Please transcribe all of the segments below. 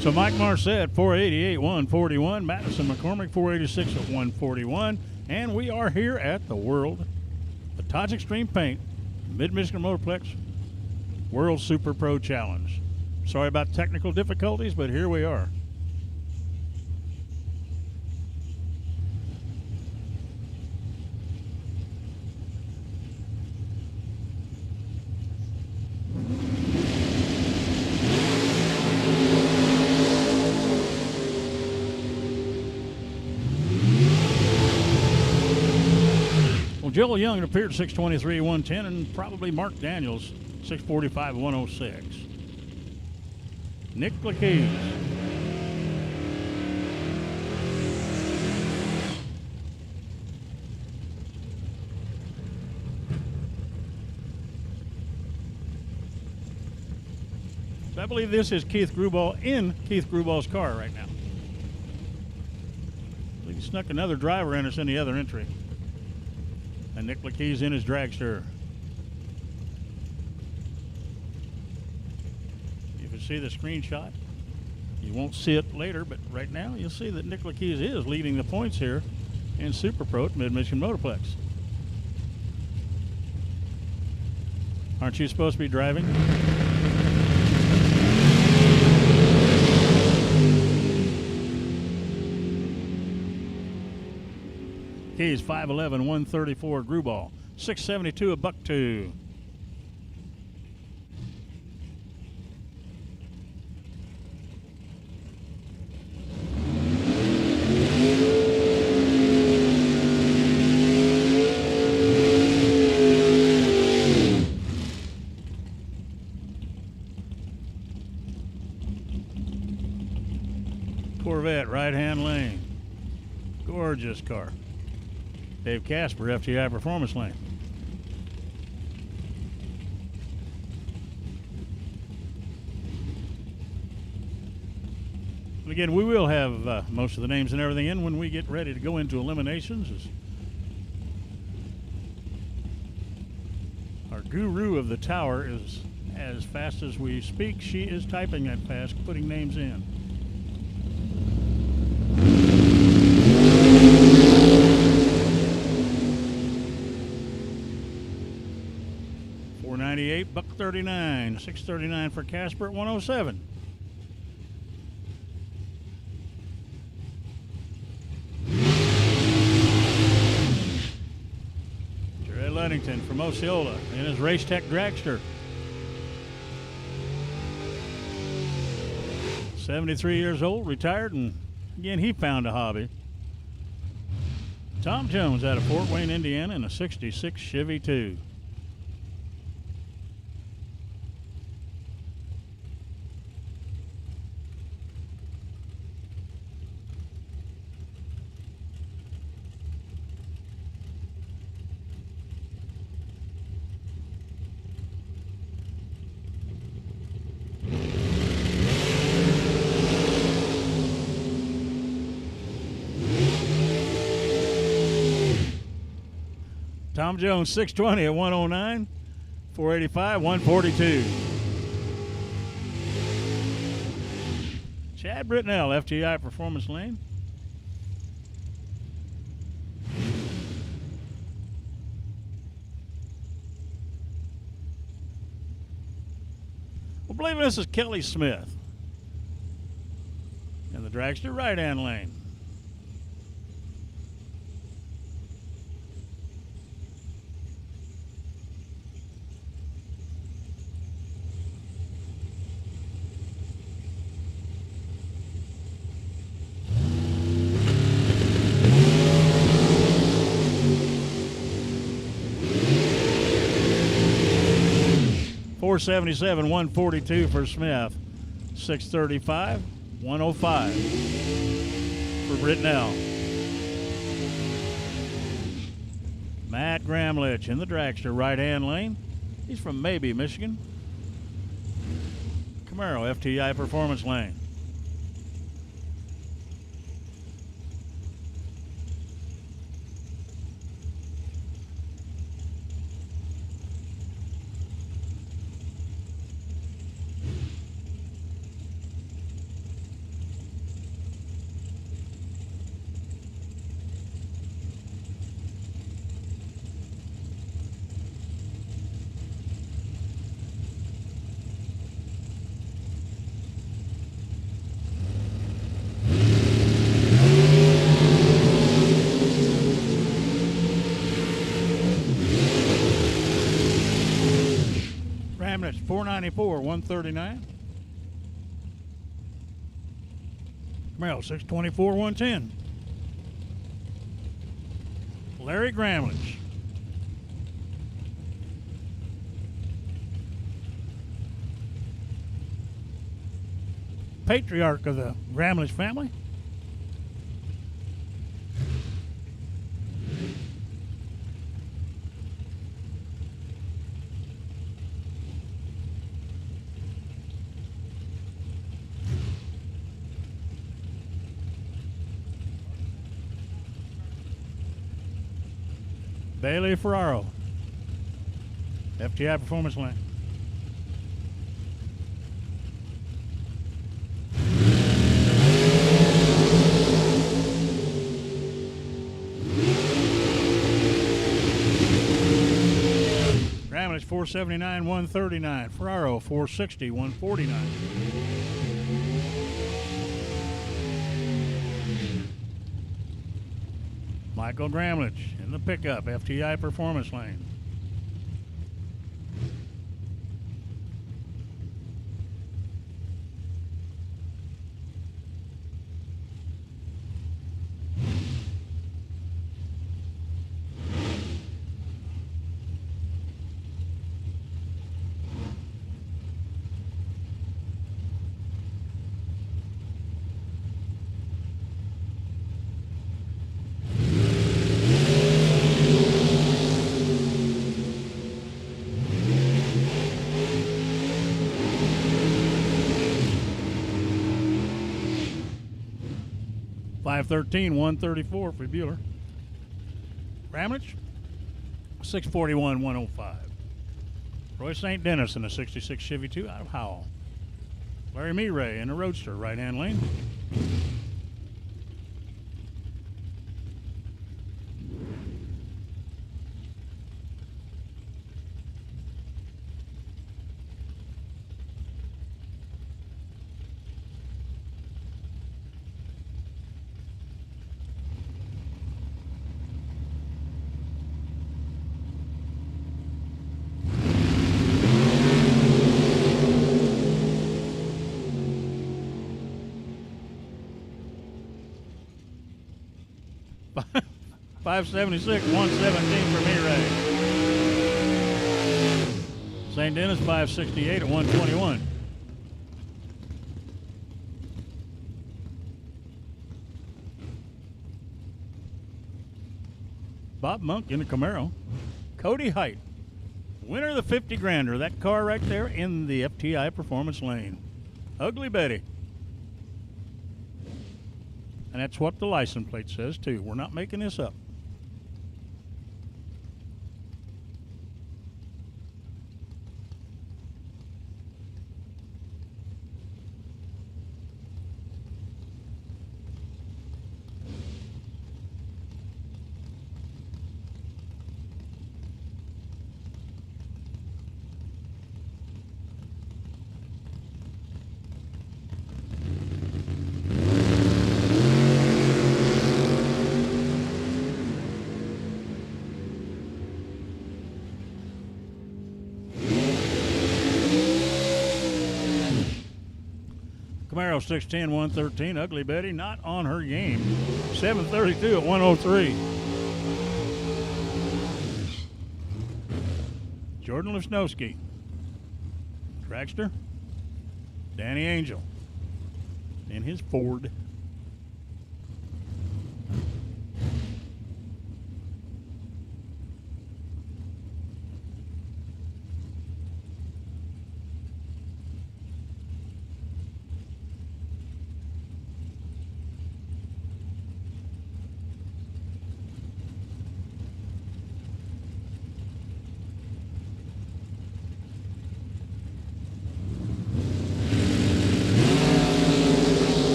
So Mike Marsett, 488, 141. Madison McCormick, 486 at 141. And we are here at the World of Dodge Extreme Paint Mid-Michigan Motorplex World Super Pro Challenge. Sorry about technical difficulties, but here we are. Joel Young appeared 623, 110, and probably Mark Daniels 645, 106. Nick Lakees. So I believe this is Keith Gruball in Keith Gruball's car right now. I believe he snuck another driver in us in the other entry. And Nick Lakees in his dragster. You can see the screenshot. You won't see it later, but right now you'll see that Nick Lakees is leading the points here in Super Pro at Mid-Michigan Motorplex. Aren't you supposed to be driving? Keys 5'11", 134 Gruball, 672 a $1.02. Corvette right-hand lane, gorgeous car. Dave Casper, FTI Performance Lane. And again, we will have most of the names and everything in when we get ready to go into eliminations. Our guru of the tower is, as fast as we speak, she is typing that fast, putting names in. $1.39, $6.39 for Casper at 107. Jerry Ludington from Osceola in his Race Tech dragster. 73 years old, retired, and again he found a hobby. Tom Jones out of Fort Wayne, Indiana in a 66 Chevy 2. Tom Jones, 620 at 109, 485, 142. Chad Britnell, FTI Performance Lane. Well, believe this is Kelly Smith in the dragster right-hand lane. $477, 142 for Smith. $635, 105 for Britnell. Matt Gramlich in the dragster right-hand lane. He's from Maybe, Michigan. Camaro FTI Performance Lane. 694, 139. Camaro, 624, 110. Larry Gramlich. Patriarch of the Gramlich family. Bailey Ferraro, FTI Performance Lane. Gramlich 479, 139. Ferraro 460, 149. Michael Gramlich in the pickup, FTI Performance Lane. $513, 134 for Bueller. Gramlich, 641, 105. Roy St. Dennis in a 66 Chevy 2 out of Howell. Larry Meray in a Roadster, right-hand lane. $576, 117 for Meray. St. Dennis 568 at 121. Bob Monk in a Camaro. Cody Height, winner of the 50 grander. That car right there in the FTI Performance Lane. Ugly Betty. And that's what the license plate says too. We're not making this up. Camaro 610, 113. Ugly Betty not on her game. 732 at 103. Jordan Lesnowski. Dragster. Danny Angel in his Ford.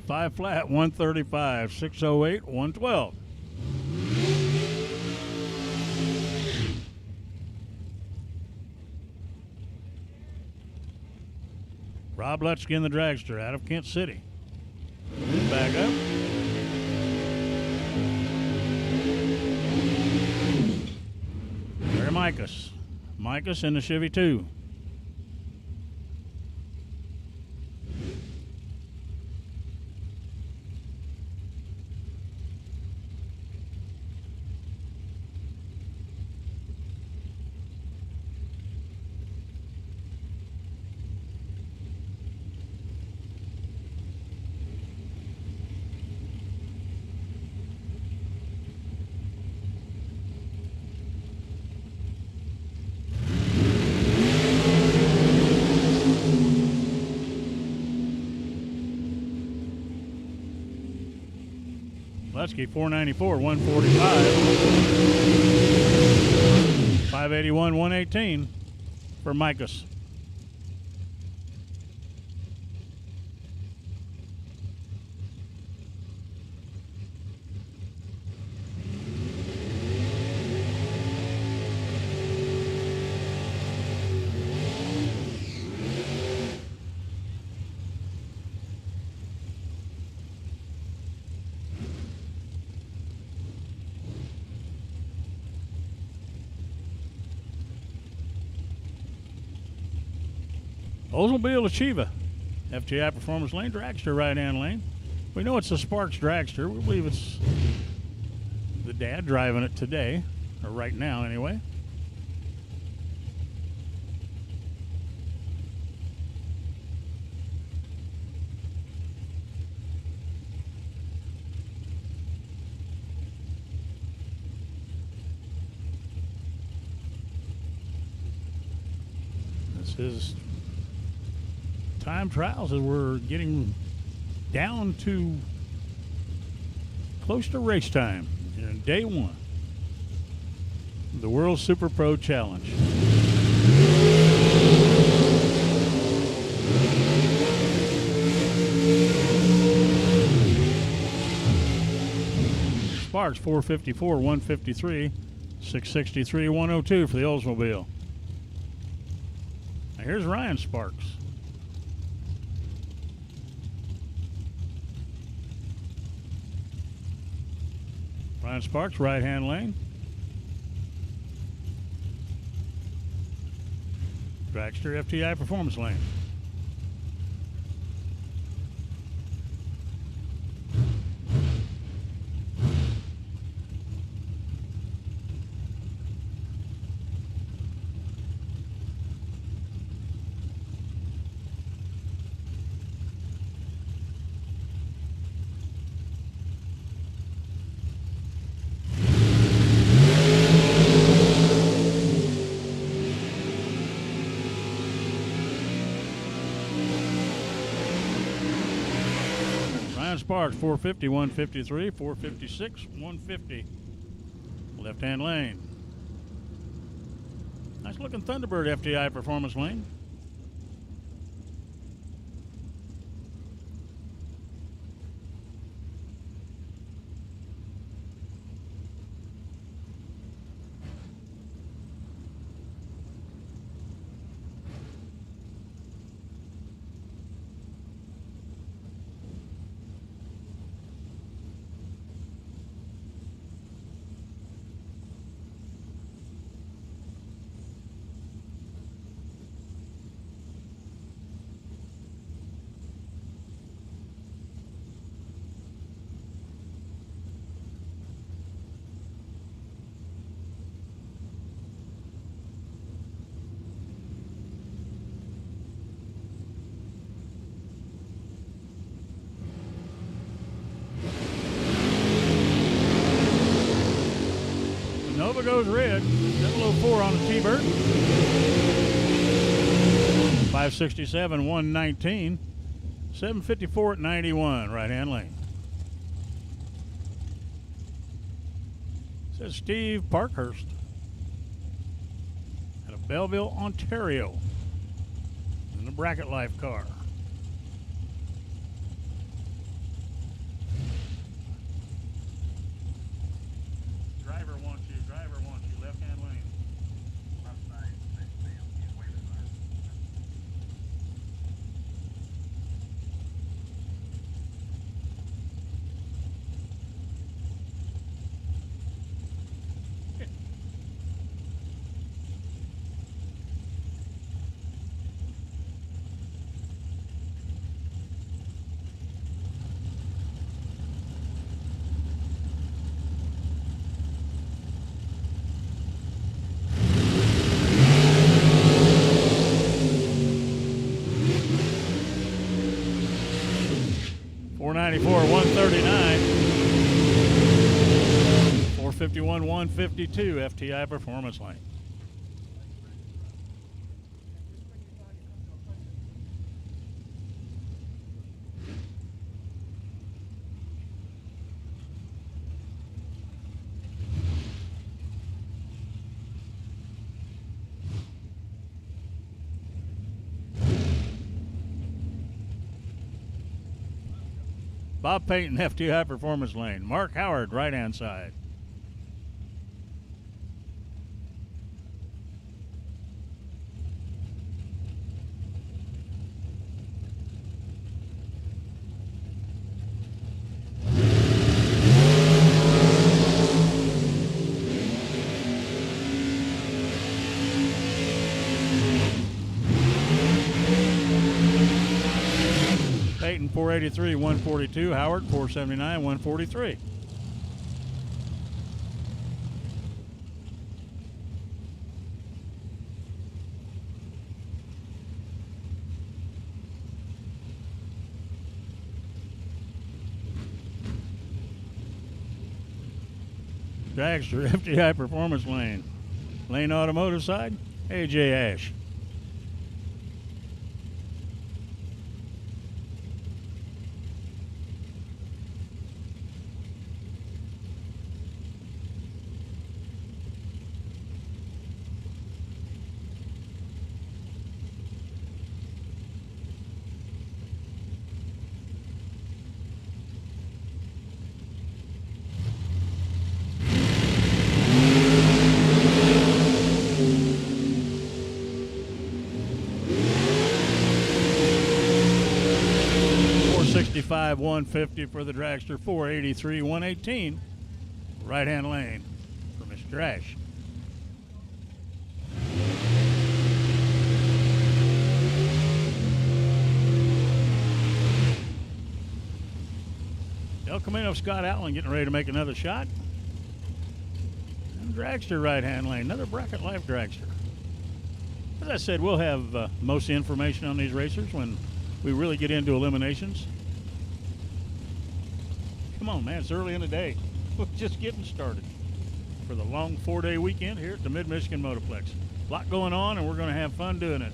Five flat, 135, 608, 112. Rob Lutzke in the Dragster out of Kent City. Back up. Micus. Micus in the Chevy 2. Letsky 494, 145. 581, 118 for Micus. Oldsmobile Achieva, FTI Performance Lane, dragster right-hand lane. We know it's a Sparks dragster. We believe it's the dad driving it today, or right now anyway. This is time trials as we're getting down to close to race time in day one. The World Super Pro Challenge. Sparks 454, 153, 663, 102 for the Oldsmobile. Now here's Ryan Sparks. Ryan Sparks, right-hand lane. Dragster FTI Performance Lane. Sparks 450, 153, 456, 150. Left-hand lane. Nice looking Thunderbird FTI Performance Lane. Nova goes red. 004 on the T-Bird. 567, 119. 754 at 91, right-hand lane. Says Steve Parkhurst out of Belleville, Ontario, in the Bracket Life car. 494, 139. 451, 152, FTI Performance Lane. Bob Payton, FTI Performance Lane. Mark Howard, right-hand side. Payton 483, 142. Howard 479, 143. Dragster, FTI Performance Lane. Lane Automotive side, AJ Ash. .55 150 for the dragster, 483 118. Right hand lane for Mr. Ash. El Camino Scott Allen getting ready to make another shot. And dragster right hand lane, another Bracket Life dragster. As I said, we'll have most of the information on these racers when we really get into eliminations. Come on, man, it's early in the day. We're just getting started for the long 4-day weekend here at the Mid-Michigan Motorplex. A lot going on, and we're going to have fun doing it.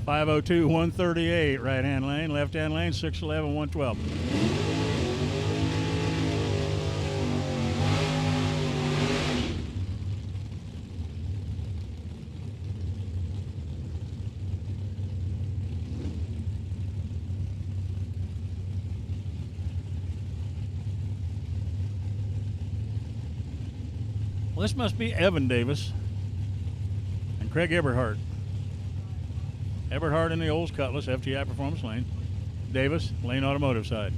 .502 138 right hand lane, left hand lane 611 112. Well, this must be Evan Davis and Craig Eberhardt. Eberhardt in the Olds Cutlass, FTI Performance Lane. Davis, Lane Automotive side.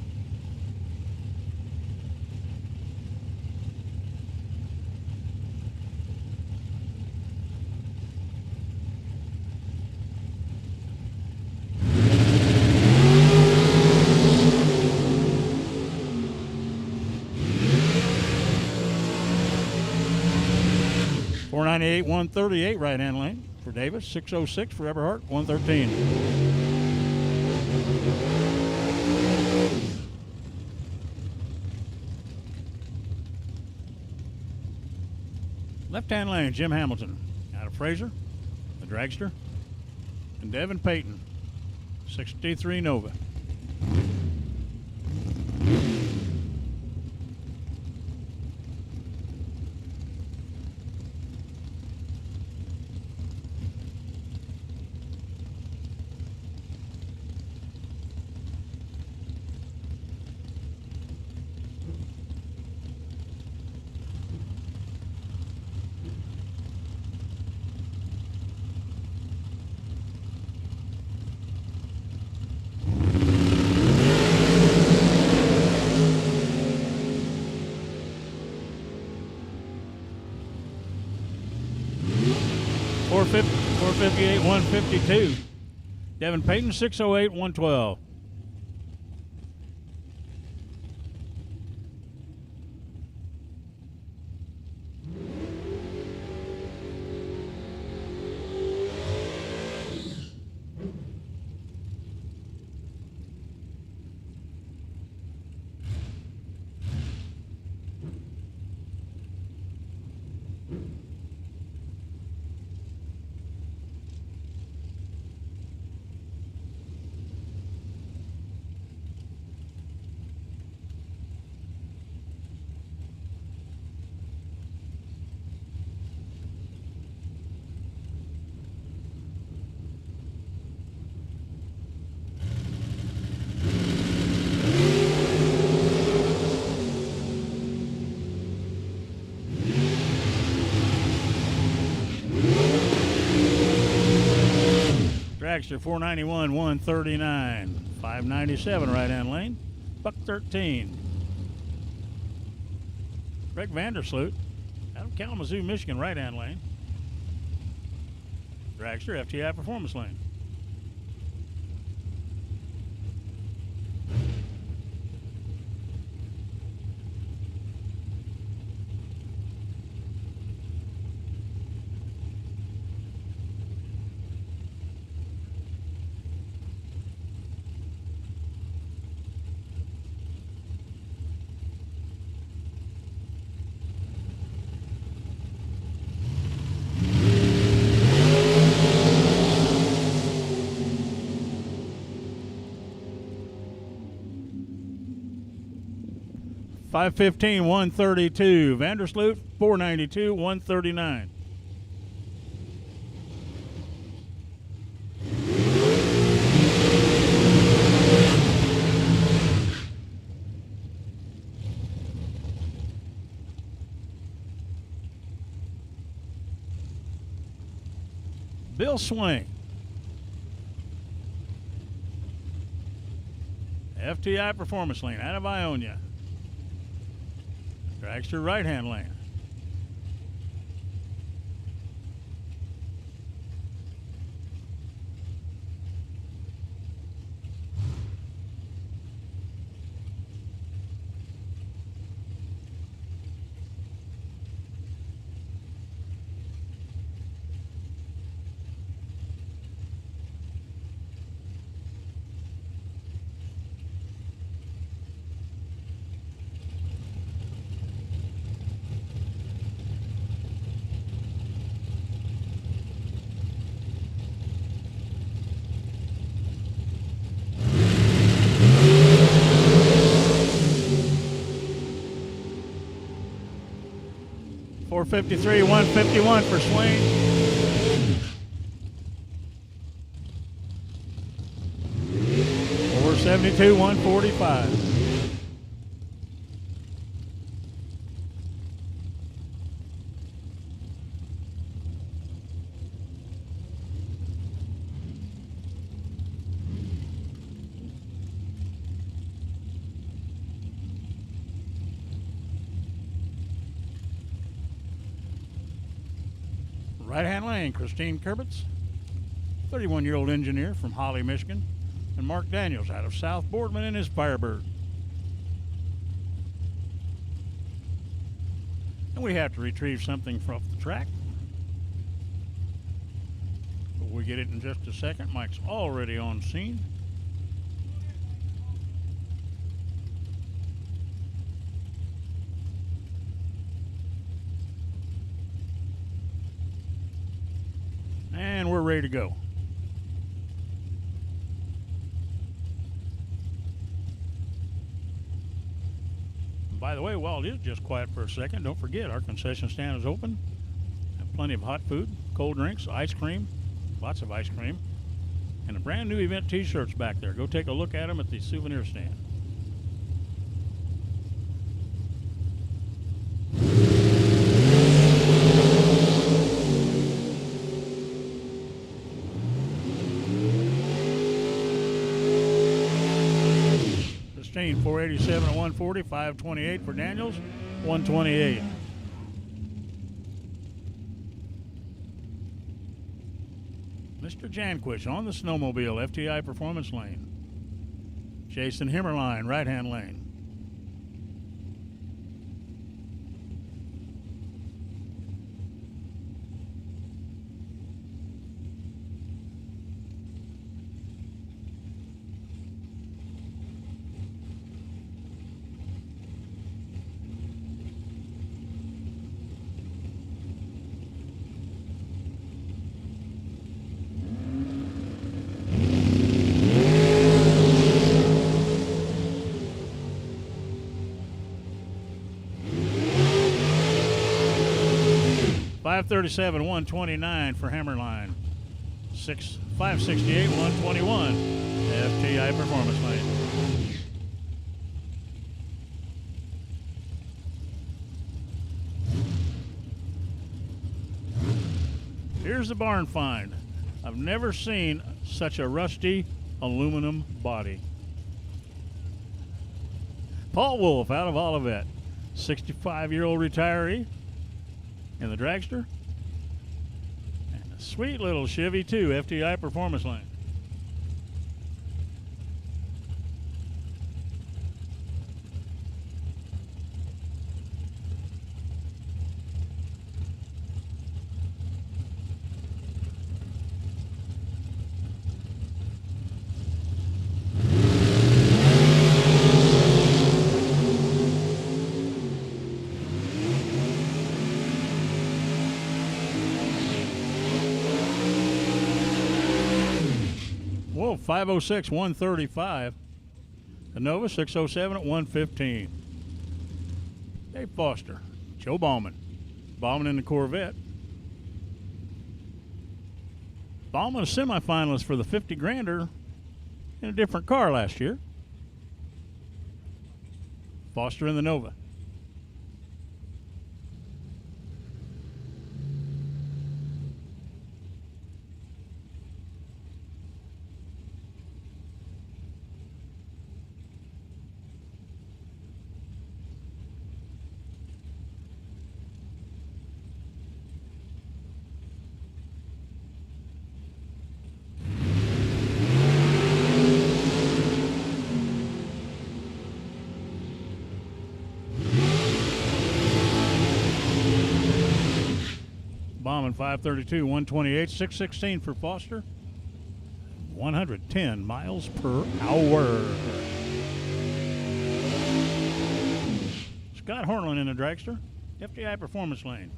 .498 138 right hand lane for Davis, 606 for Eberhardt, 113. Left-hand lane, Jim Hamilton out of Fraser, the dragster, and Devin Payton, 63 Nova. .458 152. Devin Payton 608 112. Dragster 491, 139. 597 right-hand lane. Buck 13. Greg Vandersloot out of Kalamazoo, Michigan, right-hand lane. Dragster FTI Performance lane. .515, 132. Vandersloot, 492, 139. Bill Swing. FTI Performance lane out of Ionia. Dragster right-hand lane. .453, 151 for Swain. .472, 145. Right-hand lane, Christine Kurbitz, 31-year-old engineer from Holly, Michigan, and Mark Daniels out of South Boardman in his Firebird. And we have to retrieve something from the track. But we get it in just a second. Mike's already on scene. And we're ready to go. And by the way, while it is just quiet for a second, don't forget our concession stand is open. Have plenty of hot food, cold drinks, ice cream, lots of ice cream, and a brand new event t-shirts back there. Go take a look at them at the souvenir stand. Christine, 487 at 140, 528 for Daniels, 128. Mr. Janquist on the snowmobile, FTI Performance lane. Jason Hammerline, right-hand lane. .537, 129 for Hammerline. 568, 121. FTI Performance lane. Here's the barn find. I've never seen such a rusty aluminum body. Paul Wolf out of Olivet, 65-year-old retiree in the dragster. And a sweet little Chevy too, FTI Performance Lane. Whoa, 506, 135. The Nova 607 at 115. Dave Foster, Joe Bauman. Bauman in the Corvette. Bauman a semifinalist for the 50 grander in a different car last year. Foster in the Nova. Bauman 532, 128, 616 for Foster. 110 miles per hour. Scott Horland in the dragster. FTI Performance Lane.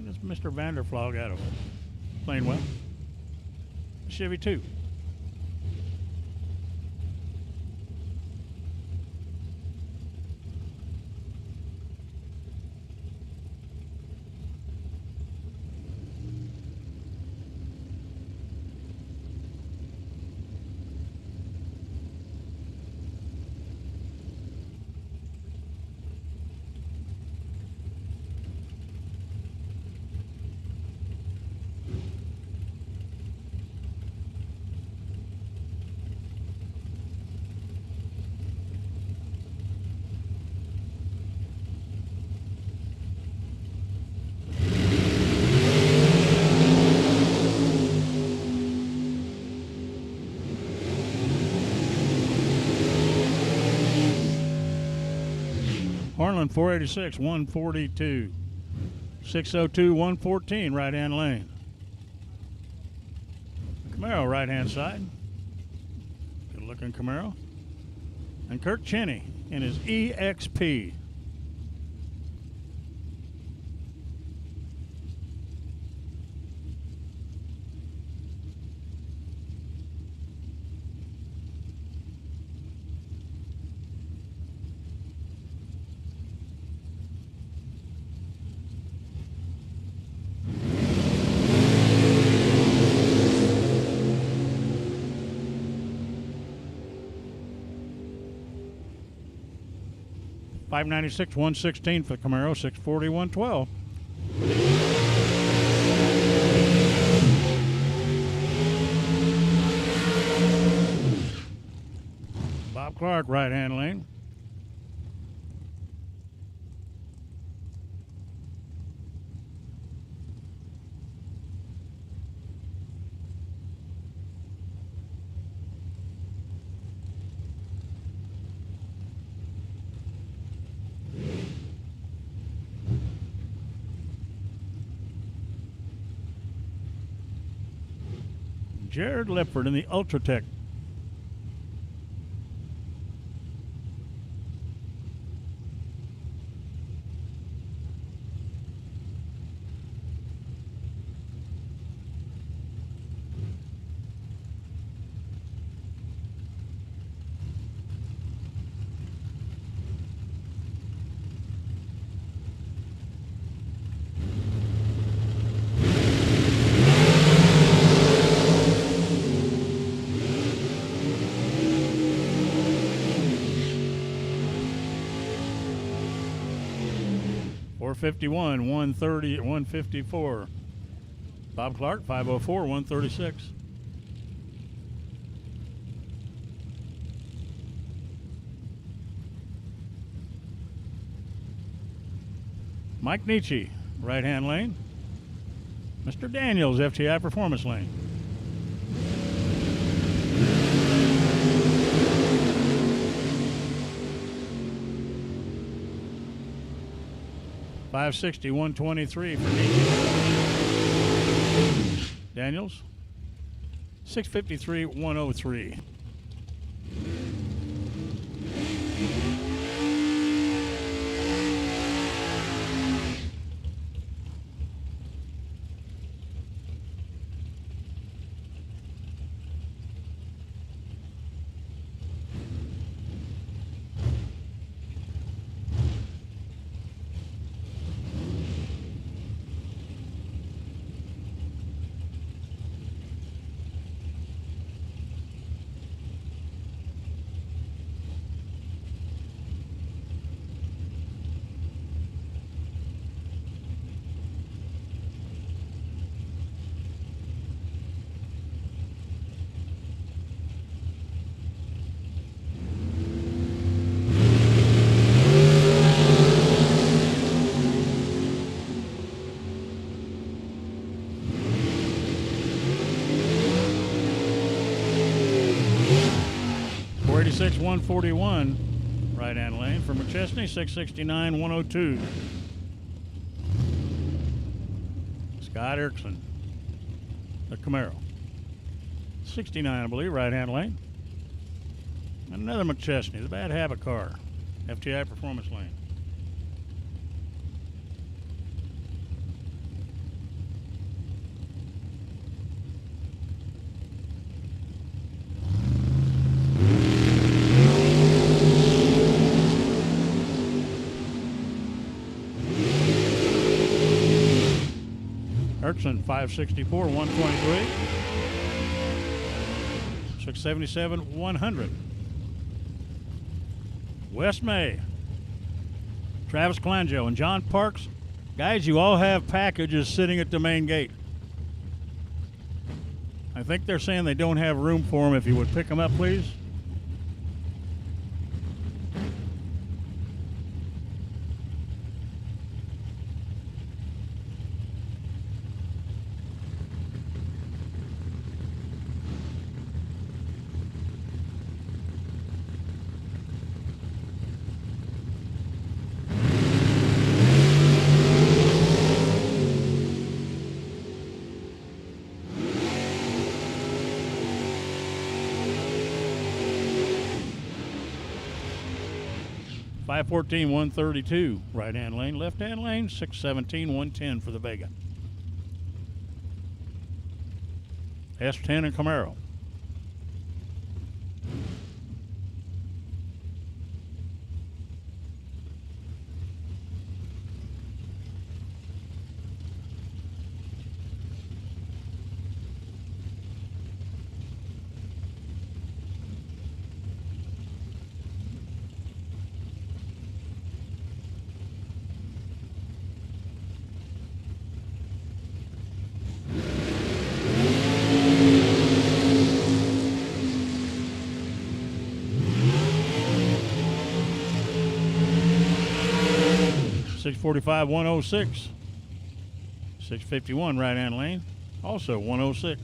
That's Mr. Vanderflog out of Plainwell. Chevy 2. Harlan 486, 142. 602, 114, right-hand lane. Camaro, right-hand side. Good-looking Camaro. And Kirk Cheney in his EXP. $596, 116 for the Camaro, 640, 112. Bob Clark, right-hand lane. Jared Lipford in the Ultratech. $451, 130, 154. Bob Clark, 504, 136. Mike Nietzsche, right-hand lane. Mr. Daniels, FTI Performance lane. .560, 123 for Nietzsche. Daniels, 653, 103. .486, 141, right-hand lane for McChesney, 669, 102. Scott Erickson, the Camaro, 69, I believe, right-hand lane. Another McChesney, the Bad Habit car, FTI Performance lane. Erickson, 564, 123. 677, 100. Wes May, Travis Colangelo, and John Parks. Guys, you all have packages sitting at the main gate. I think they're saying they don't have room for them. If you would pick them up, please. .514, 132, right-hand lane. Left-hand lane, 617, 110 for the Vega. S10 and Camaro. .645, 106. 651 right-hand lane, also 106.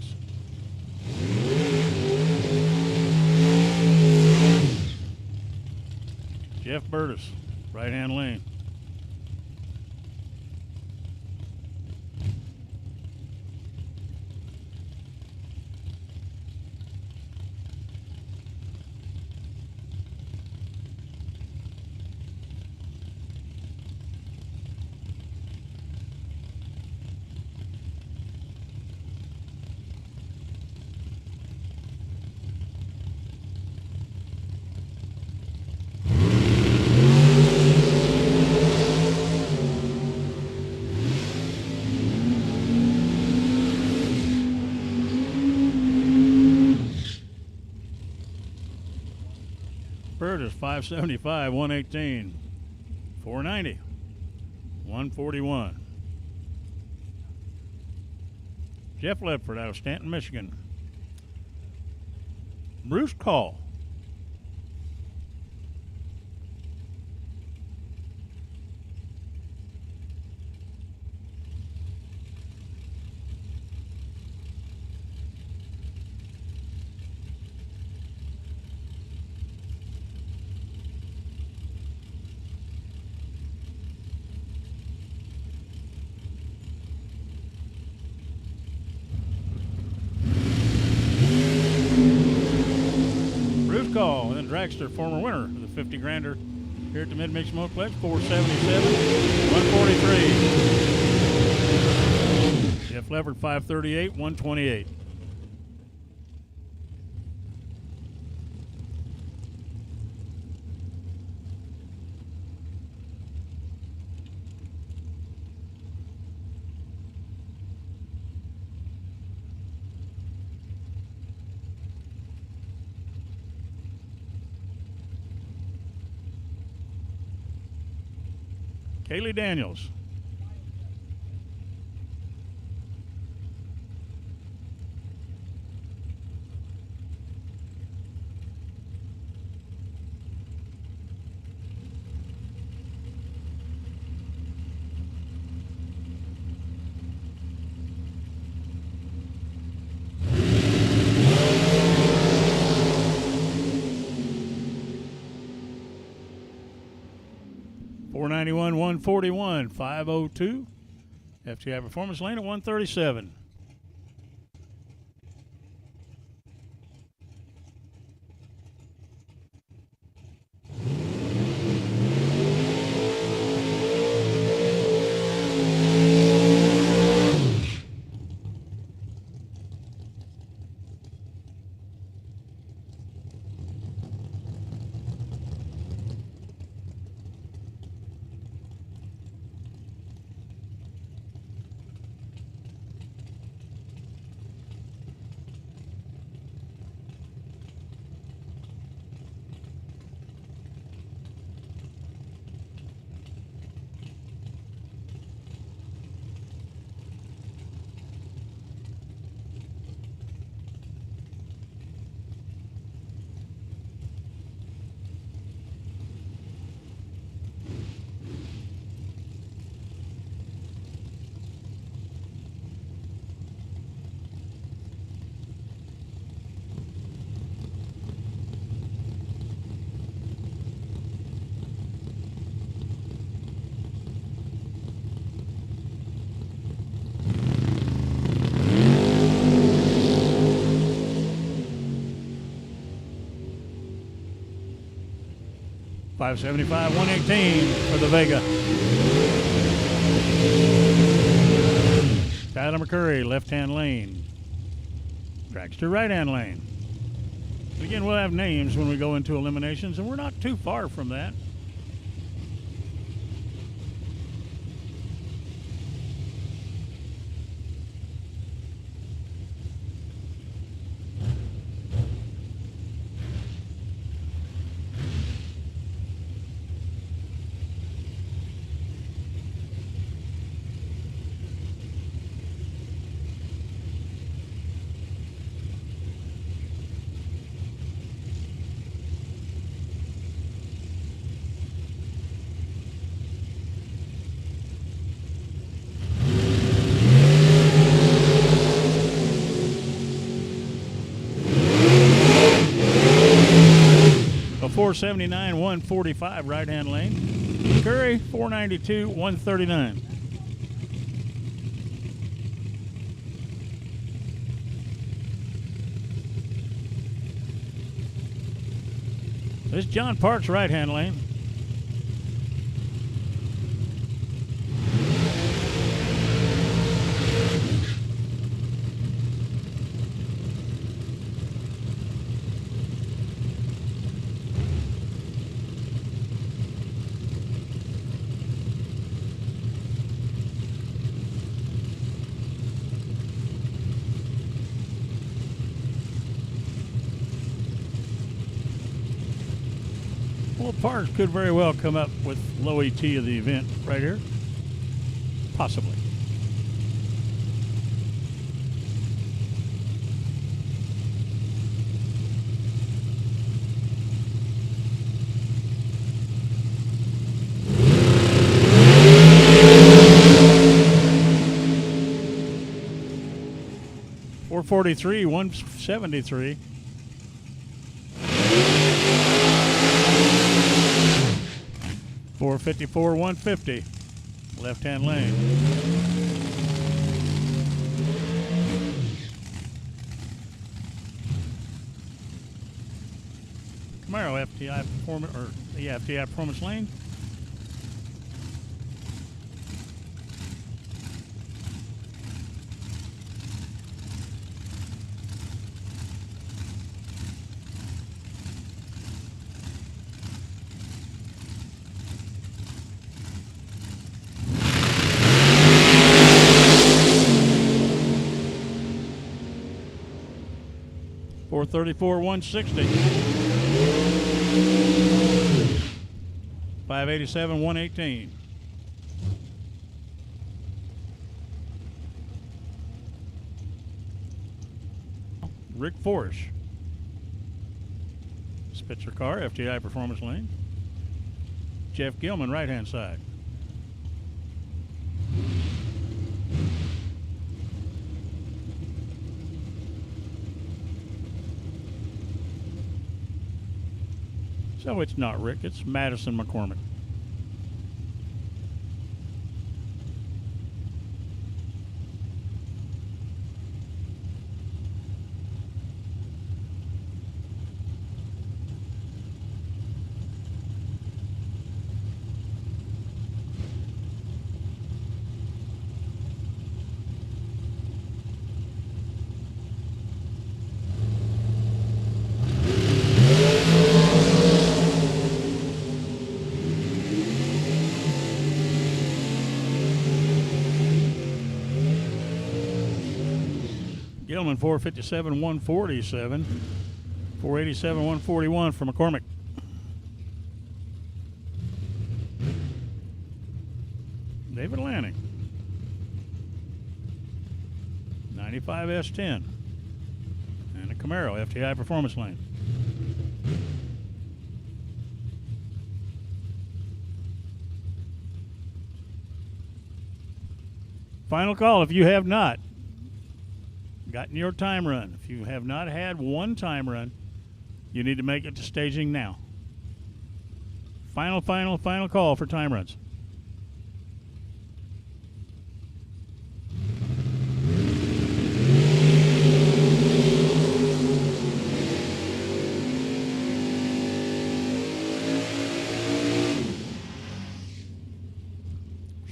Jeff Burtis, right-hand lane. Burtis, 575, 118. 490, 141. Jeff Ledford out of Stanton, Michigan. Bruce Call. Call, and then Dragster, former winner of the 50 grander here at the Mid-Mix Motorplex, 477, 143. Jeff Levert, 538, 128. Kaylee Daniels. $491, 141, 502. FTI Performance Lane at 137. $575, 118 for the Vega. Tyler McCurry, left-hand lane. Dragster, right-hand lane. Again, we'll have names when we go into eliminations, and we're not too far from that. $479, 145 right-hand lane. Curry, 492, 139. This is John Parks, right-hand lane. Well, Parks could very well come up with low ET of the event right here. Possibly. 443, 173. .454, 150. Left-hand lane. Camaro FTI Performance, or yeah, FTI Performance lane. .434, 160. .587, 118. Rick Forrest. Spitzer car, FTI Performance lane. Jeff Gilman, right-hand side. So it's not Rick, it's Madison McCormick. Gilman 457, 147. 487, 141 for McCormick. David Lanning. 95 S10. And a Camaro FTI Performance lane. Final call if you have not gotten your time run. If you have not had one time run, you need to make it to staging now. Final call for time runs.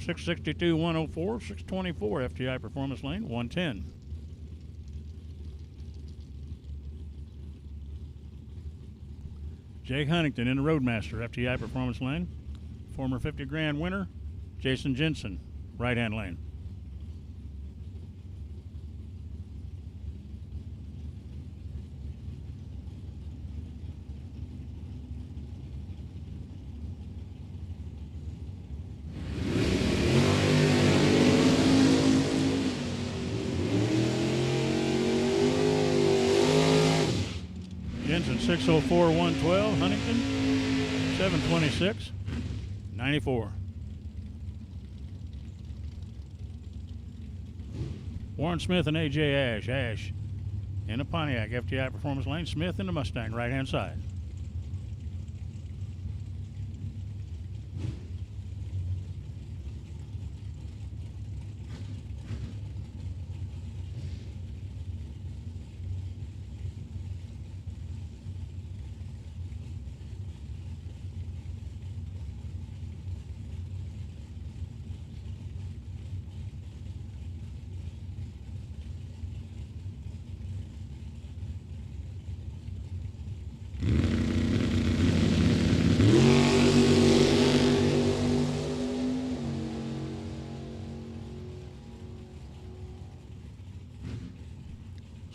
.662, 104, 624 FTI Performance lane, 110. Jake Huntington in the Roadmaster, FTI Performance lane. Former 50 grand winner, Jason Jensen, right-hand lane. Jensen 604, 112. Huntington 726, 94. Warren Smith and AJ Ash. Ash in the Pontiac FTI Performance lane. Smith in the Mustang, right-hand side.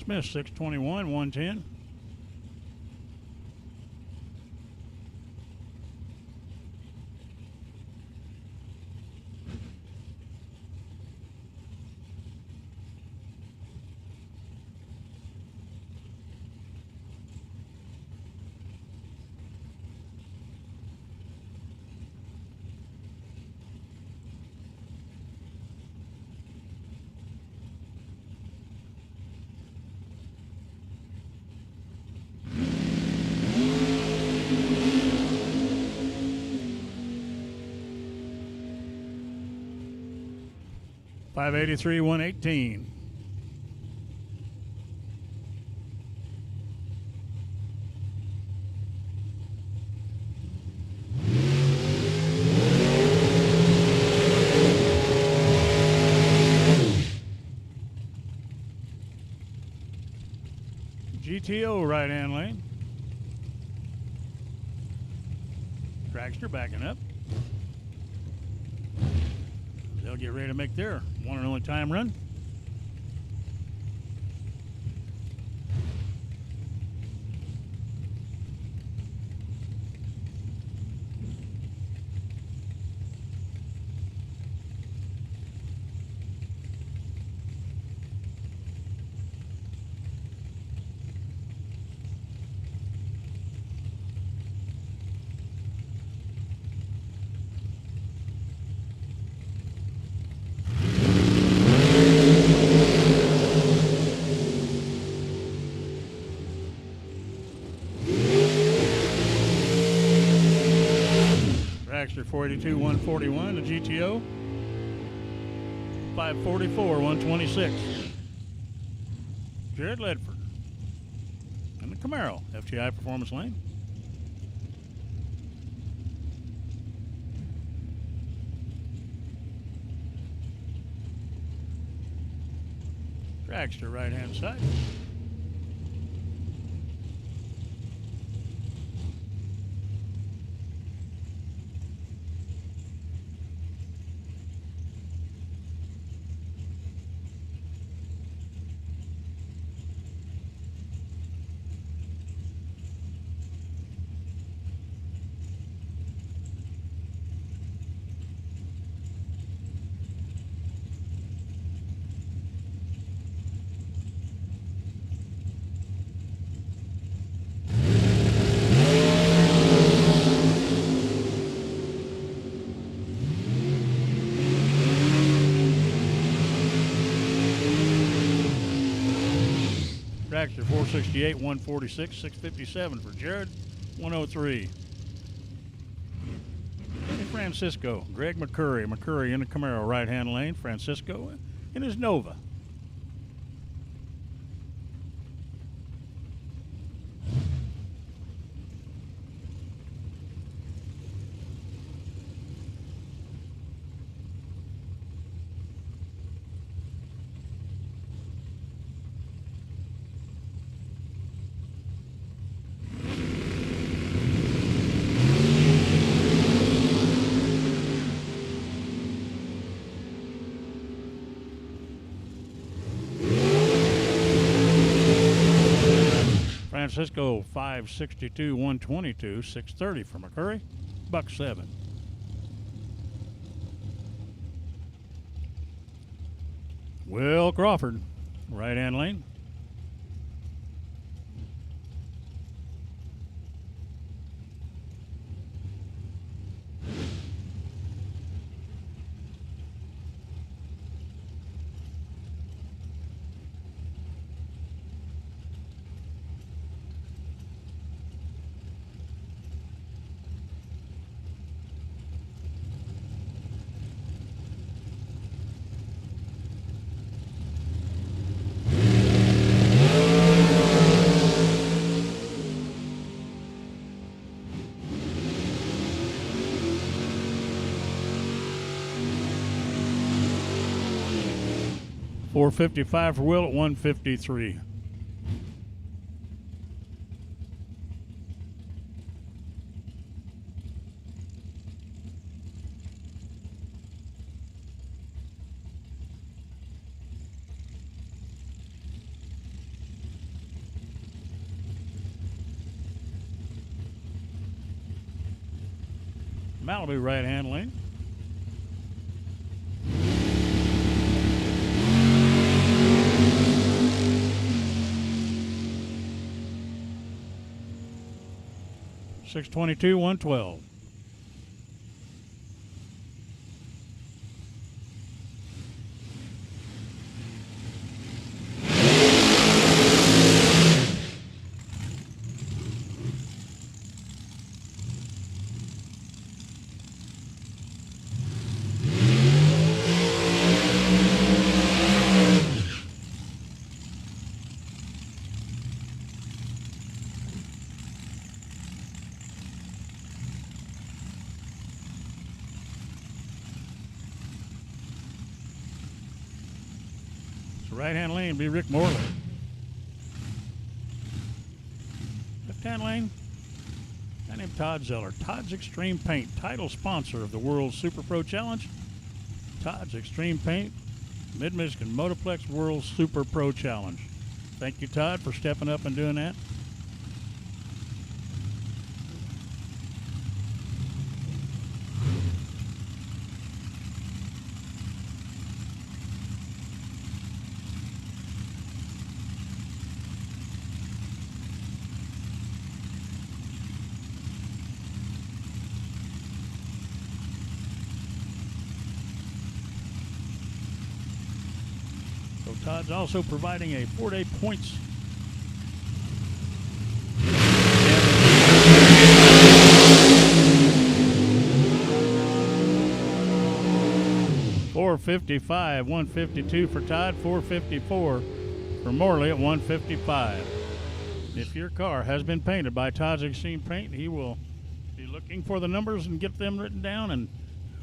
Smith 621, 110. 583, 118. GTO right-hand lane. Dragster backing up. They'll get ready to make their one and only time run. Dragster 482, 141, the GTO. 544, 126. Jared Ledford. And the Camaro, FTI Performance Lane. Dragster right-hand side. Dragster 468, 146, 657 for Jared, 103. Hey, Francisco, Greg McCurry. McCurry in the Camaro right-hand lane. Francisco in his Nova. Francisco 562, 122, 630 for McCurry, $1.07. Will Crawford, right-hand lane. $455 for Will at 153. Malibu right-hand lane. $622, $112. So right-hand lane will be Rick Morley. Left-hand lane, a guy named Todd Zeller. Todd's Extreme Paint, title sponsor of the World Super Pro Challenge. Todd's Extreme Paint, Mid-Michigan Motorplex World Super Pro Challenge. Thank you, Todd, for stepping up and doing that. So Todd's also providing a 4-day points. $455, $152 for Todd, $454 for Morley at $155. If your car has been painted by Todd's Extreme Paint, he will be looking for the numbers and get them written down, and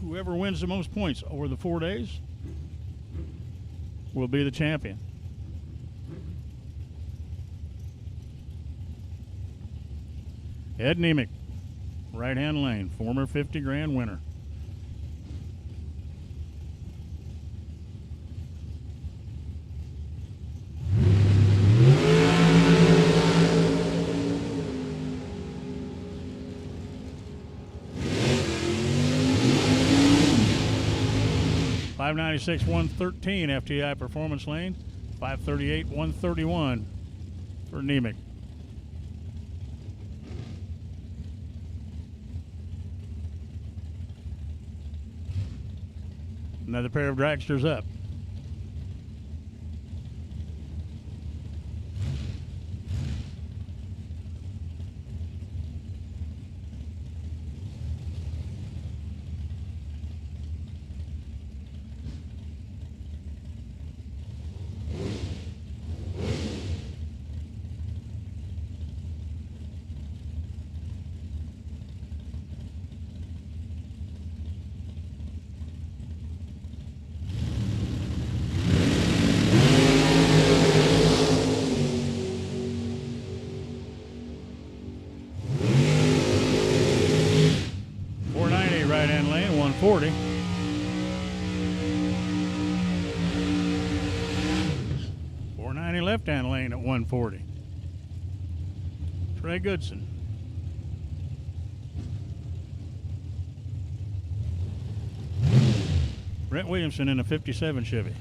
whoever wins the most points over the 4 days will be the champion. Ed Niemick, right-hand lane, former 50 grand winner. $596, $113 FTI Performance Lane, $538, $131 for Niemick. Another pair of dragsters up. Right-hand lane, 140. $490 left-hand lane at 140. Trey Goodson. Brent Williamson in a 57 Chevy.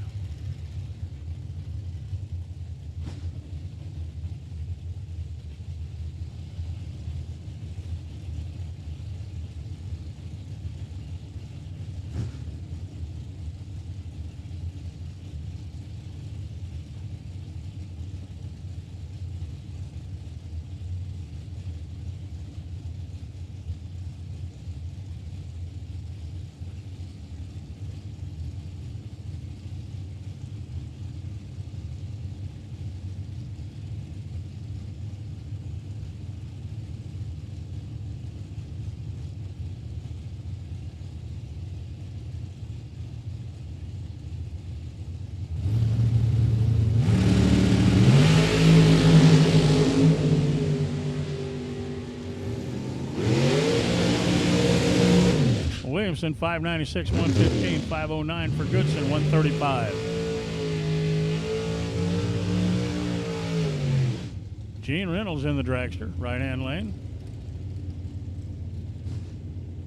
Williamson, $596, $115, $509 for Goodson, $135. Gene Reynolds in the dragster, right-hand lane.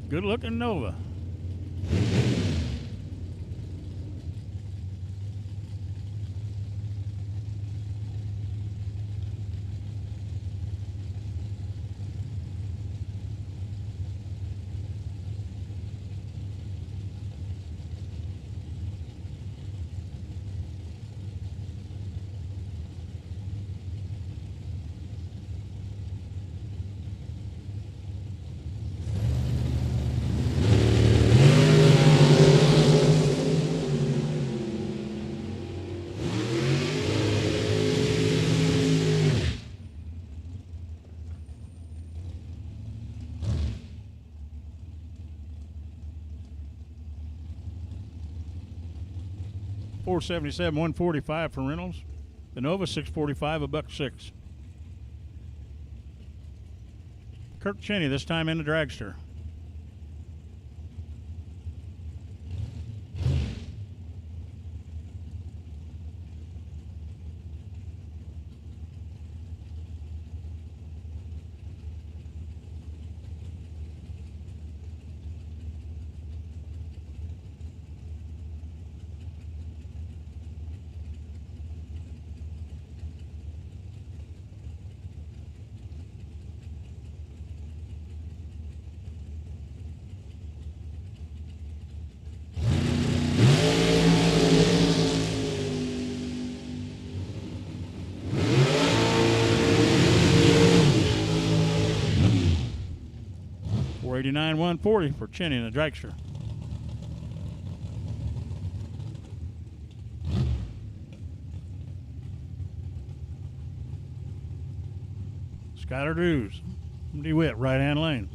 Good-looking Nova. 477, 145 for Reynolds. The Nova 645, $1.06. Kirk Cheney this time in the dragster. $489, 140 for Cheney in the dragster. Skyler Drews, DeWitt, right-hand lane.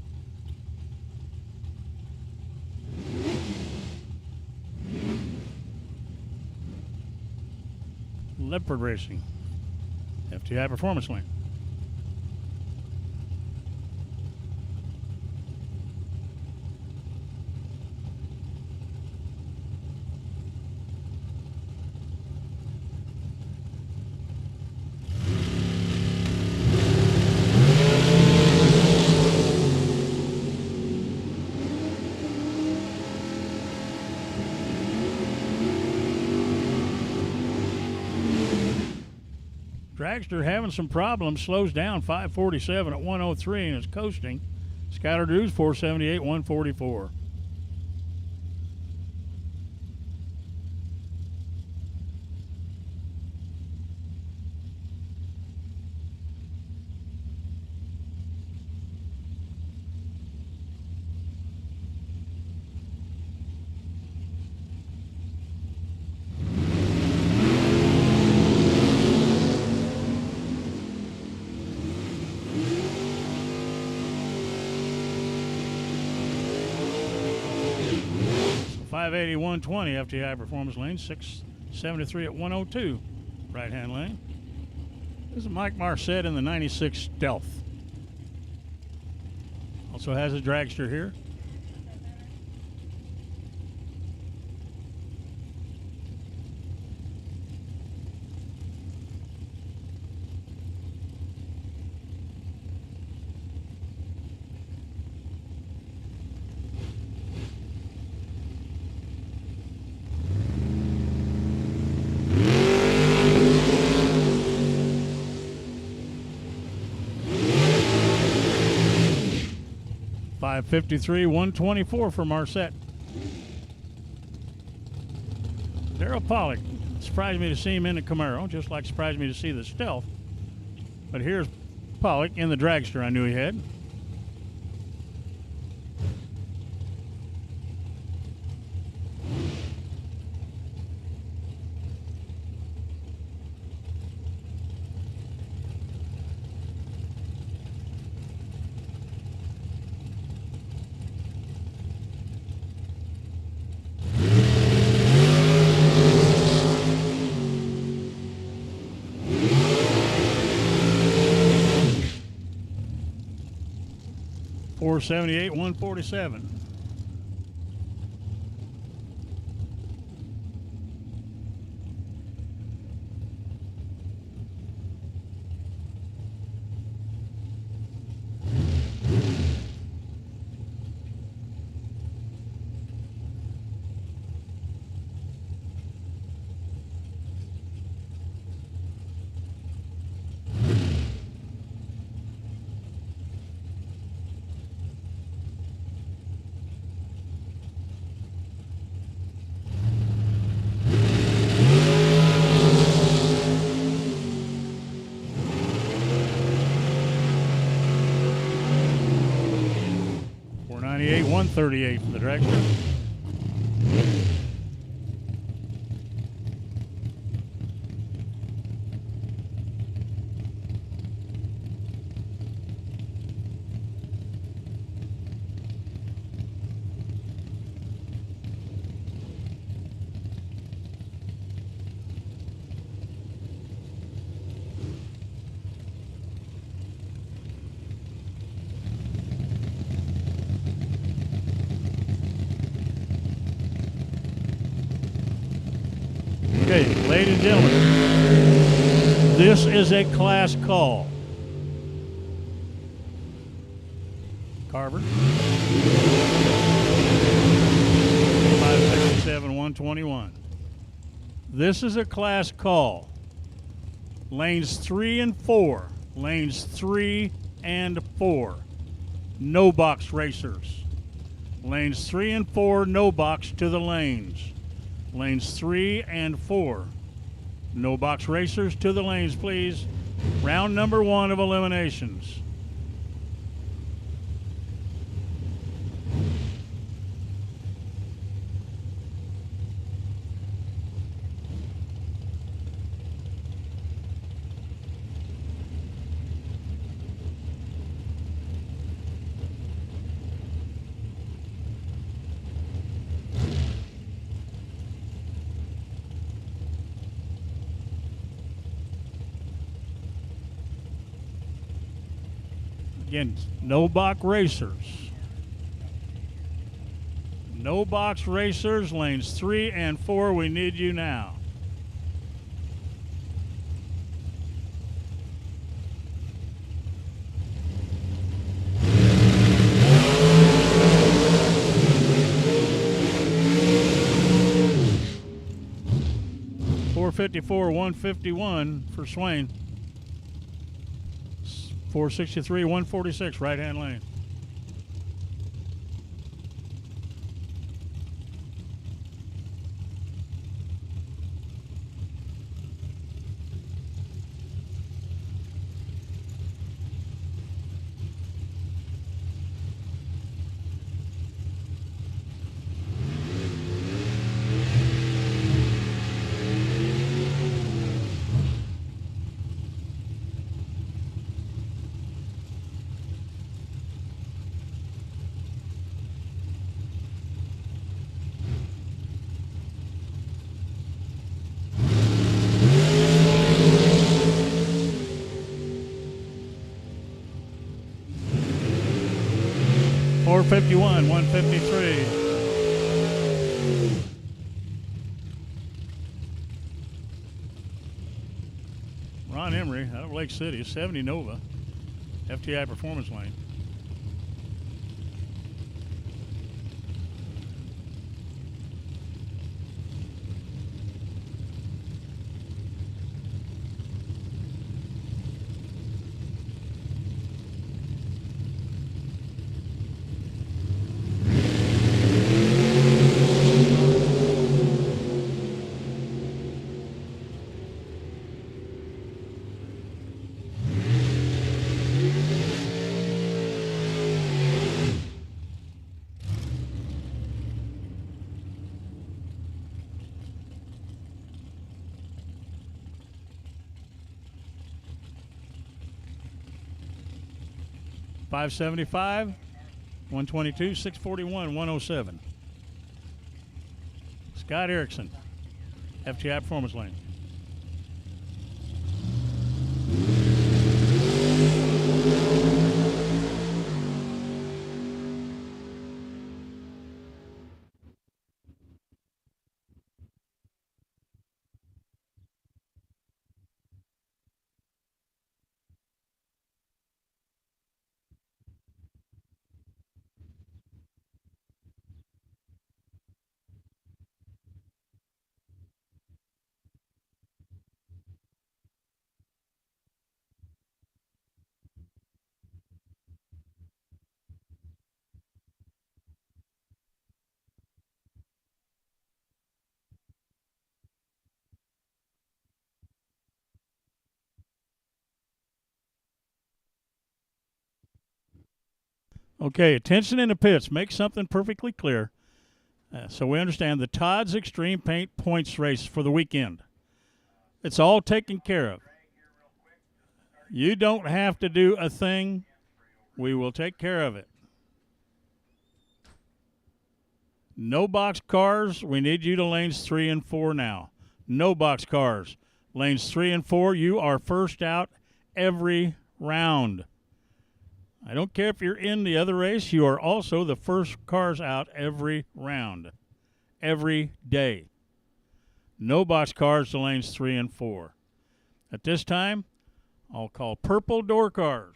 Ledford Racing, FTI Performance Lane. Dragster having some problems, slows down 547 at 103 and is coasting. Skyler Drews 478, 144. $580, 120 FTI Performance Lane, 673 at 102 right-hand lane. This is Mike Marsett in the 96 Stealth. Also has a dragster here. $553, 124 for Marsett. Daryl Pollock. Surprised me to see him in the Camaro, just like surprised me to see the Stealth. But here's Pollock in the dragster I knew he had. $478, 147. $138 for the dragster. Okay, ladies and gentlemen, this is a class call. Carver. 567, 121. This is a class call. Lanes 3 and 4. Lanes 3 and 4. No box racers. Lanes 3 and 4, no box to the lanes. Lanes 3 and 4. No box racers to the lanes, please. Round number 1 of eliminations. Again, no box racers. No box racers, lanes 3 and 4, we need you now. .454, 151 for Swain. 463, 146, right-hand lane. .451, 153. Ron Emery out of Lake City, 70 Nova, FTI Performance Lane. .575, 122, 641, 107. Scott Erickson, FTI Performance Lane. Okay, attention in the pits. Make something perfectly clear. So we understand the Todd's Extreme Paint Points race for the weekend. It's all taken care of. You don't have to do a thing. We will take care of it. No box cars. We need you to lanes 3 and 4 now. No box cars. Lanes 3 and 4, you are first out every round. I don't care if you're in the other race, you are also the first cars out every round, every day. No boxcars to lanes 3 and 4. At this time, I'll call purple door cars.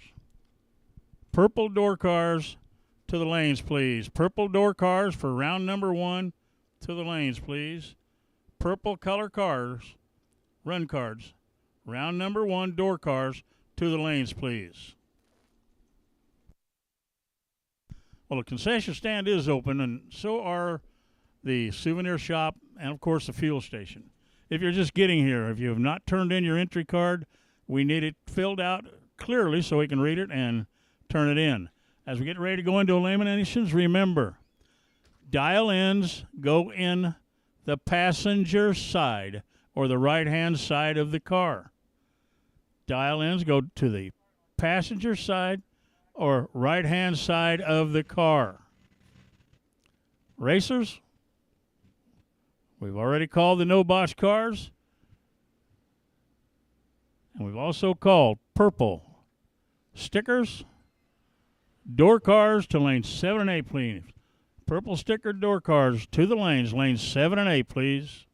Purple door cars to the lanes, please. Purple door cars for round number 1 to the lanes, please. Purple color cars, run cards. Round number 1 door cars to the lanes, please. Well, the concession stand is open, and so are the souvenir shop and, of course, the fuel station. If you're just getting here, if you have not turned in your entry card, we need it filled out clearly so we can read it and turn it in. As we get ready to go into eliminations, remember, dial ends go in the passenger side or the right-hand side of the car. Dial ends go to the passenger side or right-hand side of the car. Racers, we've already called the no box cars, and we've also called purple stickers, door cars to lanes 7 and 8, please. Purple sticker door cars to the lanes 7 and 8, please.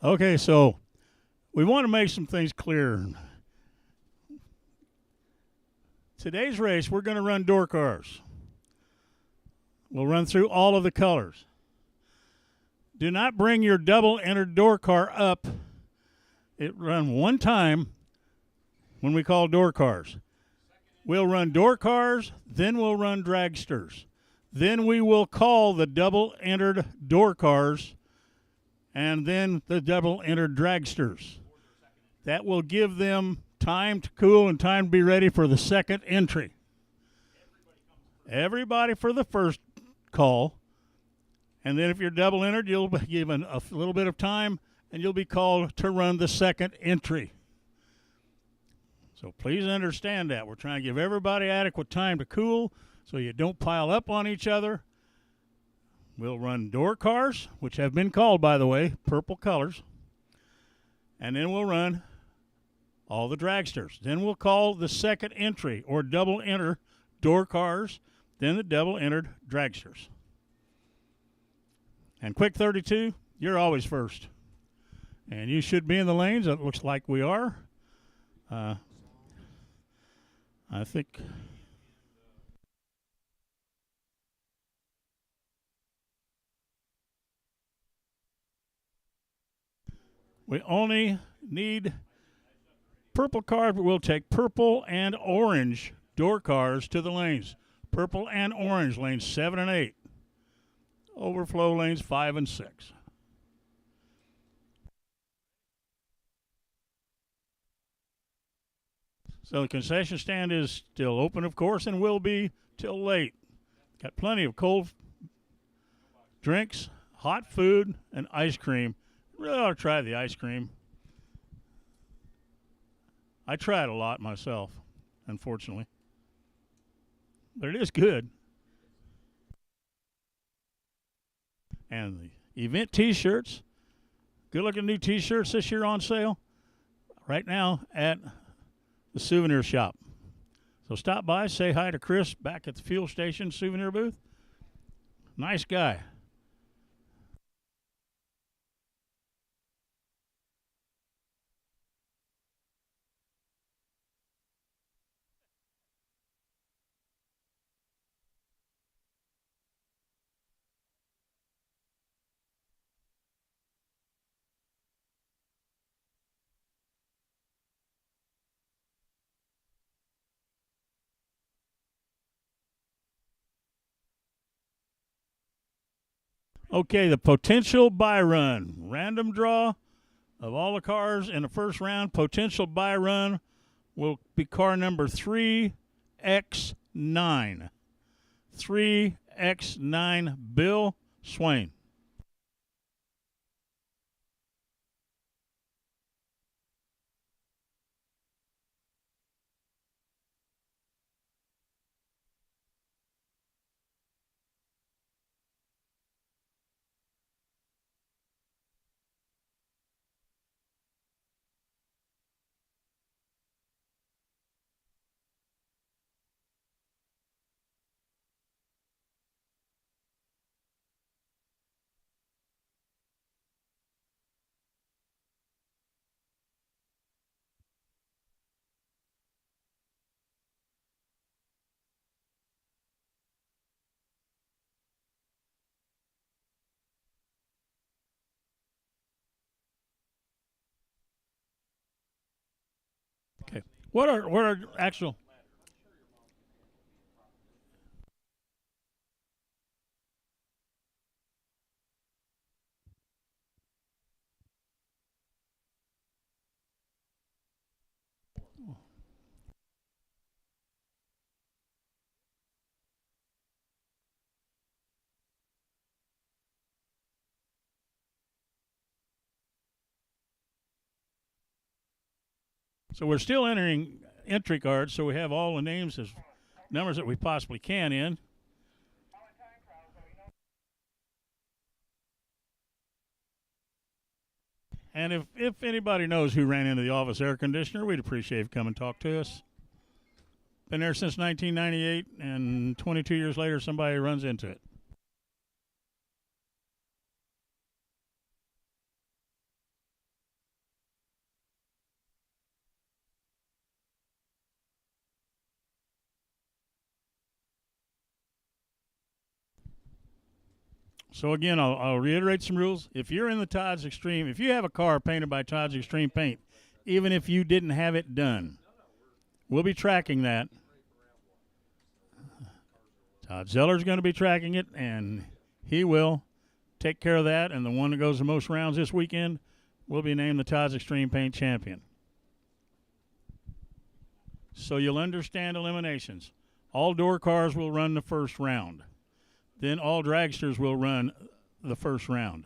Okay, so we want to make some things clear. Today's race, we're going to run door cars. We'll run through all of the colors. Do not bring your double-entered door car up. It run one time when we call door cars. We'll run door cars, then we'll run dragsters. Then we will call the double-entered door cars, and then the double-entered dragsters. That will give them time to cool and time to be ready for the second entry. Everybody for the first call, and then if you're double-entered, you'll be given a little bit of time, and you'll be called to run the second entry. So please understand that. We're trying to give everybody adequate time to cool so you don't pile up on each other. We'll run door cars, which have been called, by the way, purple colors. And then we'll run all the dragsters. Then we'll call the second entry or double enter door cars, then the double entered dragsters. And quick 32, you're always first. And you should be in the lanes. It looks like we are. I think we only need purple cars, but we'll take purple and orange door cars to the lanes. Purple and orange, lanes 7 and 8. Overflow lanes 5 and 6. So the concession stand is still open, of course, and will be till late. Got plenty of cold drinks, hot food, and ice cream. Really ought to try the ice cream. I tried a lot myself, unfortunately. But it is good. And the event T-shirts, good-looking new T-shirts this year on sale right now at the souvenir shop. So stop by, say hi to Chris back at the fuel station souvenir booth. Nice guy. Okay, the potential buy run. Random draw of all the cars in the first round. Potential buy run will be car number 3X9. 3X9, Bill Swain. Okay. What are actual? So we're still entering entry cards, so we have all the names as numbers that we possibly can in. And if anybody knows who ran into the office air conditioner, we'd appreciate if you come and talk to us. Been there since 1998, and 22 years later, somebody runs into it. So again, I'll reiterate some rules. If you're in the Todd's Extreme, if you have a car painted by Todd's Extreme Paint, even if you didn't have it done, we'll be tracking that. Todd Zeller's going to be tracking it, and he will take care of that. And the one that goes the most rounds this weekend will be named the Todd's Extreme Paint champion. So you'll understand eliminations. All door cars will run the first round. Then all dragsters will run the first round.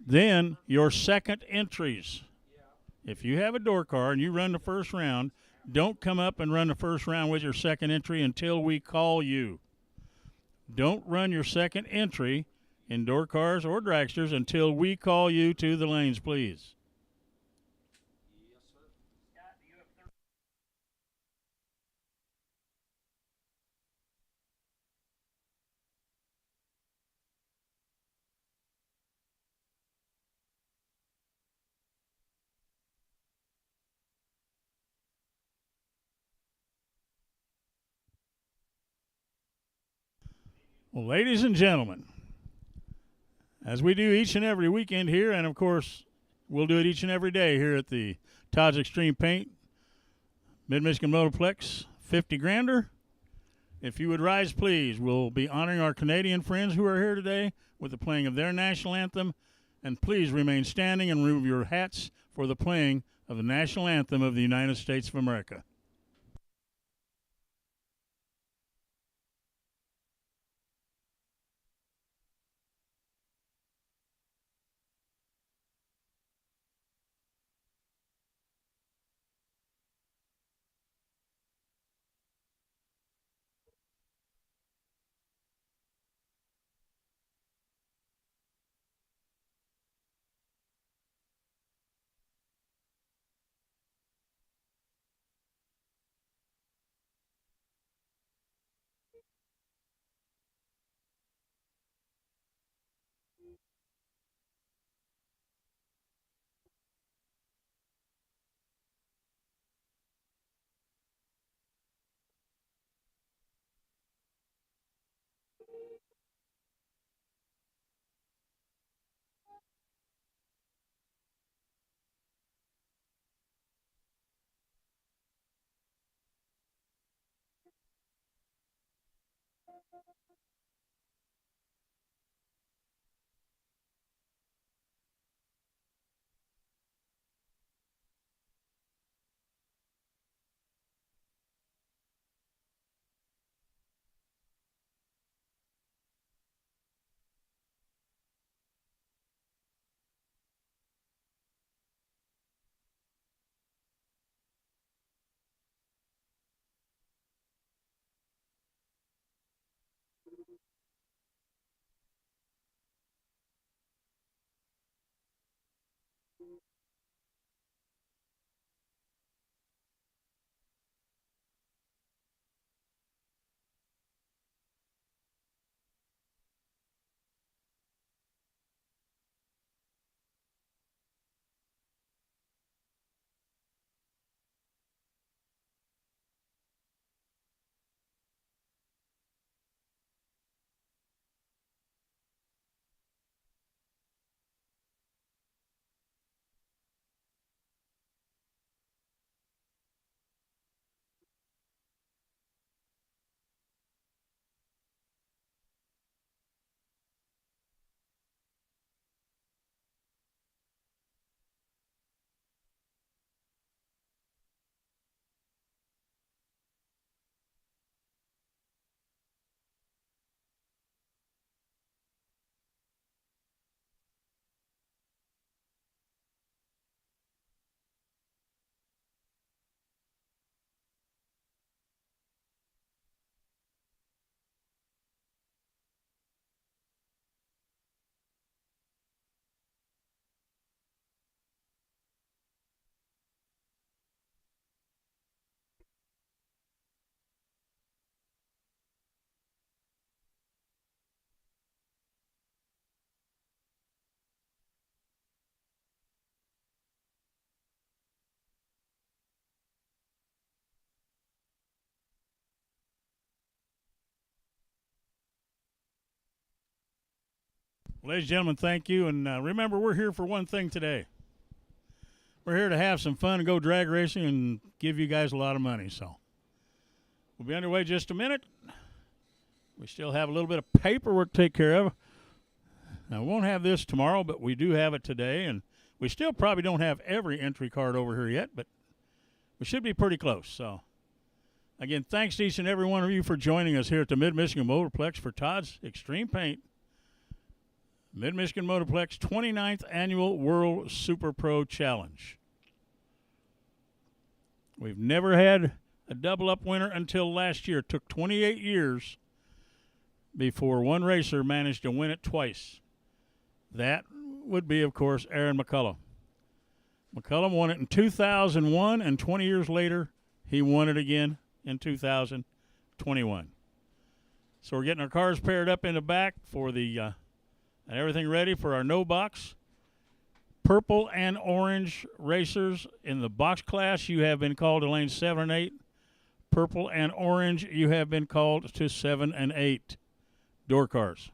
Then your second entries. If you have a door car and you run the first round, don't come up and run the first round with your second entry until we call you. Don't run your second entry in door cars or dragsters until we call you to the lanes, please. Well, ladies and gentlemen, as we do each and every weekend here, and of course, we'll do it each and every day here at the Todd's Extreme Paint Mid-Michigan Motorplex 50 Grander. If you would rise, please, we'll be honoring our Canadian friends who are here today with the playing of their national anthem. And please remain standing and remove your hats for the playing of the national anthem of the United States of America. Ladies and gentlemen, thank you. And remember, we're here for one thing today. We're here to have some fun and go drag racing and give you guys a lot of money. So we'll be underway just a minute. We still have a little bit of paperwork to take care of. Now, we won't have this tomorrow, but we do have it today. And we still probably don't have every entry card over here yet, but we should be pretty close. So, again, thanks to each and every one of you for joining us here at the Mid-Michigan Motorplex for Todd's Extreme Paint Mid-Michigan Motorplex 29th Annual World Super Pro Challenge. We've never had a double-up winner until last year. It took 28 years before one racer managed to win it twice. That would be, of course, Aaron McCullum. McCullum won it in 2001, and 20 years later, he won it again in 2021. So we're getting our cars paired up in the back for the and everything ready for our no box. Purple and orange racers in the box class, you have been called to lanes 7 and 8. Purple and orange, you have been called to 7 and 8 door cars.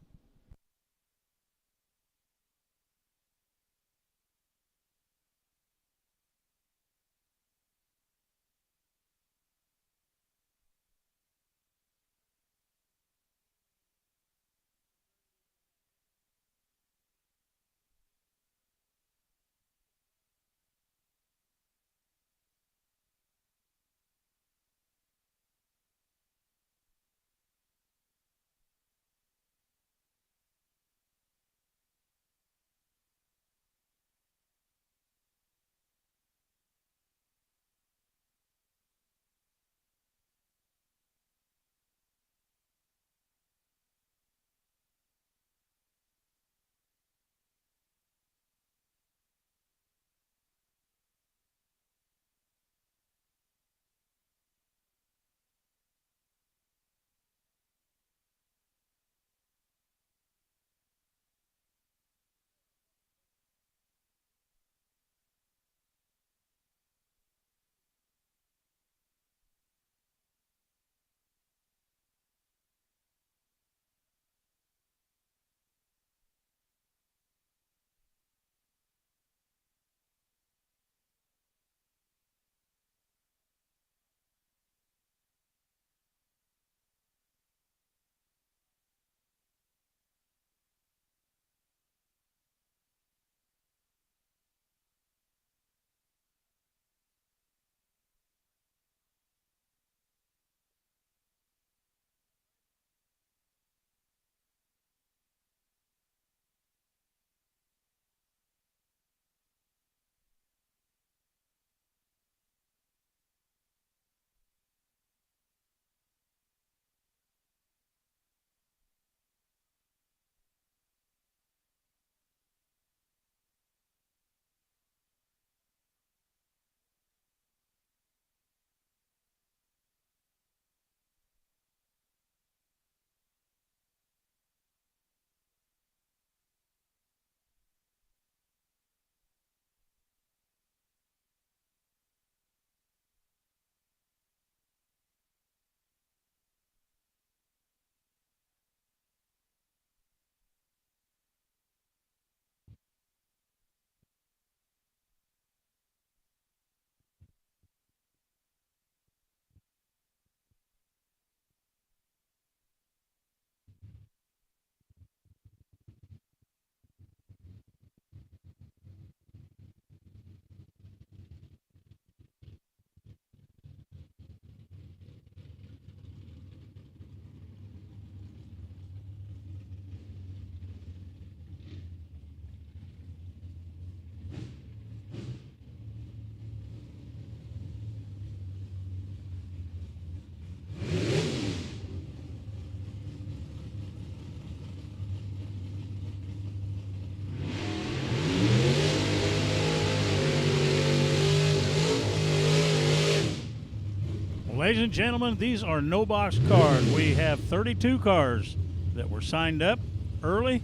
Ladies and gentlemen, these are no-box cars. We have 32 cars that were signed up early,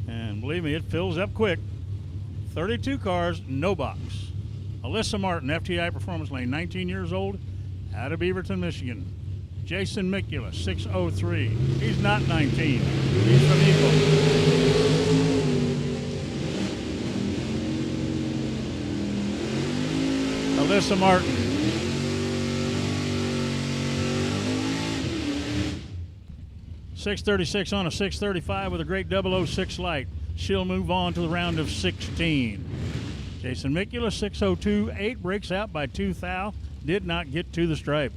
and believe me, it fills up quick. 32 cars, no box. Alyssa Martin, FTI Performance Lane, 19 years old, out of Beaverton, Michigan. Jason Mikula, 603. He's not 19. He's from Eagle. Alyssa Martin. .636 on a 635 with a great 006 light. She'll move on to the round of 16. Jason Mikula, 602.8, breaks out by 2 thou. Did not get to the stripe.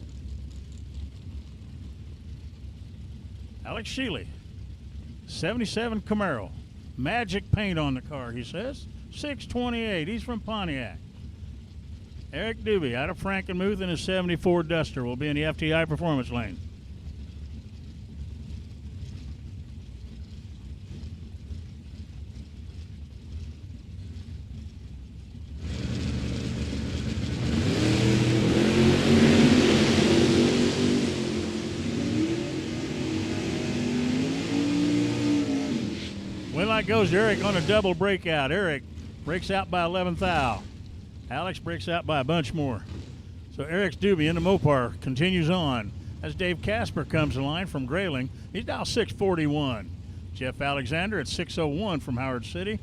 Alex Sheely, 77 Camaro. Magic paint on the car, he says. 628, he's from Pontiac. Eric Doobie out of Frankenmuth in his 74 Duster will be in the FTI performance lane. Light goes Eric on a double breakout. Eric breaks out by 11 thou. Alex breaks out by a bunch more. So Eric's Doobie into Mopar continues on as Dave Casper comes to line from Grayling. He's now 641. Jeff Alexander at 601 from Howard City.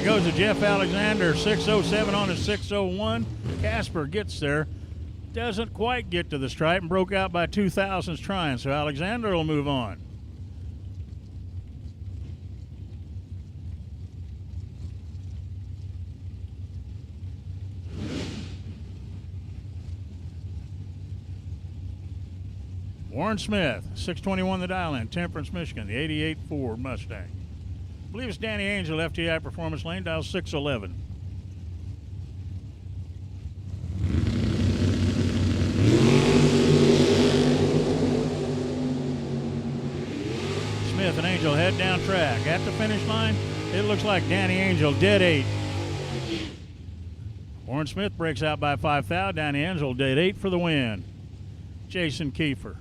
Goes to Jeff Alexander, 607 on a 601. Casper gets there, doesn't quite get to the stripe and broke out by 2 thousandths trying, so Alexander will move on. Warren Smith, 621 the dial in, Temperance, Michigan, the 88 Ford Mustang. I believe it's Danny Angel, FTI Performance Lane, dial 611. Smith and Angel head down track. At the finish line, it looks like Danny Angel dead 8. Warren Smith breaks out by 5 thou. Danny Angel dead 8 for the win. Jason Kiefer.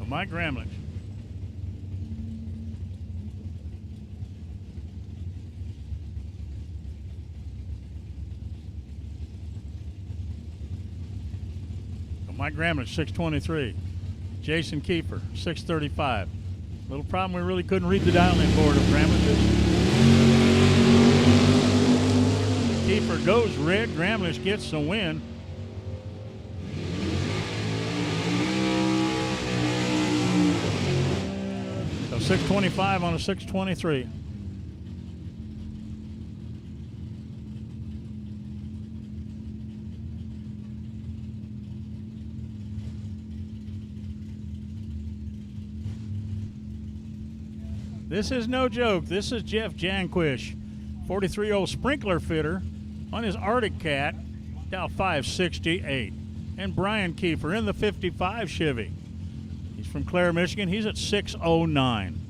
Mike Gramlich. Mike Gramlich, 623. Jason Kiefer, 635. Little problem, we really couldn't read the dial-in board of Gramlich's. Kiefer goes red. Gramlich gets the win. So 625 on a 623. This is no joke. This is Jeff Janquish, 43-year-old sprinkler fitter on his Arctic Cat, dial 568. And Brian Kiefer in the 55 Chevy. He's from Clare, Michigan. He's at 609.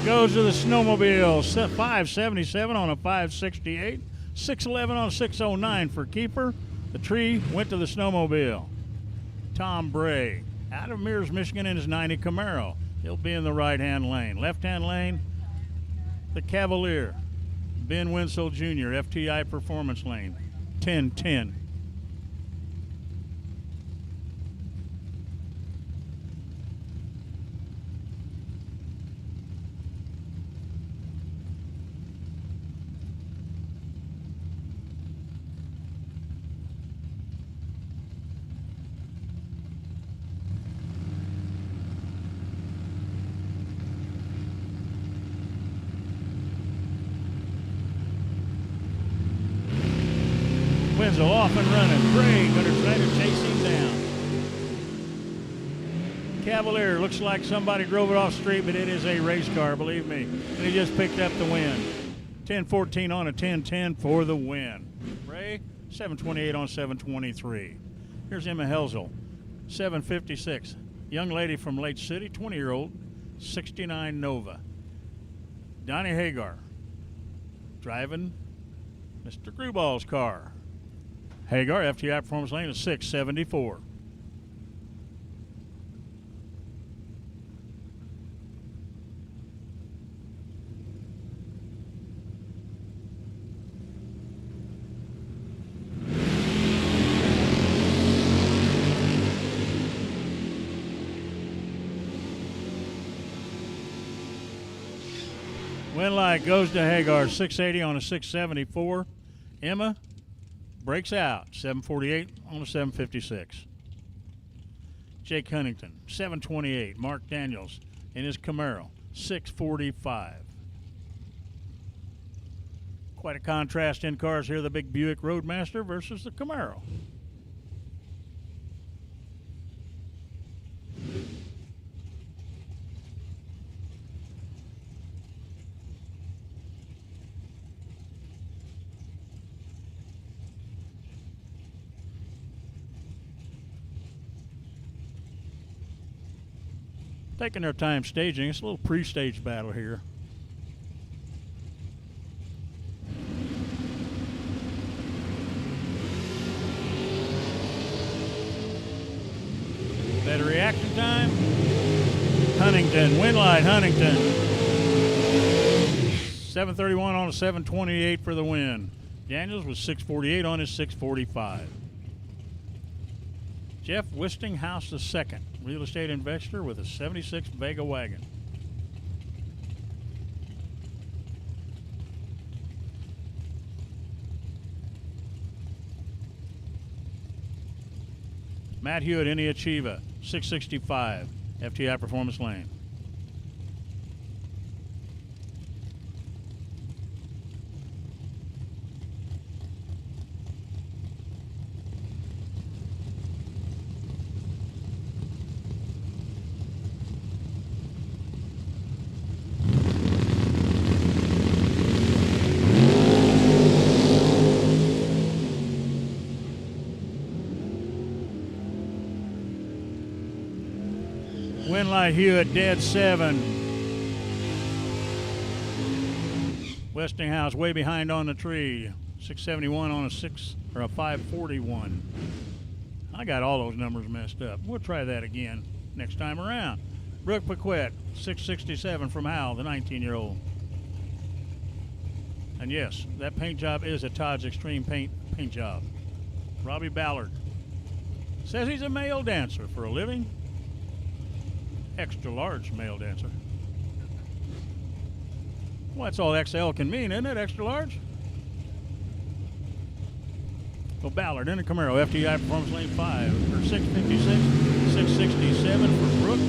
Goes to the snowmobile, 577 on a 568, 611 on a 609 for Keeper. The tree went to the snowmobile. Tom Bray, out of Mears, Michigan, in his 90 Camaro. He'll be in the right-hand lane. Left-hand lane, the Cavalier, Ben Winslow Jr., FTI Performance Lane, 1010. Wenzel off and running. Bray going to try to chase him down. Cavalier looks like somebody drove it off street, but it is a race car, believe me. And he just picked up the win. 10-14 on a 10-10 for the win. Bray, 7:28 on 7:23. Here's Emma Helzel, 7:56. Young lady from Lake City, 20-year-old, 69 Nova. Donnie Hagar driving Mr. Gruball's car. Hagar, FTI Performance Lane, is 6:74. Win light goes to Hagar, 6:80 on a 6:74. Emma breaks out, 7:48 on a 7:56. Jake Huntington, 7:28. Mark Daniels in his Camaro, 6:45. Quite a contrast in cars here, the big Buick Roadmaster versus the Camaro. Taking their time staging. It's a little pre-stage battle here. Better reaction time. Huntington, win light, Huntington. 7:31 on a 7:28 for the win. Daniels was 6:48 on his 6:45. Jeff Wistinghouse II, real estate investor with a 76 Vega wagon. Matt Hewitt, Iniachiva, 665, FTI Performance Lane. Winlight Hewitt, dead 7. Westinghouse way behind on the tree. 671 on a 541. I got all those numbers messed up. We'll try that again next time around. Brooke Paquette, 667 from Hal, the 19-year-old. And yes, that paint job is a Todd's Extreme paint job. Robbie Ballard says he's a male dancer for a living. Extra large male dancer. Well, that's all XL can mean, isn't it? Extra large? Well, Ballard in a Camaro, FTI Performance Lane 5 for 656, 667 for Brooke.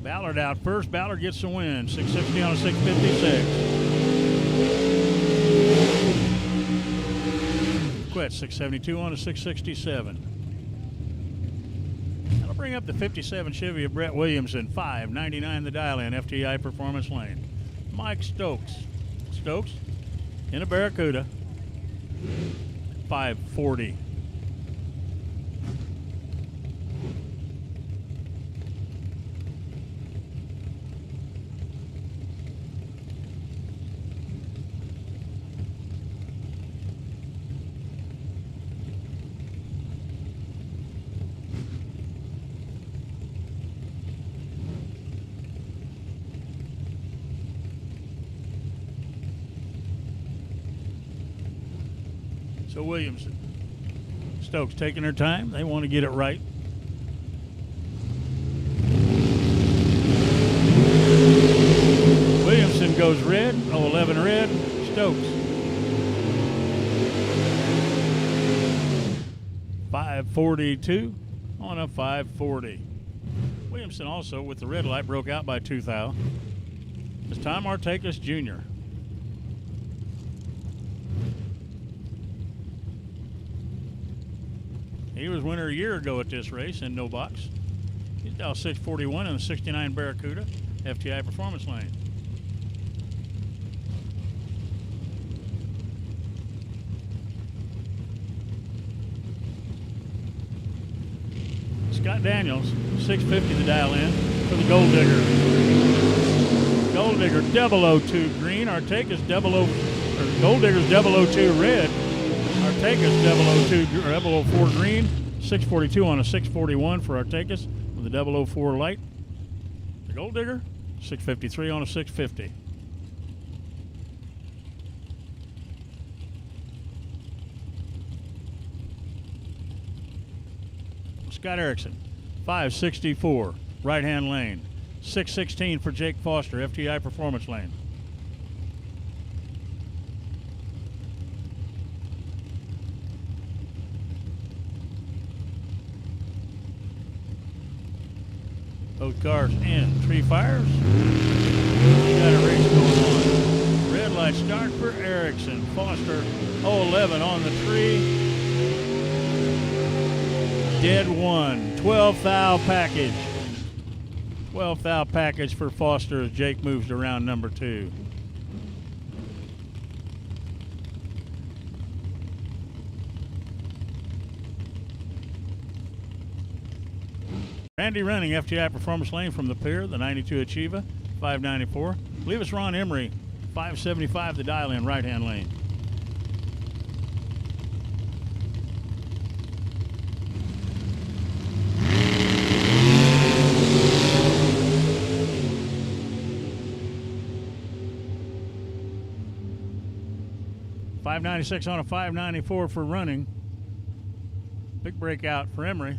Ballard out first. Ballard gets the win, 660 on a 656. Quit 672 on a 667. Bring up the 57 Chevy of Brett Williamson, 599 the dial-in, FTI Performance Lane. Mike Stokes. Stokes in a Barracuda, 540. So Williamson, Stokes taking their time. They want to get it right. Williamson goes red, 11 red, Stokes. 542 on a 540. Williamson also with the red light broke out by 2 thou. It's Tom Artakis Jr. He was winner a year ago at this race in no box. He's now 641 in the 69 Barracuda, FTI Performance Lane. Scott Daniels, 650 to dial in for the Gold Digger. Gold Digger 002 green. Artaka's Gold Digger's 002 red. Artaka's 004 green. 642 on a 641 for Artaka's with the 004 light. The Gold Digger, 653 on a 650. Scott Erickson, 564, right-hand lane. 616 for Jake Foster, FTI Performance Lane. Both cars in. Tree fires. We got a race going on. Red light start for Erickson. Foster 011 on the tree. Dead one. 12 thou package. 12 thou package for Foster as Jake moves to round number 2. Randy Running, FTI Performance Lane from the pier, the 92 Achieva, 594. Levis Ron Emery, 575 the dial in, right-hand lane. $596 on a 594 for Running. Big breakout for Emery.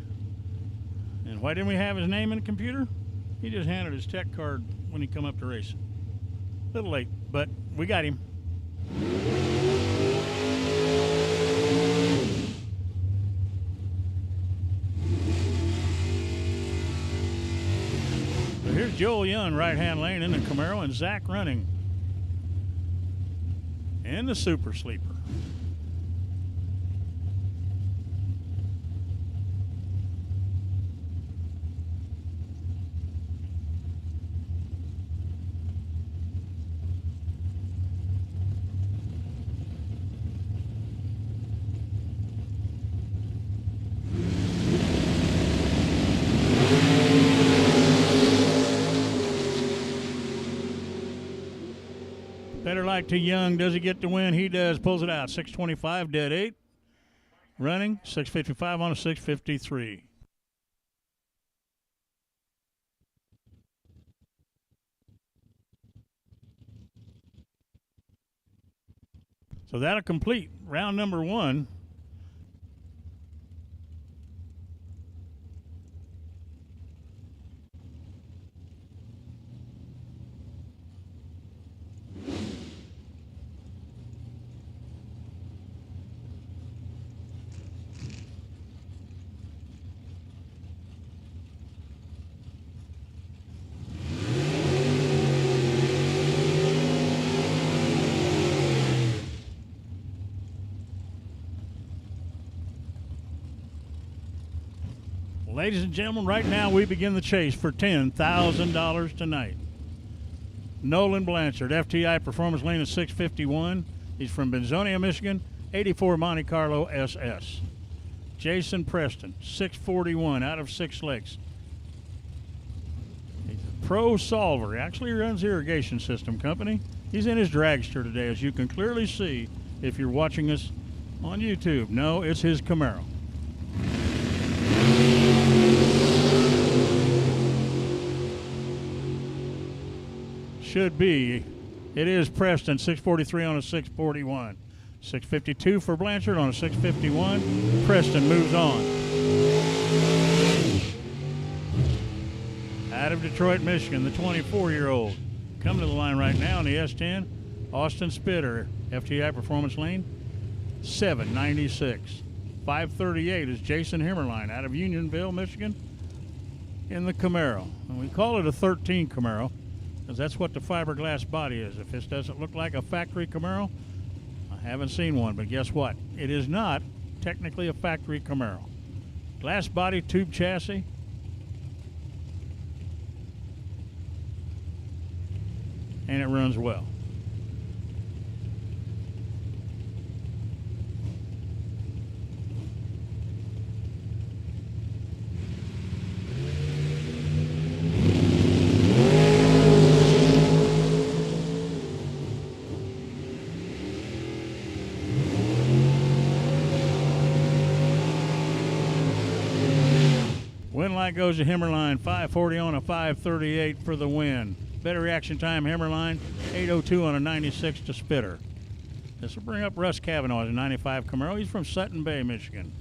And why didn't we have his name in the computer? He just handed his tech card when he come up to race. A little late, but we got him. So here's Joel Young, right-hand lane in the Camaro, and Zach Running in the Super Sleeper. Better like to Young. Does he get the win? He does. Pulls it out. 625, dead 8. Running, 655 on a 653. So that'll complete round number 1. Ladies and gentlemen, right now we begin the chase for $10,000 tonight. Nolan Blanchard, FTI Performance Lane at 651. He's from Benzonia, Michigan, 84 Monte Carlo SS. Jason Preston, 641 out of 6 Lakes. He's a pro solver. He actually runs irrigation system company. He's in his dragster today, as you can clearly see if you're watching us on YouTube. No, it's his Camaro. Should be. It is Preston, 643 on a 641. 652 for Blanchard on a 651. Preston moves on. Out of Detroit, Michigan, the 24-year-old. Coming to the line right now in the S10, Austin Spitter, FTI Performance Lane, 796. 538 is Jason Hammerline out of Unionville, Michigan, in the Camaro. And we call it a 13 Camaro, because that's what the fiberglass body is. If this doesn't look like a factory Camaro, I haven't seen one, but guess what? It is not technically a factory Camaro. Glass body tube chassis. And it runs well. Wind light goes to Hammerline, 540 on a 538 for the win. Better reaction time, Hammerline, 802 on a 96 to Spitter. This will bring up Russ Cavanaugh, a 95 Camaro. He's from Sutton Bay, Michigan.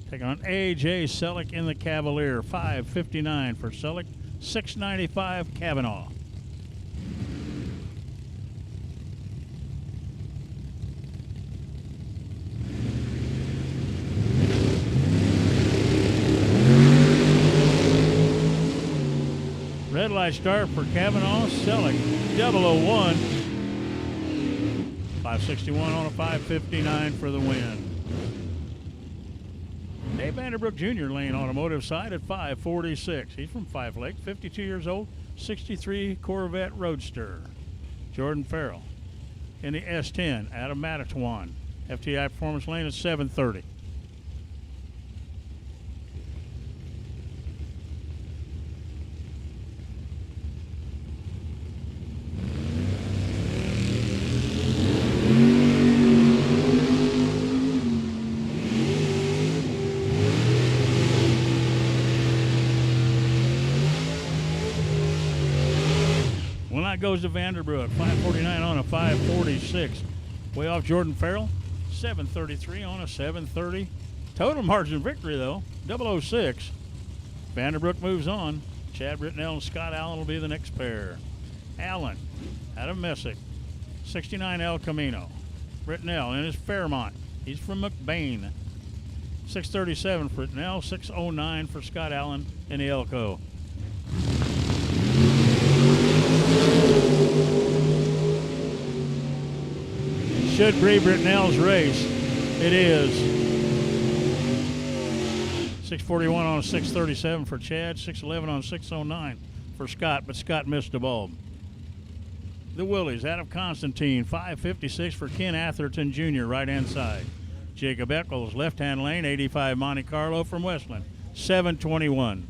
Taking on A.J. Selleck in the Cavalier, 559 for Selleck, 695 Cavanaugh. Red light start for Cavanaugh, Selleck, 001. 561 on a 559 for the win. Dave Vanderbrook Jr. laying automotive side at 546. He's from Five Lake, 52 years old, 63 Corvette Roadster. Jordan Farrell in the S10 out of Matawan. FTI Performance Lane at 730. Goes to Vanderbrook, 549 on a 546. Way off Jordan Farrell, 733 on a 730. Total margin victory, though, 006. Vanderbrook moves on. Chad Britnell and Scott Allen will be the next pair. Allen out of Messick, 69 El Camino. Britnell in his Fairmont. He's from McBain. 637 for Britnell, 609 for Scott Allen in the Elko. Should be Britnell's race. It is. 641 on a 637 for Chad, 611 on 609 for Scott, but Scott missed the bulb. The Willies out of Constantine, 556 for Ken Atherton Jr., right-hand side. Jacob Eccles, left-hand lane, 85 Monte Carlo from Westland, 721.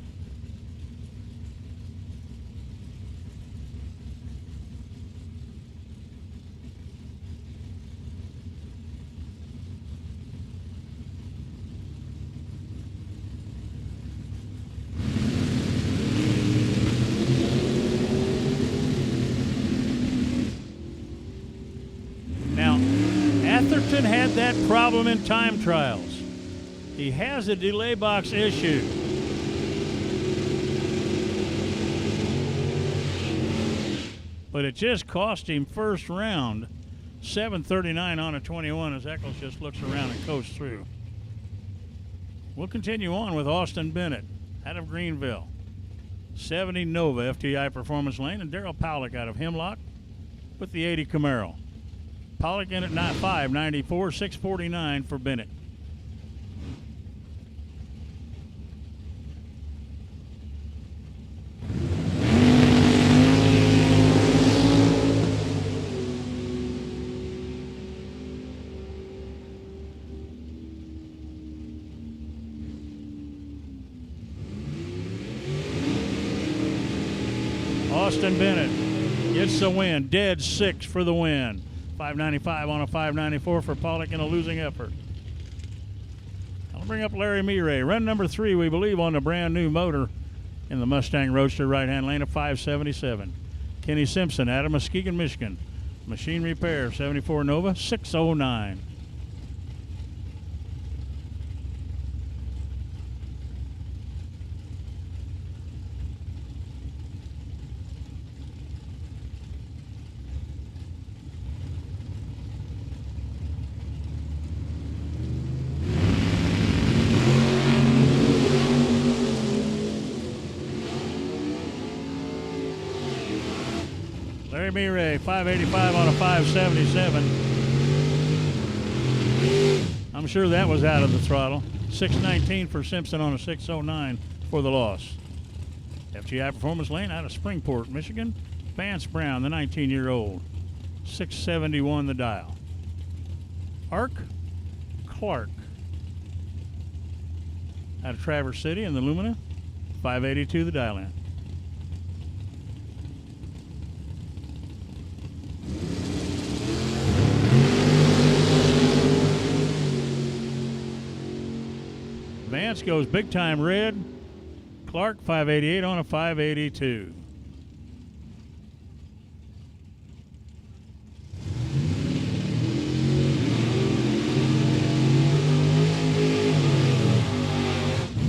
Atherton had that problem in time trials. He has a delay box issue. But it just cost him first round. 739 on a 21 as Eccles just looks around and coasts through. We'll continue on with Austin Bennett out of Greenville. 70 Nova FTI Performance Lane, and Daryl Powlick out of Hemlock with the 80 Camaro. Pollock in at 594, 649 for Bennett. Austin Bennett gets the win, dead 6 for the win. 595 on a 594 for Pollock in a losing effort. I'll bring up Larry Miret. Run number 3, we believe, on the brand new motor in the Mustang Roadster right-hand lane of 577. Kenny Simpson out of Muskegon, Michigan. Machine Repair, 74 Nova, 609. Larry Miret, 585 on a 577. I'm sure that was out of the throttle. 619 for Simpson on a 609 for the loss. FGI Performance Lane out of Springport, Michigan. Vance Brown, the 19-year-old, 671 the dial. Ark Clark out of Traverse City in the Lumina, 582 the dial in. Vance goes big time red. Clark 588 on a 582.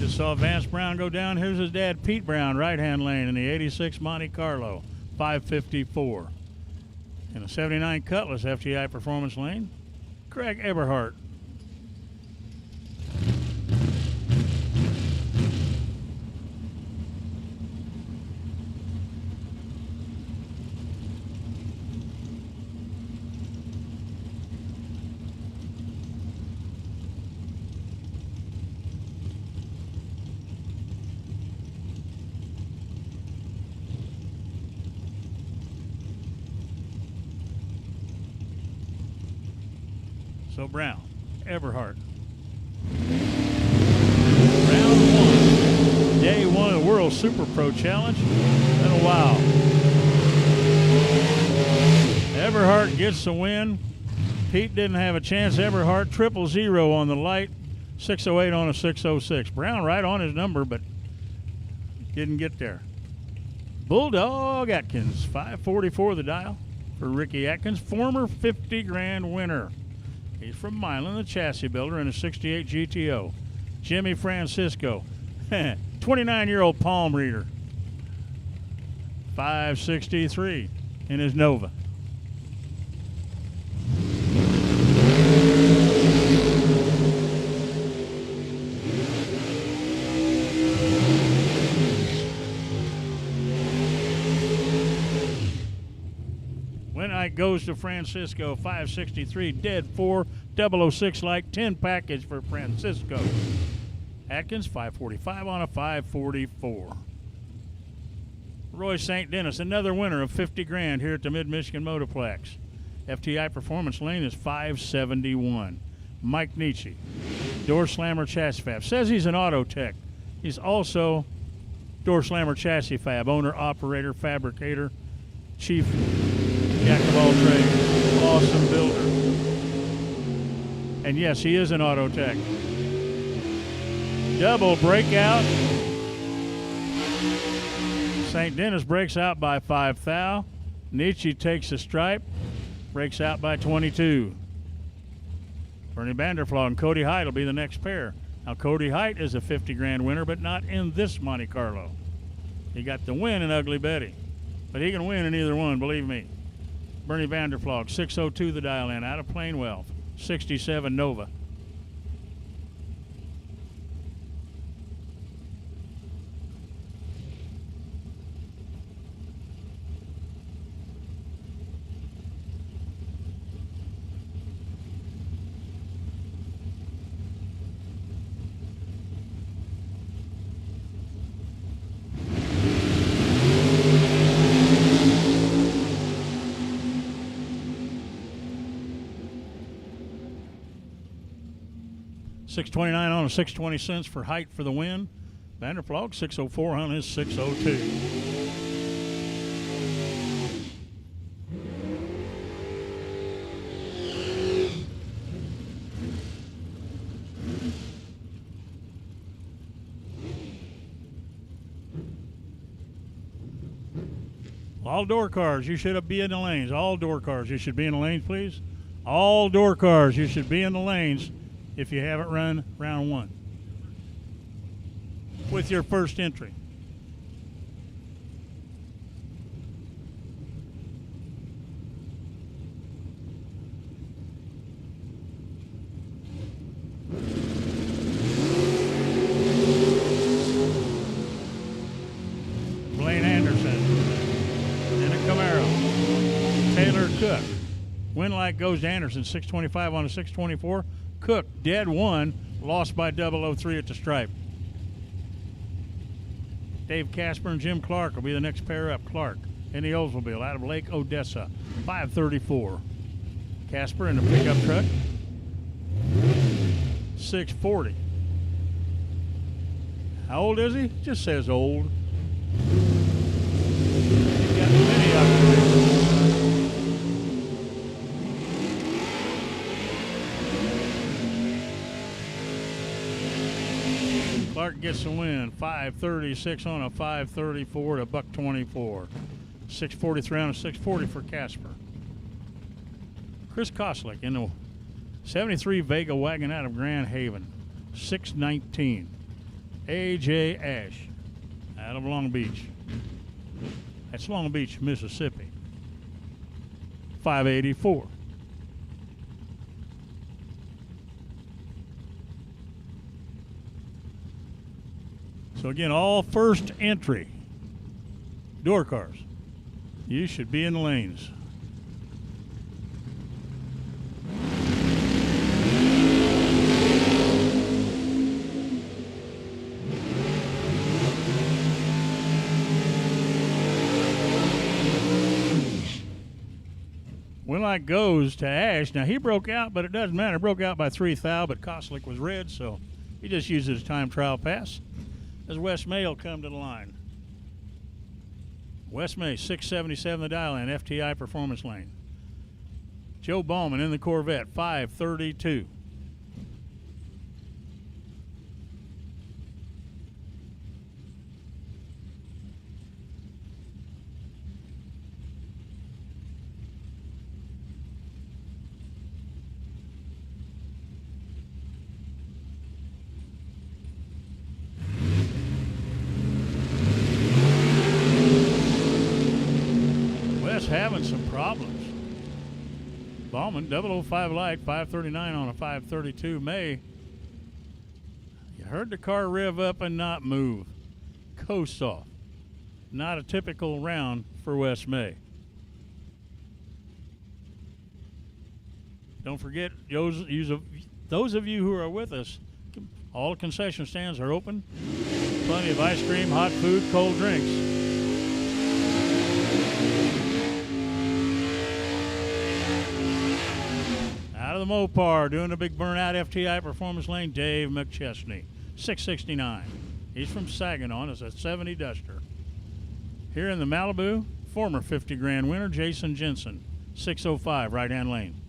Just saw Vance Brown go down. Here's his dad, Pete Brown, right-hand lane in the 86 Monte Carlo, 554. In the 79 Cutlass FGI Performance Lane, Craig Eberhardt. So Brown, Eberhardt. Round one, day one of the World Super Pro Challenge. Been a while. Eberhardt gets the win. Pete didn't have a chance. Eberhardt 000 on the light, 608 on a 606. Brown right on his number, but didn't get there. Bulldog Atkins, 544 the dial for Ricky Atkins, former 50 grand winner. He's from Milan, the chassis builder, in a 68 GTO. Jimmy Francisco, 29-year-old palm reader, 563 in his Nova. Goes to Francisco, 563, dead 4, 006 like 10 package for Francisco. Atkins, 545 on a 544. Roy St. Dennis, another winner of 50 grand here at the Mid-Michigan Motorplex. FTI Performance Lane is 571. Mike Nietzsche, Door Slammer Chassis Fab, says he's an auto tech. He's also Door Slammer Chassis Fab, owner, operator, fabricator, chief jack of all trades, awesome builder. And yes, he is an auto tech. Double breakout. St. Dennis breaks out by 5 thou. Nietzsche takes a stripe, breaks out by 22. Bernie Vanderflaw and Cody Height will be the next pair. Now, Cody Height is a 50 grand winner, but not in this Monte Carlo. He got the win in Ugly Betty, but he can win in either one, believe me. Bernie Vanderflog, 602 the dial in, out of Plainwell, 67 Nova. $6.29 on a 620 cents for Height for the win. Vanderflog 604 on his 602. All door cars, you should be in the lanes. All door cars, you should be in the lanes, please. All door cars, you should be in the lanes if you haven't run round one with your first entry. Blaine Anderson in a Camaro. Taylor Cook. Win light goes to Anderson, 625 on a 624. Cook, dead one, lost by 003 at the stripe. Dave Casper and Jim Clark will be the next pair up. Clark in the Oldsmobile out of Lake Odessa, 534. Casper in the pickup truck, 640. How old is he? Just says old. He's got many upgrades. Clark gets the win, 536 on a 534 to $124. 643 on a 640 for Casper. Chris Koslick in the 73 Vega wagon out of Grand Haven, 619. AJ Ash out of Long Beach. That's Long Beach, Mississippi, 584. So again, all first entry door cars. You should be in the lanes. Winlight goes to Ash. Now he broke out, but it doesn't matter. Broke out by 3 thou, but Koslick was red, so he just used his time trial pass. As Wes May will come to the line. Wes May, 677 the dial in, FTI Performance Lane. Joe Ballman in the Corvette, 532. Having some problems. Ballman, 005 light, 539 on a 532. May, you heard the car rev up and not move. Coast off. Not a typical round for Wes May. Don't forget, those of you who are with us, all the concession stands are open. Plenty of ice cream, hot food, cold drinks. Out of the Mopar, doing the big burnout FTI Performance Lane, Dave Mcchestney, 669. He's from Saginaw. It's a 70 Duster. Here in the Malibu, former 50 grand winner, Jason Jensen, 605, right-hand lane.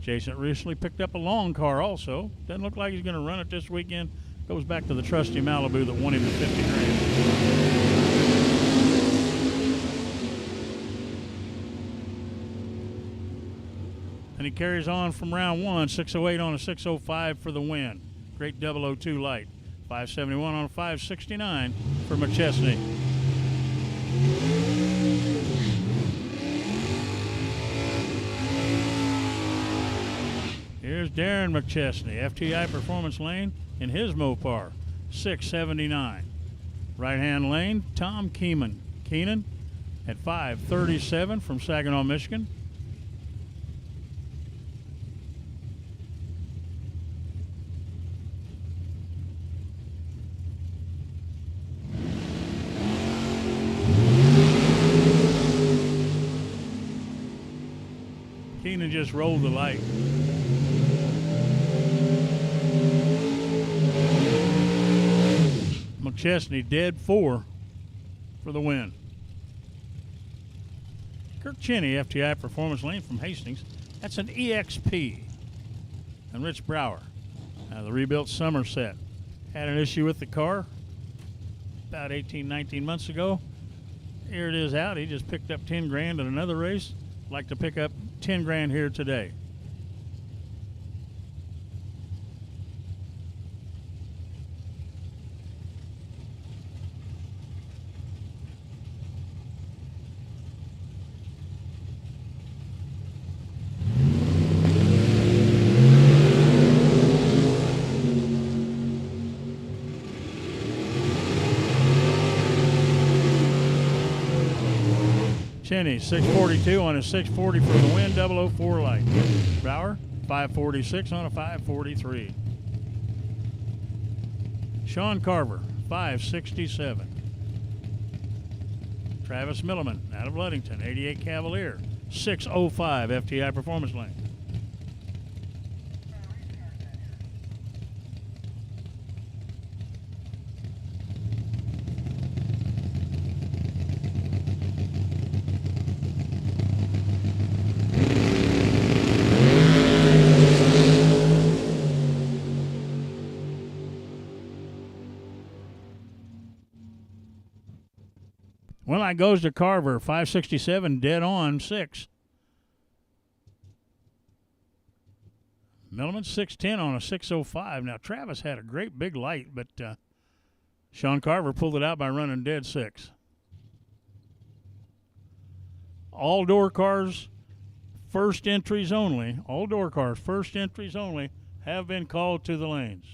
Jason recently picked up a long car also. Doesn't look like he's going to run it this weekend. Goes back to the trusty Malibu that won him the 50 grand. And he carries on from round one, 608 on a 605 for the win. Great 002 light. 571 on a 569 for McChesney. Here's Darren McChestney, FTI Performance Lane in his Mopar, 679. Right-hand lane, Tom Keenan at 537 from Saginaw, Michigan. Keenan just rolled the light. McChesney dead 4 for the win. Kirk Cheney, FTI Performance Lane from Hastings. That's an EXP. And Rich Brower, the rebuilt Somerset. Had an issue with the car about 18, 19 months ago. Here it is out. He just picked up 10 grand in another race. Like to pick up 10 grand here today. Cheney, 642 on a 640 for the win, 004 light. Brower, 546 on a 543. Sean Carver, 567. Travis Milliman out of Ludington, 88 Cavalier, 605 FTI Performance Lane. Well, that goes to Carver, 567, dead on, 6. Milliman, 610 on a 605. Now, Travis had a great big light, but Sean Carver pulled it out by running dead 6. All door cars, first entries only. All door cars, first entries only, have been called to the lanes.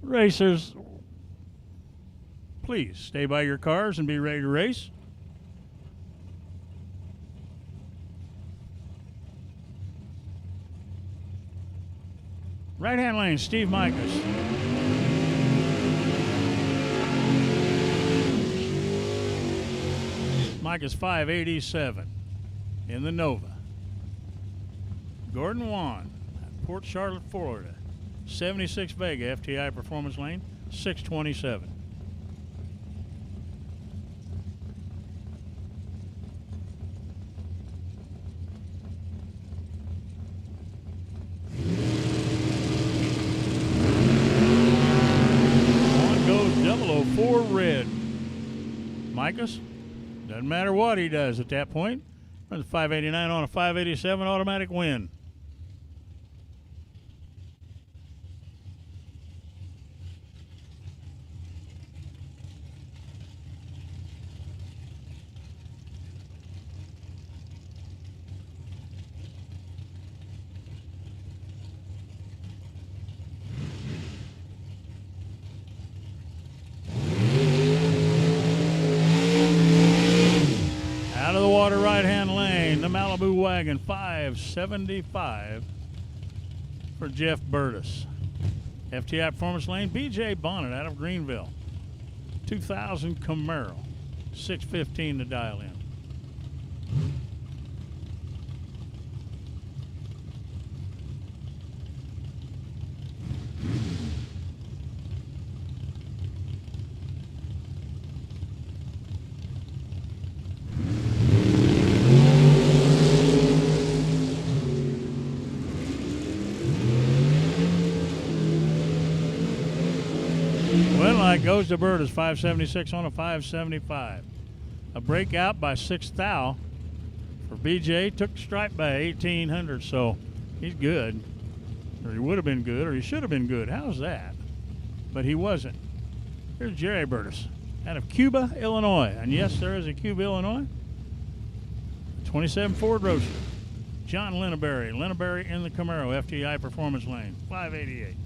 Racers, please stay by your cars and be ready to race. Right-hand lane, Steve Micas. Micas 587 in the Nova. Gordon Wan, Port Charlotte, Florida. 76 Vega, FTI Performance Lane, 627. On goes 004 Red. Micas, doesn't matter what he does at that point. Runs 589 on a 587 automatic win. Right-hand lane, the Malibu Wagon, 575 for Jeff Burtis. FTI Performance Lane, BJ Bonnet out of Greenville. 2000 Camaro, 615 to dial in. Goes to Burtis, 576 on a 575. A breakout by 6 thou for BJ. Took the stripe by 1800, so he's good. Or he would have been good, or he should have been good. How's that? But he wasn't. Here's Jerry Burtis out of Cuba, Illinois. And yes, there is a Cuba, Illinois. 27 Ford Roadster. John Linneberry. Linneberry in the Camaro, FTI Performance Lane, 588.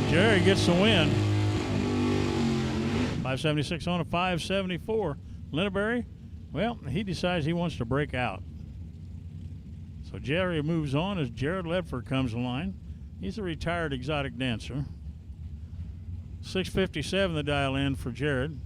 Jerry gets the win. 576 on a 574. Linneberry, well, he decides he wants to break out. So Jerry moves on as Jared Ledford comes in line. He's a retired exotic dancer. 657 the dial in for Jared.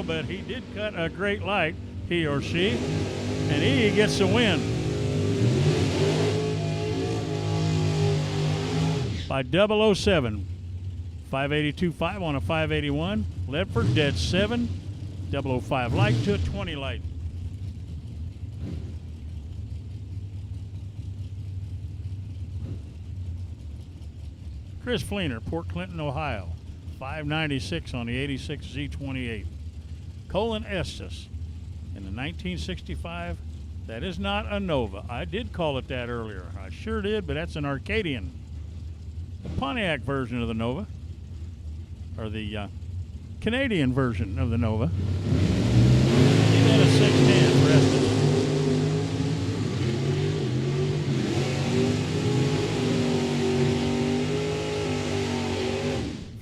But he did cut a great light, he or she, and he gets the win. By 007. 582.5 on a 581. Ledford, dead 7. 005 light to a 20 light. Chris Fleener, Port Clinton, Ohio. 596 on the 86 Z28. Colin Estes in the 1965. That is not a Nova. I did call it that earlier. I sure did, but that's an Arcadian. The Pontiac version of the Nova, or the Canadian version of the Nova. He had a 610 for Estes.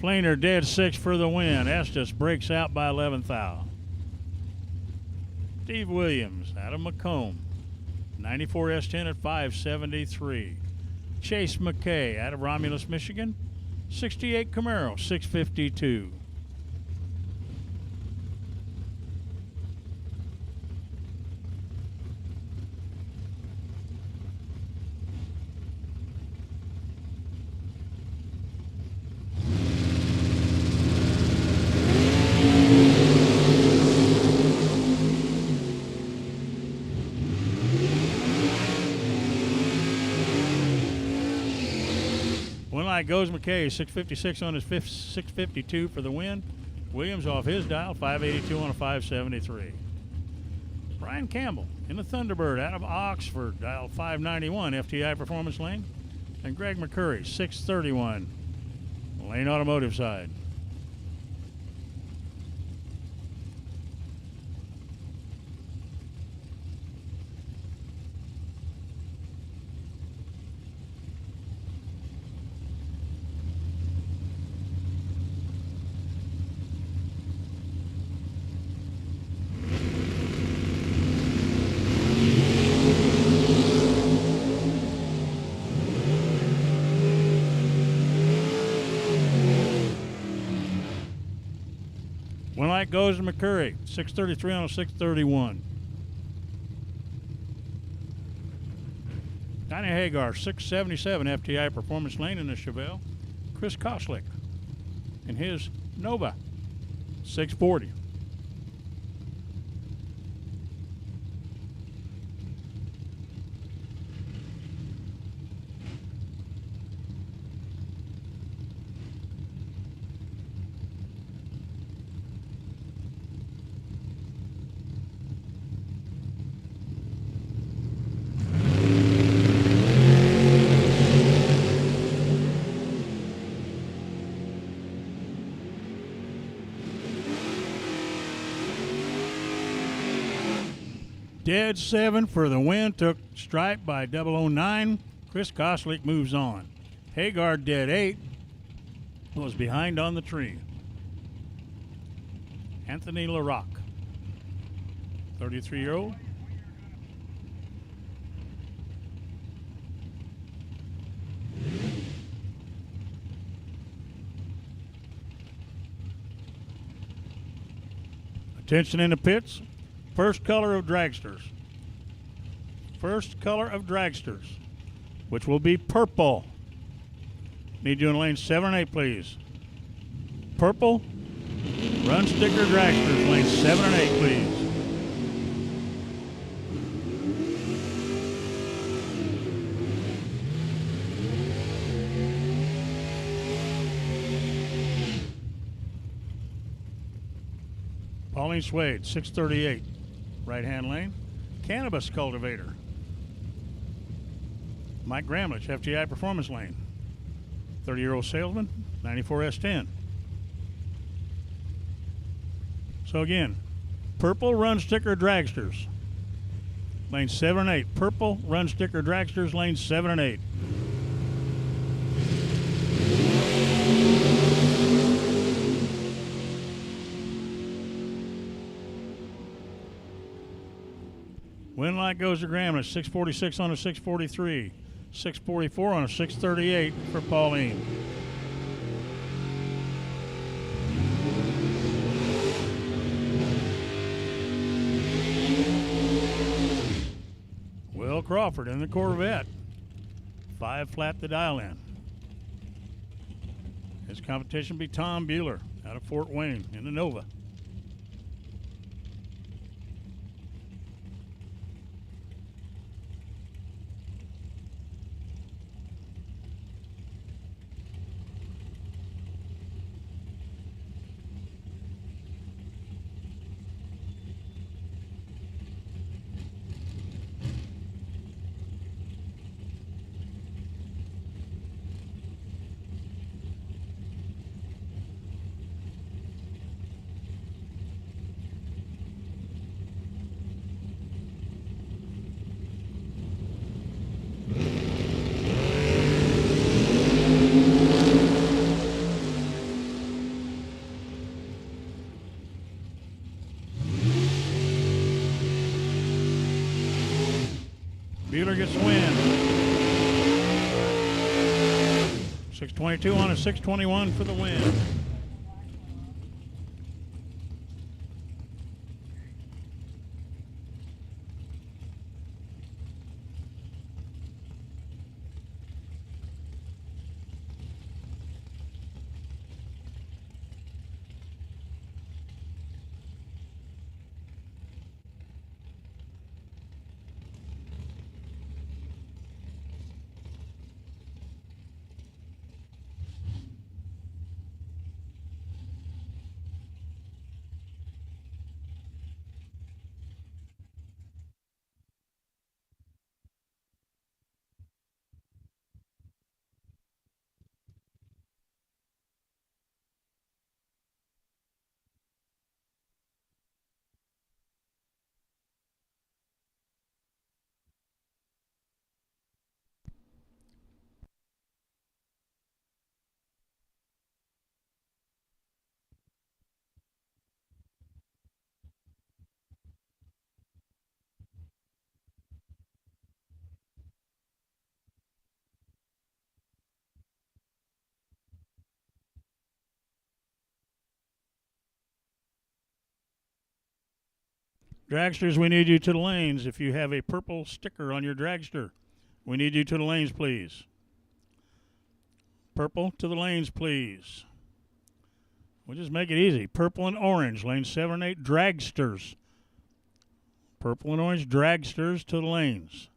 Fleener dead 6 for the win. Estes breaks out by 11th thou. Steve Williams out of Macomb. 94 S10 at 573. Chase McKay out of Romulus, Michigan. 68 Camaro, 652. Goes McKay, 656 on his 652 for the win. Williams off his dial, 582 on a 573. Brian Campbell in the Thunderbird out of Oxford, dial 591, FTI Performance Lane. And Greg McCurry, 631, Lane Automotive side. Goes to McCurry, 633 on a 631. Donnie Hagar, 677 FTI Performance Lane in the Chevelle. Chris Koslick in his Nova, 640. Dead 7 for the win, took stripe by 009. Chris Koslick moves on. Hagar dead 8, was behind on the tree. Anthony LaRock, 33-year-old. Attention in the pits. First color of dragsters. First color of dragsters, which will be purple. Need you in lane 7 and 8, please. Purple, run sticker dragsters, lane 7 and 8, please. Pauline Swade, 638, right-hand lane. Cannabis cultivator. Mike Gramlich, FTI Performance Lane. 30-year-old salesman, 94 S10. So again, purple run sticker dragsters, lane 7 and 8. Purple run sticker dragsters, lanes 7 and 8. Win light goes to Gramlich, 646 on a 643. 644 on a 638 for Pauline. Will Bill Crawford in the Corvette. 5 flat to dial in. His competition will be Tom Bueller out of Fort Wayne in the Nova. Bueller gets the win. 622 on a 621 for the win. Dragsters, we need you to the lanes. If you have a purple sticker on your dragster, we need you to the lanes, please. Purple to the lanes, please. We'll just make it easy. Purple and orange, lanes 7 and 8, dragsters. Purple and orange dragsters to the lanes.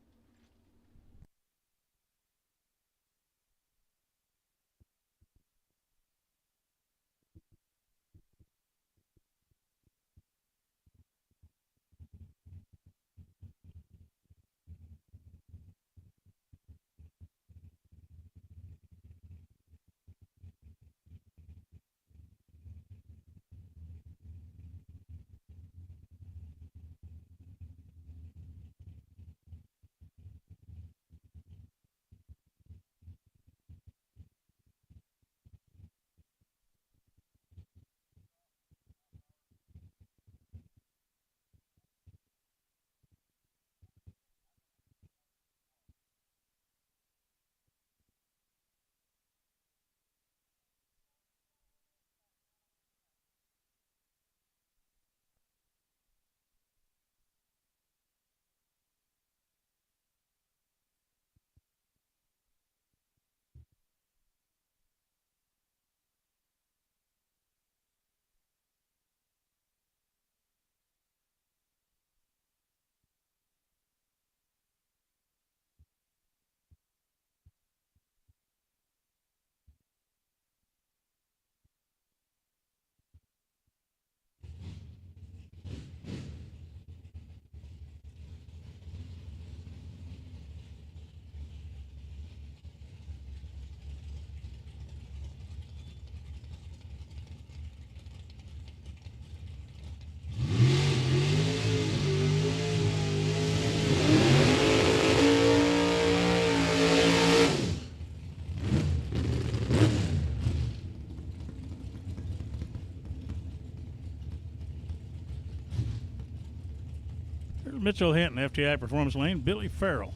Mitchell Hinton, FTI Performance Lane, Billy Farrell.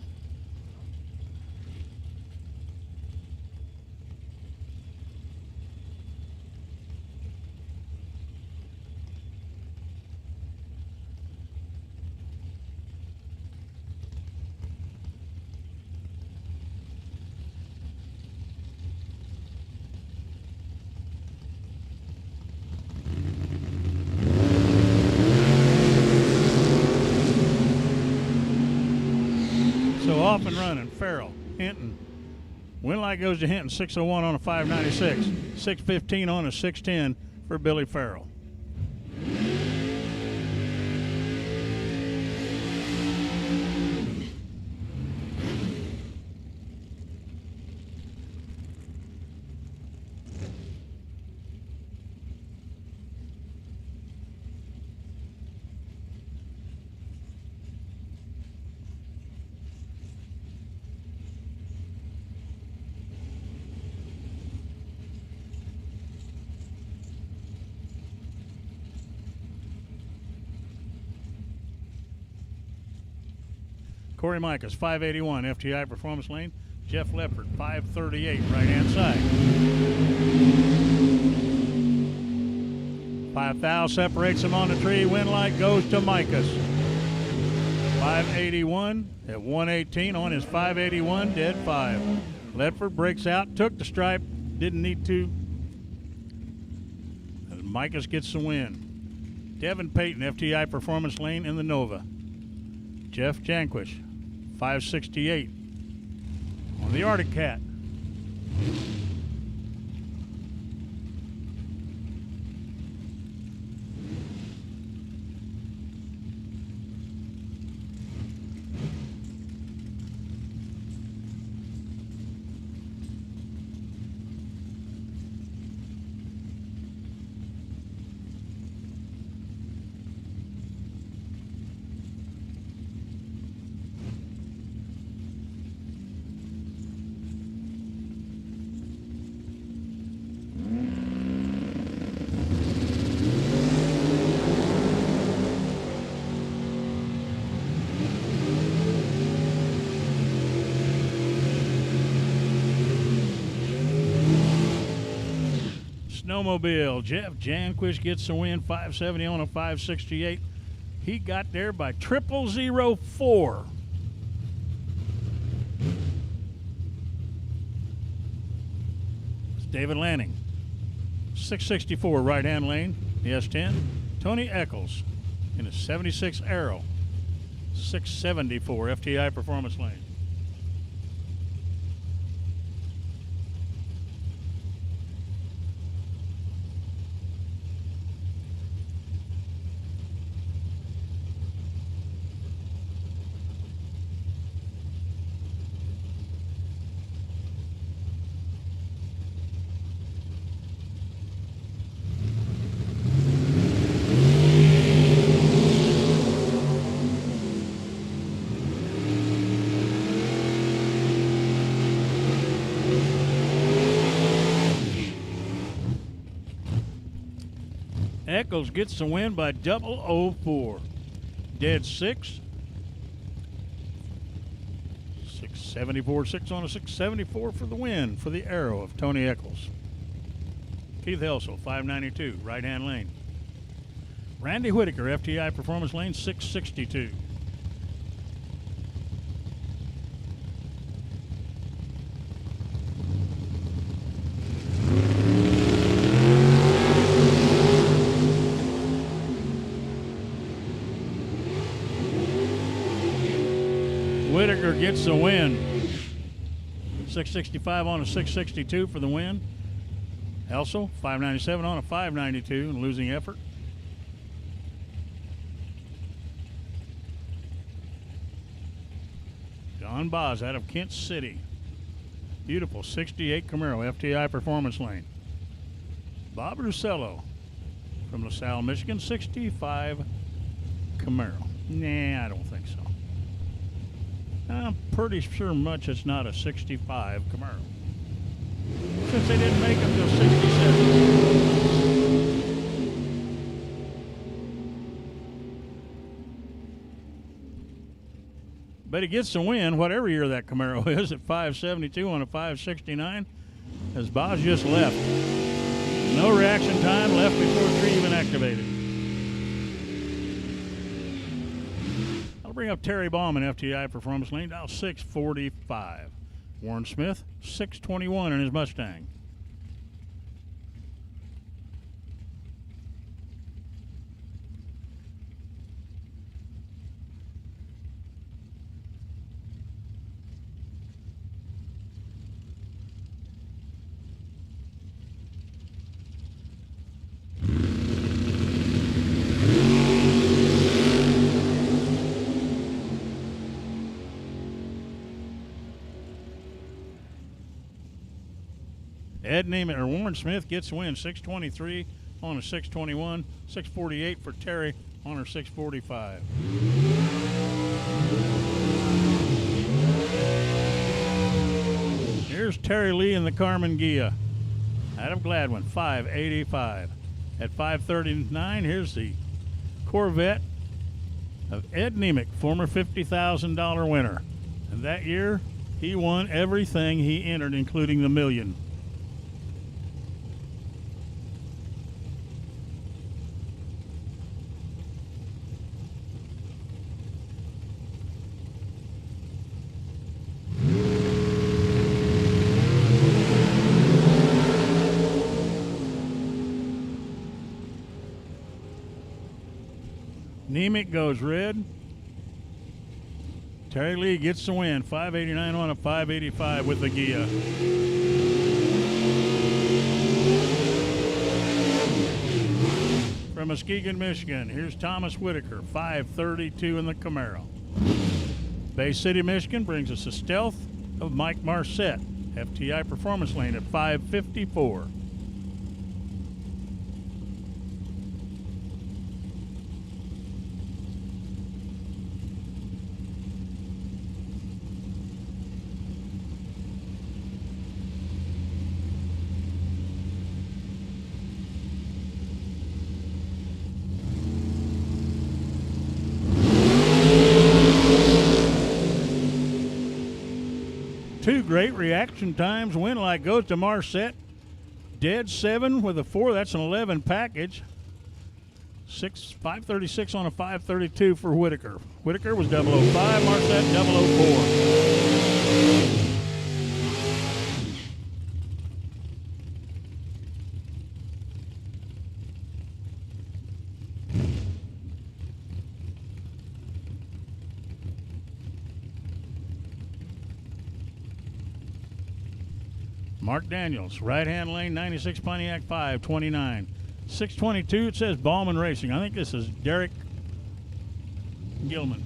off and running. Farrell, Hinton. Winlight goes to Hinton, 6:01 on a 596. 6:15 on a 6:10 for Billy Farrell. Corey Micahs, 581, FTI Performance Lane. Jeff Leppard, 538, right-hand side. 5 separates him on the tree. Winlight goes to Micahs. 581 at 118 on his 581, dead 5. Ledford breaks out, took the stripe, didn't need to. And Micahs gets the win. Devin Payton, FTI Performance Lane in the Nova. Jeff Janquish, 568 on the Arctic Cat. Snowmobile, Jeff Janquish gets the win, 570 on a 568. He got there by 0004. It's David Lanning, 664 right-hand lane, the S10. Tony Eccles in a 76 Arrow, 674 FTI Performance Lane. Eccles gets the win by 004. Dead 6. 674, 6 on a 674 for the win for the Arrow of Tony Eccles. Keith Helsel, 592, right-hand lane. Randy Whitaker, FTI Performance Lane, 662. Whitaker gets the win. 665 on a 662 for the win. Helsel, 597 on a 592 in losing effort. John Boz out of Kent City. Beautiful 68 Camaro, FTI Performance Lane. Bob Russello from LaSalle, Michigan, 65 Camaro. Nah, I don't think so. I'm pretty sure much it's not a 65 Camaro, since they didn't make them till 67. But he gets the win, whatever year that Camaro is, at 572 on a 569, as Boz just left. No reaction time, left before the tree even activated. I'll bring up Terry Bauman, FTI Performance Lane, dial 645. Warren Smith, 621 in his Mustang. Ed Niemick or Warren Smith gets the win, 623 on a 621, 648 for Terry on her 645. Here's Terry Lee in the Carmen Gia out of Gladwin, 585. At 539, here's the Corvette of Ed Niemick, former $50,000 winner. And that year, he won everything he entered, including the million. Niemick goes red. Terry Lee gets the win, 589 on a 585 with the Gia. From Muskegon, Michigan, here's Thomas Whitaker, 532 in the Camaro. Bay City, Michigan brings us the Stealth of Mike Marsett, FTI Performance Lane at 554. Two great reaction times. Win like goes to Marsett. Dead 7 with a 4. That's an 11 package. 536 on a 532 for Whitaker. Whitaker was 005. Marsett 004. Mark Daniels, right-hand lane, 96 Pontiac 529. 622, it says Ballman Racing. I think this is Derek Gilman.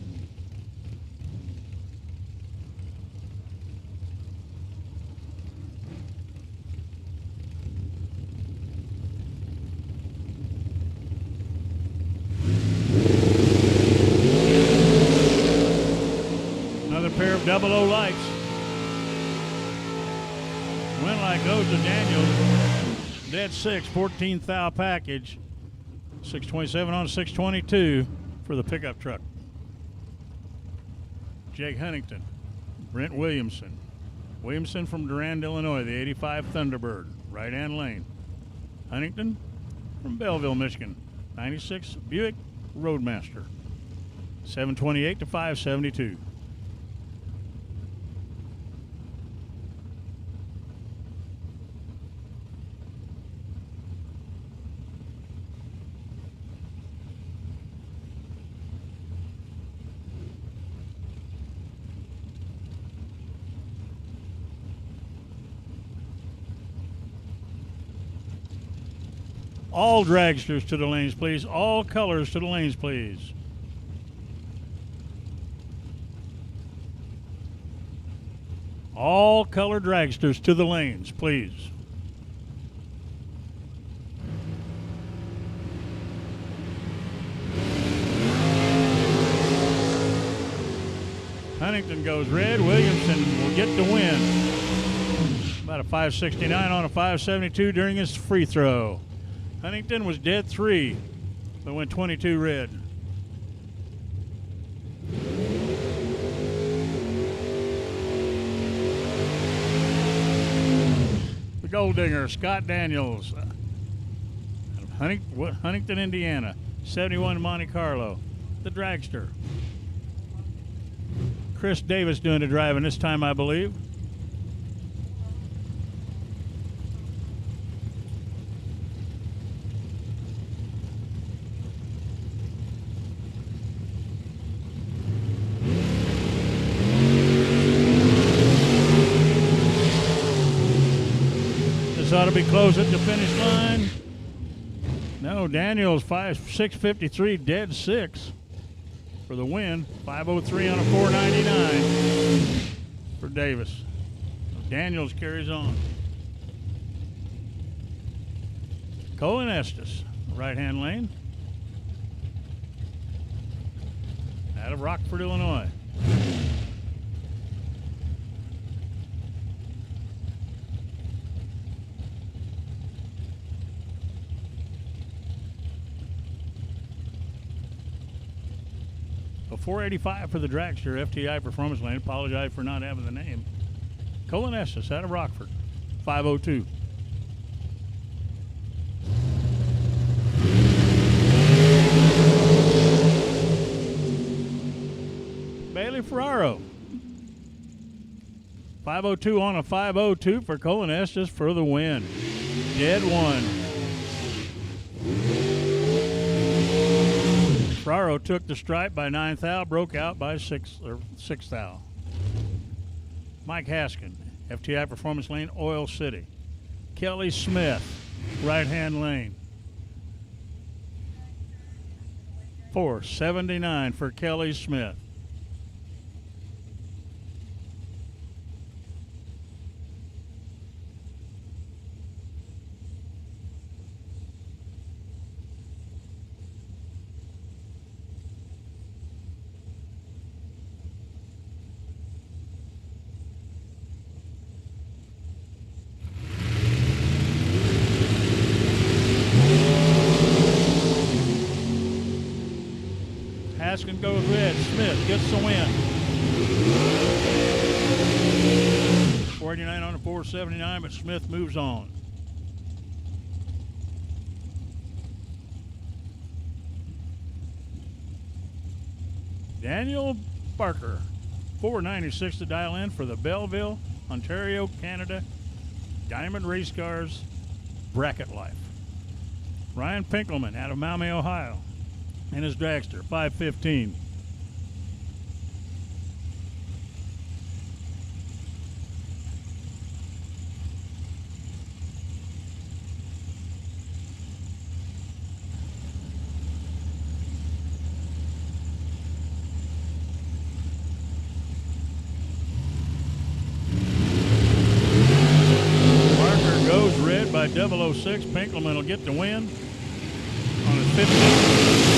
Another pair of 00 lights. Win like goes to Daniels. Dead 6, 14 thou package. 627 on 622 for the pickup truck. Jake Huntington, Brent Williamson. Williamson from Durand, Illinois, the 85 Thunderbird, right-hand lane. Huntington from Belleville, Michigan, 96 Buick Roadmaster. 728 to 572. All dragsters to the lanes, please. All colors to the lanes, please. All color dragsters to the lanes, please. Huntington goes red. Williamson will get the win. About a 569 on a 572 during his free throw. Huntington was dead 3, but went 22 red. The Gold Digger, Scott Daniels, Huntington, Indiana, 71 Monte Carlo. The Dragster. Chris Davis doing the driving this time, I believe. Ought to be close at the finish line. No, Daniels 653, dead 6 for the win. 503 on a 499 for Davis. Daniels carries on. Colin Estes, right-hand lane. Out of Rockford, Illinois. A 485 for the dragster, FTI Performance Lane. Apologize for not having the name. Colin Estes out of Rockford, 502. Bailey Ferraro. 502 on a 502 for Colin Estes for the win. Dead one. Ferraro took the stripe by 9th thou, broke out by 6th thou. Mike Haskin, FTI Performance Lane, Oil City. Kelly Smith, right-hand lane. 479 for Kelly Smith. Haskin goes red. Smith gets the win. 489 on a 479, but Smith moves on. Daniel Barker, 496 to dial in for the Belleville, Ontario, Canada, Diamond Race Cars Bracket Life. Ryan Pinkelman out of Maumee, Ohio, and his dragster, 515. Marker goes red by 006. Pinkelman will get the win on his 15.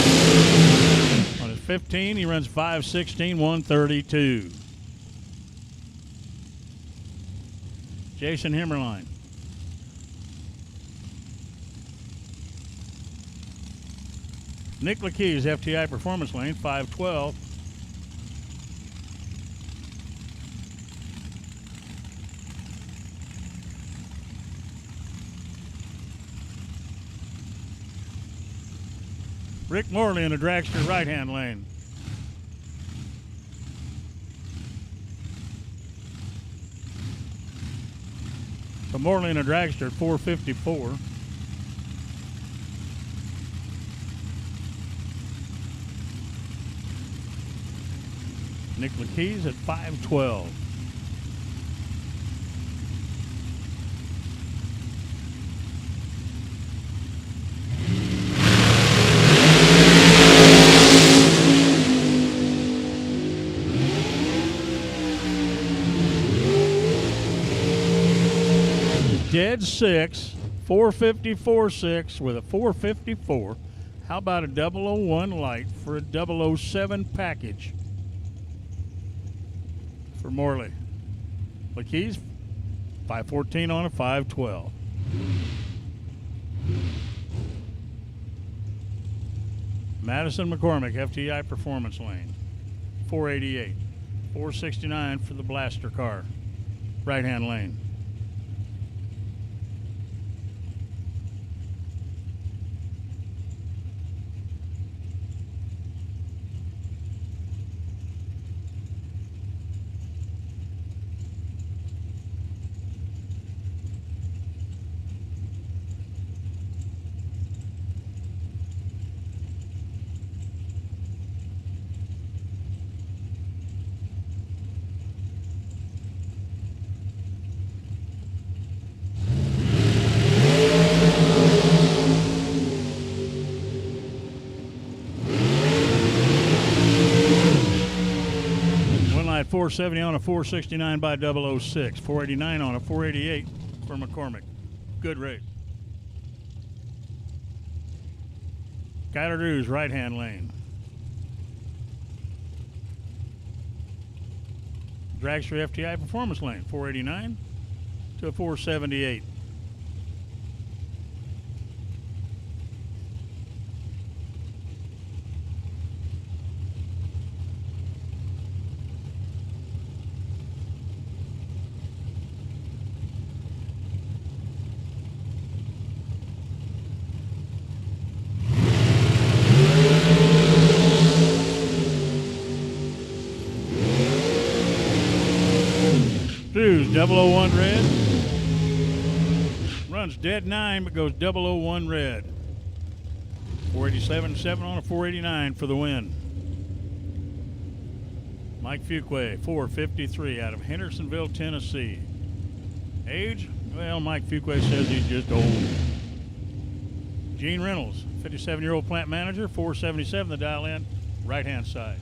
On his 15, he runs 5:16, 132. Jason Hammerline. Nick Lekeys, FTI Performance Lane, 512. Rick Morley in the dragster right-hand lane. So Morley in the dragster at 454. Nick Lekeys at 512. Dead 6, 454.6 with a 454. How about a 001 light for a 007 package for Morley? Lekeys, 514 on a 512. Madison McCormick, FTI Performance Lane, 488. 469 for the blaster car, right-hand lane. At 470 on a 469 by 006. 489 on a 488 for McCormick. Good rate. Skylar Drews, right-hand lane. Dragster FTI Performance Lane, 489 to 478. Drews, 001 red. Runs dead 9, but goes 001 red. 487.7 on a 489 for the win. Mike Fuquay, 453 out of Hendersonville, Tennessee. Age? Well, Mike Fuquay says he's just old. Gene Reynolds, 57-year-old plant manager, 477 the dial in, right-hand side.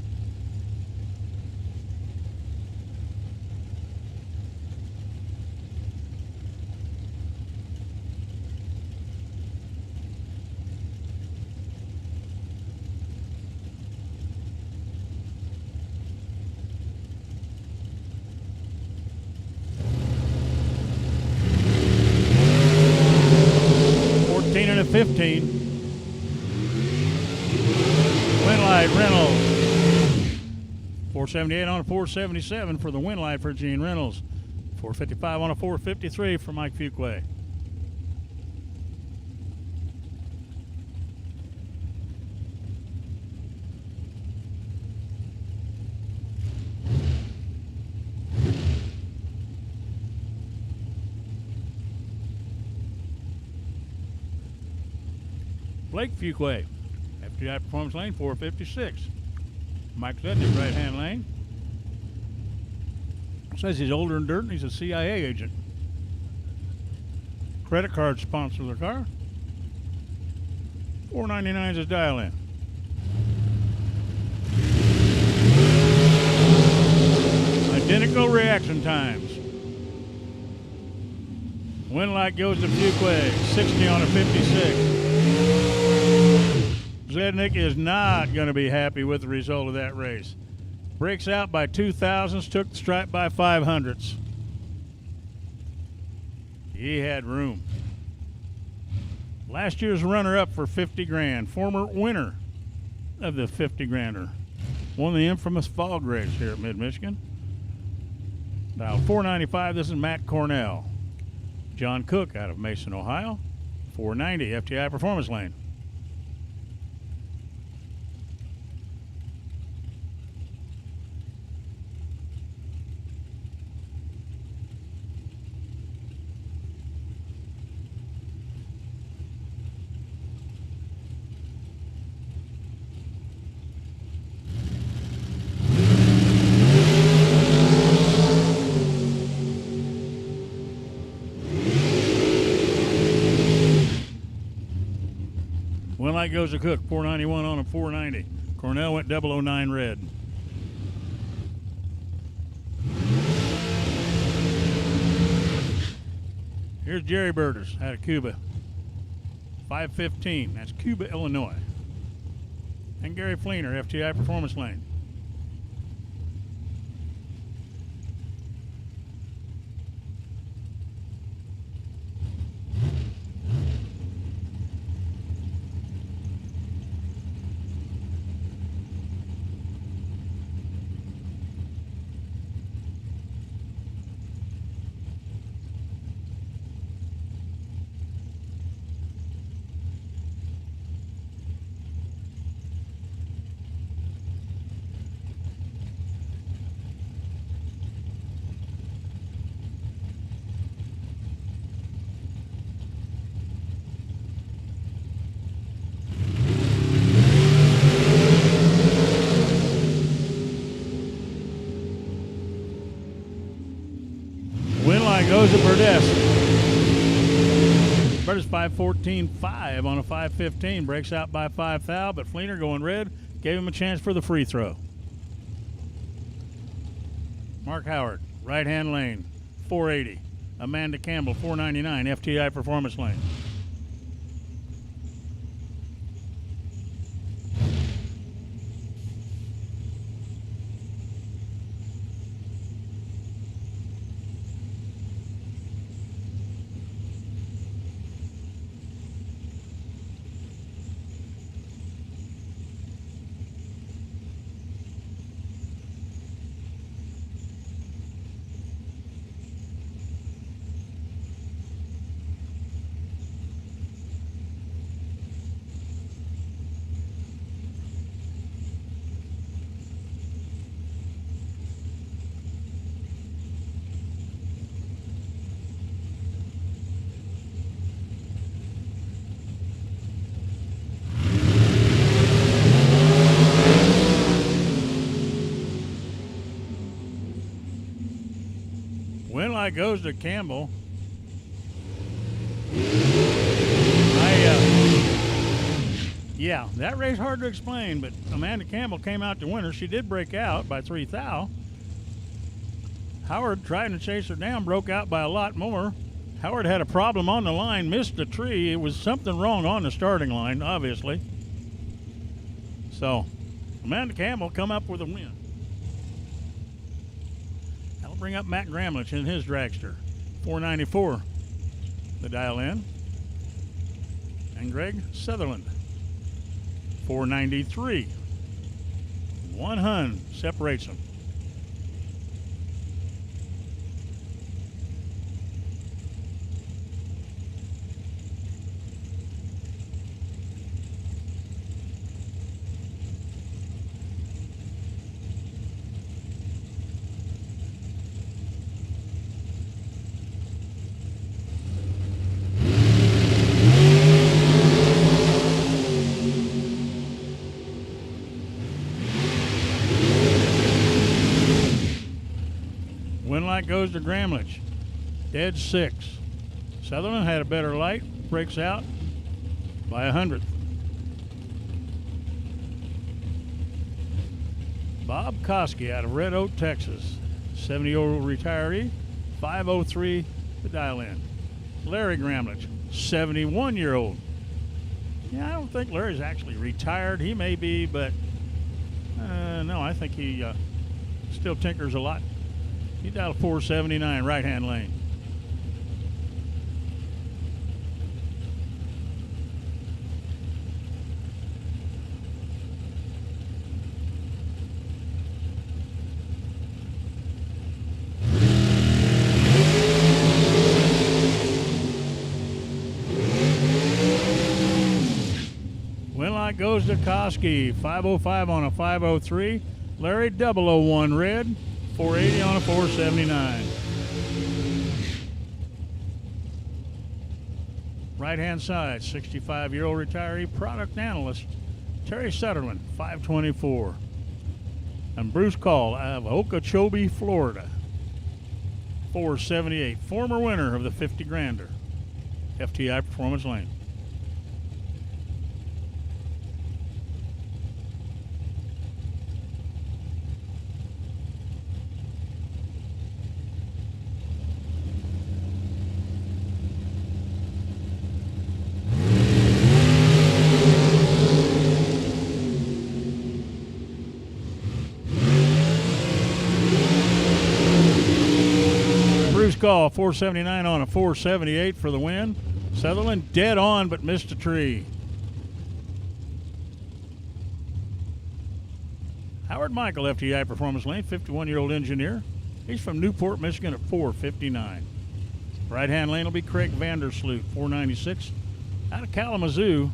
And a 15. Winlight Reynolds. 478 on a 477 for the Winlight for Gene Reynolds. 455 on a 453 for Mike Fuquay. Blake Fuquay, FTI Performance Lane, 456. Mike Zednick, right-hand lane. Says he's older than dirt and he's a CIA agent. Credit card sponsor of the car. 499 is his dial-in. Identical reaction times. Winlight goes to Fuquay, 60 on a 56. Zednick is not going to be happy with the result of that race. Breaks out by 2,000ths, took the stripe by 500ths. He had room. Last year's runner-up for 50 grand, former winner of the 50 grander. Won the infamous fog race here at Mid-Michigan. Now 495, this is Matt Cornell. John Cook out of Mason, Ohio. 490, FTI Performance Lane. Winlight goes to Cook, 491 on a 490. Cornell went 009 red. Here's Jerry Birders out of Cuba. 515, that's Cuba, Illinois. And Gary Fleener, FTI Performance Lane. Goes to Burdess. Burdess 514.5 on a 515. Breaks out by 5 thou, but Fleener going red gave him a chance for the free throw. Mark Howard, right-hand lane, 480. Amanda Campbell, 499, FTI Performance Lane. light goes to Campbell. Yeah, that race hard to explain, but Amanda Campbell came out to win her. She did break out by 3 thou. Howard tried to chase her down, broke out by a lot more. Howard had a problem on the line, missed the tree. It was something wrong on the starting line, obviously. So, Amanda Campbell come up with a win. That'll bring up Matt Gramlich in his dragster. 494, the dial in. And Greg Sutherland, 493. One hun separates them. Light goes to Gramlich. Dead 6. Sutherland had a better light, breaks out by 100th. Bob Koski out of Red Oak, Texas. 70-year-old retiree, 503 the dial in. Larry Gramlich, 71-year-old. Yeah, I don't think Larry's actually retired. He may be, but no, I think he still tinkers a lot. He dialed 479 right-hand lane. Win light goes to Koski. 505 on a 503. Larry 001 red. 480 on a 479. Right-hand side, 65-year-old retiree product analyst Terry Sutherland, 524. And Bruce Call out of Okeechobee, Florida, 478. Former winner of the 50 grander, FTI Performance Lane. Call 479 on a 478 for the win. Sutherland dead on but missed a tree. Howard Michael, FTI Performance Lane, 51-year-old engineer. He's from Newport, Michigan at 459. Right-hand lane will be Craig Vandersloot, 496. Out of Kalamazoo.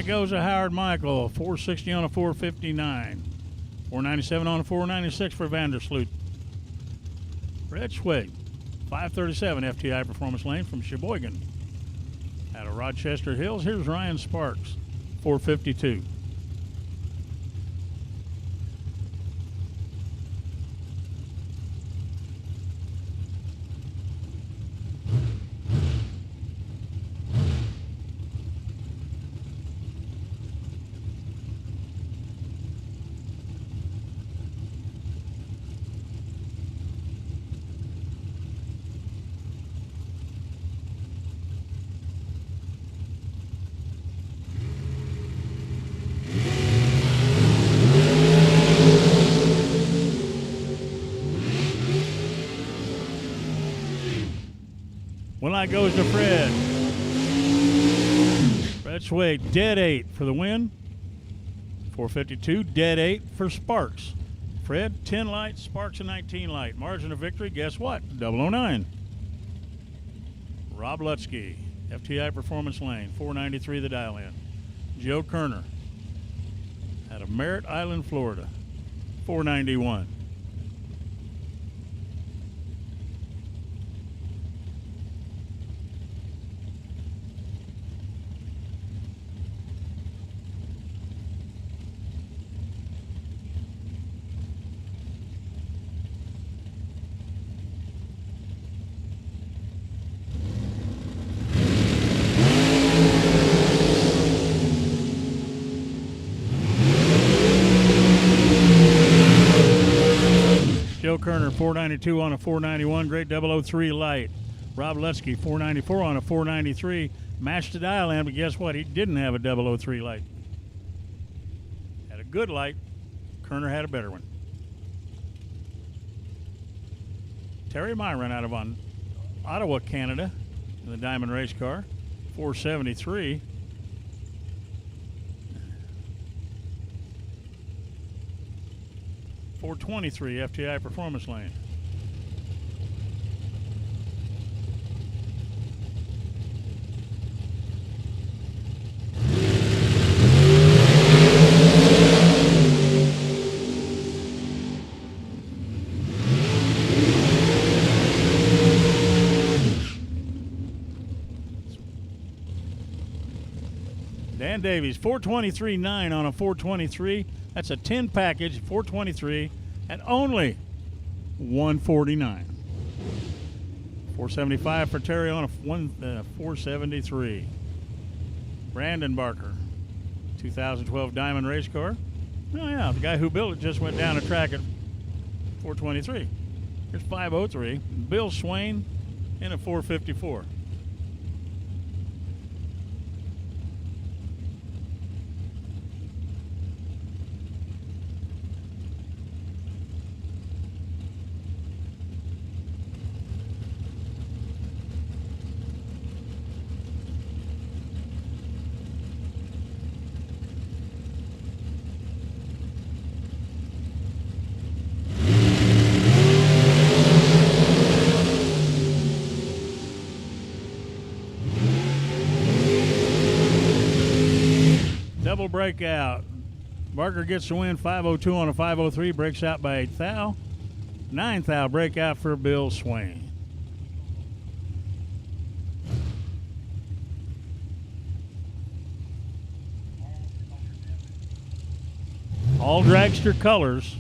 Goes to Howard Michael, 460 on a 459. 497 on a 496 for Vandersloot. Red Schwig, 537 FTI Performance Lane from Sheboygan. Out of Rochester Hills, here's Ryan Sparks, 452. One light goes to Fred. Fred Swade, dead 8 for the win. 452, dead 8 for Sparks. Fred, 10 light. Sparks, a 19 light. Margin of victory, guess what? 009. Rob Lutsky, FTI Performance Lane, 493 the dial in. Joe Kerner out of Merritt Island, Florida, 491. Joe Kerner, 492 on a 491. Great 003 light. Rob Lutsky, 494 on a 493. Matched the dial in, but guess what? He didn't have a 003 light. Had a good light. Kerner had a better one. Terry Myron out of Ottawa, Canada, in the Diamond Race Car, 473. .423 FTI Performance Lane. Dan Davies, 423.9 on a 423. That's a 10 package, 423, at only 149. 475 for Terry on a 473. Brandon Barker, 2012 Diamond Race Car. Oh yeah, the guy who built it just went down a track at 423. Here's 503. Bill Swain in a 454. Double breakout. Barker gets the win, 502 on a 503, breaks out by 8 thou. 9 thou breakout for Bill Swain. All dragster colors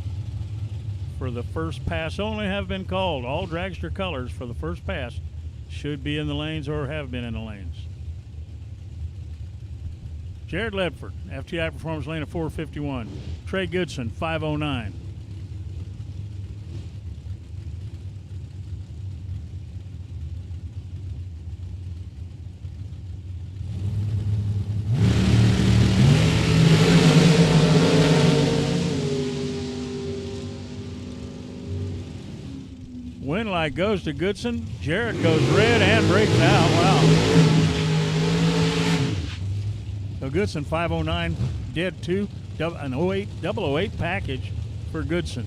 for the first pass only have been called. All dragster colors for the first pass should be in the lanes or have been in the lanes. Jared Ledford, FTI Performance Lane of 451. Trey Goodson, 509. Win light goes to Goodson. Jared goes red and breaks out. Wow. So Goodson, 509, dead 2, an 008 package for Goodson.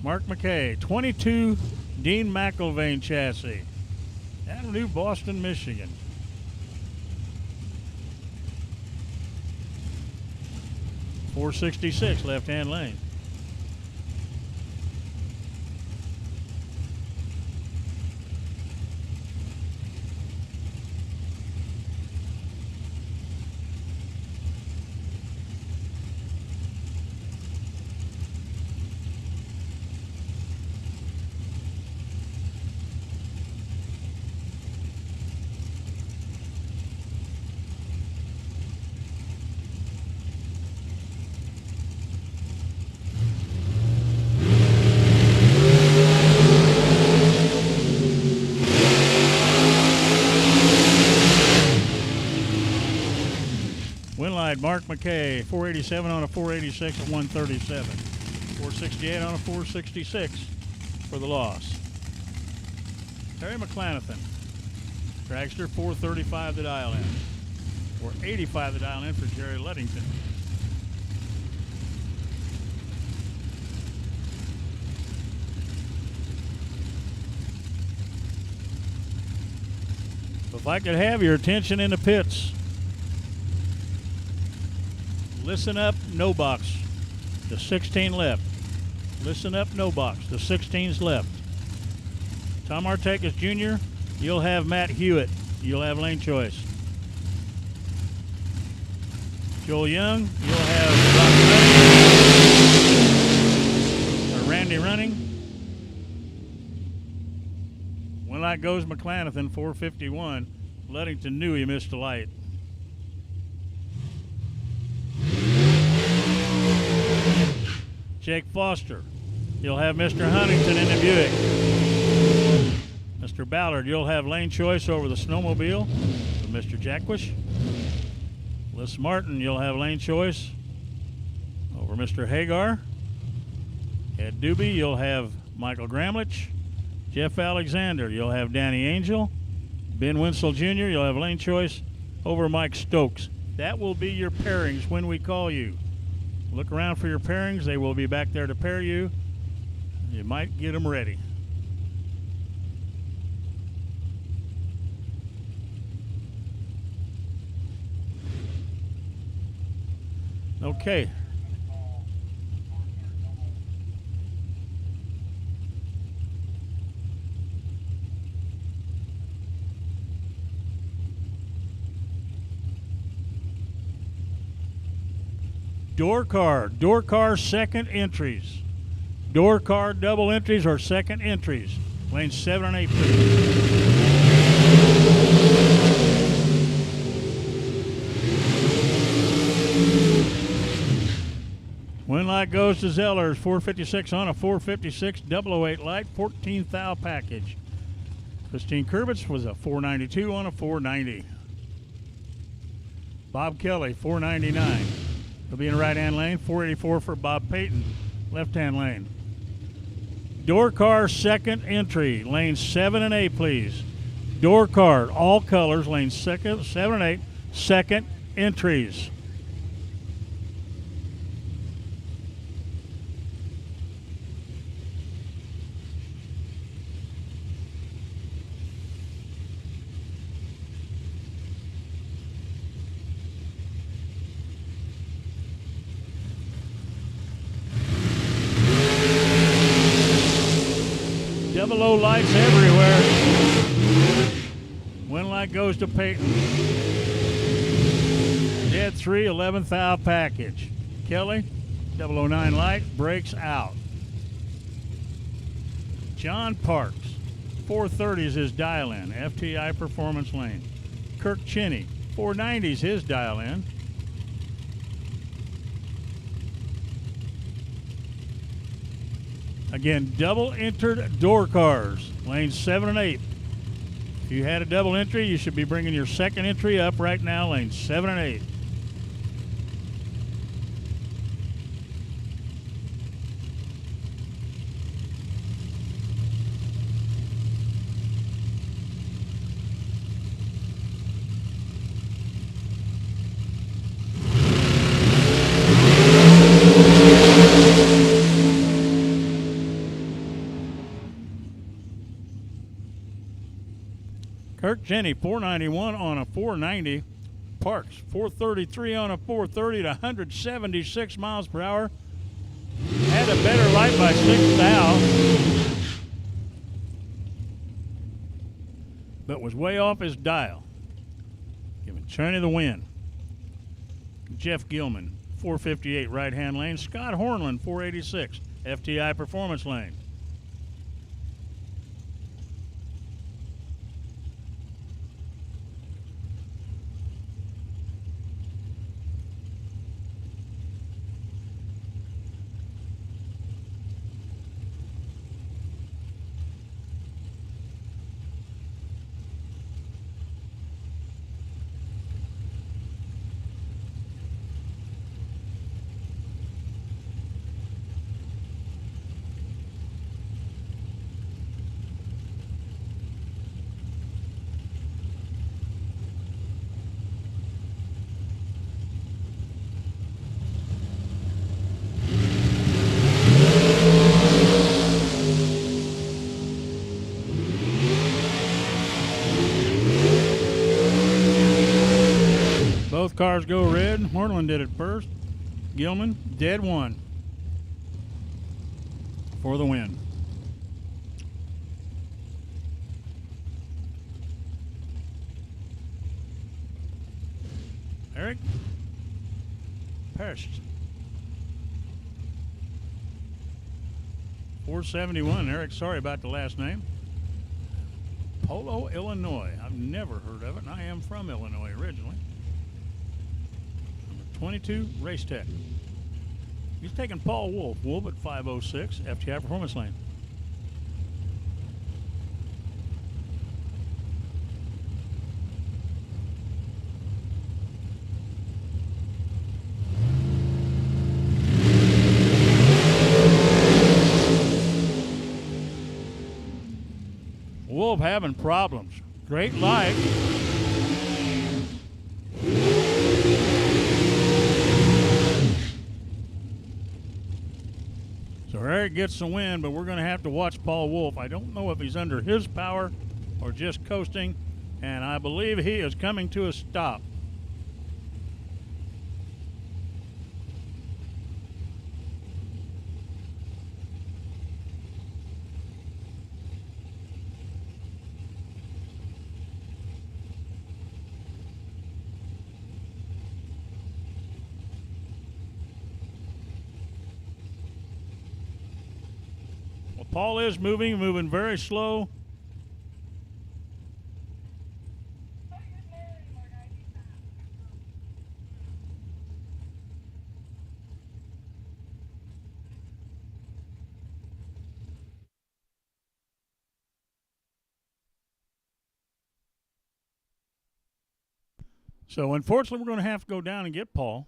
Mark McKay, 22 Dean McIlvain chassis out of New Boston, Michigan. .466 left-hand lane. Mark McKay, 487 on a 486 at 137. 468 on a 466 for the loss. Terry McClanathan, dragster, 435 the dial in. 485 the dial in for Jerry Ludington. If I could have your attention in the pits. Listen up, no box. The 16 left. Listen up, no box. The 16's left. Tom Artakis Jr., you'll have Matt Hewitt. You'll have lane choice. Joel Young, you'll have Randy running. When light goes, McClanathan, 451. Ludington knew he missed a light. Jake Foster, you'll have Mr. Huntington in the Buick. Mr. Ballard, you'll have lane choice over the snowmobile with Mr. Jackwish. Liz Martin, you'll have lane choice over Mr. Hagar. Ed Doobie, you'll have Michael Gramlich. Jeff Alexander, you'll have Danny Angel. Ben Winslow Jr., you'll have lane choice over Mike Stokes. That will be your pairings when we call you. Look around for your pairings. They will be back there to pair you. You might get them ready. Okay. Door car second entries. Door car double entries or second entries. Lanes 7 and 8, please. When light goes to Zellers, 456 on a 456, 008 light, 14 thou package. Christine Kurbitz was a 492 on a 490. Bob Kelly, 499. He'll be in the right-hand lane. 484 for Bob Payton, left-hand lane. Door car second entry, lanes 7 and 8, please. Door car, all colors, lanes 7 and 8, second entries. Low lights everywhere. When light goes to Peyton. Dead 3, 11th thou package. Kelly, 009 light, breaks out. John Parks, 430 is his dial-in, FTI performance lane. Kirk Chinney, 490 is his dial-in. Again, double entered door cars, lanes 7 and 8. If you had a double entry, you should be bringing your second entry up right now, lanes 7 and 8. Kirk Jenny, 491 on a 490. Parks, 433 on a 430 to 176 miles per hour. Had a better light by 6 thou, but was way off his dial. Giving Cheney the win. Jeff Gilman, 458 right-hand lane. Scott Hornland, 486, FTI performance lane. Both cars go red. Moreland did it first. Gilman, dead one for the win. Eric Perished. 471. Eric, sorry about the last name. Polo, Illinois. I've never heard of it, and I am from Illinois originally. Number 22, Race Tech. He's taking Paul Wolf. Wolf at 506, FTI Performance Lane. Wolf having problems. Great light. So Eric gets the win, but we're going to have to watch Paul Wolf. I don't know if he's under his power or just coasting, and I believe he is coming to a stop. Paul is moving very slow. So unfortunately, we're going to have to go down and get Paul.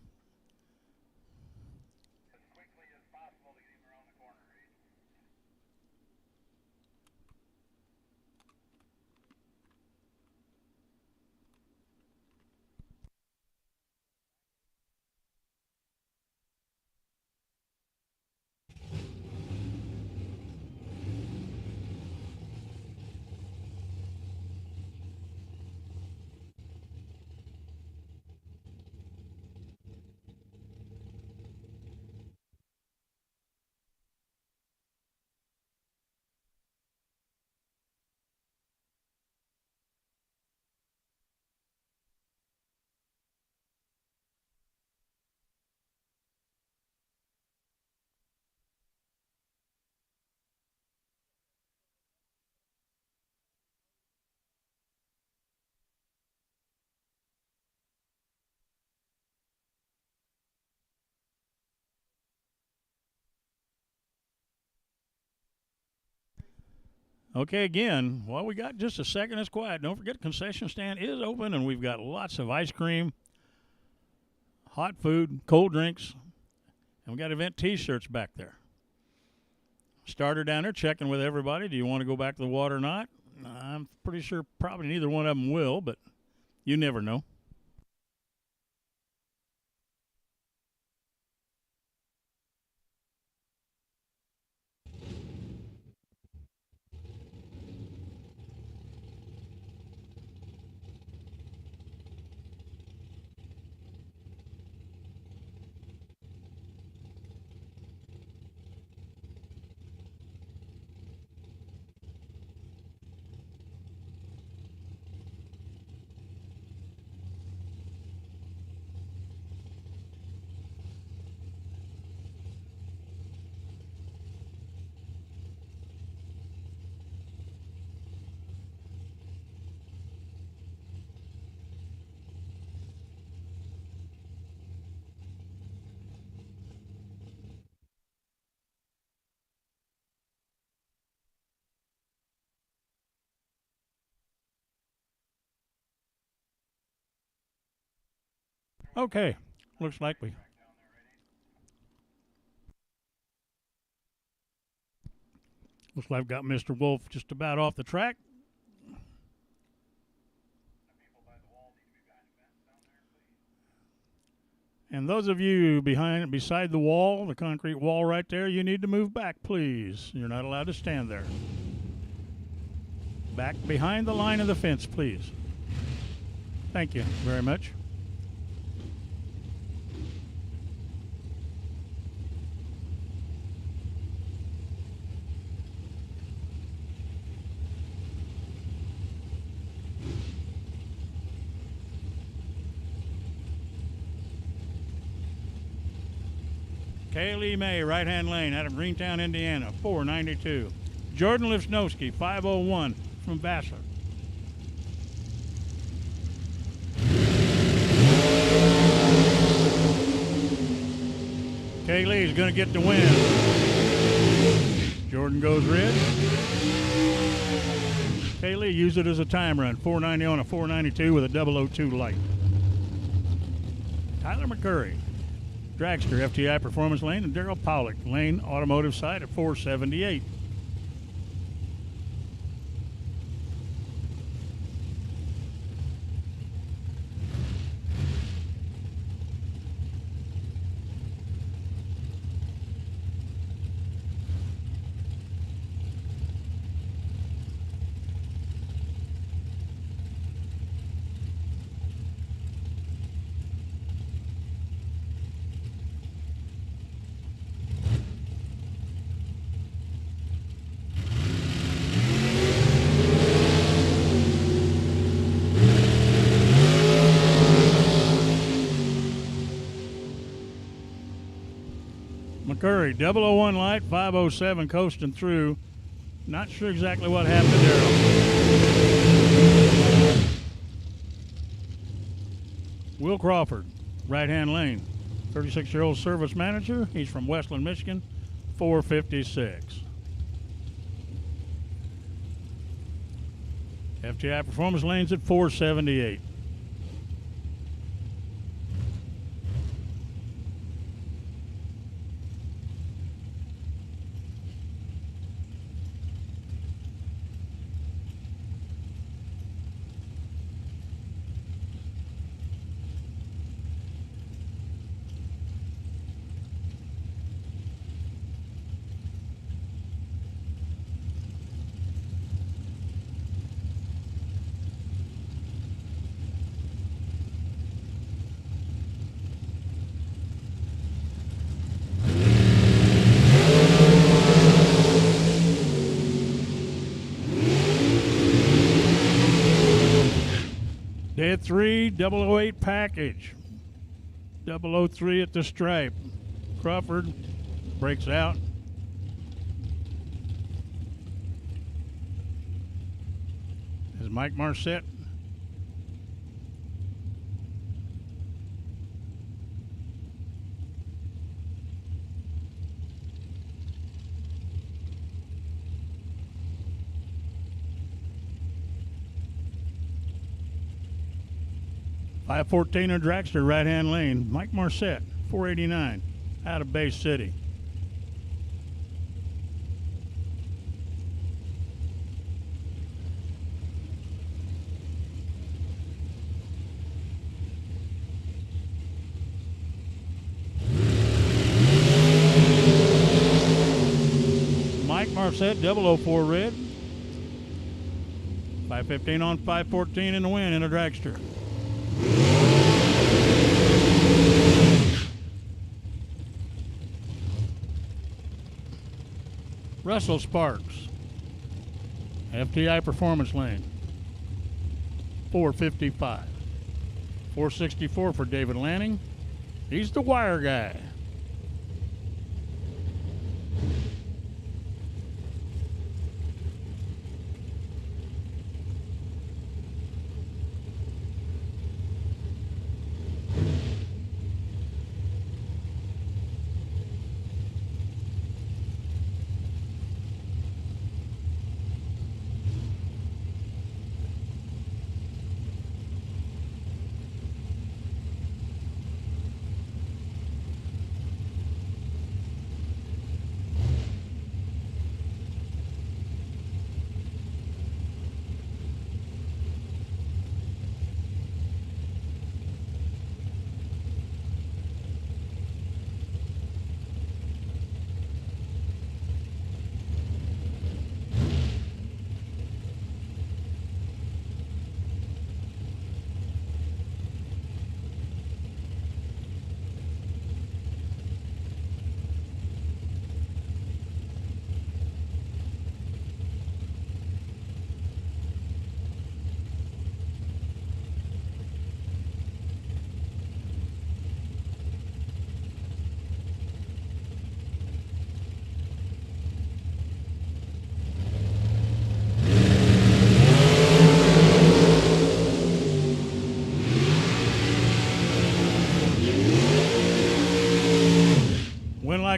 Okay, again, while we got just a second, it's quiet. Don't forget, concession stand is open, and we've got lots of ice cream, hot food, cold drinks, and we got event T-shirts back there. Starter down there checking with everybody. Do you want to go back to the water or not? I'm pretty sure probably neither one of them will, but you never know. Okay, looks like we've got Mr. Wolf just about off the track. And those of you beside the wall, the concrete wall right there, you need to move back, please. You're not allowed to stand there. Back behind the line of the fence, please. Thank you very much. Kaylee May, right-hand lane out of Greentown, Indiana, 492. Jordan Lifsnowski, 501 from Vassar. Kaylee's going to get the win. Jordan goes red. Kaylee used it as a time run, 490 on a 492 with a 002 light. Tyler McCurry, dragster, FTI Performance Lane, and Daryl Powlick, Lane Automotive side at 478. McCurry, 001 light, 507 coasting through. Not sure exactly what happened to Daryl. Will Crawford, right-hand lane, 36-year-old service manager. He's from Westland, Michigan, 456. FTI Performance Lanes at 478. 3 008 package. 003 at the stripe. Crawford breaks out. As Mike Marsett. .514er dragster, right-hand lane. Mike Marsett, 489, out of Bay City. Mike Marsett, 004 red. 515 on 514 in the win in a dragster. Russell Sparks, FTI Performance Lane, 455. 464 for David Lanning. He's the wire guy.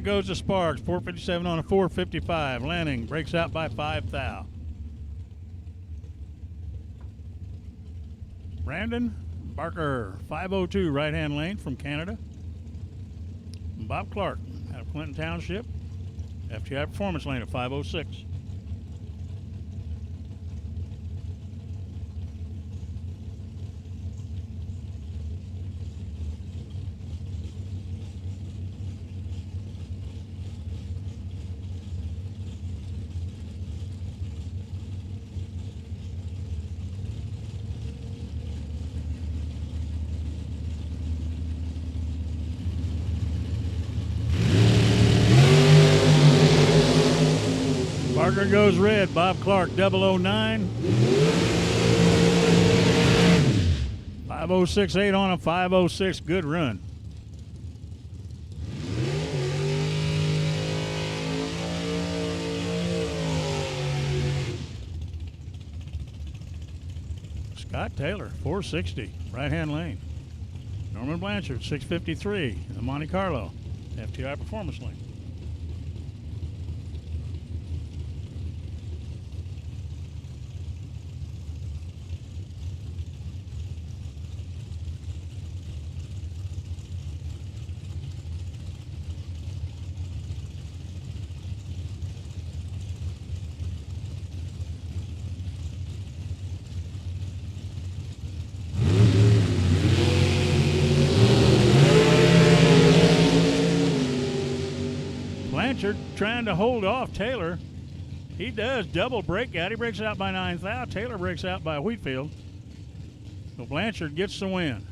that goes to Sparks. 457 on a 455. Lanning breaks out by 5 thou. Brandon Barker, 502 right-hand lane from Canada. Bob Clark out of Clinton Township. FTI Performance lane at 506. Barker goes red. Bob Clark, 009. 506.8 on a 506. Good run. Scott Taylor, 460. Right-hand lane. Nolan Blanchard, 653. The Monte Carlo. FTI Performance lane. Blanchard trying to hold off Taylor. He does. Double breakout. He breaks out by 9 thou. Taylor breaks out by Wheatfield. So Blanchard gets the win.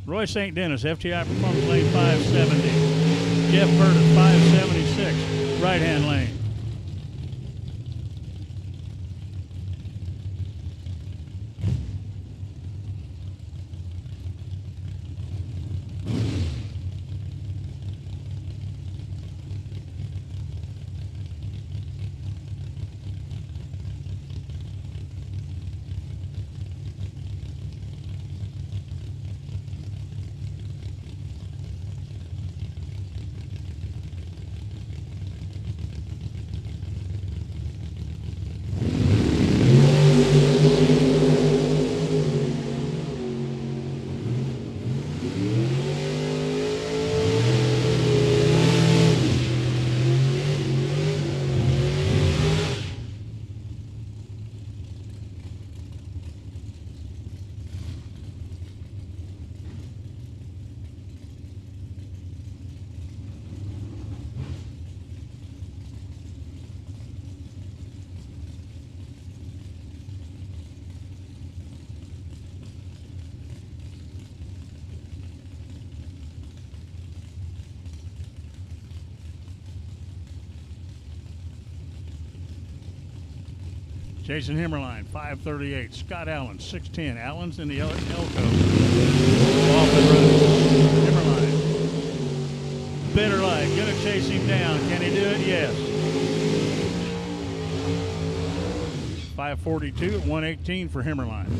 Roy St. Dennis, FTI Performance lane 570. Jeff Burtis, 576. Right-hand lane. Jason Hammerline, 538. Scott Allen, 610. Allen's in the Elko. Off and running. Hammerline. Bitter Light, gonna chase him down. Can he do it? Yes. 542 at 118 for Hammerline.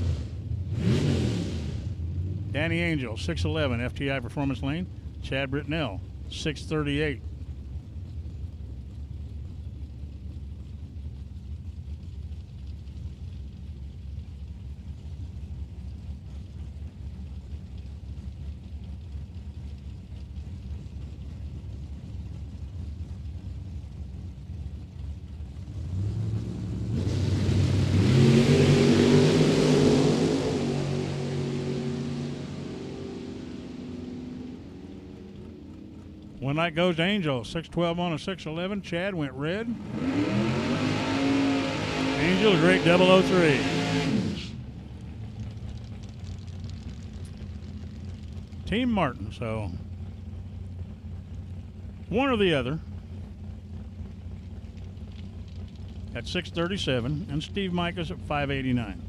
Danny Angel, 611. FTI Performance lane. Chad Britnell, 638. One light goes to Angel, 612 on a 611. Chad went red. Angel, great 003. Team Martin, so one or the other at 637, and Steve Micah's at 589.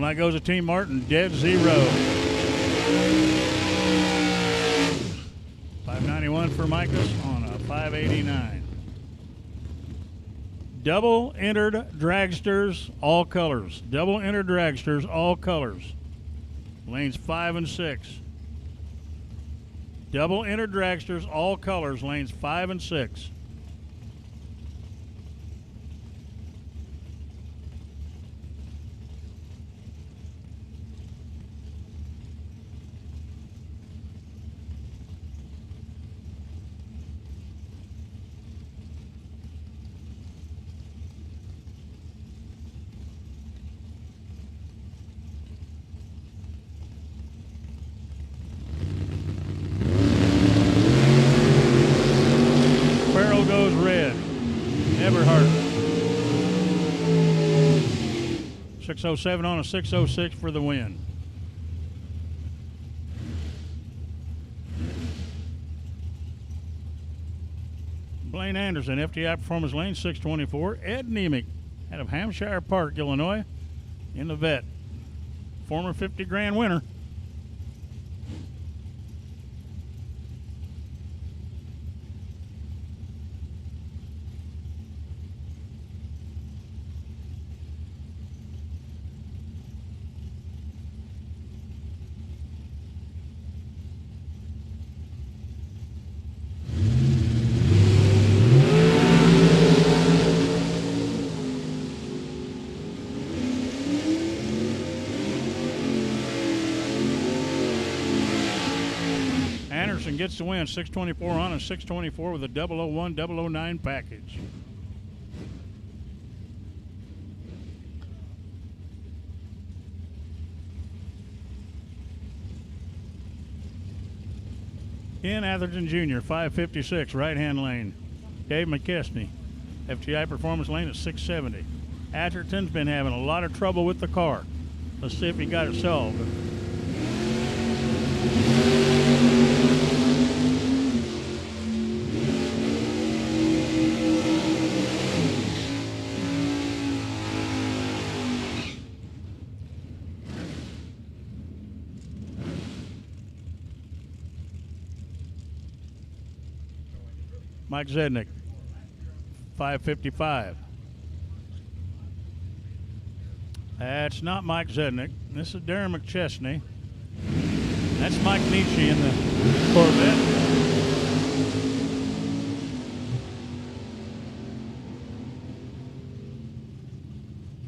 Semi goes to Team Martin, dead 0. 591 for Micah's on a 589. Double entered dragsters, all colors. Double entered dragsters, all colors. Lanes 5 and 6. Double entered dragsters, all colors, lanes 5 and 6. Goes red. Never hurt. 607 on a 606 for the win. Blaine Anderson, FTI Performance Lane 624. Ed Niemick out of Hampshire Park, Illinois, in the vet. Former 50 grand winner. Gets the win, 624 on and 624 with a 001, 009 package. In Atherton Jr., 556, right-hand lane. Dave McChesney, FTI Performance Lane at 670. Atherton's been having a lot of trouble with the car. Let's see if he got it solved. Mike Zednick, 555. That's not Mike Zednick. This is Darren McChestney. That's Mike Nietzsche in the Corvette.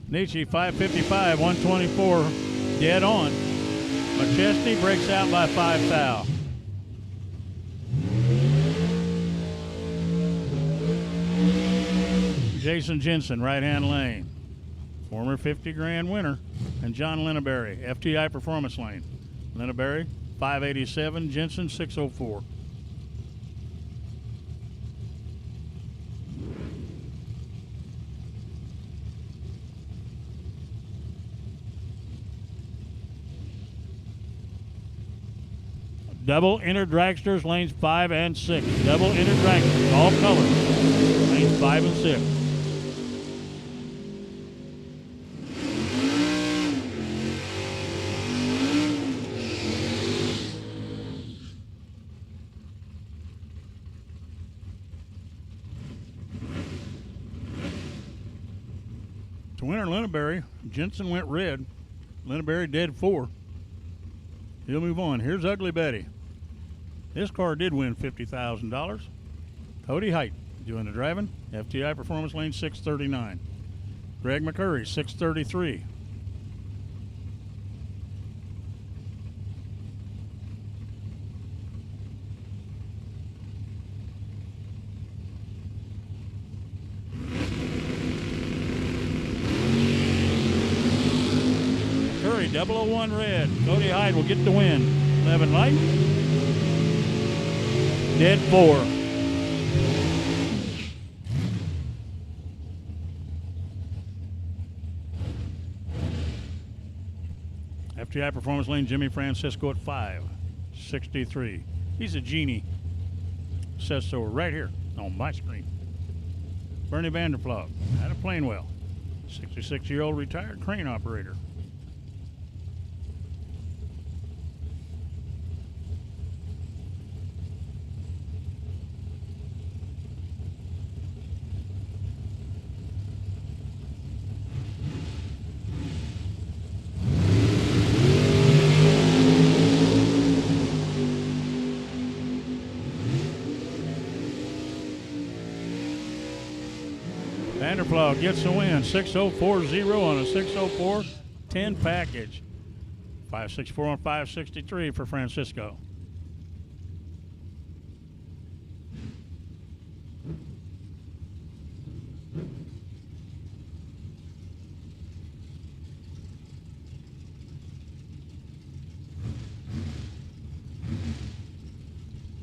Nietzsche, 555, 124, dead on. McChesney breaks out by 5 thou. Jason Jensen, right-hand lane. Former 50 grand winner. And John Linneberry, FTI Performance Lane. Linneberry, 587, Jensen, 604. Double inner dragsters, lanes 5 and 6. Double inner dragsters, all colors, lanes 5 and 6. To winner Linneberry, Jensen went red. Linneberry dead 4. He'll move on. Here's Ugly Betty. This car did win $50,000. Cody Height doing the driving. FTI Performance Lane 639. Greg McCurry 633. Curry 001 red. Cody Hyde will get the win. 11 light. Dead 4. FTI Performance Lane, Jimmy Francisco at 563. He's a genie. Says so right here on my screen. Bernie Vanderploeg out of Plainwell. 66-year-old retired crane operator. Outlaw gets the win. 6040 on a 604-10 package. 564 on 563 for Francisco.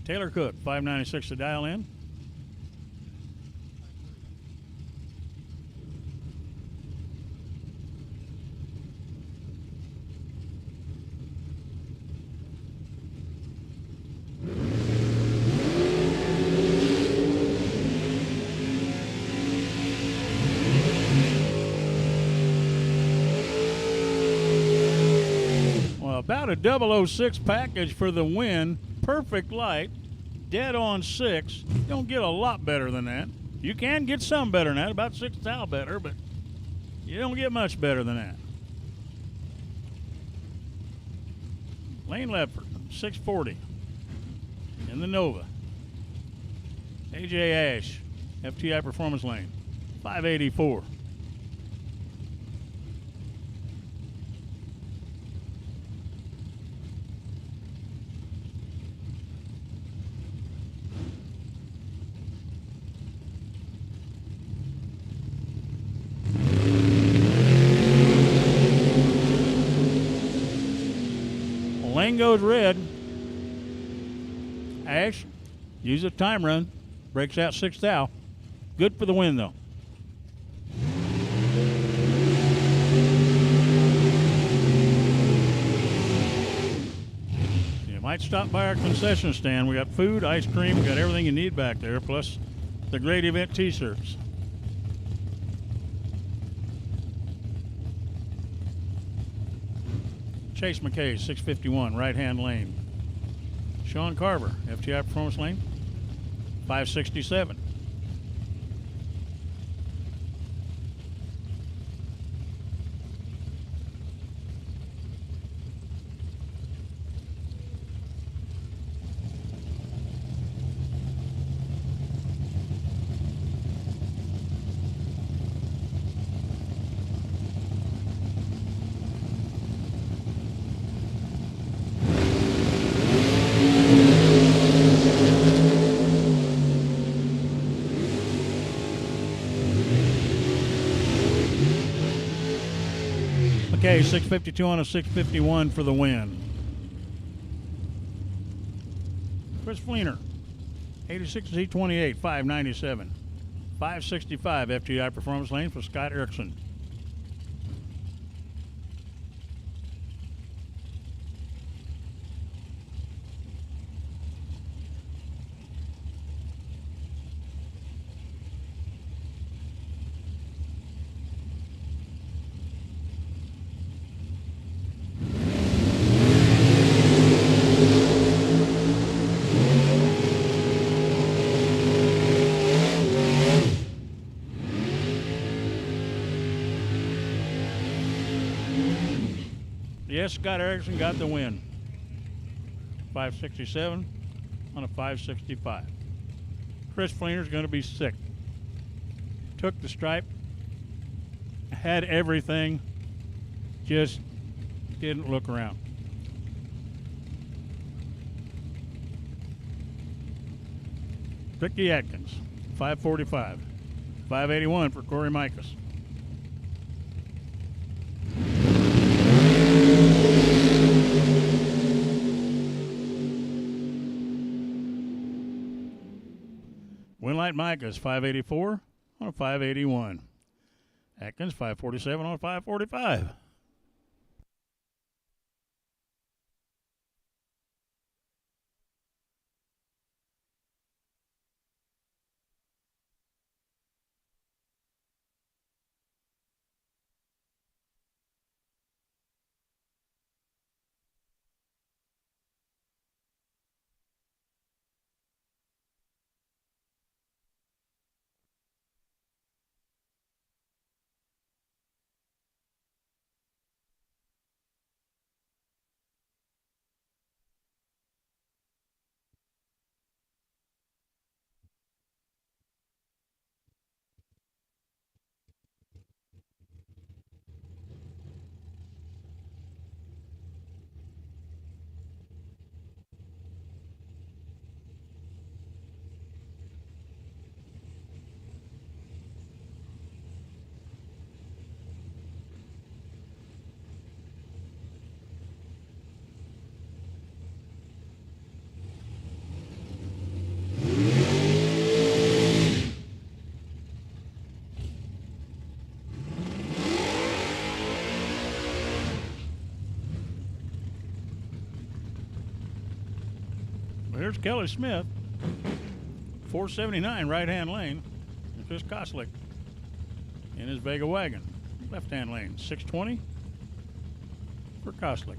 Taylor Cook, 596 to dial in. Well, about a 006 package for the win. Perfect light, dead on 6. You don't get a lot better than that. You can get some better than that, about 6 thou better, but you don't get much better than that. Lane Ledford, 640 in the Nova. AJ Ash, FTI Performance Lane, 584. Lane goes red. Ash, use a time run. Breaks out 6 thou. Good for the win, though. You might stop by our concession stand. We got food, ice cream, we got everything you need back there, plus the great event t-shirts. Chase McKay, 651, right-hand lane. Sean Carver, FTI Performance Lane, 567. Okay, 652 on a 651 for the win. Chris Fleener, 86Z28, 597. 565 FTI Performance Lane for Scott Erickson. Yes, Scott Erickson got the win. 567 on a 565. Chris Fleener's going to be sick. Took the stripe, had everything, just didn't look around. Ricky Atkins, 545. 581 for Corey Mikas. Winlight Mikas, 584 on a 581. Atkins, 547 on a 545. Well, here's Kelly Smith. 479 right-hand lane. And Chris Koslick in his Vega wagon. Left-hand lane. 620 for Koslick.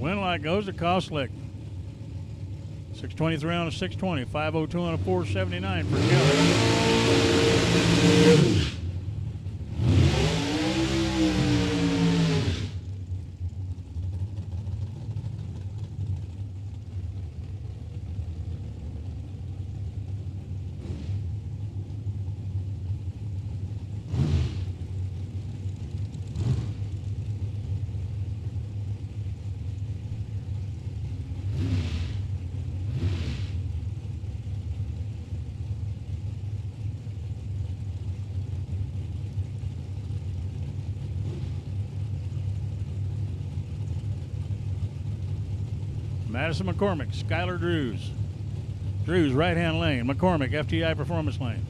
Winlight goes to Koslick. 623 on a 620, 502 on a 479 for Kelly. Madison McCormick, Skylar Drews. Drews, right-hand lane. McCormick, FTI Performance lane.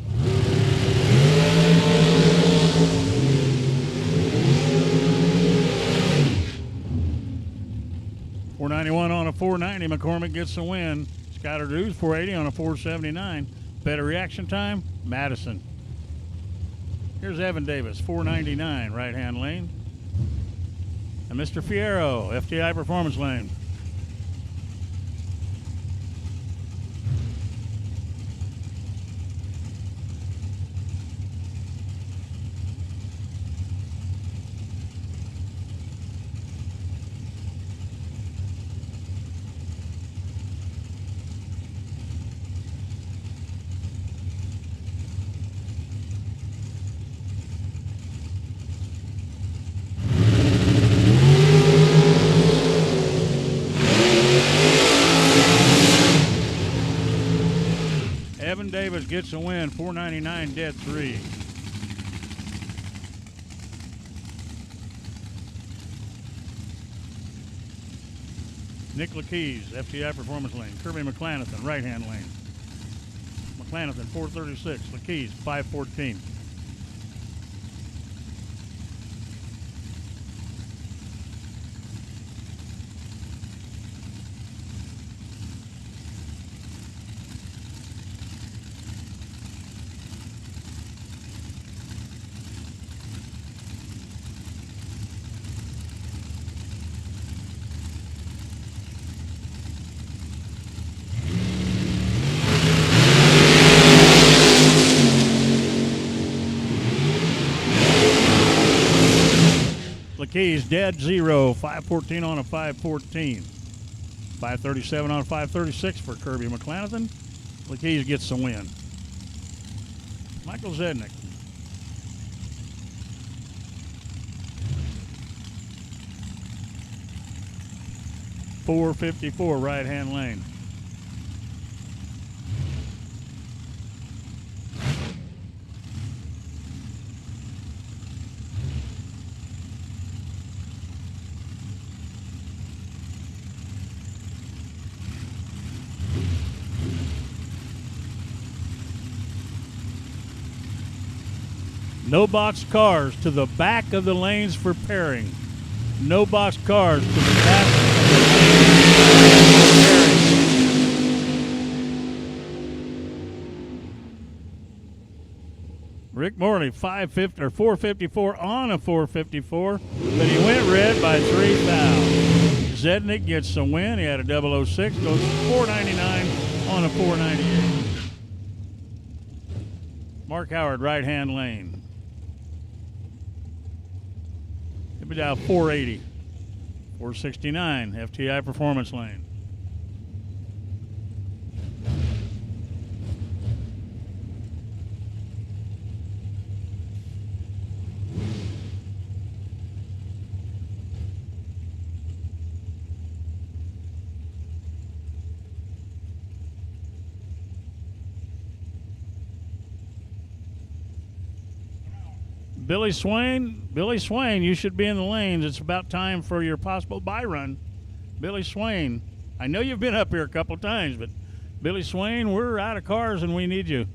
.491 on a 490. McCormick gets the win. Skylar Drews, 480 on a 479. Better reaction time, Madison. Here's Evan Davis, 499, right-hand lane. And Mr. Fierro, FTI Performance lane. Evan Davis gets a win, 499 dead 3. Nick Lakeys, FTI Performance lane. Kirby McClanathan, right-hand lane. McClanathan, 436. Lakeys, 514. Keys dead 0, 514 on a 514. 537 on a 536 for Kirby McClanathan. Keys gets the win. Michael Zednick. .454 right-hand lane. No box cars to the back of the lanes for pairing. No box cars to the back of the lanes for pairing. Rick Morley, 550 or 454 on a 454, but he went red by 3 fouls. Zednick gets the win. He had a 006, goes 499 on a 498. Mark Howard, right-hand lane. He'll be down 480. 469, FTI Performance lane. Billy Swain, you should be in the lanes. It's about time for your possible buy run. Billy Swain, I know you've been up here a couple times, but Billy Swain, we're out of cars and we need you.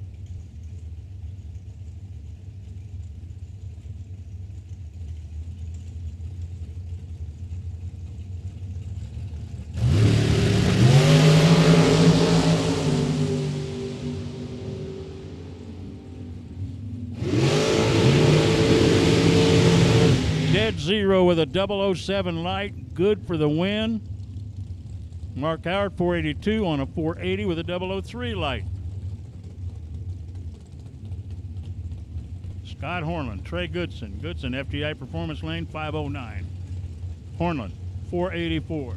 Dead Zero with a 007 light, good for the win. Mark Howard, 482 on a 480 with a 003 light. Scott Hornland, Trey Goodson, FTI Performance Lane, 509. Hornland, 484.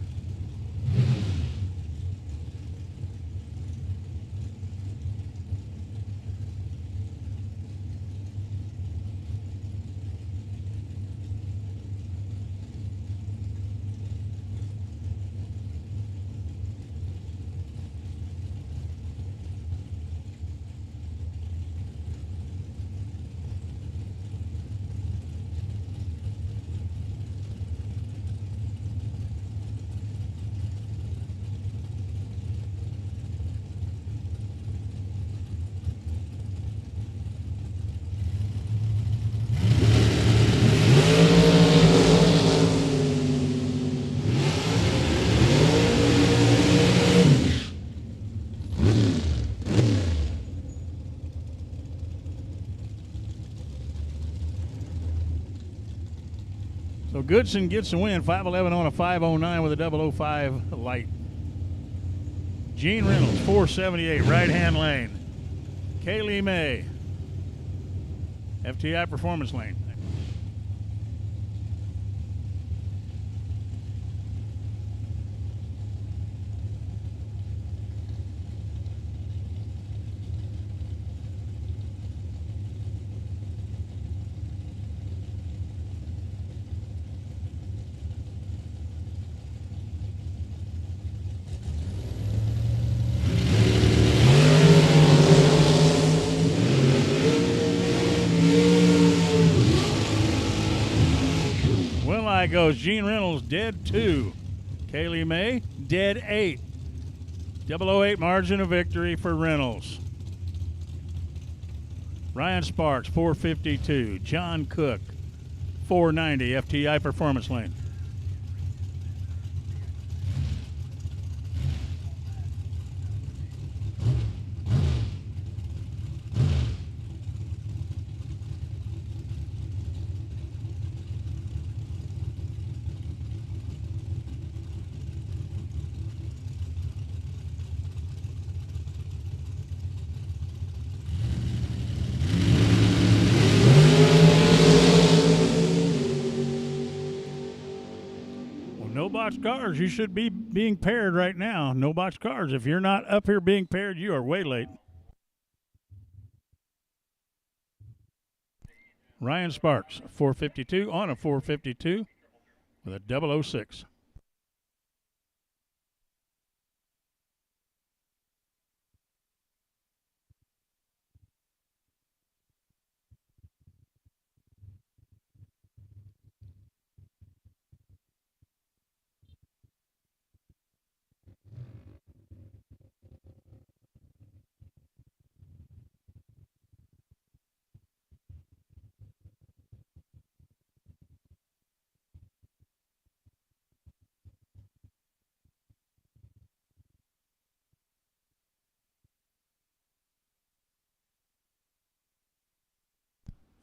So Goodson gets the win, 511 on a 509 with a 005 light. Gene Reynolds, 478, right-hand lane. Kaylee May, FTI Performance Lane. Goes Gene Reynolds, dead 2. Kaylee May, dead 8. 008 margin of victory for Reynolds. Ryan Sparks, 452. John Cook, 490. FTI Performance Lane. No box cars. You should be being paired right now. No box cars. If you're not up here being paired, you are way late. Ryan Sparks, 452 on a 452 with a 006.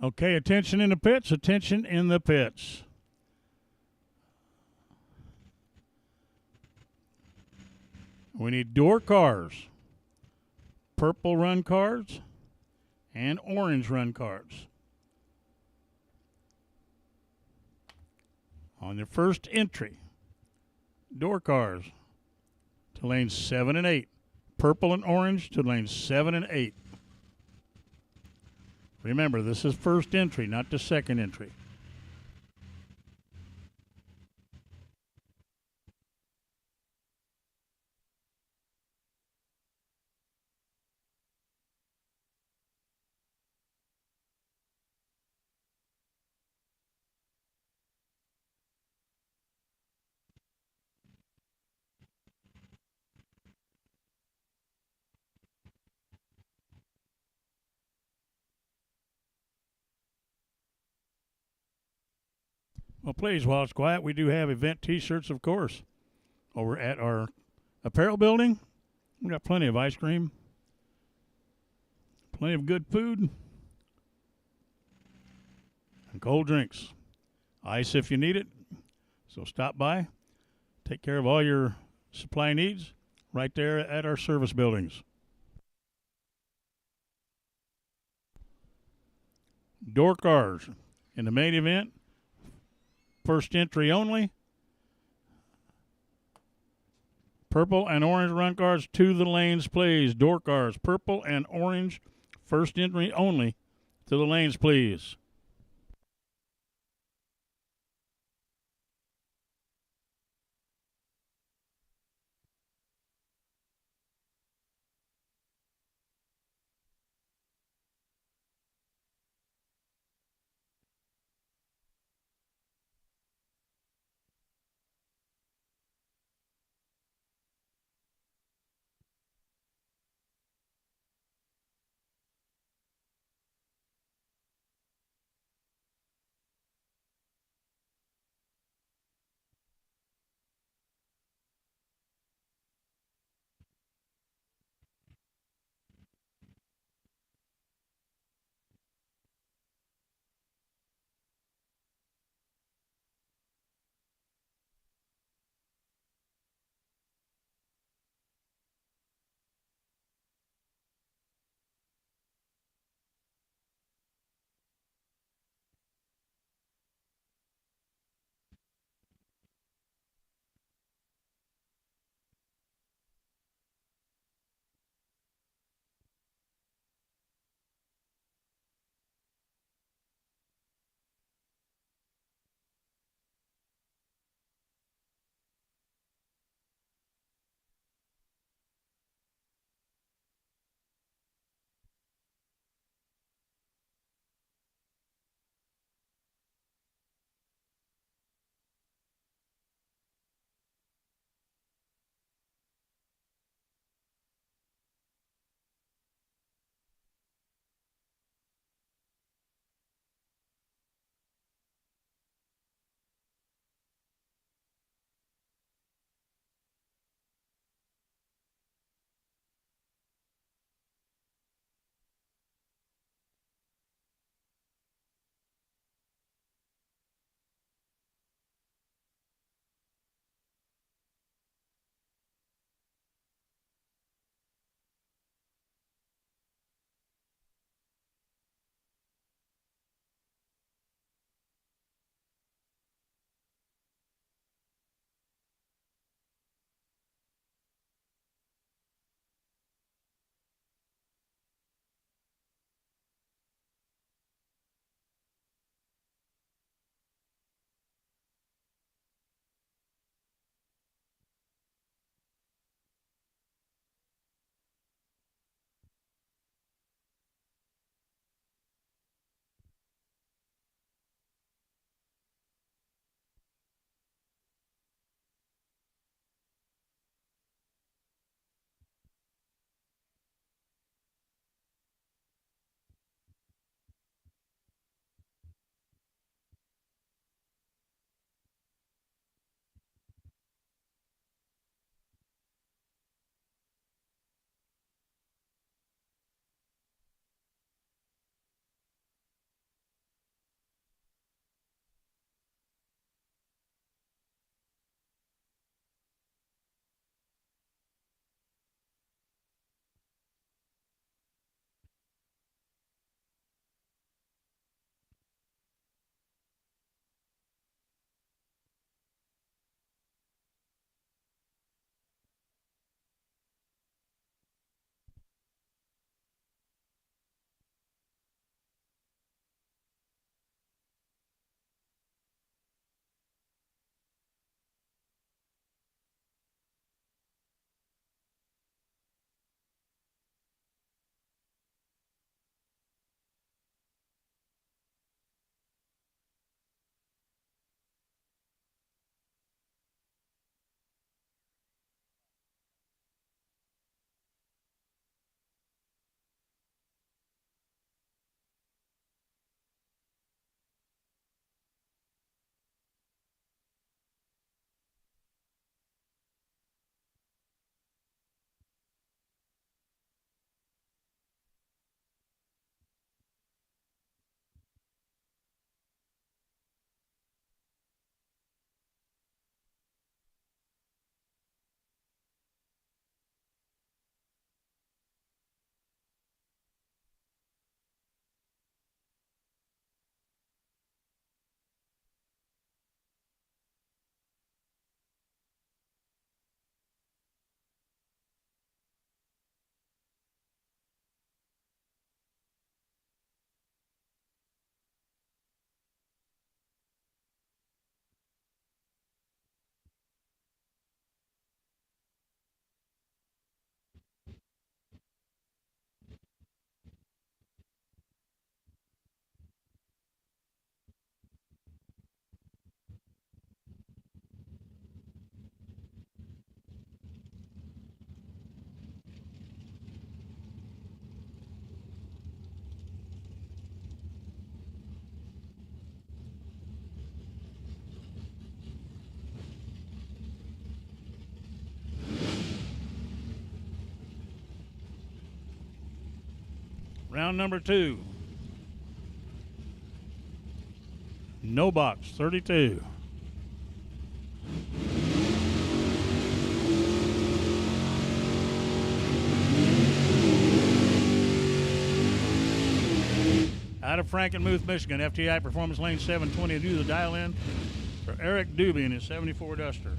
Okay, attention in the pits, attention in the pits. We need door cars, purple run cars, and orange run cars. On your first entry, door cars to lanes 7 and 8. Purple and orange to lanes 7 and 8. Remember, this is first entry, not the second entry. Well, please, while it's quiet, we do have event T-shirts, of course, over at our apparel building. We got plenty of ice cream, plenty of good food, and cold drinks. Ice if you need it. So stop by, take care of all your supply needs right there at our service buildings. Door cars in the main event, first entry only. Purple and orange run cars to the lanes, please. Door cars, purple and orange, first entry only. To the lanes, please. Round number 2. No box, 32. Out of Frankenmuth, Michigan, FTI Performance Lane 720 to do the dial-in for Eric Doobie in his 74 Duster.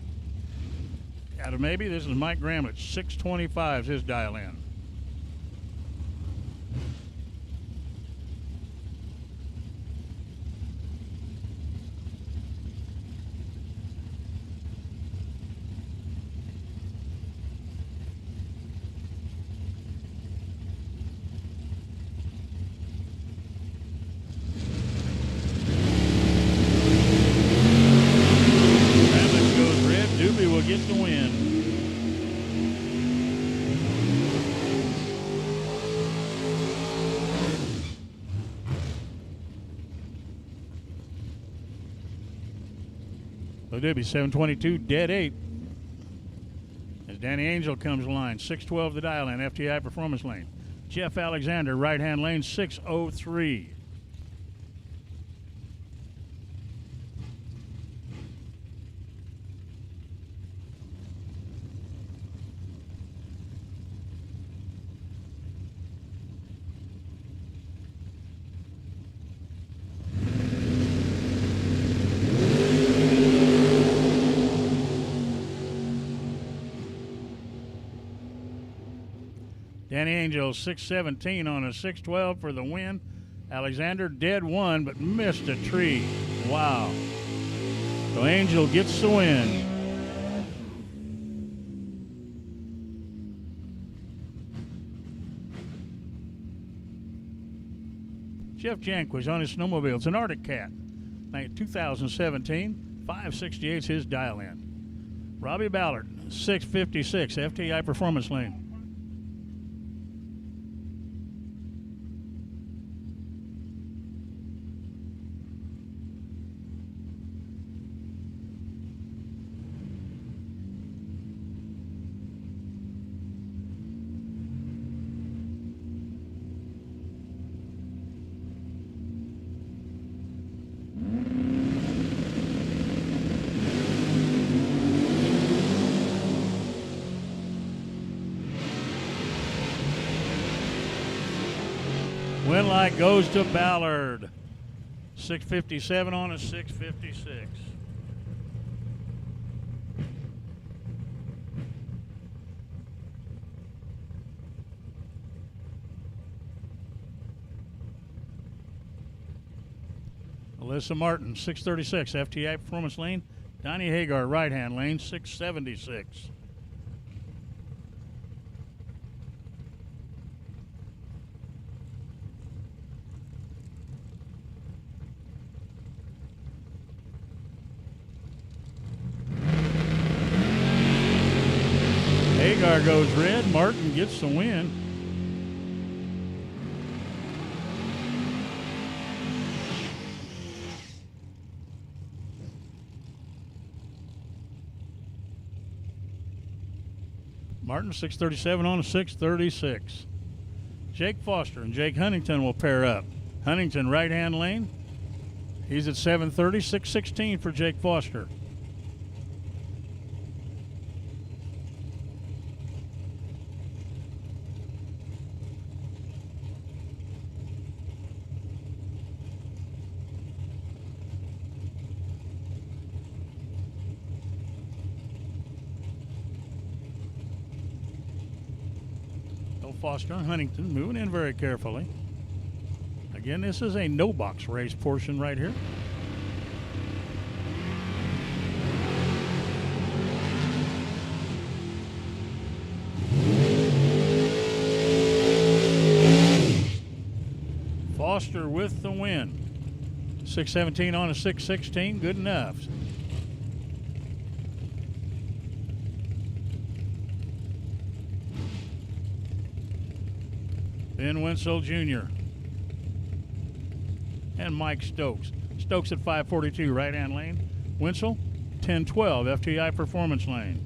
Out of Maybe, this is Mike Gramlich, 625 is his dial-in. Get the win. So Doobie 722, dead 8. As Danny Angel comes to line, 612 the dial in, FTI Performance Lane. Jeff Alexander, right hand lane, 603. Danny Angel, 617 on a 612 for the win. Alexander dead 1, but missed a tree. Wow. So Angel gets the win. Jeff Janquist on his snowmobile. It's an Arctic Cat. 2017, 568's his dial-in. Robbie Ballard, 656, FTI Performance Lane. Win light goes to Ballard. 657 on a 656. Alyssa Martin, 636, FTI Performance Lane. Donnie Hagar, right-hand lane, 676. Hagar goes red. Martin gets the win. Martin, 637 on a 636. Jake Foster and Jake Huntington will pair up. Huntington, right-hand lane. He's at 730, 616 for Jake Foster. Foster and Huntington moving in very carefully. Again, this is a no box race portion right here. Foster with the win. 617 on a 616, good enough. Ben Winslow Jr. and Mike Stokes. Stokes at 542, right-hand lane. Winslow, 1012, FTI Performance Lane.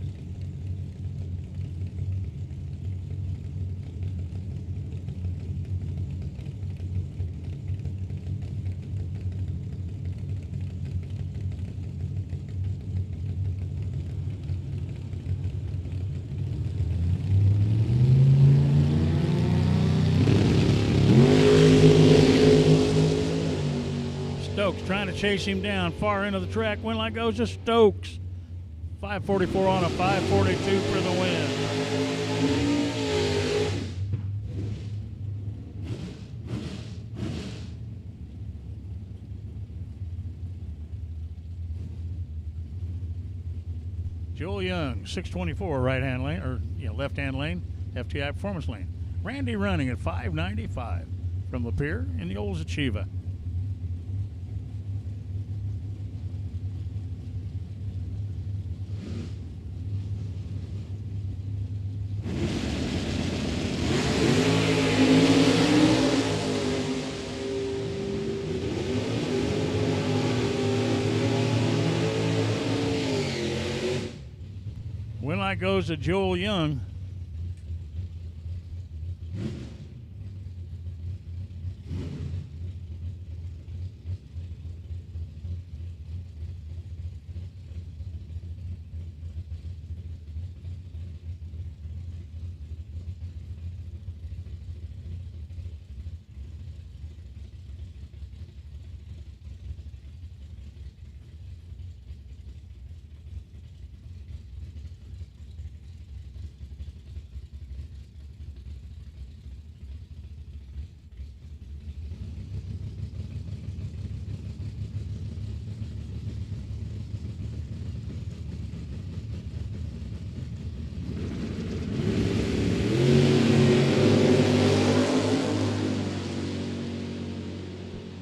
Stokes trying to chase him down. Far end of the track. Win light goes to Stokes. 5:44 on a 5:42 for the win. Joel Young, 624 right-hand lane, or left-hand lane, FTI Performance Lane. Randy running at 595 from Lapeer in the old Zachiva. Win light goes to Joel Young.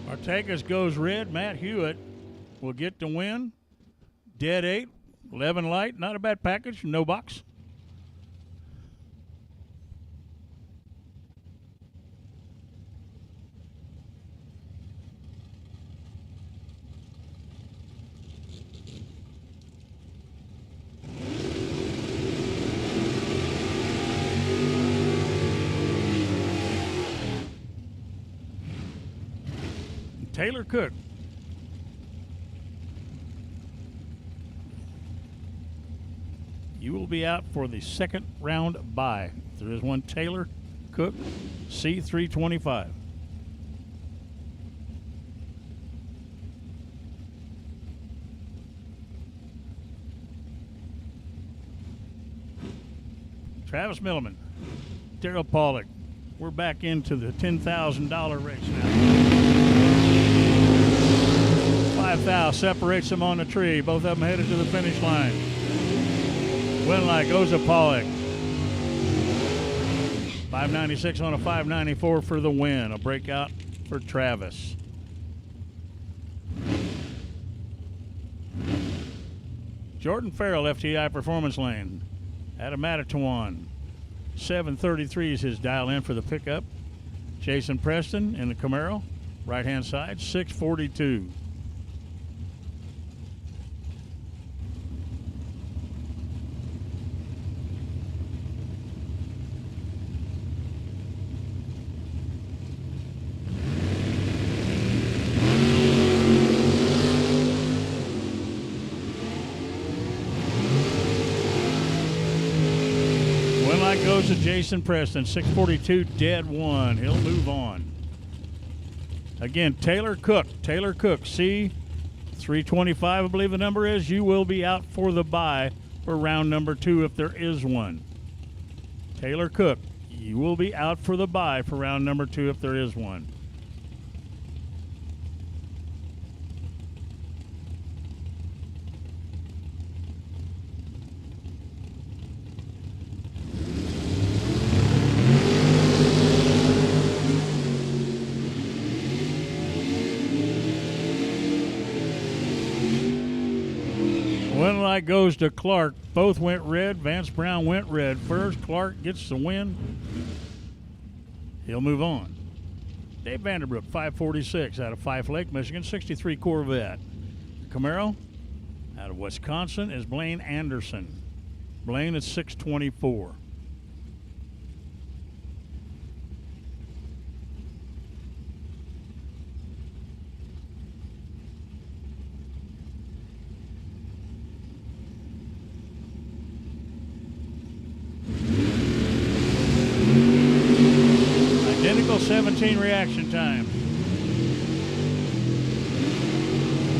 Artegas goes red. Matt Hewitt will get the win. Dead 8, 11 light. Not a bad package. No box. Taylor Cook. You will be out for the second round bye. There is one Taylor Cook, C325. Travis Milliman, Daryl Pollock. We're back into the $10,000 race now. 5,000 separates them on the tree. Both of them headed to the finish line. Win light goes to Pollock. 596 on a 594 for the win. A breakout for Travis. Jordan Farrell, FTI Performance Lane. Adam Mattawan. 733 is his dial in for the pickup. Jason Preston in the Camaro. Right-hand side, 642. Goes to Jason Preston, 642, dead 1. He'll move on. Again, Taylor Cook, C325, I believe the number is. You will be out for the bye for round number 2 if there is one. Taylor Cook, you will be out for the bye for round number 2 if there is one. One light goes to Clark. Both went red. Vance Brown went red first. Clark gets the win. He'll move on. Dave Vanderbrook, 546 out of Fife Lake, Michigan, 63 Corvette. Camaro out of Wisconsin is Blaine Anderson. Blaine is 624. Identical 17 reaction time.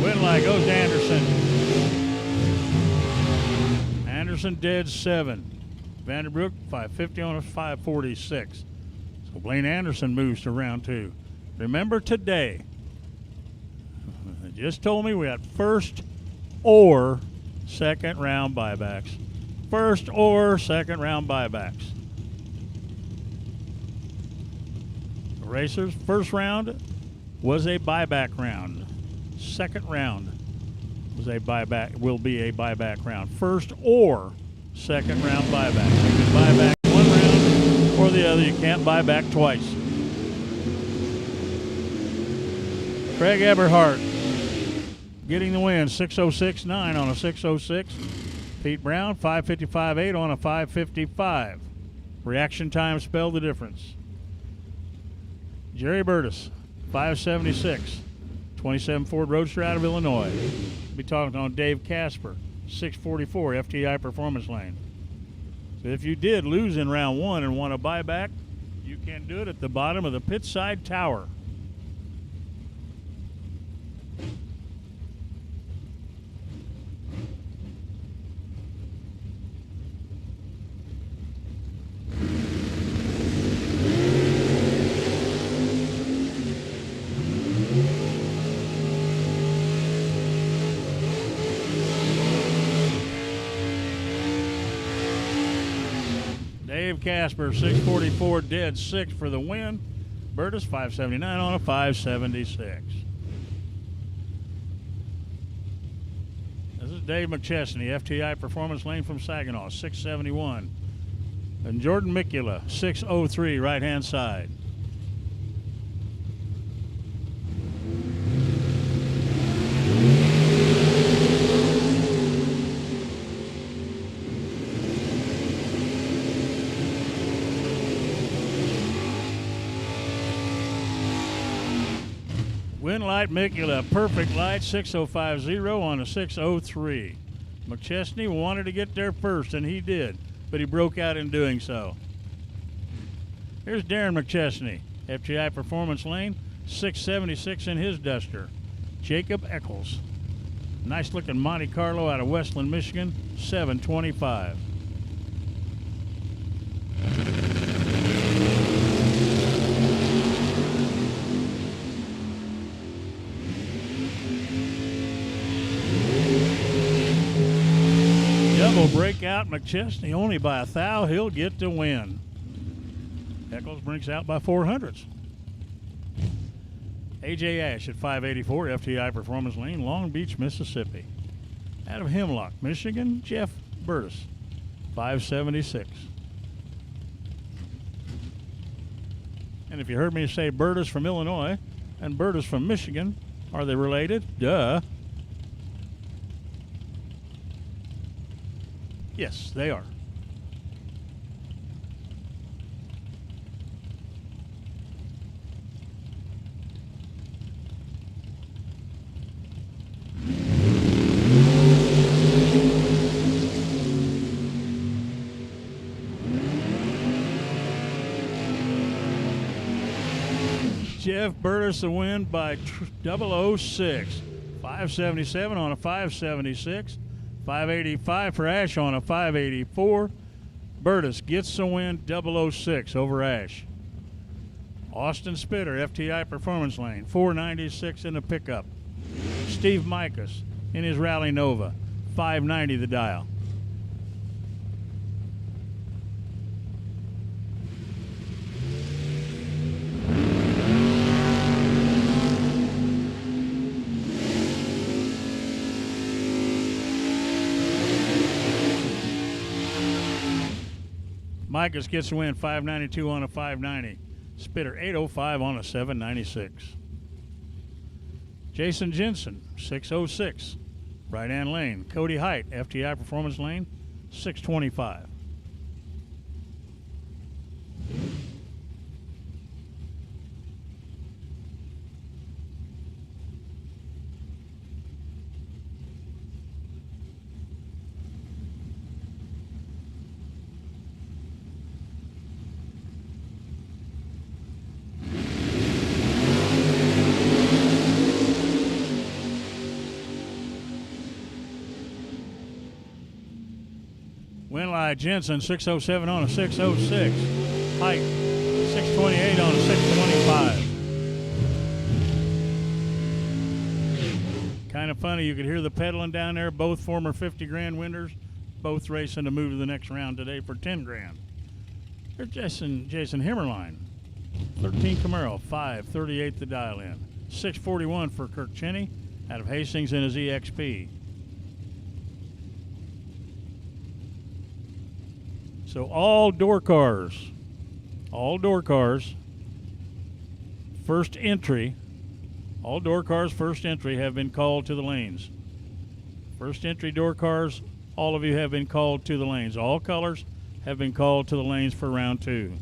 Win light goes to Anderson. Anderson dead 7. Vanderbroek 550 on a 546. So Blaine Anderson moves to round 2. Remember today, they just told me we got first or second round buybacks. First or second round buybacks. The Racers, first round was a buyback round. Second round was a buyback, will be a buyback round. First or second round buyback. You can buy back one round or the other. You can't buy back twice. Craig Eberhardt getting the win, 6:06.9 on a 6:06. Pete Brown, 5:55.8 on a 5:55. Reaction time spelled the difference. Jerry Burtis, 5:76. 27 Ford Roadster out of Illinois. We'll be talking on Dave Casper, 6:44 FTI Performance Lane. So if you did lose in round 1 and want to buy back, you can do it at the bottom of the pit side tower. Dave Casper, 6:44 dead 6 for the win. Burtis, 5:79 on a 5:76. This is Dave Mcchestney, FTI Performance Lane from Saginaw, 6:71. And Jordan Mikula, 6:03 right-hand side. Win light Mikula, perfect light, 6:050 on a 6:03. McChesney wanted to get there first, and he did, but he broke out in doing so. Here's Darren McChesney, FTI Performance Lane, 6:76 in his Duster. Jacob Eccles, nice looking Monte Carlo out of Westland, Michigan, 7:25. Double breakout McChesney only by 1 thou. He'll get the win. Eccles breaks out by 400s. AJ Ash at 584 FTI Performance Lane, Long Beach, Mississippi. Out of Hemlock, Michigan, Jeff Burtis, 576. And if you heard me say Burtis from Illinois and Burtis from Michigan, are they related? Duh. Yes, they are. Jeff Burtis the win by 006. 577 on a 576. 585 for Ash on a 584. Burtis gets the win, 006 over Ash. Austin Spitter, FTI Performance Lane, 496 in the pickup. Steve Micas in his Rally Nova, 590 the dial. Micas gets the win, 592 on a 590. Spitter, 805 on a 796. Jason Jensen, 606. Right-hand lane. Cody Height, FTI Performance Lane, 625. Winlight Jensen 607 on a 606. Height 628 on a 625. Kind of funny, you could hear the pedaling down there. Both former 50 grand winners, both racing to move to the next round today for 10 grand. There's Jason Hammerline, 13 Camaro, 538 the dial in. 641 for Kirk Cheney out of Hastings in his EXP. So all door cars, first entry, all door cars first entry have been called to the lanes. First entry door cars, all of you have been called to the lanes. All colors have been called to the lanes for round 2.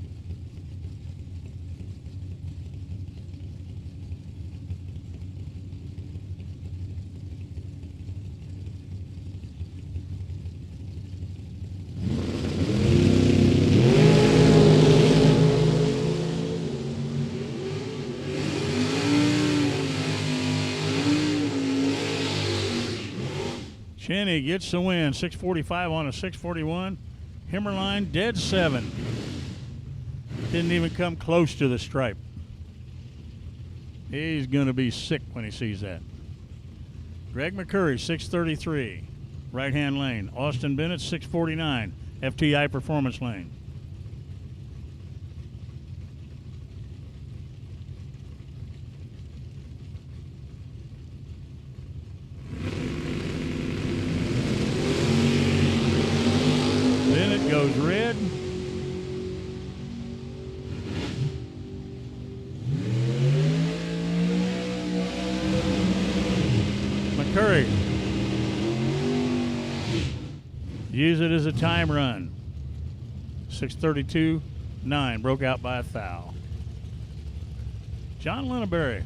Cheney gets the win, 645 on a 641. Hammerline dead 7. Didn't even come close to the stripe. He's going to be sick when he sees that. Greg McCurry, 633, right-hand lane. Austin Bennett, 649, FTI Performance lane. Goes red. McCurry. Use it as a time run. 6:32.9. Broke out by a foul. John Linneberry,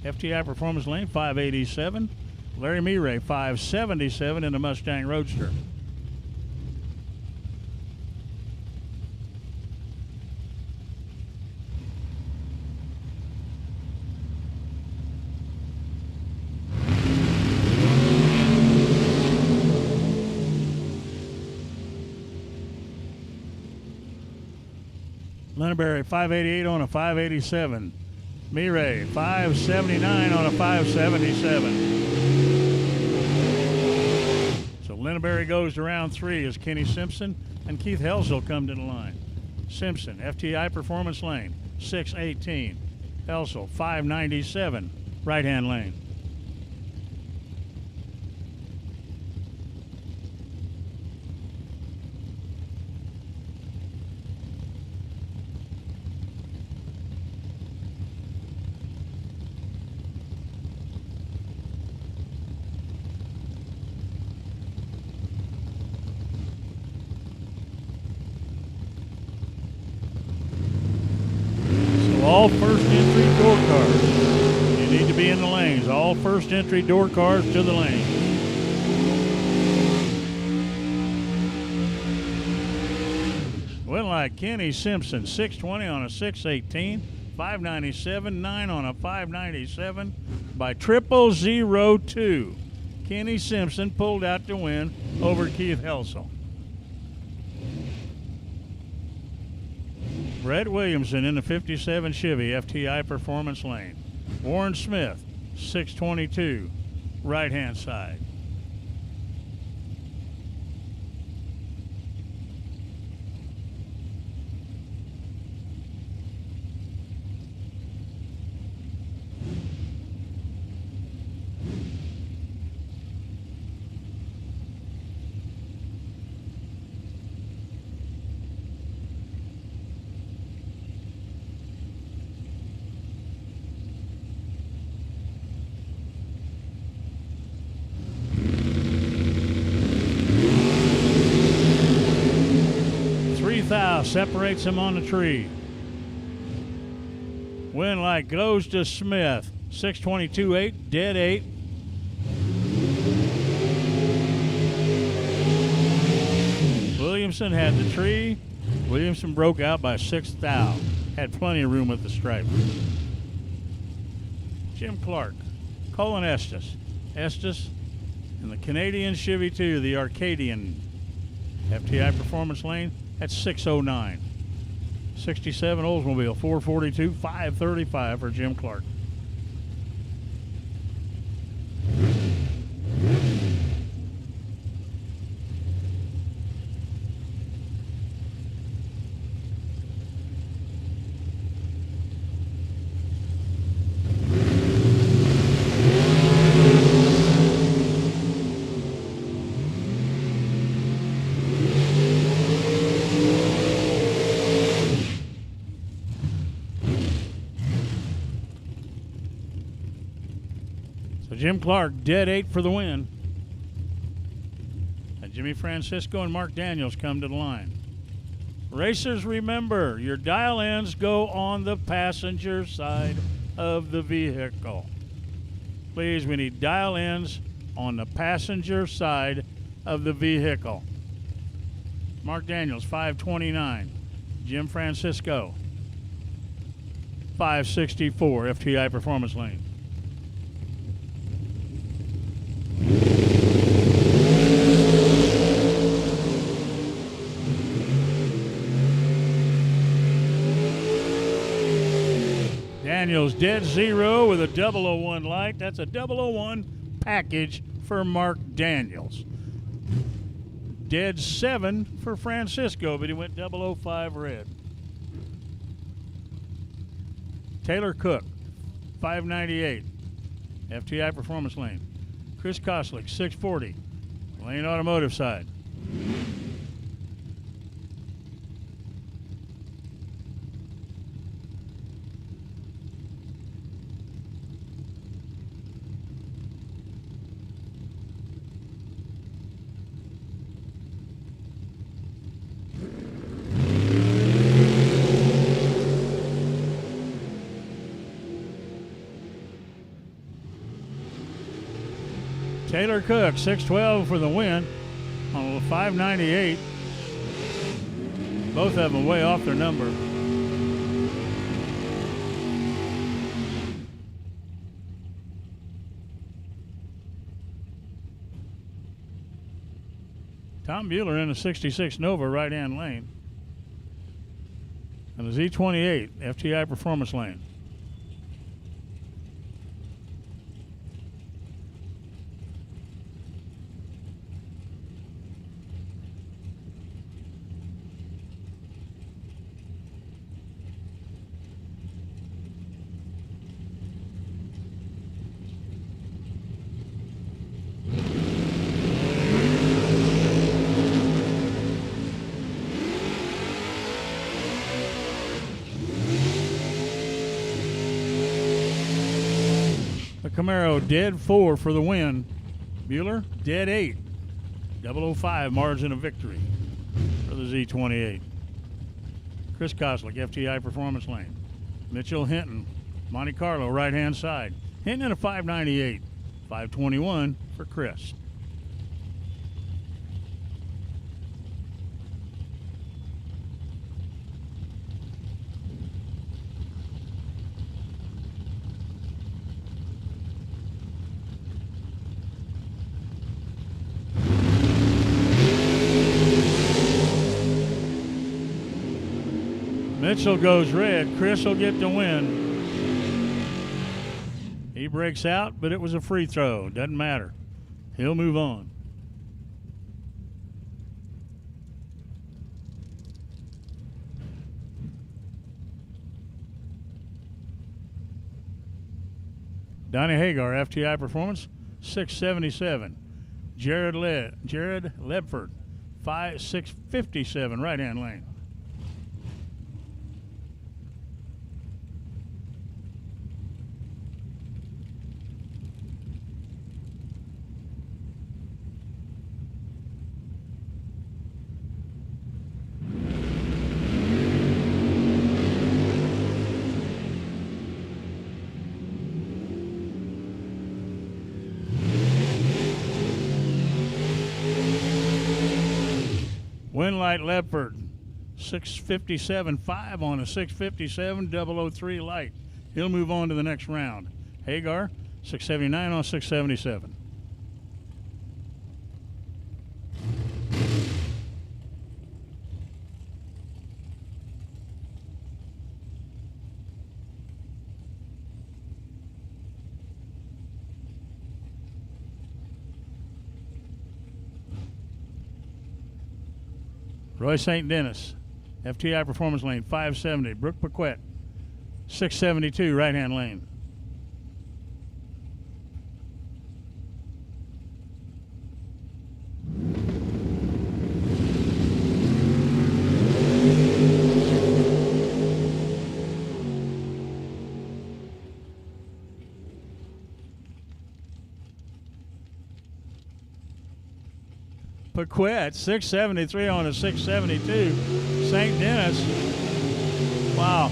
FTI Performance lane, 587. Larry Meray, 577 in the Mustang Roadster. Linneberry, 588 on a 587. Mireille, 579 on a 577. So Linneberry goes to round 3 as Kenny Simpson and Keith Helsel come to the line. Simpson, FTI Performance lane, 618. Helsel, 597, right-hand lane. All first entry door cars. You need to be in the lanes. All first entry door cars to the lane. Went like Kenny Simpson, 620 on a 618, 597, 9 on a 597 by 0002. Kenny Simpson pulled out to win over Keith Helsel. Brett Williamson in the 57 Chevy FTI Performance lane. Warren Smith, 622, right-hand side. Separates him on the tree. Winlight goes to Smith. 622.8, dead 8. Williamson had the tree. Williamson broke out by 6 thou. Had plenty of room with the stripe. Jim Clark, Colin Estes. Estes and the Canadian Chevy 2, the Arcadian. FTI Performance Lane at 6:09. 67 Oldsmobile, 442, 535 for Jim Clark. Jim Clark, dead 8 for the win. And Jimmy Francisco and Mark Daniels come to the line. Racers, remember, your dial-ins go on the passenger side of the vehicle. Please, we need dial-ins on the passenger side of the vehicle. Mark Daniels, 529. Jim Francisco, 564, FTI Performance Lane. Daniels dead 0 with a 001 light. That's a 001 package for Mark Daniels. Dead 7 for Francisco, but he went 005 red. Taylor Cook, 598. FTI Performance Lane. Chris Koslick, 640. Lane Automotive side. Taylor Cook, 612 for the win on a 598. Both of them way off their number. Tom Bueller in the 66 Nova right-hand lane. And the Z28 FTI Performance Lane. Camaro dead 4 for the win. Bueller dead 8. 005 margin of victory for the Z28. Chris Koslick, FTI Performance Lane. Mitchell Hinton, Monte Carlo right hand side. Hinton in a 598. 521 for Chris. Mitchell goes red. Chris will get the win. He breaks out, but it was a free throw. Doesn't matter. He'll move on. Donnie Hagar, FTI Performance, 677. Jared Ledford, 657, right-hand lane. Winlight Ledford, 657.5 on a 657 003 light. He'll move on to the next round. Hagar, 679 on 677. Roy St. Denis, FTI Performance Lane, 570. Brooke Paquette, 672, right-hand lane. Paquette, 673 on a 672. St. Denis, wow.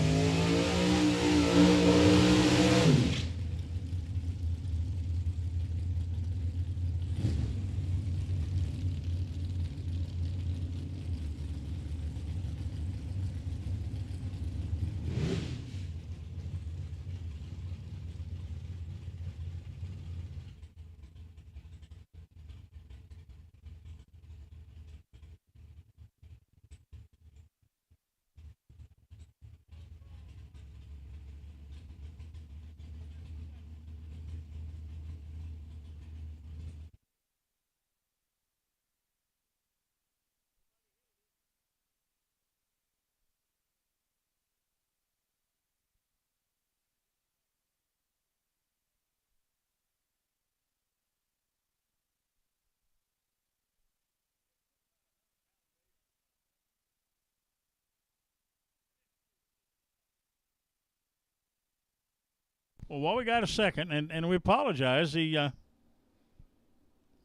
Well, while we got a second, and we apologize, man,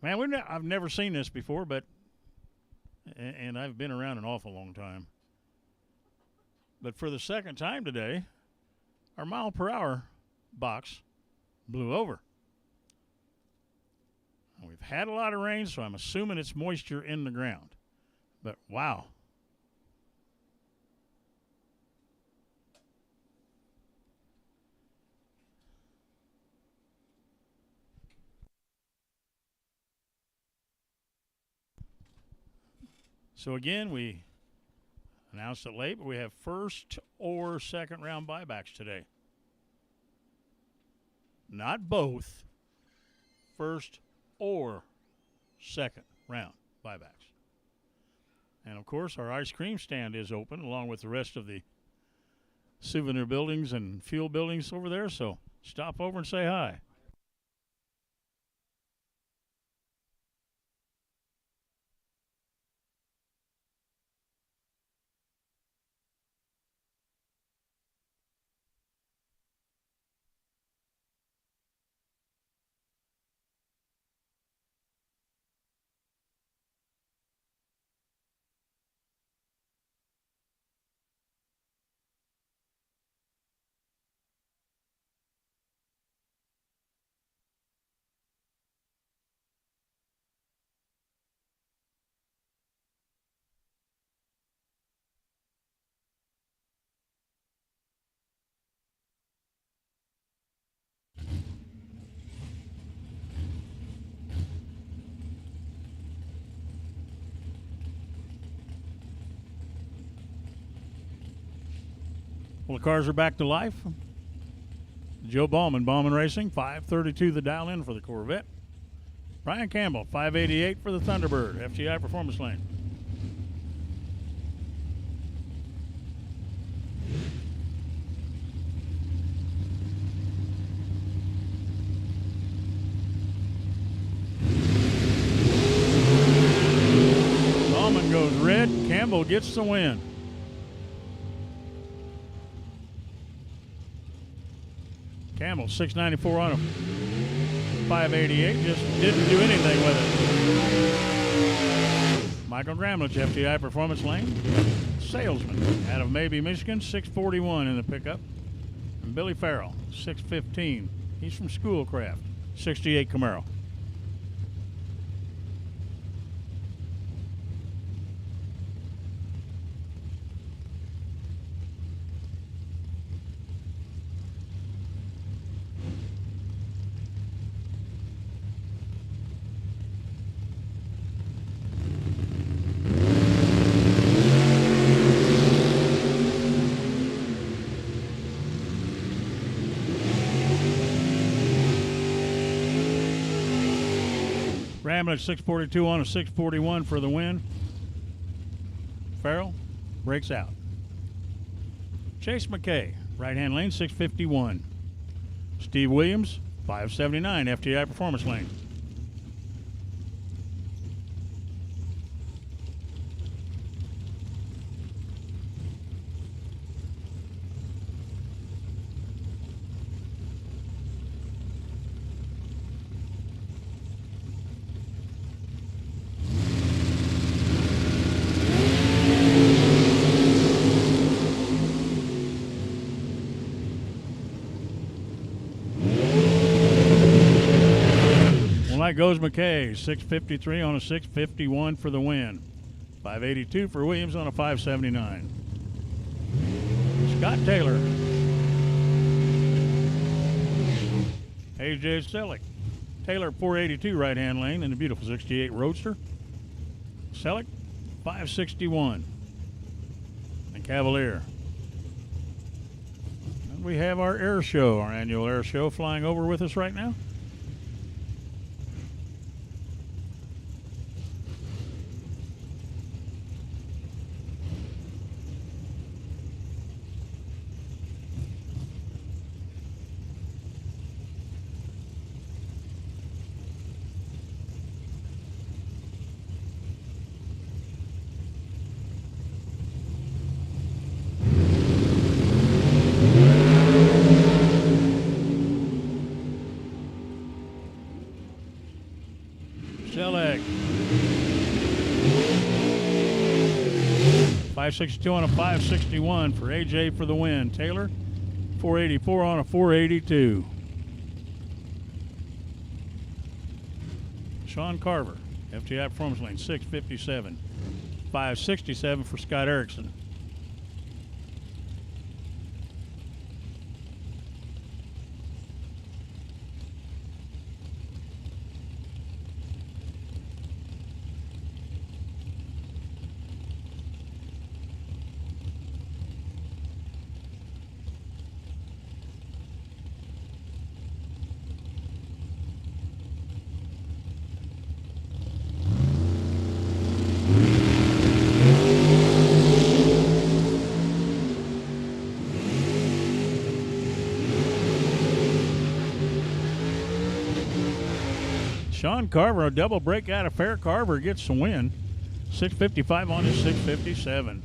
I've never seen this before, but, and I've been around an awful long time. But for the second time today, our mile per hour box blew over. We've had a lot of rain, so I'm assuming it's moisture in the ground. But wow. So again, we announced it late, but we have first or second round buybacks today. Not both. First or second round buybacks. And of course, our ice cream stand is open along with the rest of the souvenir buildings and fuel buildings over there. So stop over and say hi. Well, the cars are back to life. Joe Ballman, Ballman Racing, 532 the dial in for the Corvette. Brian Campbell, 588 for the Thunderbird, FTI Performance Lane. Ballman goes red, Campbell gets the win. Campbell, 694 on a 588, just didn't do anything with it. Michael Gramlich, FTI Performance Lane. Salesman out of Maybe, Michigan, 641 in the pickup. And Billy Farrell, 615. He's from Schoolcraft, 68 Camaro. Gramlich 642 on a 641 for the win. Farrell breaks out. Chase McKay, right-hand lane, 651. Steve Williams, 579, FTI Performance Lane. Goes McKay, 653 on a 651 for the win. 582 for Williams on a 579. Scott Taylor. AJ Selleck. Taylor, 482 right-hand lane in the beautiful 68 Roadster. Selleck, 561. And Cavalier. And we have our air show, our annual air show, flying over with us right now. Selleck. 562 on a 561 for AJ for the win. Taylor, 484 on a 482. Sean Carver, FTI Performance Lane, 657. 567 for Scott Erickson. Sean Carver, a double break out of Fair. Carver gets the win. 655 on his 657.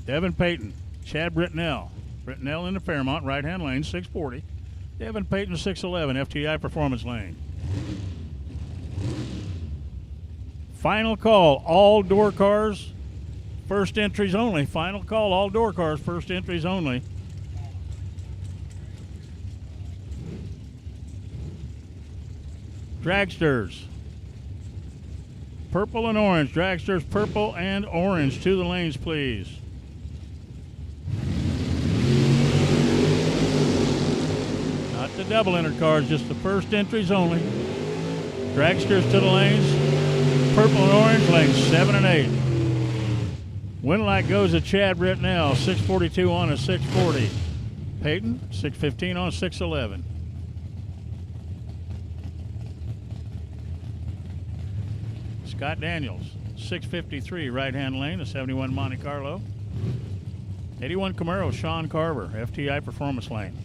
Devin Payton, Chad Britnell. Britnell in the Fairmont, right-hand lane, 640. Devin Payton, 611, FTI Performance Lane. Final call, all door cars, first entries only. Final call, all door cars, first entries only. Dragsters, purple and orange. Dragsters, purple and orange. To the lanes, please. Not the double enter cars, just the first entries only. Dragsters to the lanes. Purple and orange, lanes 7 and 8. Win light goes to Chad Britnell, 642 on a 640. Peyton, 615 on a 611. Scott Daniels, 653 right-hand lane, a 71 Monte Carlo. 81 Camaro, Sean Carver, FTI Performance Lane.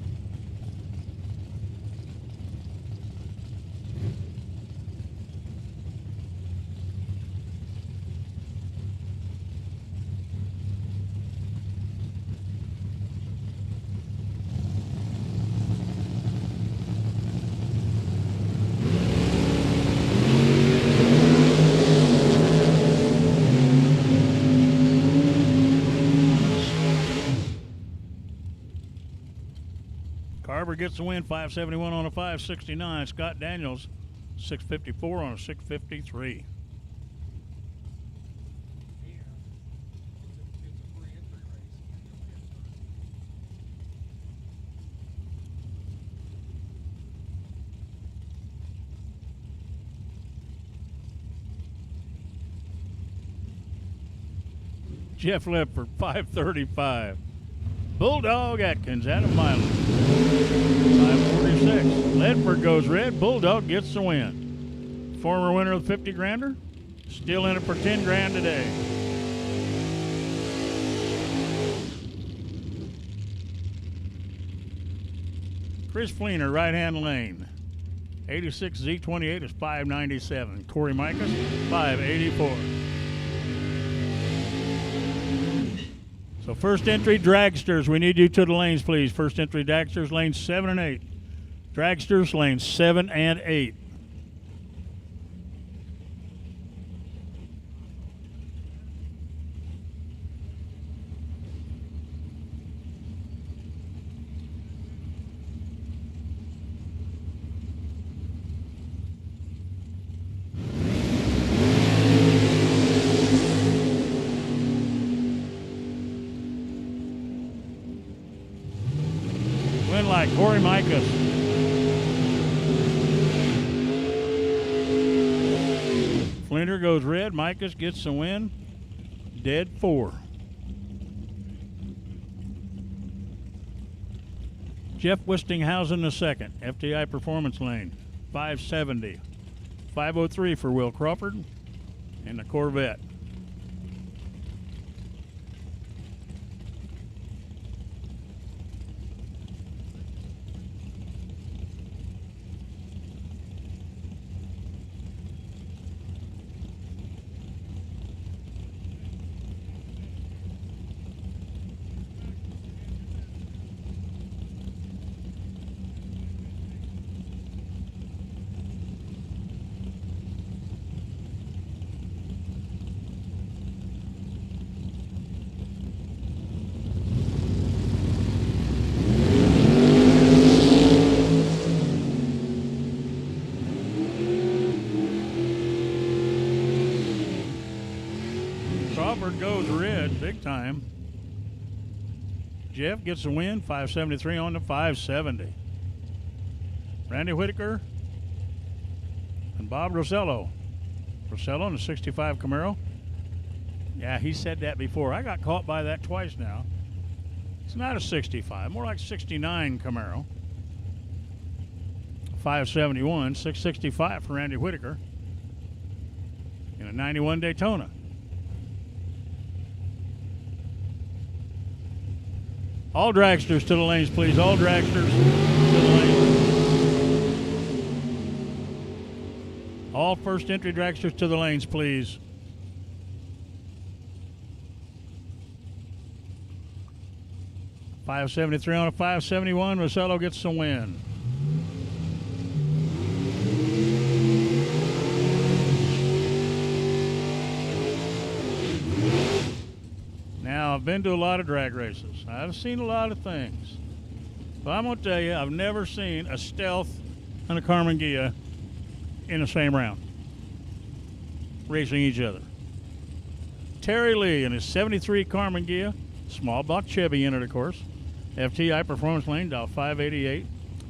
Carver gets the win, 571 on a 569. Scott Daniels, 654 on a 653. Jeff Lipper, 535. Bulldog Atkins, Adam Milan, 546. Ledford goes red. Bulldog gets the win. Former winner of the 50 grander, Still in it for 10 grand today. Chris Fleener, right-hand lane. 86 Z28 is 597. Corey Micas, 584. So first entry, dragsters, we need you to the lanes, please. First entry, dragsters, lanes 7 and 8. Dragsters, lanes 7 and 8. Like Corey Micas. Fleener goes red. Micas gets the win. Dead 4. Jeff Wistinghausen the second. FTI Performance Lane. 570. 503 for Will Crawford and the Corvette. Goes red big time. Jeff gets the win, 573 on the 570. Randy Whitaker and Bob Rosello. Rosello in the 65 Camaro. Yeah, he said that before. I got caught by that twice now. It's not a 65, more like 69 Camaro. 571, 665 for Randy Whitaker in a 91 Daytona. All dragsters to the lanes, please. All dragsters to the lanes. All first entry dragsters to the lanes, please. $573 on a 571. Rosello gets the win. Now, I've been to a lot of drag races. I've seen a lot of things. But I'm going to tell you, I've never seen a Stealth and a Carmen Ghia in the same round, racing each other. Terry Lee in his 73 Carmen Ghia, small block Chevy in it, of course. FTI Performance Lane, dial 588.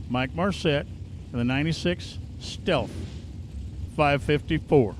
Mike Marsett in the 96 Stealth, 554.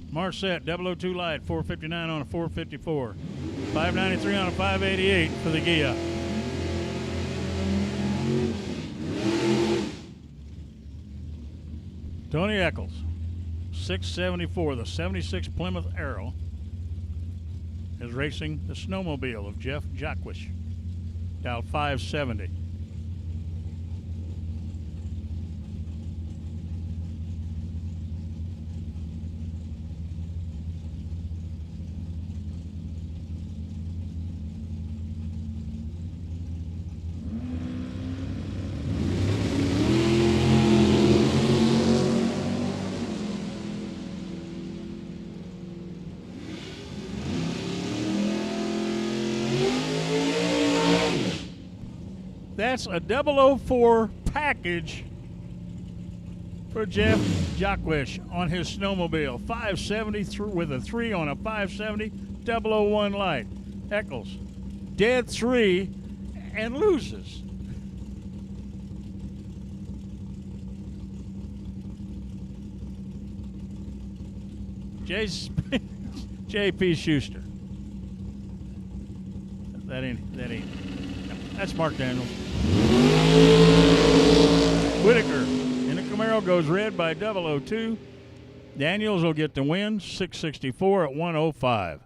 Marsett, 002 light, 459 on a 454. 593 on a 588 for the Ghia. Tony Eccles, 674, the 76 Plymouth Arrow, is racing the snowmobile of Jeff Jacquish, dial 570. That's a 004 package for Jeff Jacquish on his snowmobile. 570 through with a 3 on a 570, 001 light. Eccles, dead 3 and loses. J.P. Schuster. That ain't. No, that's Mark Daniels. Whitaker in the Camaro goes red by 002. Daniels will get the win, 664 at 105.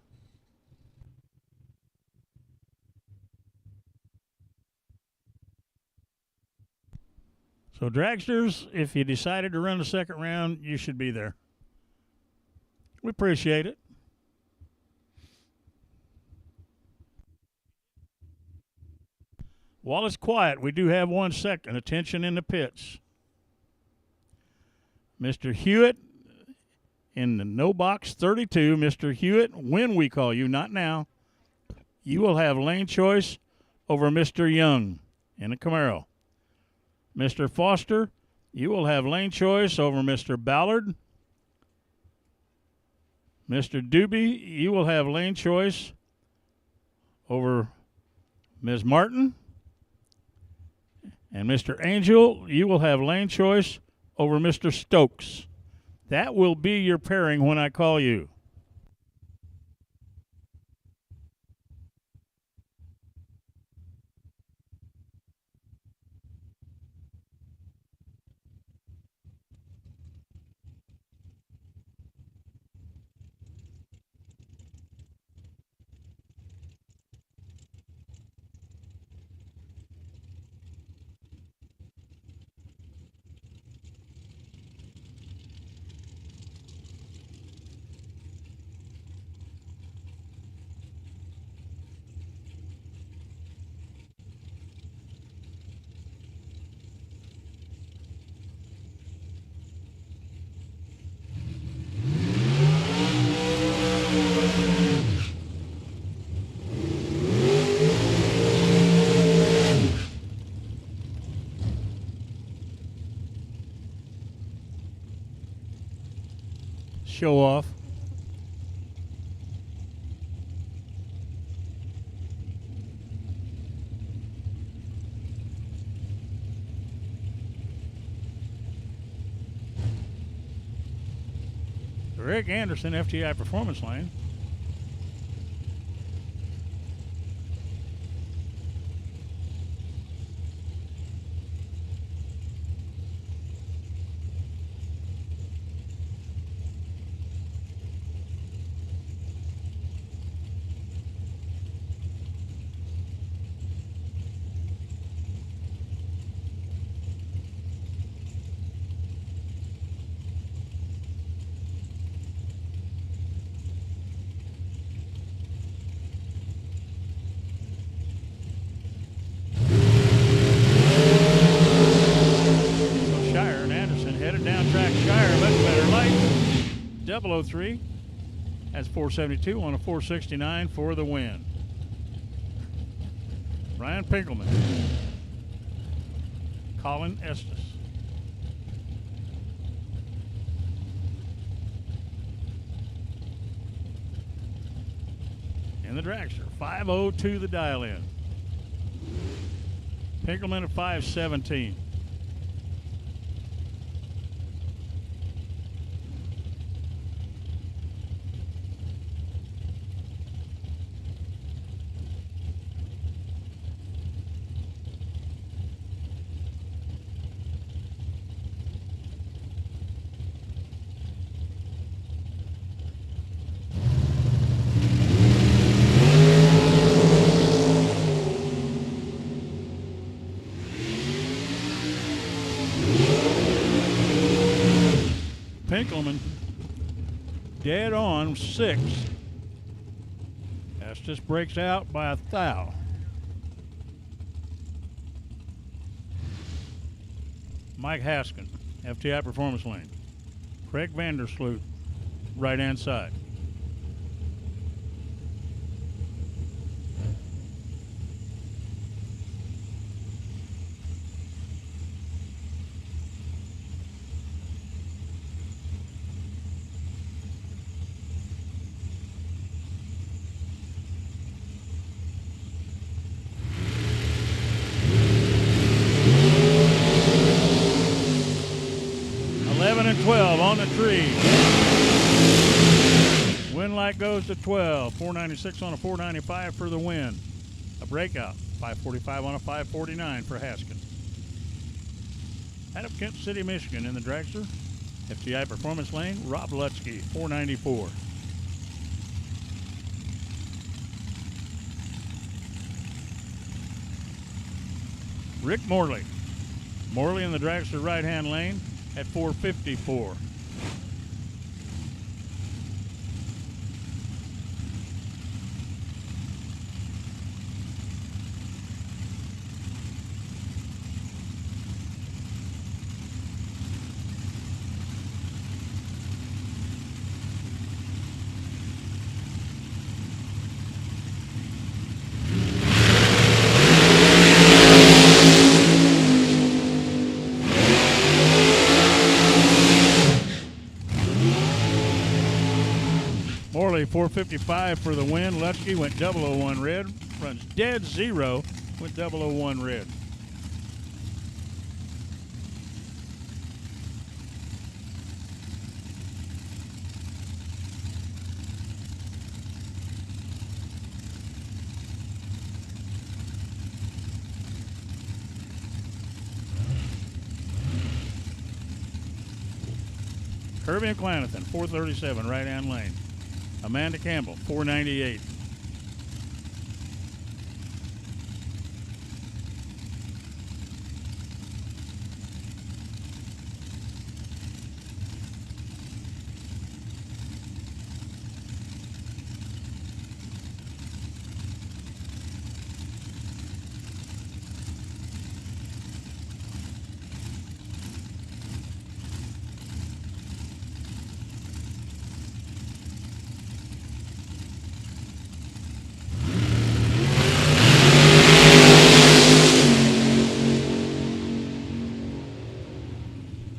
So, dragsters, if you decided to run the second round, you should be there. We appreciate it. While it's quiet, we do have 1 second. Attention in the pits. Mr. Hewitt in the no box 32. Mr. Hewitt, when we call you, not now, you will have lane choice over Mr. Young in the Camaro. Mr. Foster, you will have lane choice over Mr. Ballard. Mr. Doobie, you will have lane choice over Ms. Martin. And Mr. Angel, you will have lane choice over Mr. Stokes. That will be your pairing when I call you. Show off. Rick Anderson, FTI Performance Lane. Shire, much better light. 003 has 472 on a 469 for the win. Ryan Pinkelman. Colin Estes. And the dragster, 502 the dial in. Pinkelman at 517. Pinkelman dead on 6. Estes breaks out by a thou. Mike Haskin, FTI Performance Lane. Craig Vandersloot, right hand side. 12 on the tree. Win light goes to 12. 496 on a 495 for the win. A breakout. 545 on a 549 for Haskin. Out of Kent City, Michigan in the dragster. FTI Performance Lane, Rob Lutsky, 494. Rick Morley. Morley in the dragster right-hand lane at 454. Morley 455 for the win. Lutsky went 001 red. Runs dead zero. Went 001 red. Kirby and Clanathan 437 right-hand lane. Amanda Campbell, 498.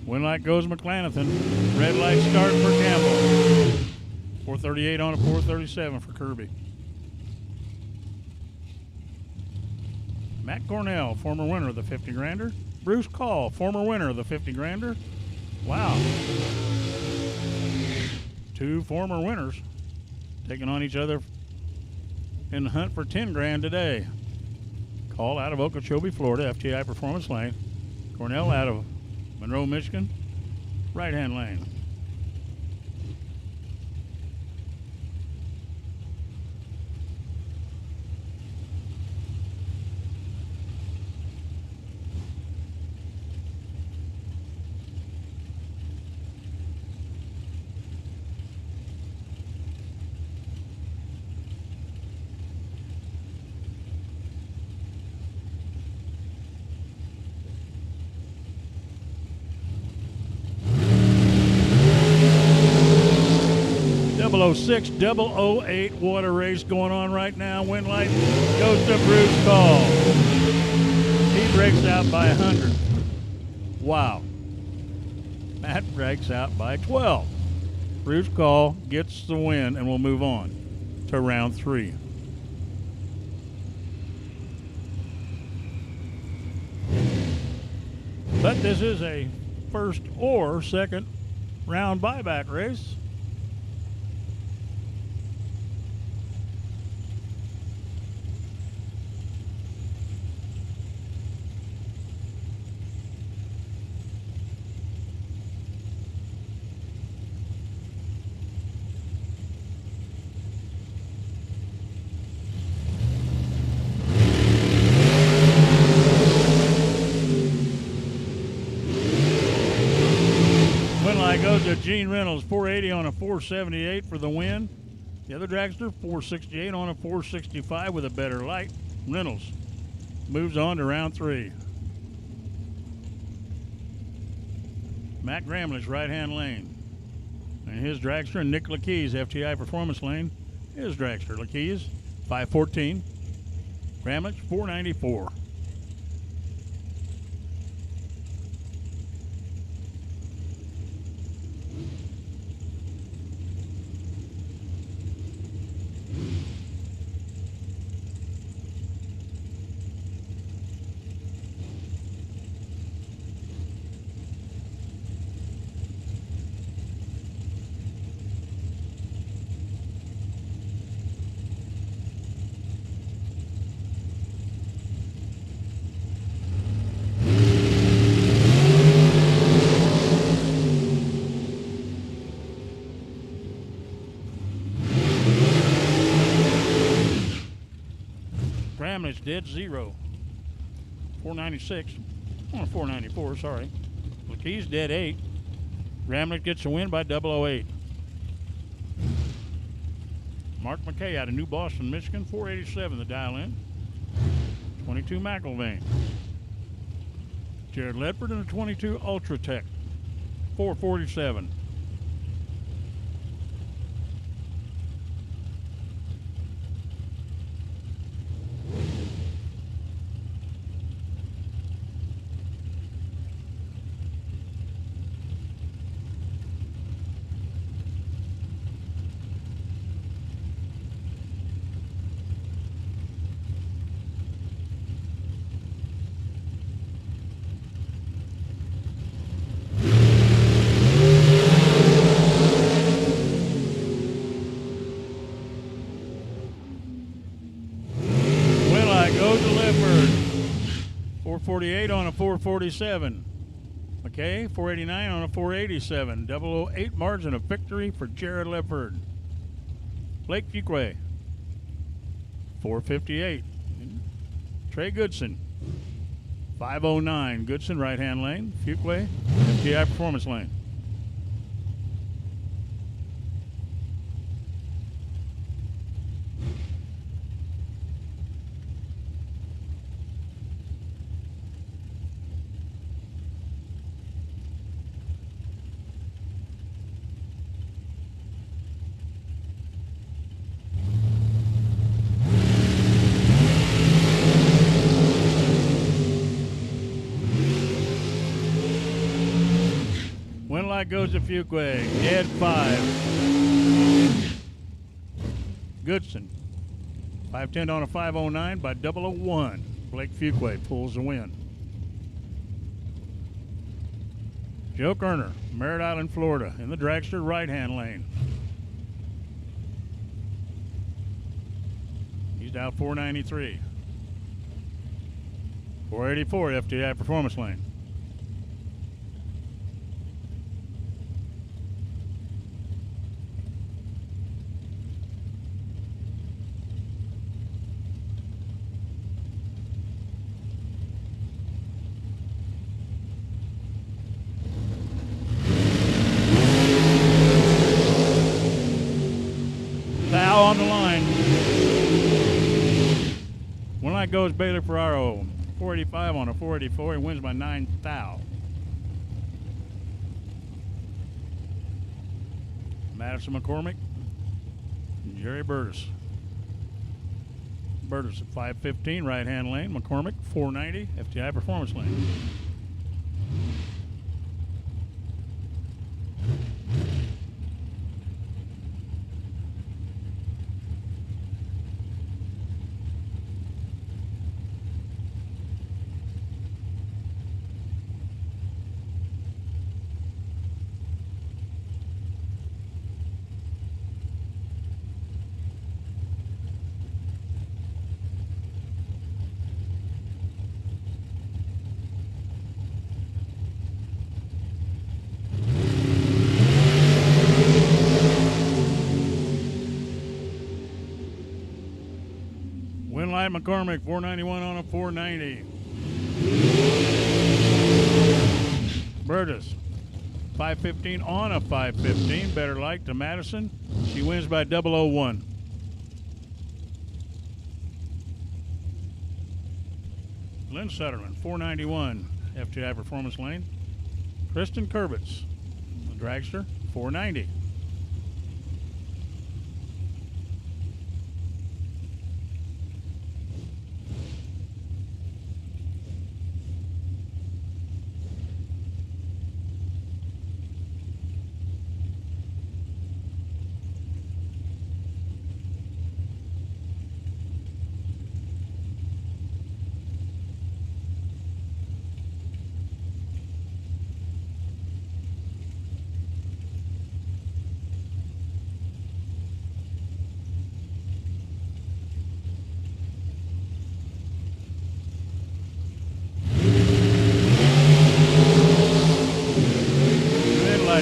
Win light goes McClanathan. Red light start for Campbell. 438 on a 437 for Kirby. Matt Cornell, former winner of the 50 grander. Bruce Call, former winner of the 50 grander. Wow. Two former winners taking on each other in the hunt for 10 grand today. Call out of Okeechobee, Florida, FTI Performance Lane. Cornell out of Monroe, Michigan, right-hand lane. .006, 008 water race going on right now. Win light goes to Bruce Call. He breaks out by 100. Wow. Matt breaks out by 12. Bruce Call gets the win, and we'll move on to round 3. But this is a first or second round buyback race. Goes to Gene Reynolds, 480 on a 478 for the win. The other dragster, 468 on a 465 with a better light. Reynolds moves on to round 3. Matt Gramlich, right-hand lane. And his dragster, and Nick Lakeys, FTI Performance Lane. His dragster, Lakeys, 514. Gramlich, 494. dead 0. 496 on a 494, sorry. Lakeys dead 8. Ramlet gets a win by 008. Mark McKay out of New Boston, Michigan, 487 the dial in. 22 McIlvain. Jared Ledford and a 22 Ultratech, 447. Goes to Ledford. 448 on a 447. McKay, 489 on a 487. 008 margin of victory for Jared Ledford. Blake Fuqua, 458. Trey Goodson, 509. Goodson, right-hand lane. Fuqua, FTI performance lane. Winlight goes to Fuqua, dead 5. Goodson, 510 on a 509 by 001. Blake Fuqua pulls the win. Joe Kerner, Merritt Island, Florida, in the dragster right-hand lane. He's down 493. 484 FTI performance lane. On the line. One light goes Bailey Ferraro, 485 on a 484. He wins by 9 thou. Madison McCormick and Jerry Burtis. Burtis at 515, right-hand lane. McCormick, 490, FTI performance lane. Winlight McCormick, 491 on a 490. Burtis, 515 on a 515. Better light to Madison. She wins by 001. Lynn Sutherland, 491. FTI performance lane. Kristen Kurbitz, the dragster, 490.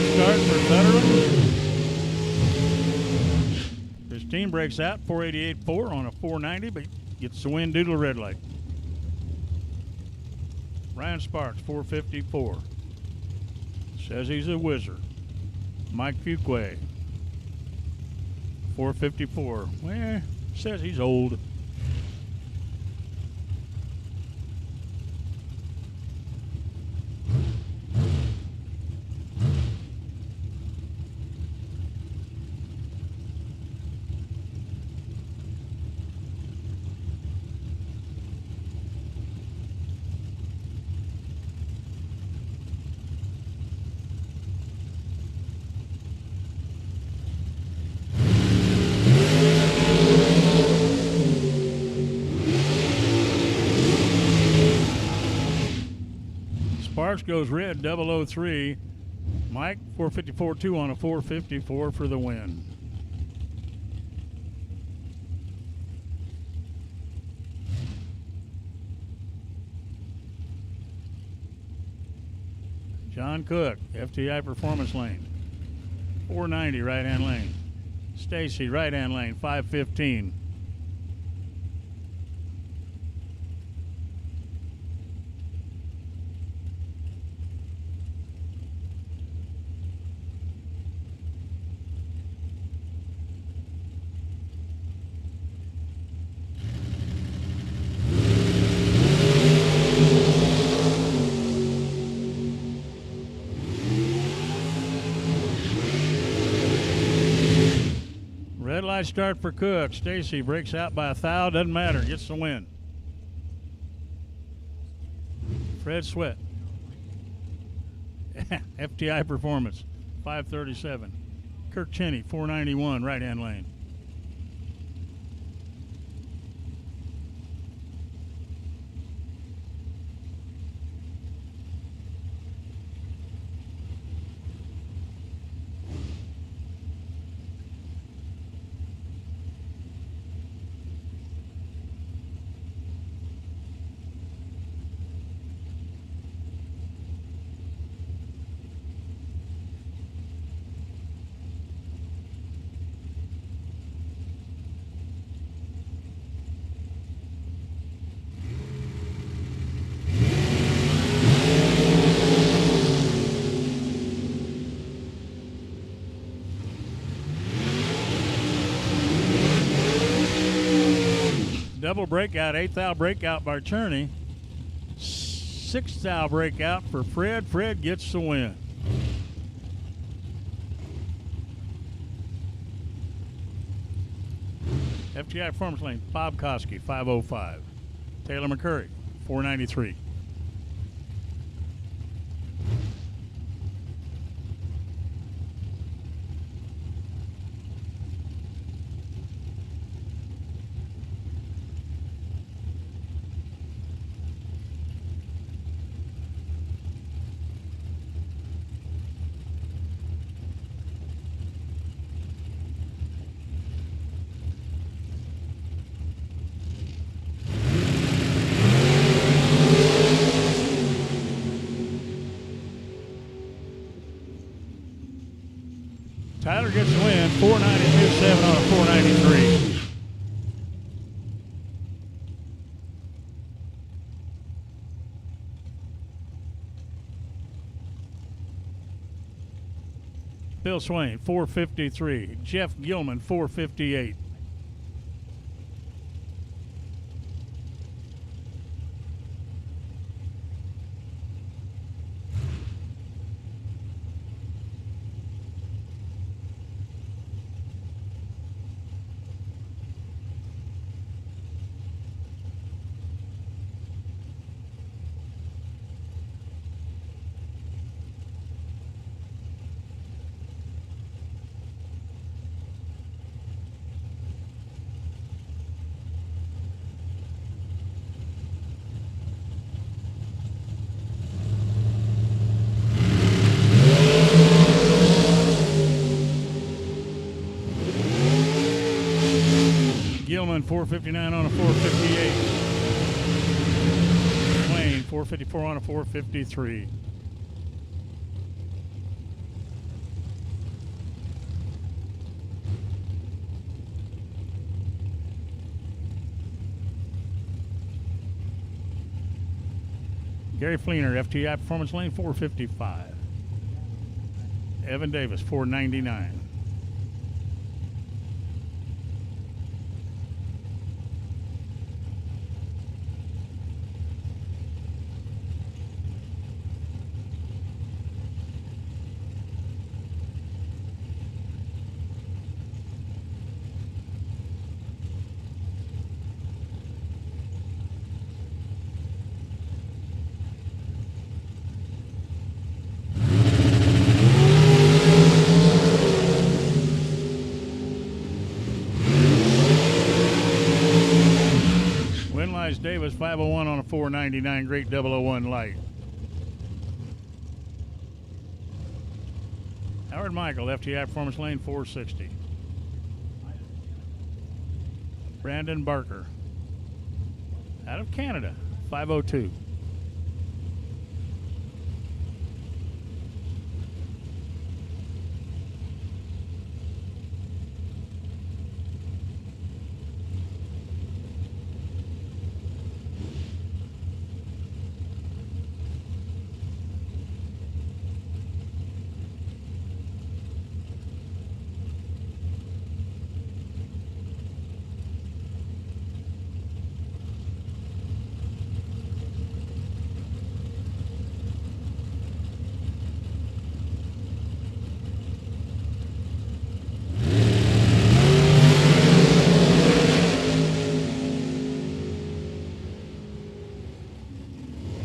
Start for Sutherland. Christine breaks out 488.4 on a 490, but gets the win due to a red light. Ryan Sparks, 454. Says he's a wizard. Mike Fuquay, 454. Well, says he's old. Sparks goes red, 003. Mike, 454.2 on a 454 for the win. John Cook, FTI Performance Lane, 490 right-hand lane. Stacy, right-hand lane, 515. Red light start for Cook. Stacy breaks out by a thou. Doesn't matter. Gets the win. Fred Sweat. FTI Performance. 537. Kirk Cheney. 491. Right hand lane. Double breakout, 8th thou breakout by Cherney. 6th thou breakout for Fred. Fred gets the win. FTI Performance Lane, Bob Koski, 505. Taylor McCurry, 493. Tyler gets the win, 492.7 on a 493. Bill Swain, 453. Jeff Gilman, 458. Gilman, 459 on a 458. Swain, 454 on a 453. Gary Fleener, FTI Performance Lane, 455. Evan Davis, 499. Davis, 501 on a 499, great 001 light. Howard Michael, FTI Performance Lane, 460. Brandon Barker, out of Canada, 502.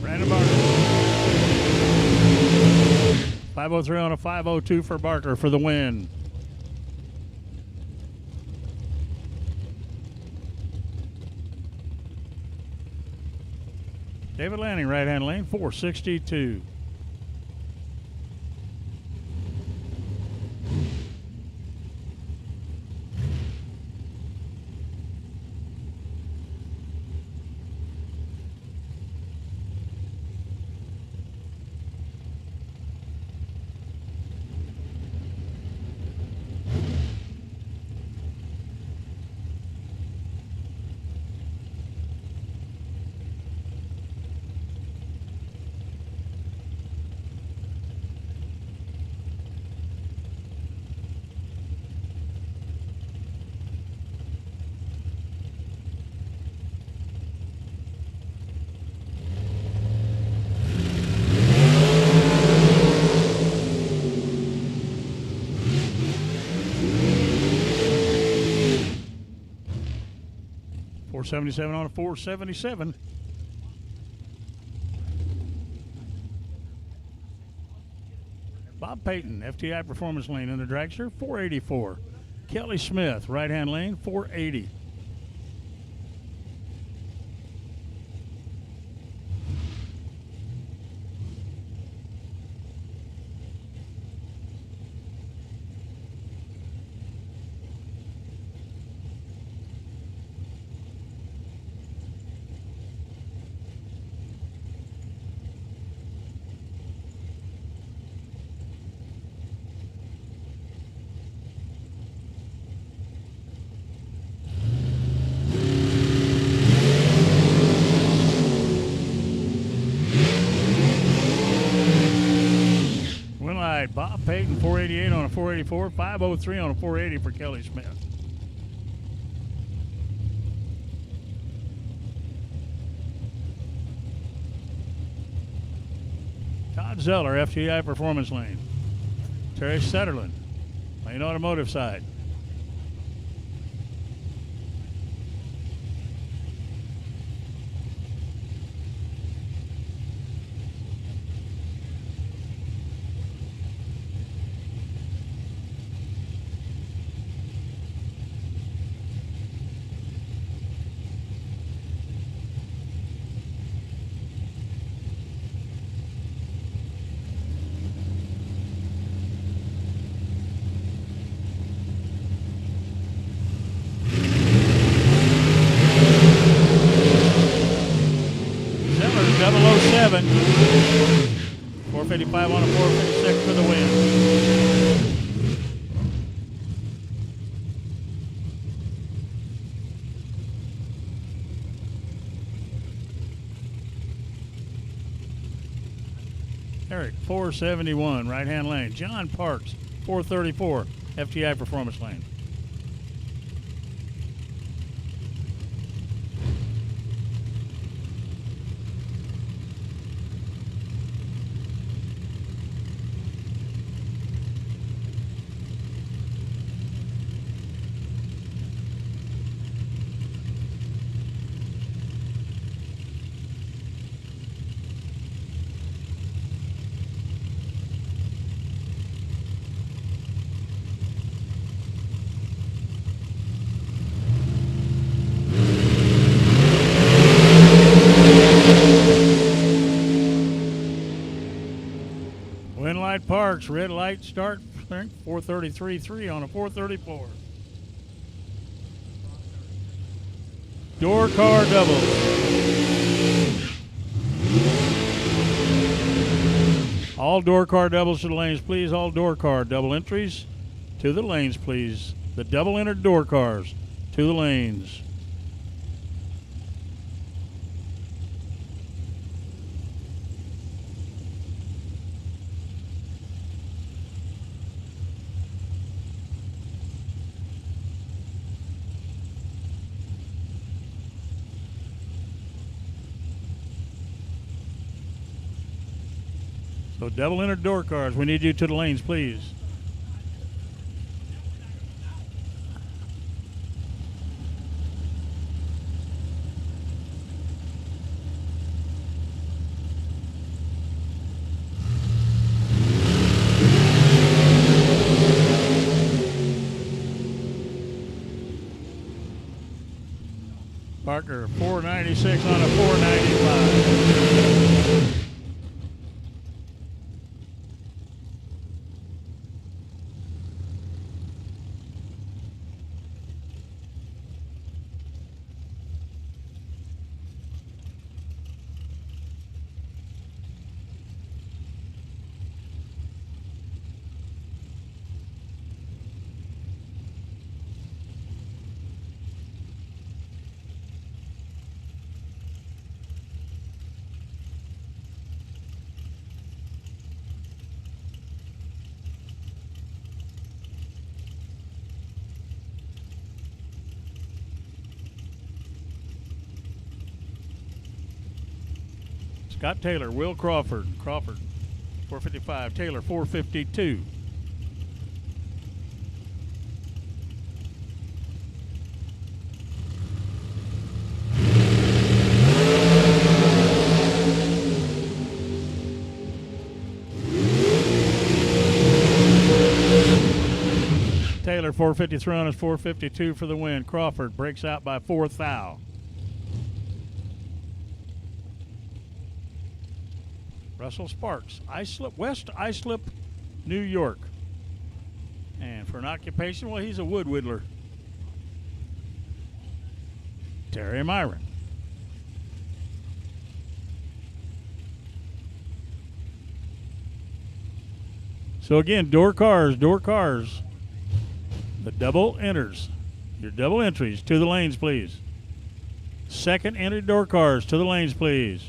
Brandon Barker. 503 on a 502 for Barker for the win. David Lanning, right-hand lane, 462. .477 on a 477. Bob Payton, FTI Performance Lane in the dragster, 484. Kelly Smith, right-hand lane, 480. Bob Payton, 488 on a 484, 503 on a 480 for Kelly Smith. Todd Zeller, FTI Performance Lane. Terry Setterland, Lane Automotive side. Zeller, 007. 455 on a 456 for the win. Eric, 471, right-hand lane. John Parks, 434, FTI Performance Lane. Parks, red light start, 433.3 on a 434. Door car double. All door car doubles to the lanes, please. All door car double entries to the lanes, please. The double entered door cars to the lanes. So double entered door cars, we need you to the lanes, please. Parker, 496 on a 495. Scott Taylor, Will Crawford, 455, Taylor, 452. Taylor, 453 on his 452 for the win. Crawford breaks out by 4 thou. Russell Sparks, West Islip, New York. And for an occupation, well, he's a wood whittler. Terry Myron. So again, door cars. The double enters. Your double entries to the lanes, please. Second entered door cars to the lanes, please.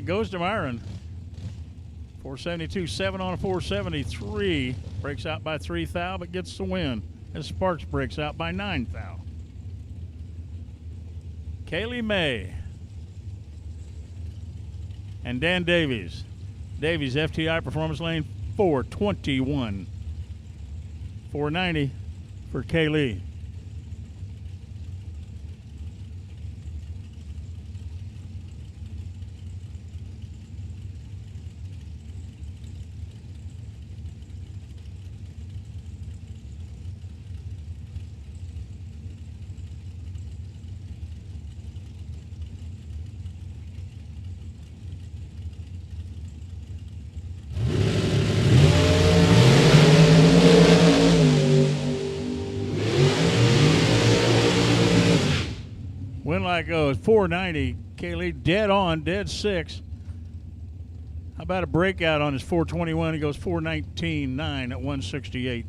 Goes to Myron. 472.7 on a 473. Breaks out by 3 thou, but gets the win. As Sparks breaks out by 9 thou. Kaylee May. And Dan Davies. Davies, FTI Performance Lane, 421. 490 for Kaylee. how it goes. 490. Kaylee dead on, dead 6. How about a breakout on his 421? He goes 419.9 at 168.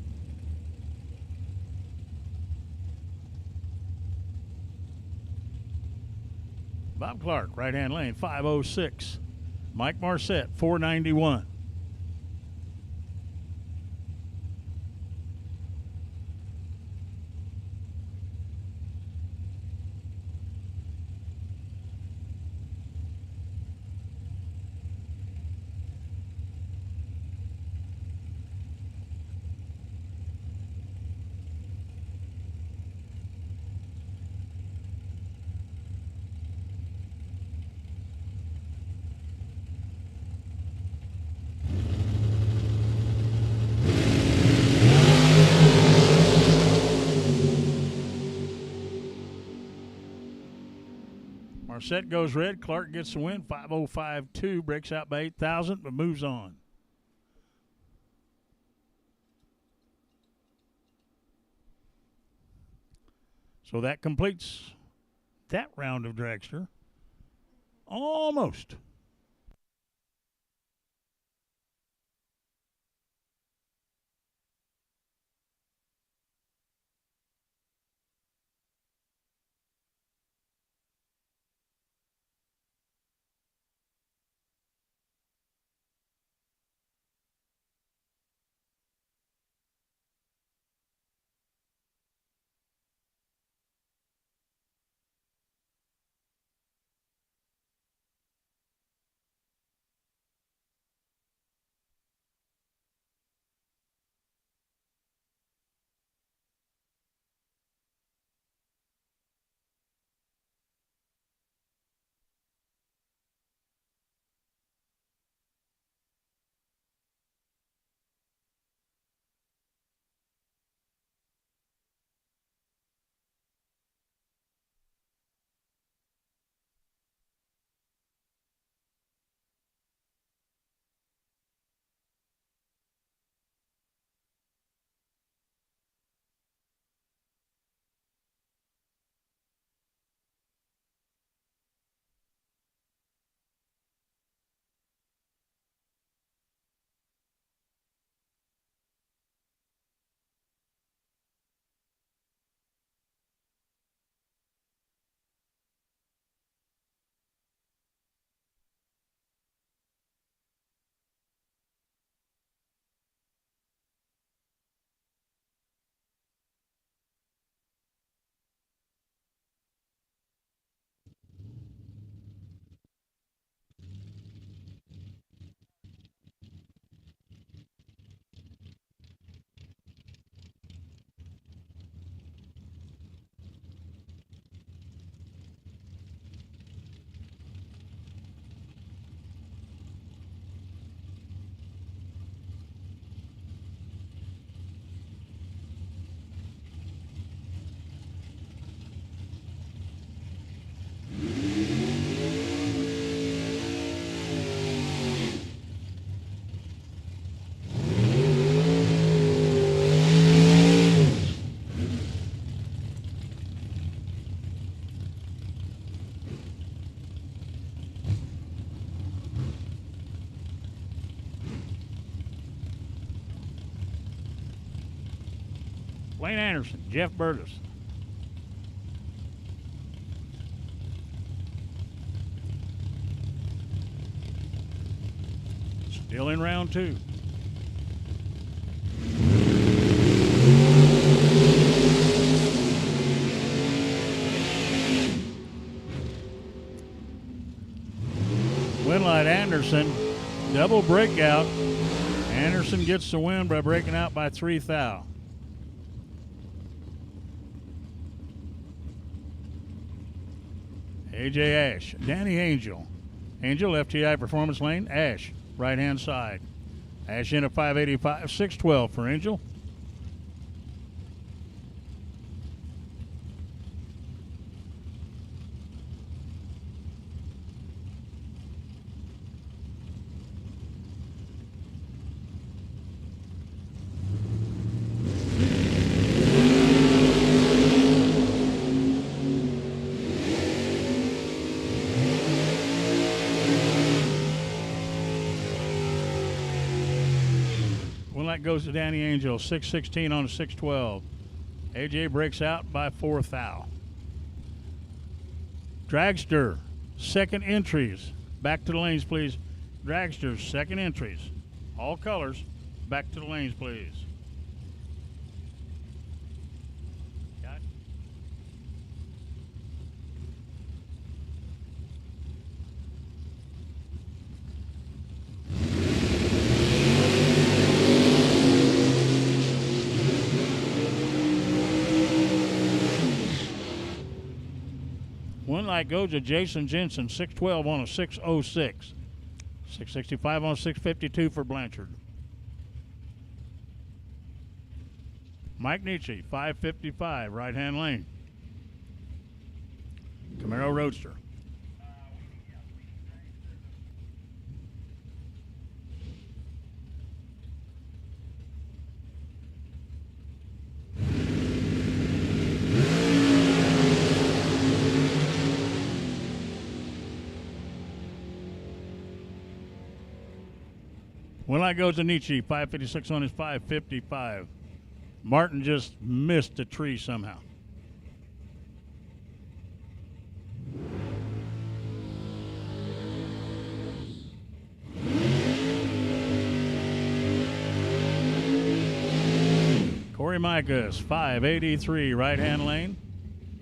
Bob Clark, right-hand lane, 506. Mike Marsett, 491. Marsett goes red. Clark gets the win. 5:05.2. Breaks out by 8,000, but moves on. So that completes that round of dragster. Almost. Blaine Anderson, Jeff Burgess. Still in round 2. Winlight Anderson, double breakout. Anderson gets the win by breaking out by 3 thou. AJ Ash, Danny Angel. Angel, FTI Performance Lane. Ash, right-hand side. Ash in at 585, 612 for Angel. light goes to Danny Angel, 6:16 on a 6:12. AJ breaks out by 4th thou. Dragster, second entries. Back to the lanes, please. Dragsters, second entries. All colors. Back to the lanes, please. Got it? One light goes to Jason Jensen, 6:12 on a 6:06. 6:65 on a 6:52 for Blanchard. Mike Nietzsche, 5:55, right-hand lane. Camaro Roadster. One light goes to Nietzsche, 5:56 on his 5:55. Martin just missed a tree somehow. Corey Micas, 5:83, right-hand lane.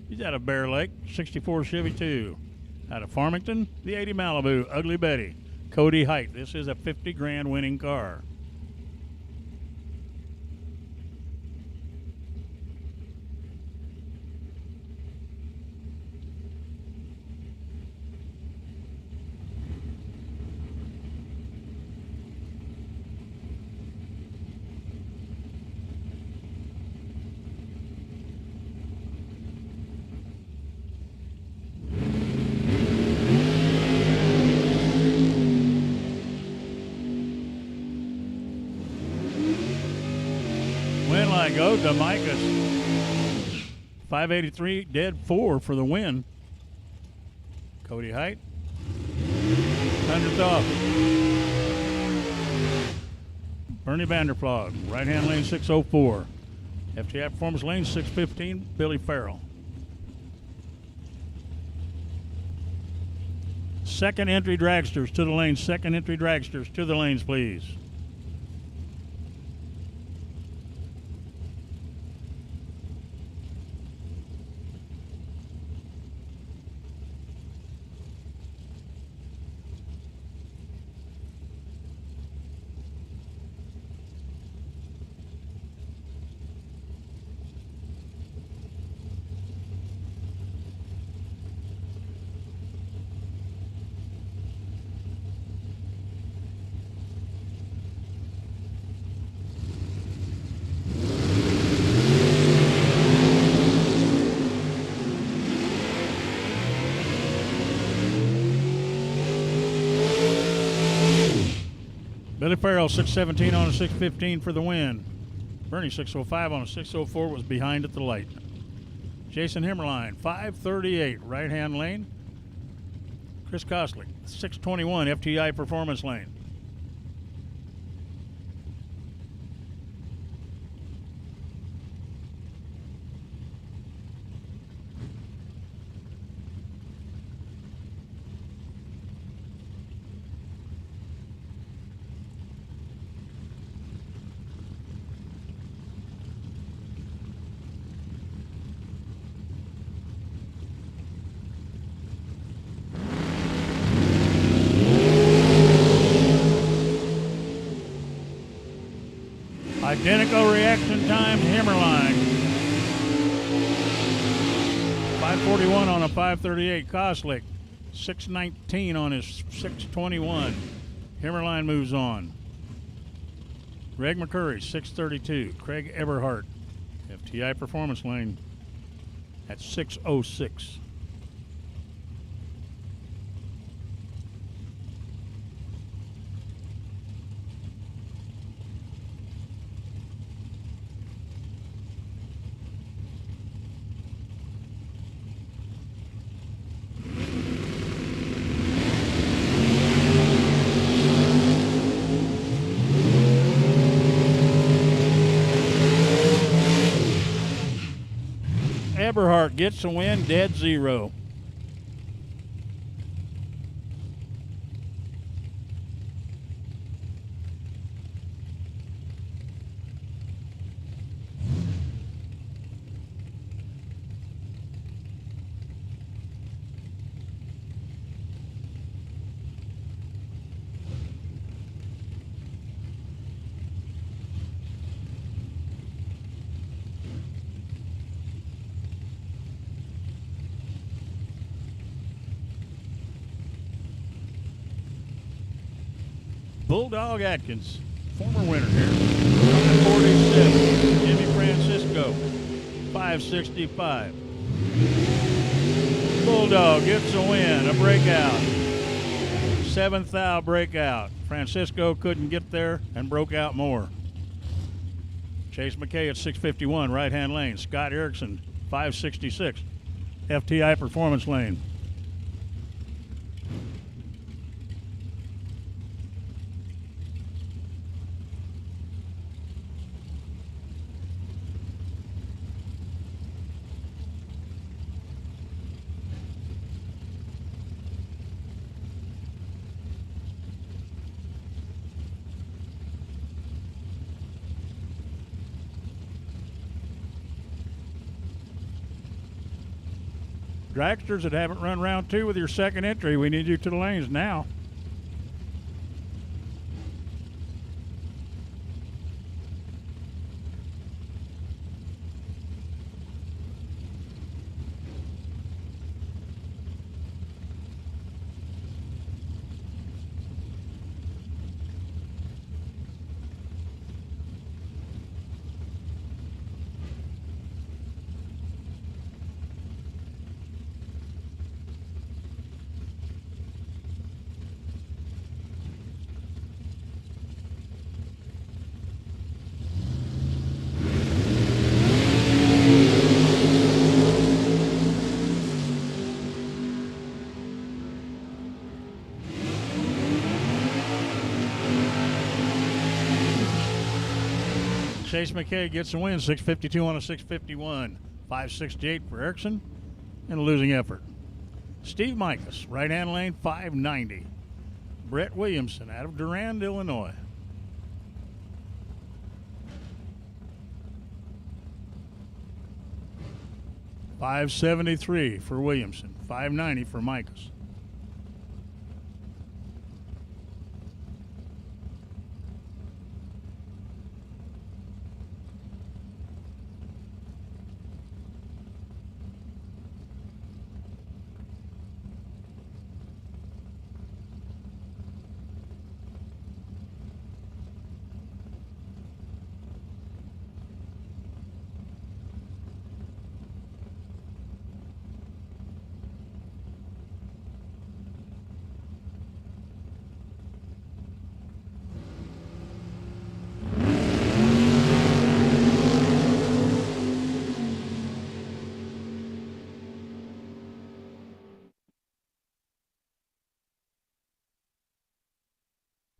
He's out of Bear Lake, 64 Chevy 2. Out of Farmington, the 80 Malibu, Ugly Betty. Cody Height. This is a 50 grand winning car. Goes to Micas. 583, dead 4 for the win. Cody Height. 100th off. Bernie Vanderflog, right-hand lane 604. FTI Performance lane 615, Billy Farrell. Second entry dragsters to the lanes. Second entry dragsters to the lanes, please. Billy Farrell, 617 on a 615 for the win. Bernie, 605 on a 604, was behind at the light. Jason Hammerline, 538, right-hand lane. Chris Koslick, 621, FTI Performance lane. Identical reaction time, Hammerline. 541 on a 538. Koslick, 619 on his 621. Hammerline moves on. Greg McCurry, 632. Craig Eberhardt, FTI Performance lane at 606. Eberhardt gets the win, dead zero. Bulldog Atkins, former winner here. 47. Jimmy Francisco, 565. Bulldog gets a win, a breakout. 7th thou breakout. Francisco couldn't get there and broke out more. Chase McKay at 651, right-hand lane. Scott Erickson, 566. FTI Performance lane. Dragsters that haven't run round 2 with your second entry, we need you to the lanes now. Chase McKay gets a win, 652 on a 651. 568 for Erickson, and a losing effort. Steve Micas, right-hand lane, 590. Brett Williamson out of Durand, Illinois. $573 for Williamson, $590 for Micas.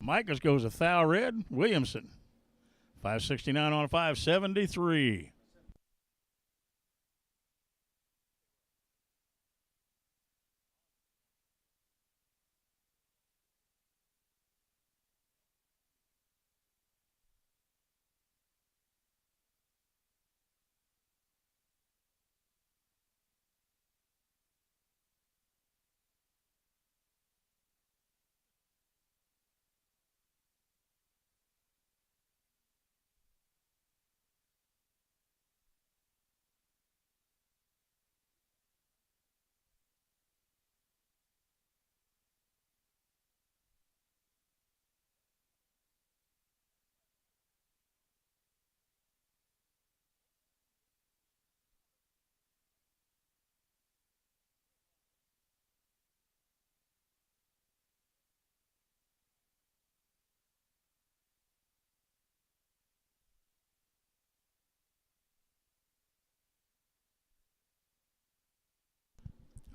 Micas goes a thou red. Williamson, 569 on a 573.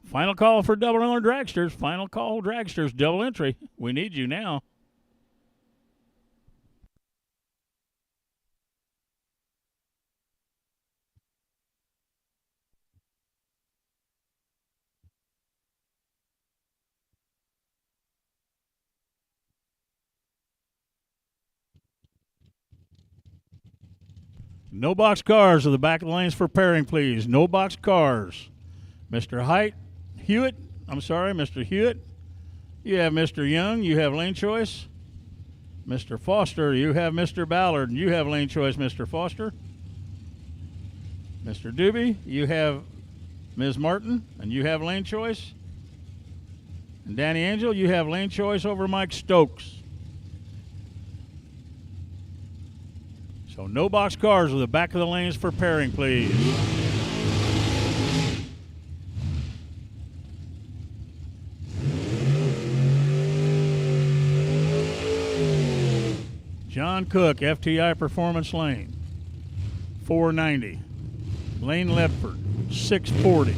Final call for double owner dragsters. Final call, dragsters, double entry. We need you now. No box cars to the back of the lanes for pairing, please. No box cars. Mr. Hewitt. Mr. Hewitt. You have Mr. Young. You have lane choice. Mr. Foster, you have Mr. Ballard. And you have lane choice, Mr. Foster. Mr. Doobie, you have Ms. Martin. And you have lane choice. And Danny Angel, you have lane choice over Mike Stokes. So no box cars with the back of the lanes for pairing, please. John Cook, FTI Performance Lane, 490. Lane Ledford, 640.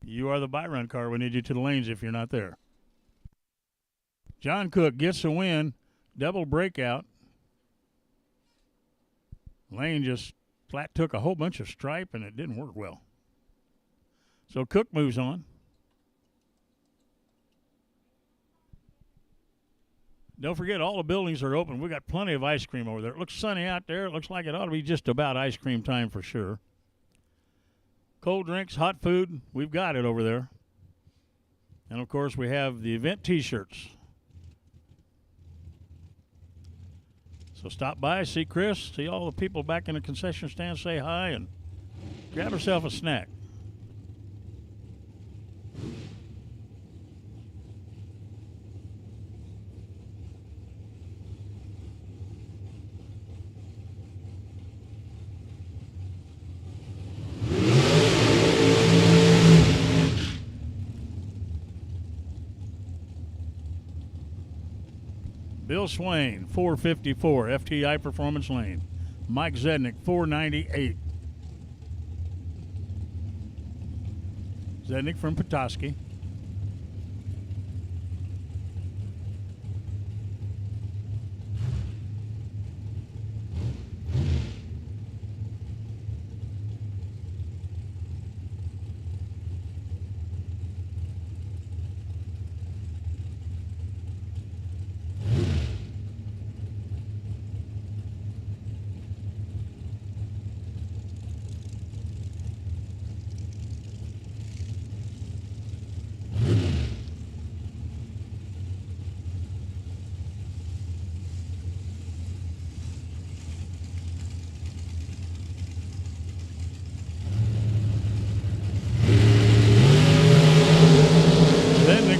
You are the by-run car. We need you to the lanes if you're not there. John Cook gets a win. Double breakout. Lane just flat took a whole bunch of stripe, and it didn't work well. So Cook moves on. Don't forget, all the buildings are open. We got plenty of ice cream over there. It looks sunny out there. It looks like it ought to be just about ice cream time for sure. Cold drinks, hot food, we've got it over there. And, of course, we have the event T-shirts. So stop by, see Chris, see all the people back in the concession stand, say hi, and grab yourself a snack. Bill Swain, 454, FTI Performance Lane. Mike Zednick, 498. Zednick from Petoskey.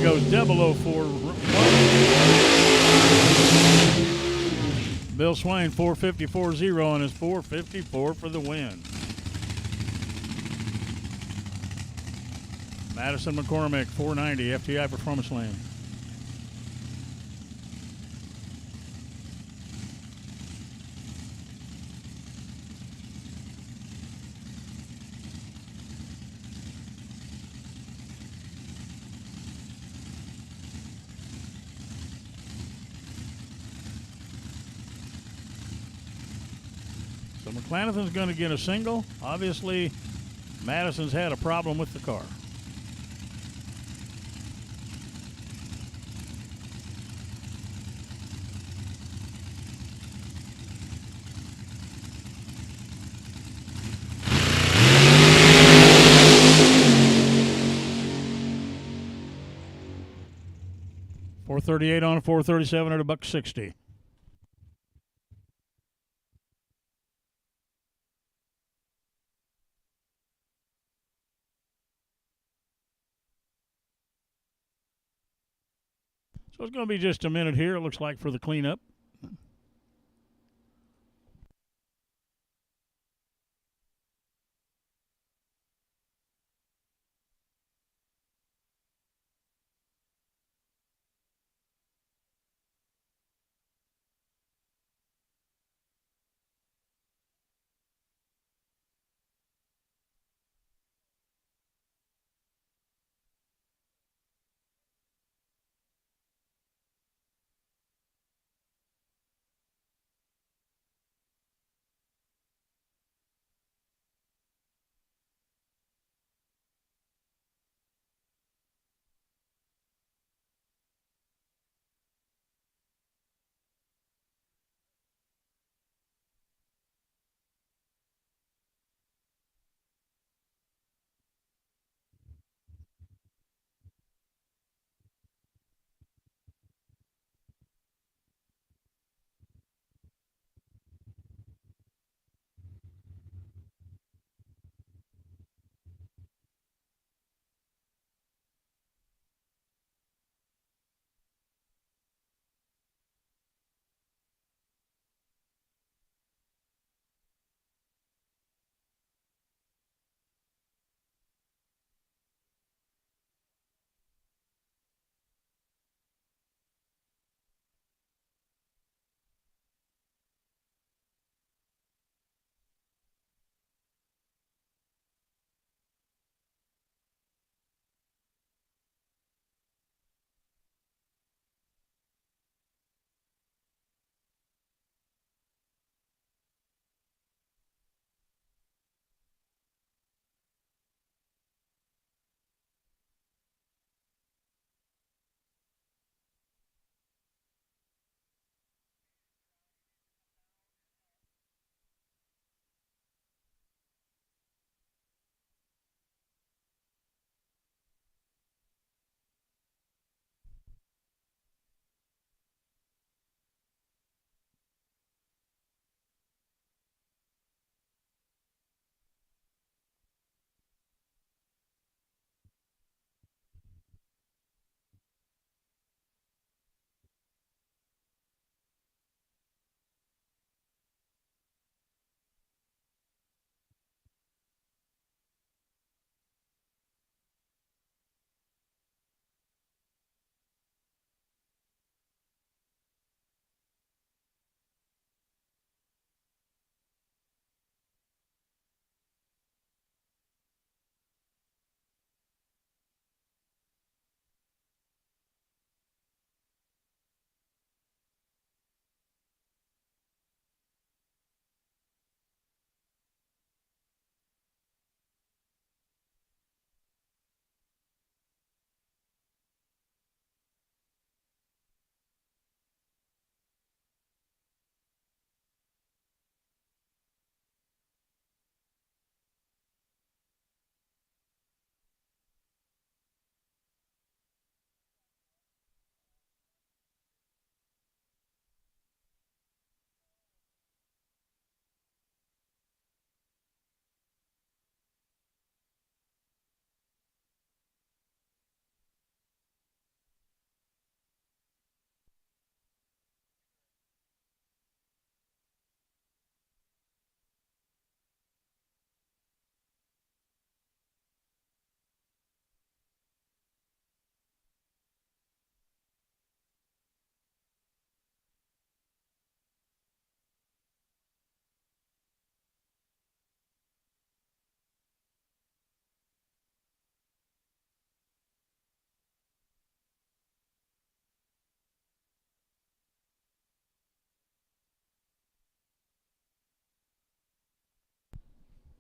Goes 004. Bill Swain 454.0 on his 454 for the win. Madison McCormick 490 FTI Performance Lane. So McClanathan's going to get a single. Obviously, Madison's had a problem with the car. $438 on a 437 at $160. So it's going to be just a minute here, it looks like, for the cleanup.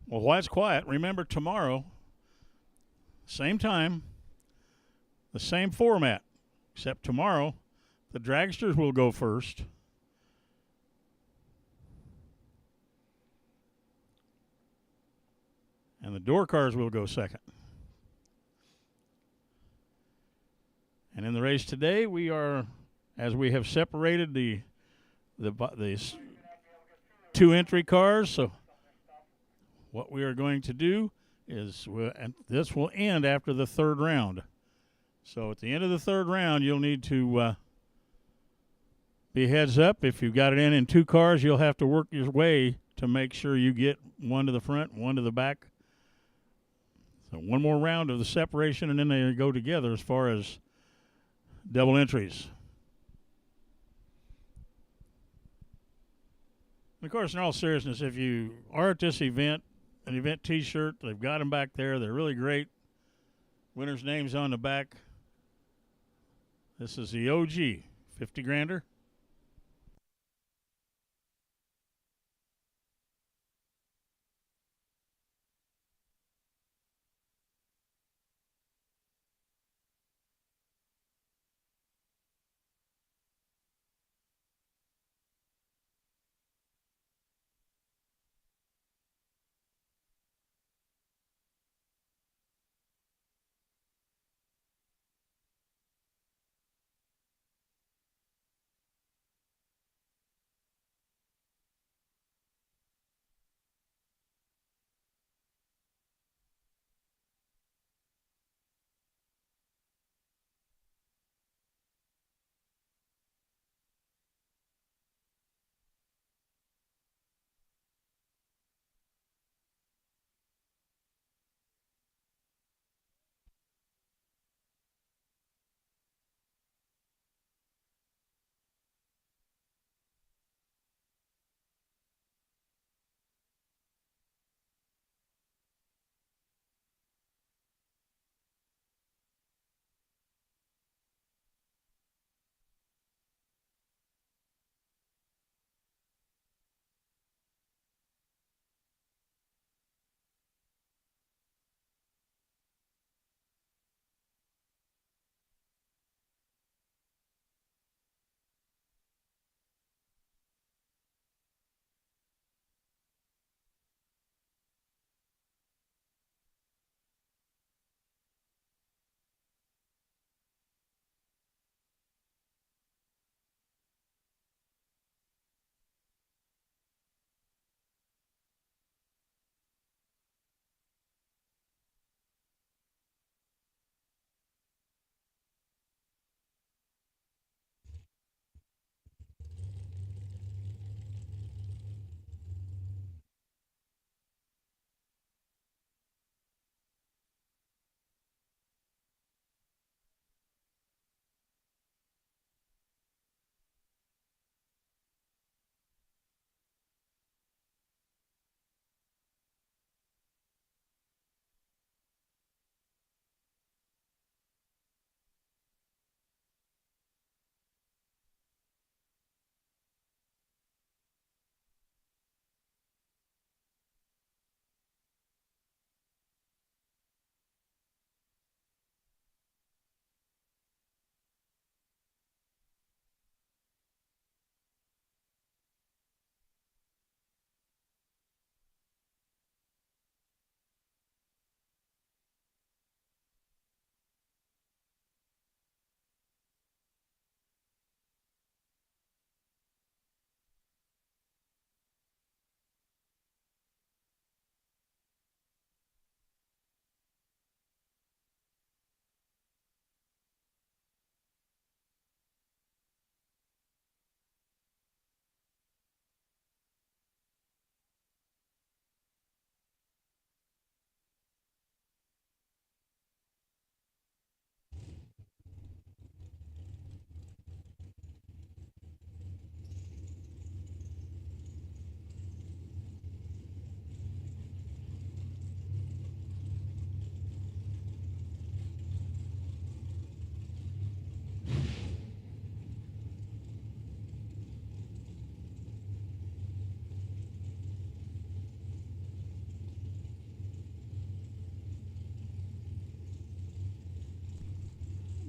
Well, while it's quiet, remember tomorrow, same time, the same format, except tomorrow the dragsters will go first. And the door cars will go second. And in the race today, we are, as we have separated the two entry cars, so what we are going to do is, and this will end after the third round. So at the end of the third round, you'll need to be heads up. If you've got it in two cars, you'll have to work your way to make sure you get one to the front, one to the back. So one more round of the separation, and then they go together as far as double entries. And of course, in all seriousness, if you are at this event, an event T-shirt, they've got them back there. They're really great. Winner's name's on the back. This is the OG 50 grander.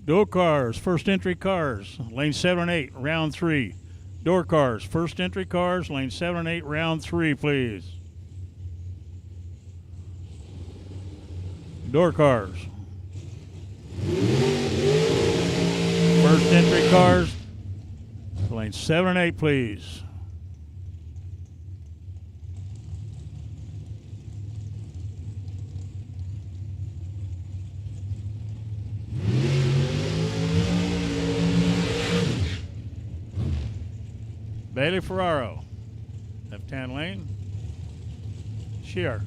Door cars, first entry cars, lane 7 and 8, round 3. Door cars, first entry cars, lane 7 and 8, round 3, please. Door cars. First entry cars, lane 7 and 8, please. Bailey Ferraro, left-hand lane. Shear,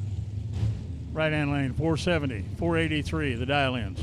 right-hand lane, 470, 483, the dial-ins.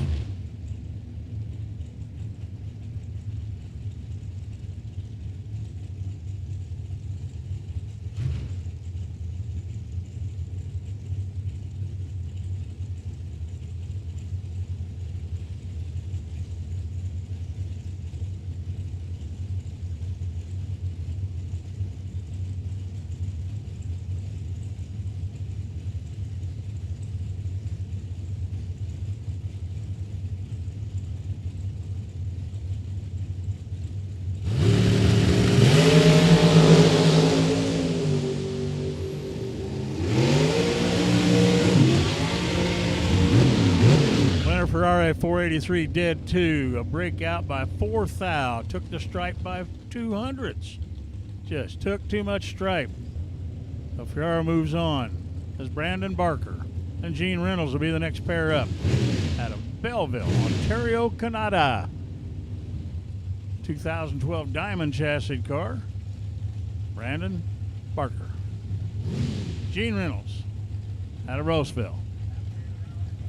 Ferrari 483 dead 2. A breakout by 4th thou. Took the stripe by 200ths. Just took too much stripe. So Ferrari moves on as Brandon Barker and Gene Reynolds will be the next pair up out of Belleville, Ontario, Canada. 2012 Diamond chassis car. Brandon Barker. Gene Reynolds out of Roseville.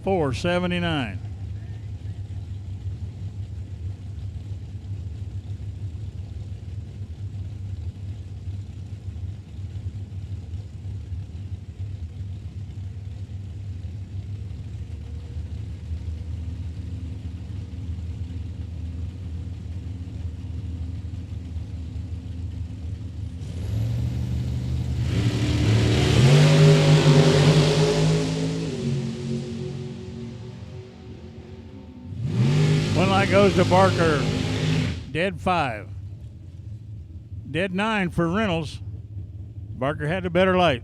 479. Goes to Barker. Dead 5. Dead 9 for Reynolds. Barker had the better light.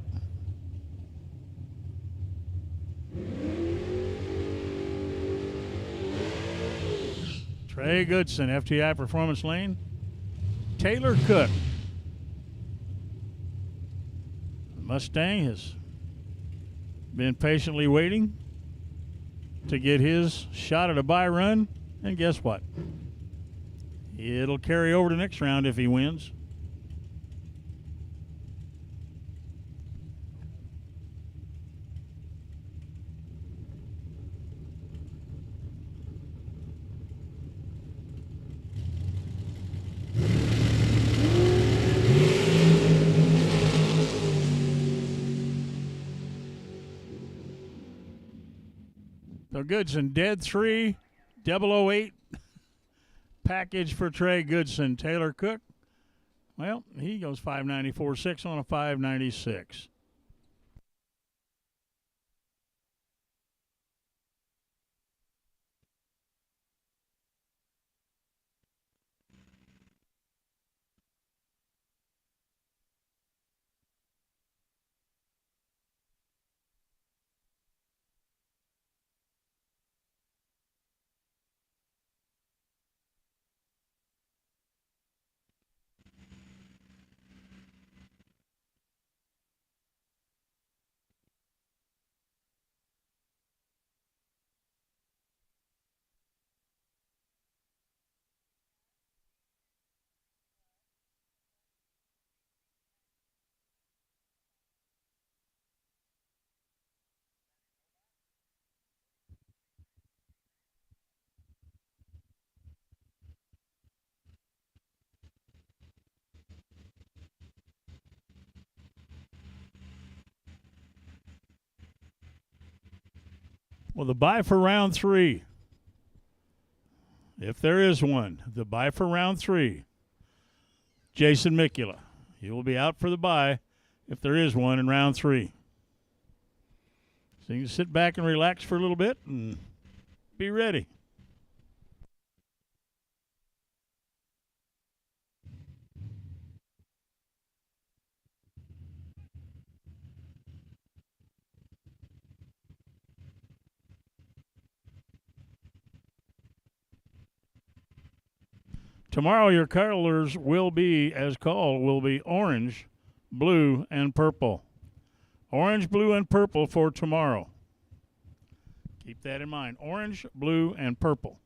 Trey Goodson, FTI Performance Lane. Taylor Cook. The Mustang has been patiently waiting to get his shot at a bye run. And guess what? It'll carry over to next round if he wins. So Goodson dead 3. 008 package for Trey Goodson. Taylor Cook, well, he goes 594.6 on a 596. Well, the bye for round 3, if there is one, the bye for round 3, Jason Mikula. He will be out for the bye if there is one in round 3. So you can sit back and relax for a little bit and be ready. Tomorrow your colors will be, as called, will be orange, blue, and purple. Orange, blue, and purple for tomorrow. Keep that in mind. Orange, blue, and purple.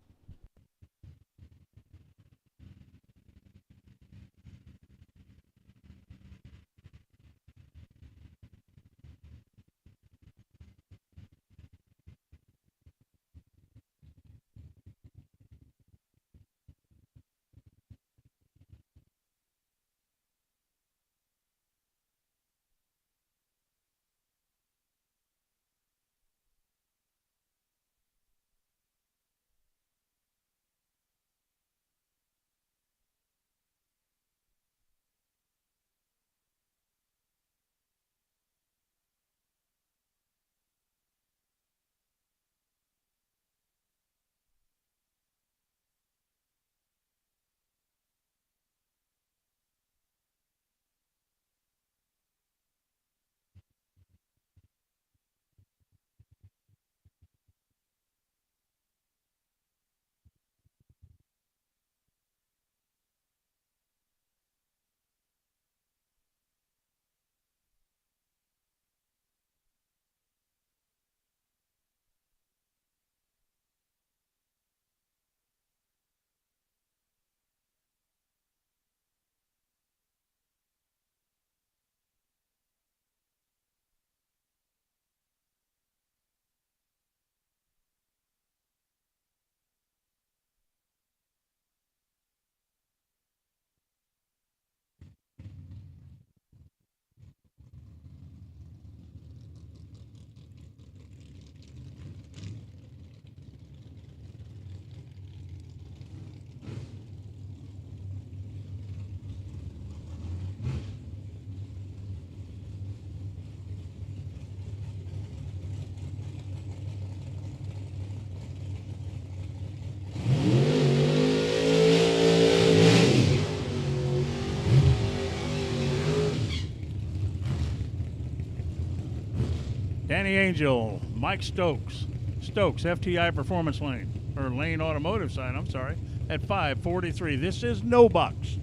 Danny Angel, Mike Stokes, FTI Performance Lane, or Lane Automotive side, I'm sorry, at 5:43. This is no box.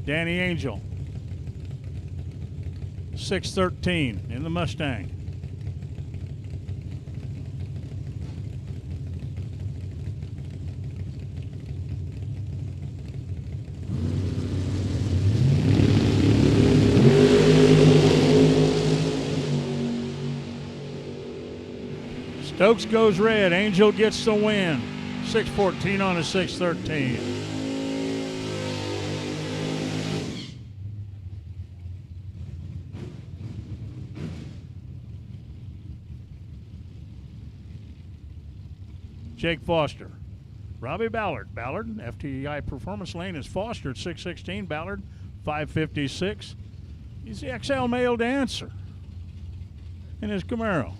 Danny Angel, 6:13 in the Mustang. Stokes goes red. Angel gets the win. 6:14 on a 6:13. Jake Foster. Robbie Ballard. FTI Performance Lane is Foster at 6:16. Ballard, 5:56. He's the XL male dancer in his Camaro.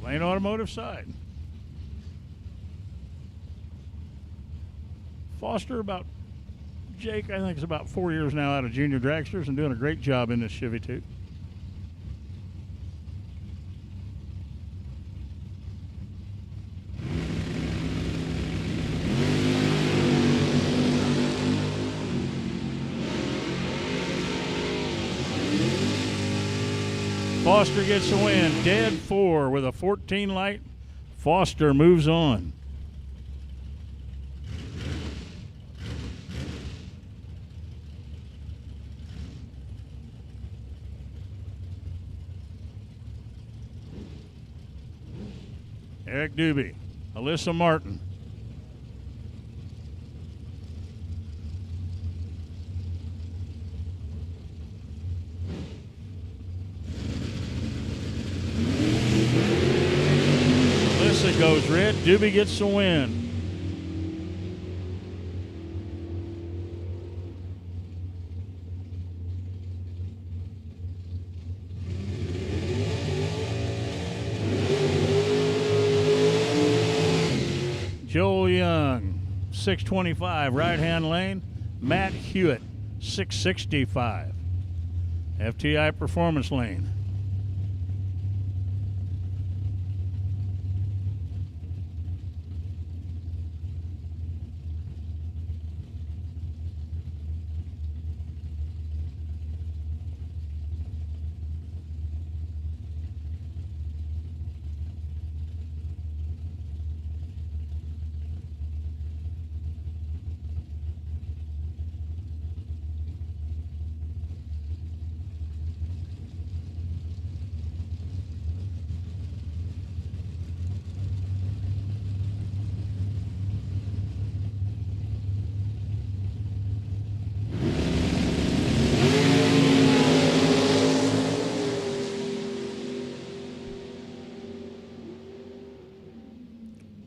Lane Automotive side. Foster, about Jake, I think, is about 4 years now out of junior dragsters and doing a great job in this Chevy too. Foster gets a win. Dead 4 with a 14 light. Foster moves on. Eric Doobie, Alyssa Martin. Goes red. Doobie gets the win. Joel Young, 625 right-hand lane. Matt Hewitt, 665. FTI Performance Lane.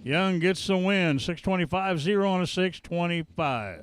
Young gets the win. 625-0 on a 625.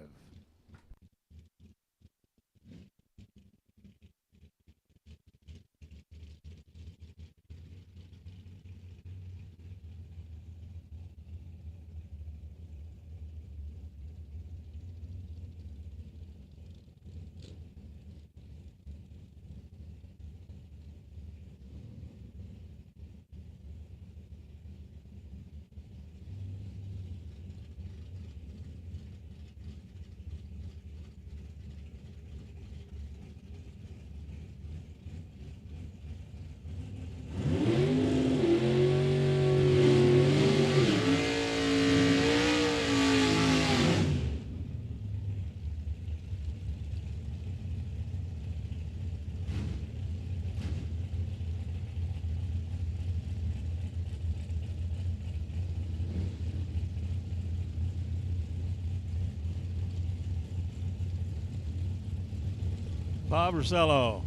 Bob Rosello,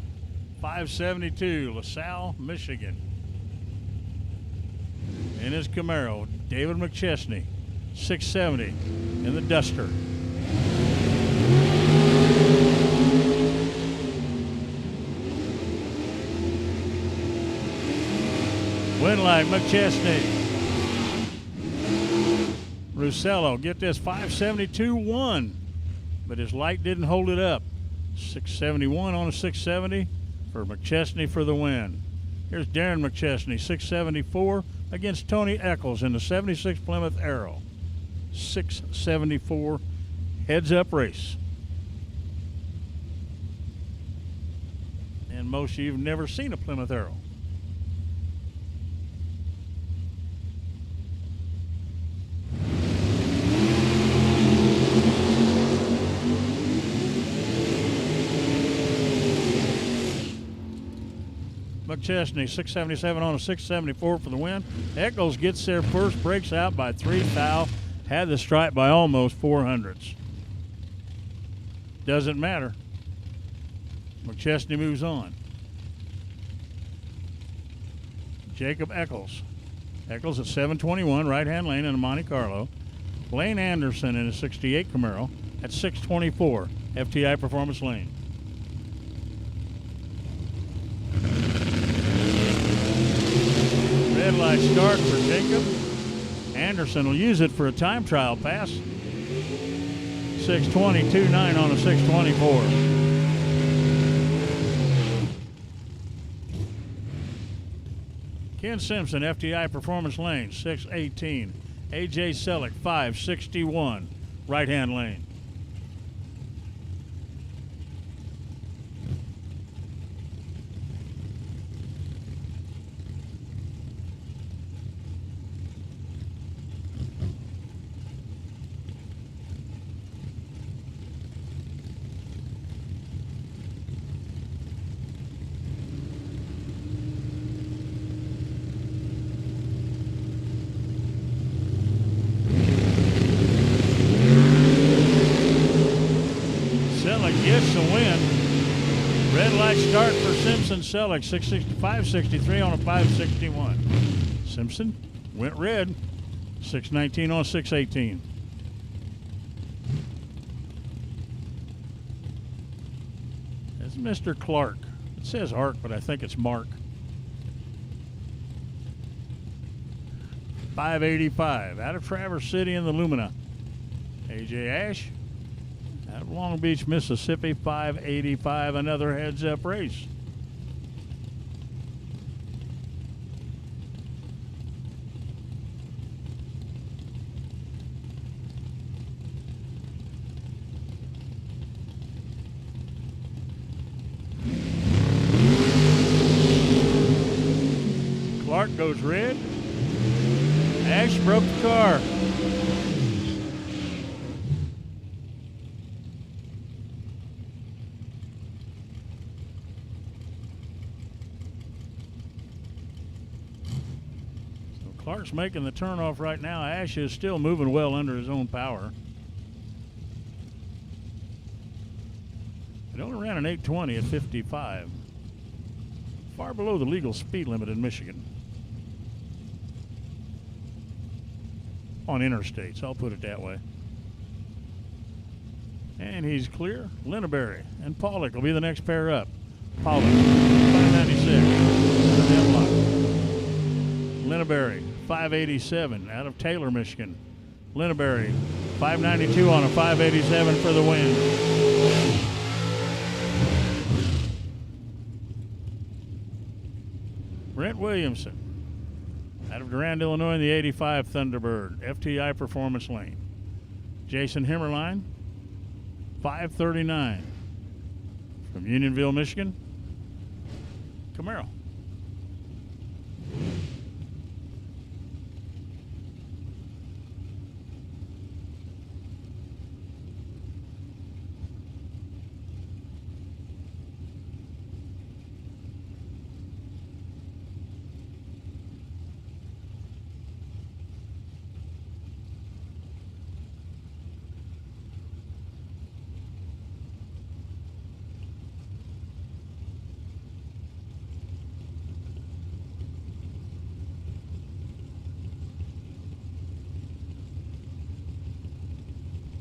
572, LaSalle, Michigan. In his Camaro, David McChesney, 670 in the Duster. Winlight, McChesney. Rosello, get this, 572-1, but his light didn't hold it up. 671 on a 670 for McChesney for the win. Here's Darren McChesney, 674 against Tony Eccles in the 76 Plymouth Arrow. 674 heads-up race. And most of you have never seen a Plymouth Arrow. McChesney, 677 on a 674 for the win. Eccles gets there first, breaks out by 3 foul, had the stripe by almost 400ths. Doesn't matter. McChesney moves on. Jacob Eccles. Eccles at 721, right-hand lane in a Monte Carlo. Blaine Anderson in a 68 Camaro at 624, FTI Performance Lane. Red light start for Jacob. Anderson will use it for a time trial pass. 622.9 on a 624. Ken Simpson, FTI Performance Lane, 618. AJ Selleck, 561, right-hand lane. Gets the win. Red light start for Simpson. Selleck, 665.63 on a 561. Simpson went red, 619 on 618. That's Mr. Clark. It says Ark, but I think it's Mark. 585 out of Traverse City in the Lumina. AJ Ash out of Long Beach, Mississippi, 585, another heads-up race. Clark goes red. Ash broke the car. Clark's making the turnoff right now. Ash is still moving well under his own power. It only ran an 820 at 55. Far below the legal speed limit in Michigan. on interstates. I'll put it that way. And he's clear. Linneberry and Pollock will be the next pair up. Pollock, 596. Linneberry, 587 out of Taylor, Michigan. Linneberry, 592 on a 587 for the win. Brent Williamson out of Durand, Illinois in the 85 Thunderbird, FTI Performance Lane. Jason Hammerline, 539 from Unionville, Michigan. Camaro.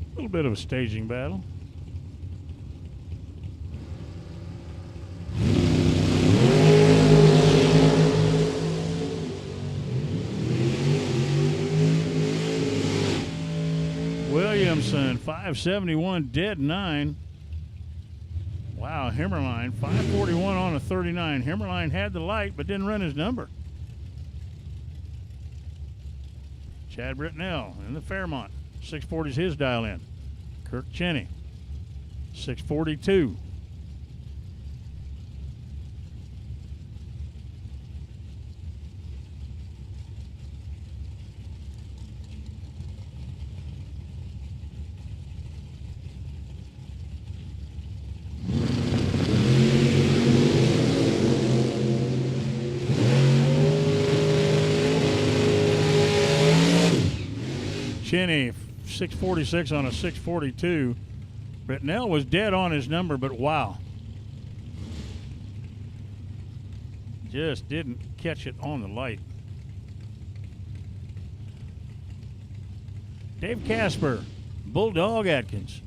A little bit of a staging battle. Williamson, 571, dead 9. Wow, Hammerline, 541 on a 39. Hammerline had the light but didn't run his number. Chad Britnell in the Fairmont. 640 is his dial in. Kirk Cheney, 642. Cheney, 646 on a 642. Britnell was dead on his number, but wow. Just didn't catch it on the light. Dave Casper, Bulldog Atkins.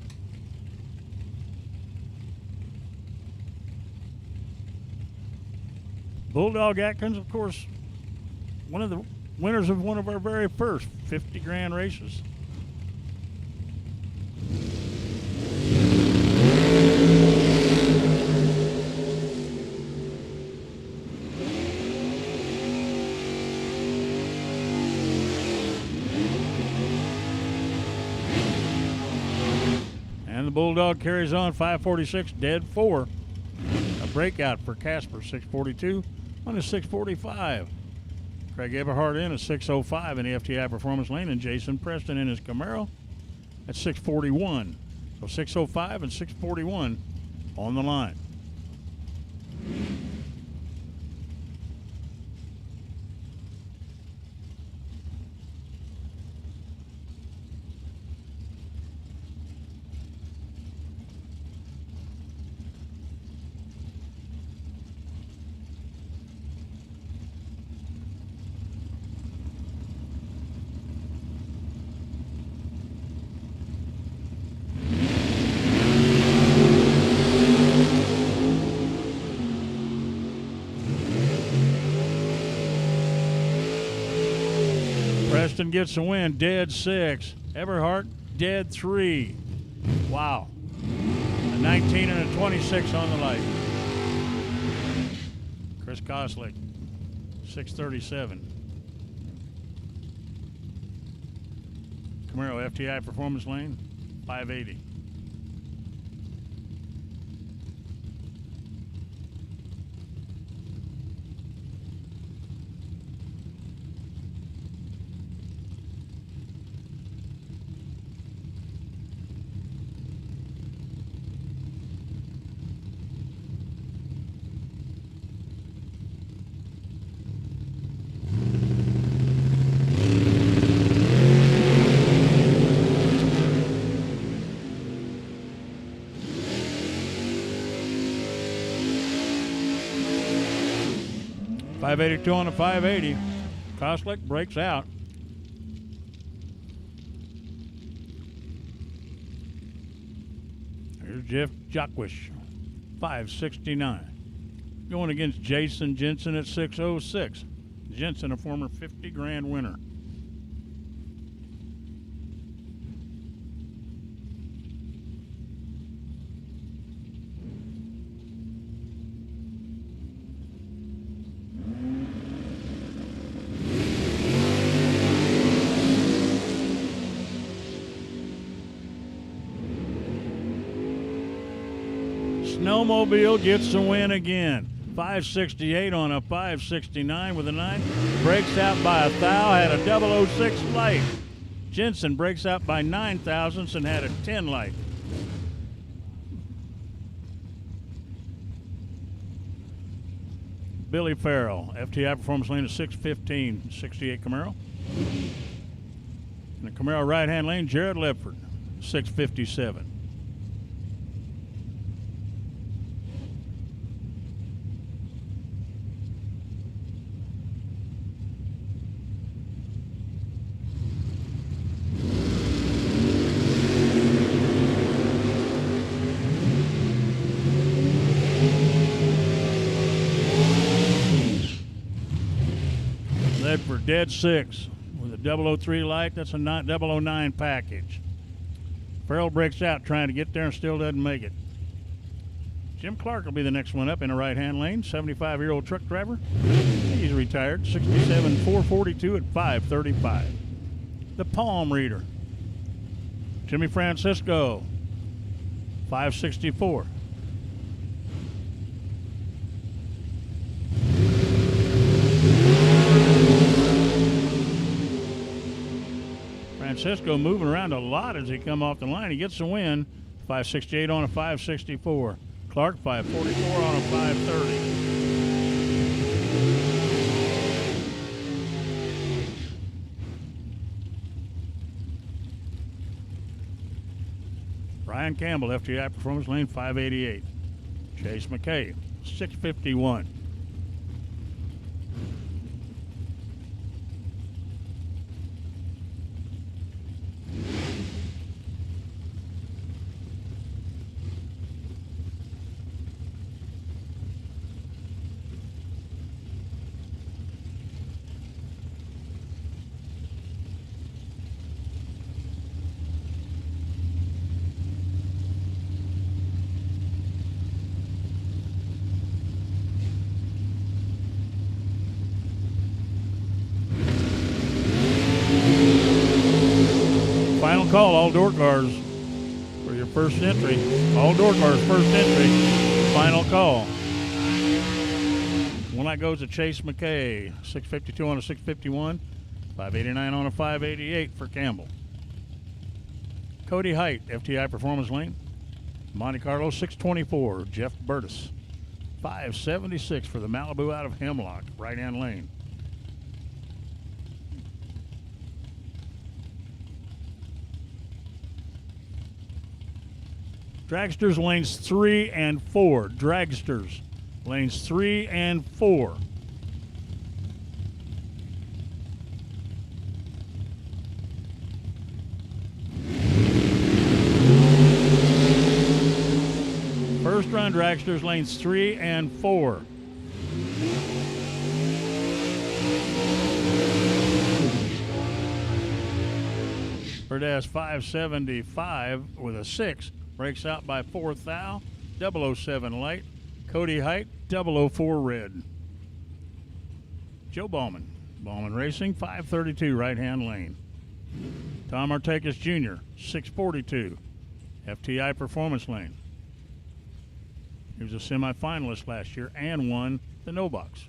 Bulldog Atkins, of course, one of the winners of one of our very first 50 grand races. And the Bulldog carries on, 546, dead 4. A breakout for Casper, 642 on a 645. Craig Eberhardt in a 605 in the FTI Performance Lane, and Jason Preston in his Camaro at 641. So 605 and 641 on the line. Preston gets the win, dead 6. Eberhardt, dead 3. Wow. A 19 and a 26 on the light. Chris Koslick, 637. Camaro FTI Performance Lane, 580. .582 on a 580. Koslick breaks out. Here's Jeff Jockweish, 569. Going against Jason Jensen at 606. Jensen, a former 50 grand winner. Snowmobile gets the win again. 568 on a 569 with a 9. Breaks out by a thou, had a 006 light. Jensen breaks out by 9 thousandths and had a 10 light. Billy Farrell, FTI Performance Lane at 615, 68 Camaro. In the Camaro right-hand lane, Jared Ledford, 657. For dead 6 with a 003 light. That's a 009 package. Farrell breaks out trying to get there and still doesn't make it. Jim Clark will be the next one up in the right-hand lane. 75-year-old truck driver. He's retired. 67 442 at 535. The Palm Reader. Jimmy Francisco. 564. Francisco moving around a lot as he come off the line. He gets the win. 568 on a 564. Clark 544 on a 530. Brian Campbell, FTI Performance Lane 588. Chase McKay 651. Call all door cars for your first entry. All door cars first entry. Final call. One that goes to Chase McKay. 652 on a 651. 589 on a 588 for Campbell. Cody Height, FTI Performance Lane. Monte Carlo 624. Jeff Burtis. 576 for the Malibu out of Hemlock. Right-hand lane. Dragsters lanes 3 and 4. Dragsters lanes 3 and 4. First run dragsters lanes 3 and 4. Verdes 575 with a 6. Breaks out by 4 thou, 007 light. Cody Height, 004 red. Joe Ballman, Ballman Racing, 532 right-hand lane. Tom Artakis Jr., 642, FTI Performance Lane. He was a semifinalist last year and won the No Box.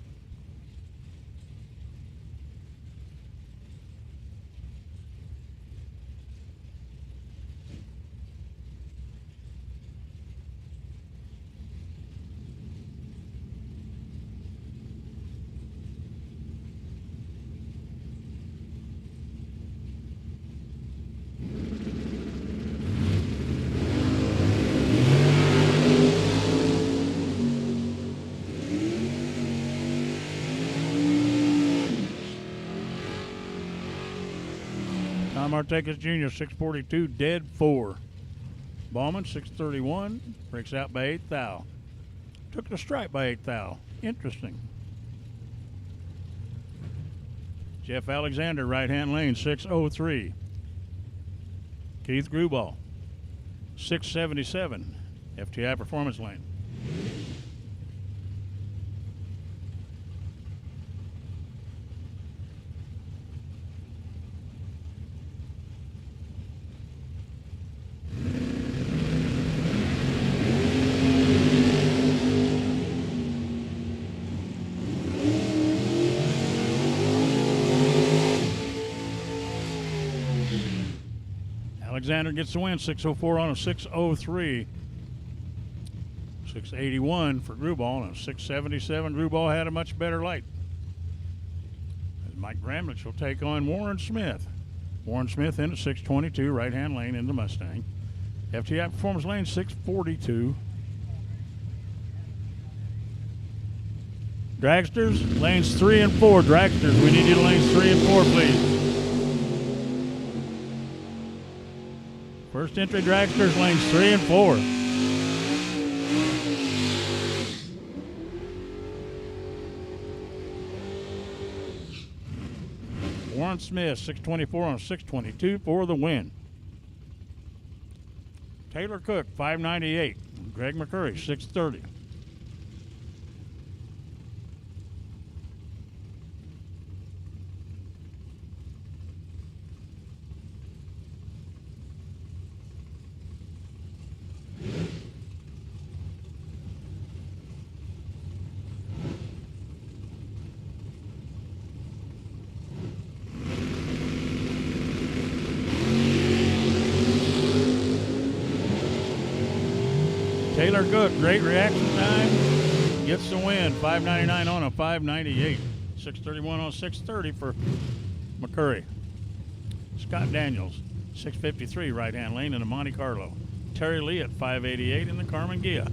Tom Artakis Jr., 642, dead 4. Ballman, 631, breaks out by 8th thou. Took the stripe by 8th thou. Interesting. Jeff Alexander, right-hand lane, 603. Keith Gruball, 677, FTI Performance Lane. Alexander gets the win, 604 on a 603. 681 for Gruball and a 677. Gruball had a much better light. As Mike Bramlich will take on Warren Smith. Warren Smith in at 622, right-hand lane in the Mustang. FTI Performance Lane, 642. Dragsters, lanes 3 and 4. Dragsters, we need you to lanes 3 and 4, please. First entry dragsters, lanes 3 and 4. Warren Smith, 624 on 622 for the win. Taylor Cook, 598. Greg McCurry, 630. Taylor Cook, great reaction time, gets the win. 599 on a 598. 631 on 630 for McCurry. Scott Daniels, 653 right-hand lane in the Monte Carlo. Terry Lee at 588 in the Carmen Ghia.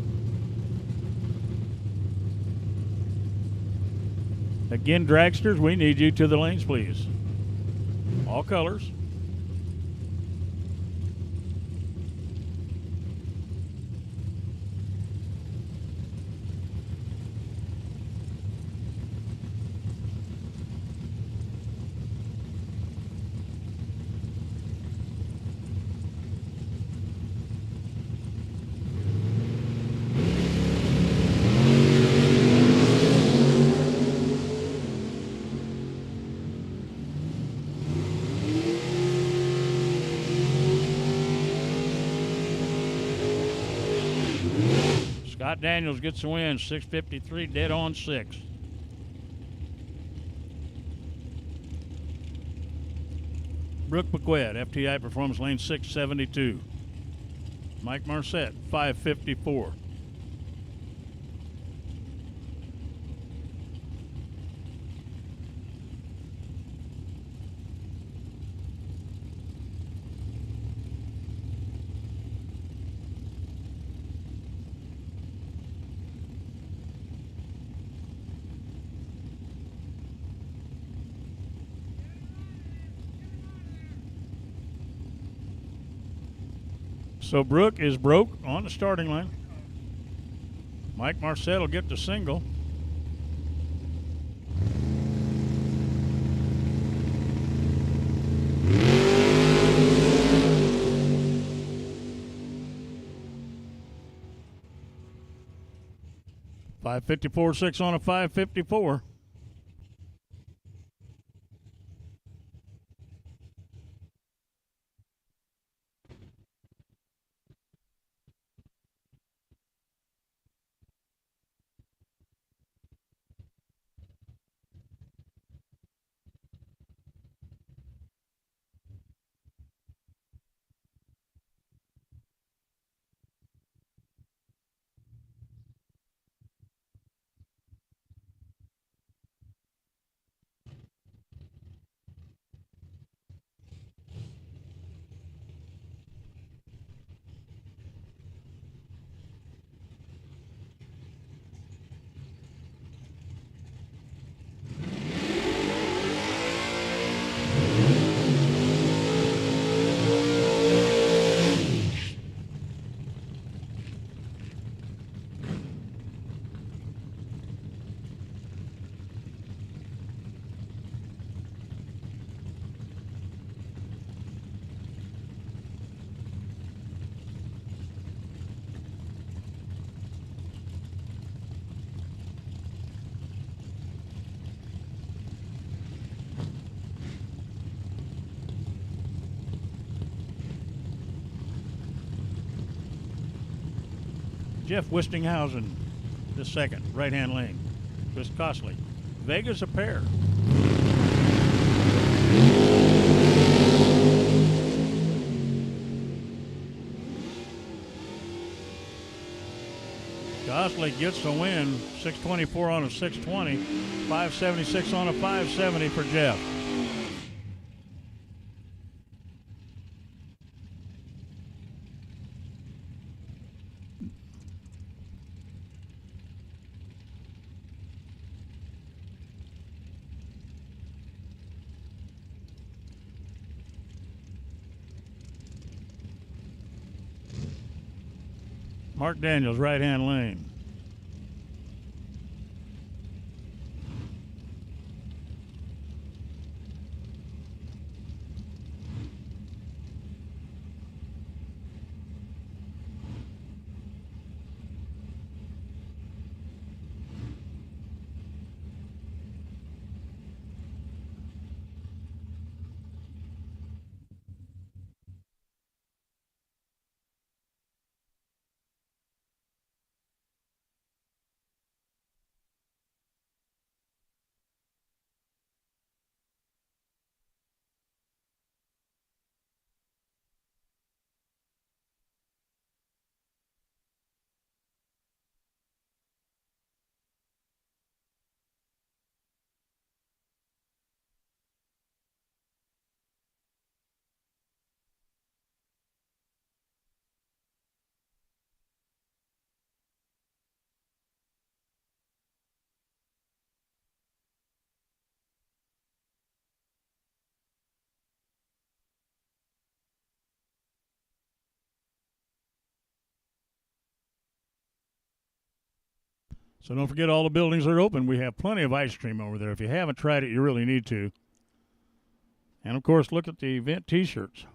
Again, dragsters, we need you to the lanes, please. All colors. Scott Daniels gets the win, 653, dead on 6. Brooke Paquette, FTI Performance Lane, 672. Mike Marsett, 554. So Brooke is broke on the starting line. Mike Marsett will get the single. .554.6 on a 554. Jeff Wistinghausen, the second, right-hand lane. Chris Costley. Vegas a pair. Costley gets the win. 624 on a 620. 576 on a 570 for Jeff. Mark Daniels, right-hand lane. So don't forget, all the buildings are open. We have plenty of ice cream over there. If you haven't tried it, you really need to. And, of course, look at the event T-shirts.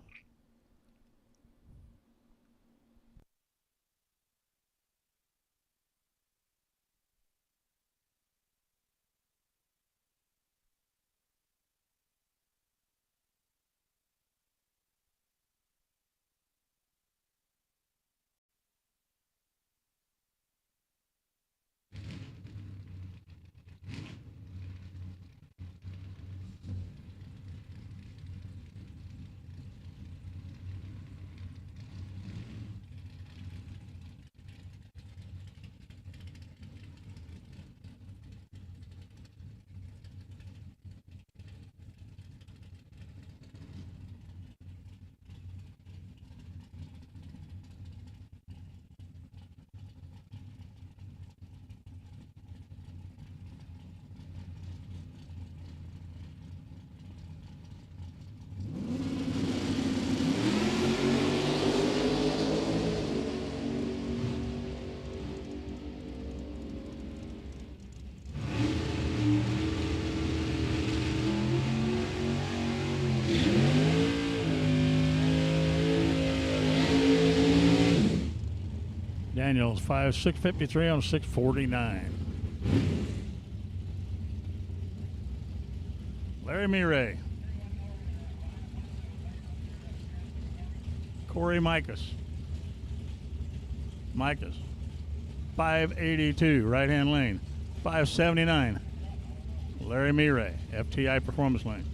Daniels, 653 on 649. Larry Miret. Corey Micas. 582, right-hand lane. 579. Larry Miret, FTI Performance Lane.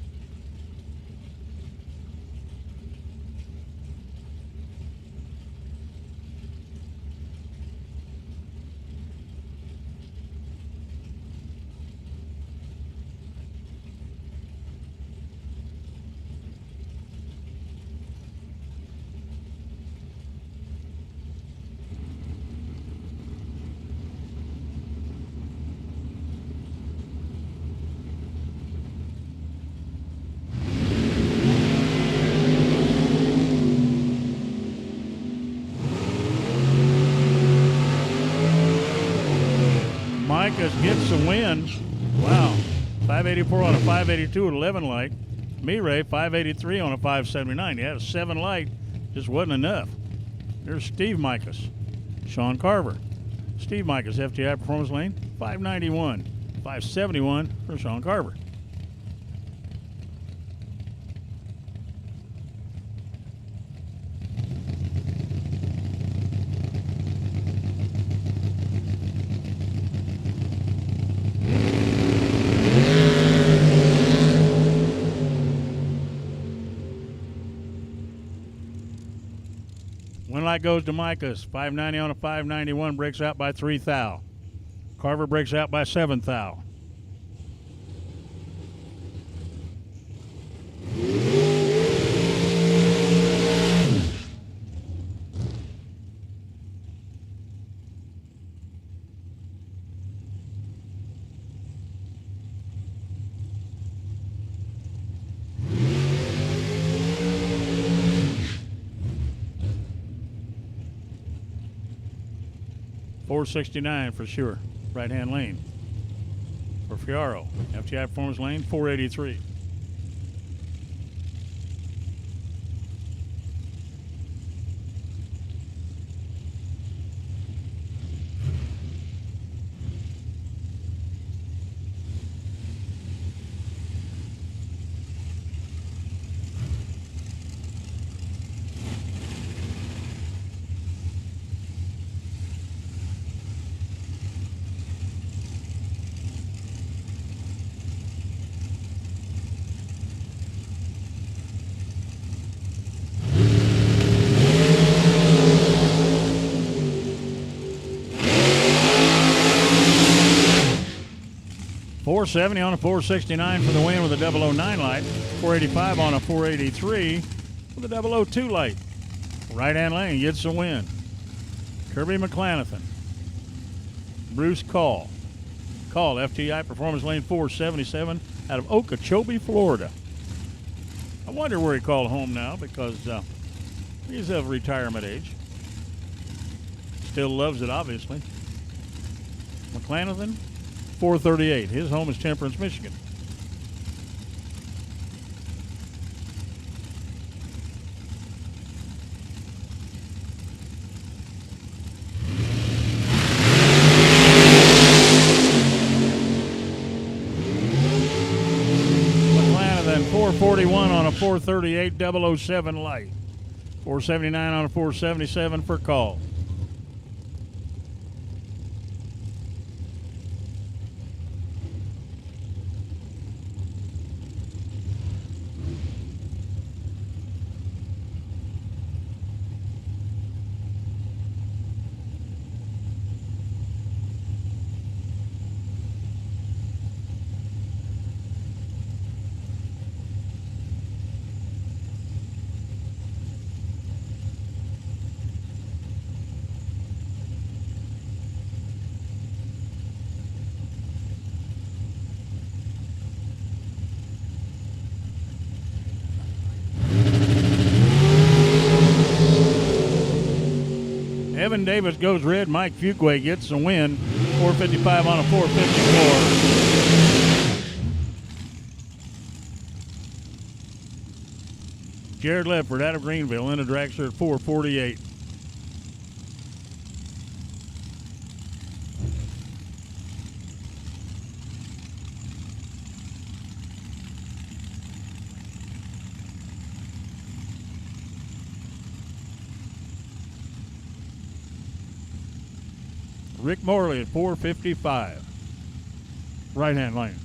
Gets the win. Wow. 584 on a 582 at 11 light. Miret, 583 on a 579. He had a 7 light. Just wasn't enough. There's Steve Micas. Sean Carver. Steve Micas, FTI Performance Lane, 591. 571 for Sean Carver. One light goes to Micah's. 590 on a 591, breaks out by 3 thou. Carver breaks out by 7 thou. $469 for sure. Right-hand lane for Fiaro. FTI Performance Lane, $483. $470 on a 469 for the win with a 009 light. $485 on a 483 with a 002 light. Right-hand lane gets the win. Kirby McClanathan. Bruce Call. Call, FTI Performance Lane 477 out of Okeechobee, Florida. I wonder where he called home now because he's of retirement age. Still loves it, obviously. McClanathan, 438. His home is Temperance, Michigan. McClanathan, 441 on a 438 007 light. 479 on a 477 for Call. Evan Davis goes red. Mike Fuquay gets the win. 455 on a 454. Jared Ledford out of Greenville in a dragster at 448. Rick Morley at 455. Right-hand lane.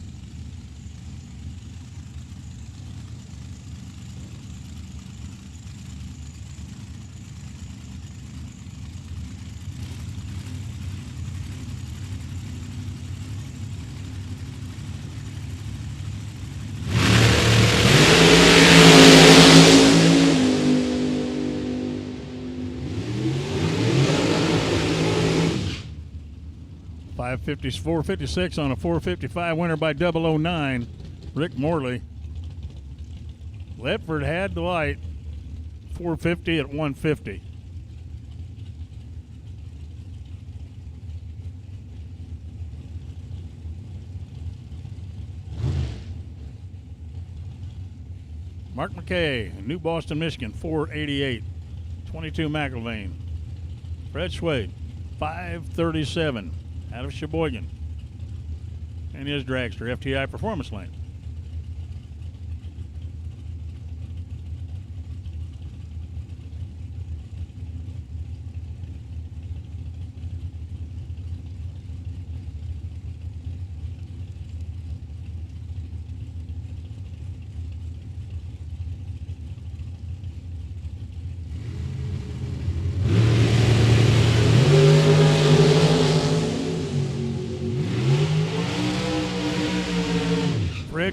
$456 on a 455 winner by 009. Rick Morley. Ledford had the light. 450 at 150. Mark McKay, New Boston, Michigan, 488. 22 McIlvain. Fred Schwade, 537. Out of Sheboygan. And his dragster, FTI Performance Lane.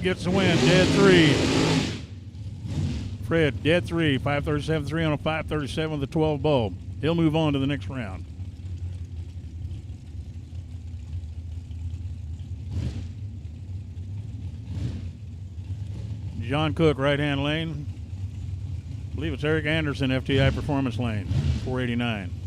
Fred gets the win, dead 3. Fred, dead 3, 537.3 on a 537 with a 12 bulb. He'll move on to the next round. John Cook, right-hand lane. I believe it's Eric Anderson, FTI Performance Lane, 489.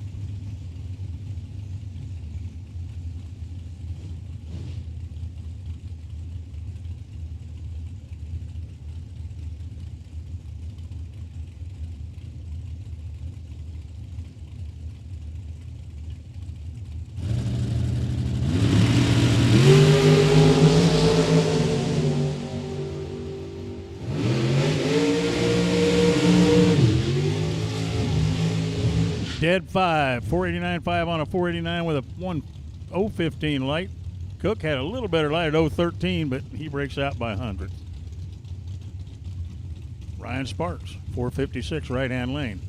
Dead 5, 489.5 on a 489 with a 1:015 light. Cook had a little better light at 013, but he breaks out by 100. Ryan Sparks, 456 right-hand lane.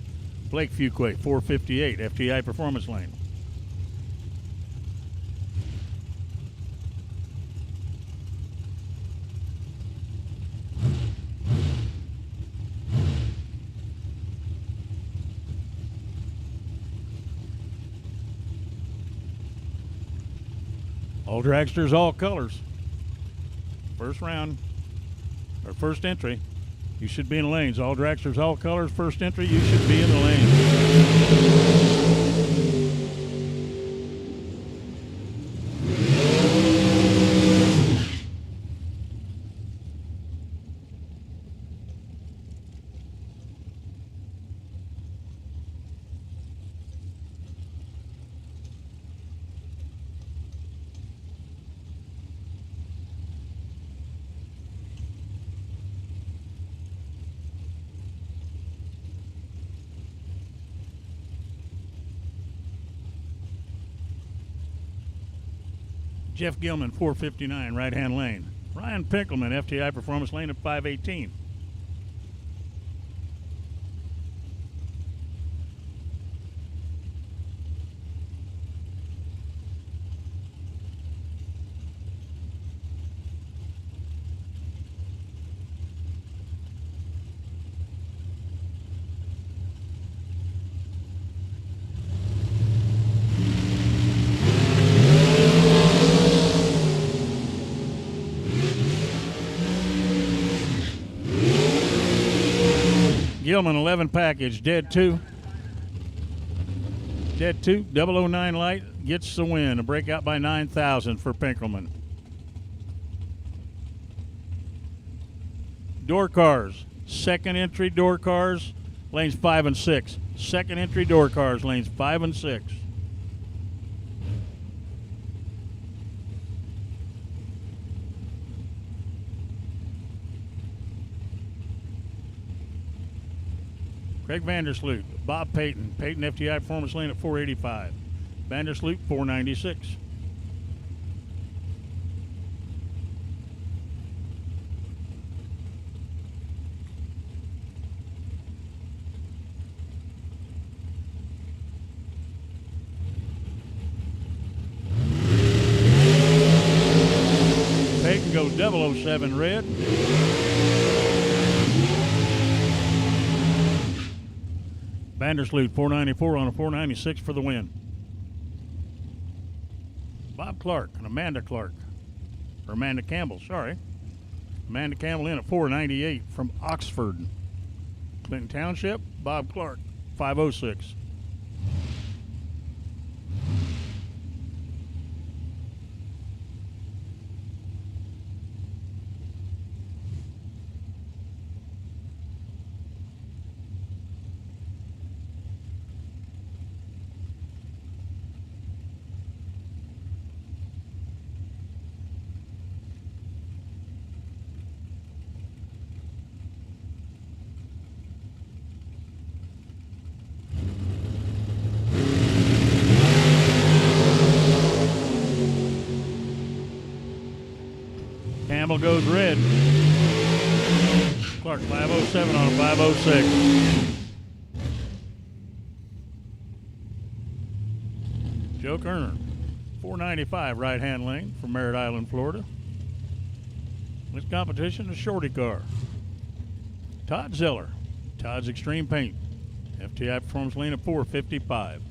Blake Fuquay, 458 FTI Performance Lane. All dragsters, all colors. First round, or first entry, you should be in the lanes. All dragsters, all colors, first entry, you should be in the lanes. Jeff Gilman, 459, right-hand lane. Ryan Pinkelman, FTI Performance Lane at 518. Gilman, 11 package, dead 2. Dead 2, 009 light, gets the win. A breakout by 9,000 for Pinkelman. Door cars, second entry door cars, lanes 5 and 6. Second entry door cars, lanes 5 and 6. Craig Vandersloot, Bob Payton, Payton FTI Performance Lane at 485. Vandersloot, 496. Payton goes 007 red. Vandersloot, 494 on a 496 for the win. Bob Clark and Amanda Clark, or Amanda Campbell, sorry. Amanda Campbell in at 498 from Oxford. Clinton Township, Bob Clark, 506. Campbell goes red. Clark 507 on a 506. Joe Kerner, 495 right-hand lane from Merritt Island, Florida. This competition is shorty car. Todd Zeller, Todd's Extreme Paint. FTI Performance lane of 455.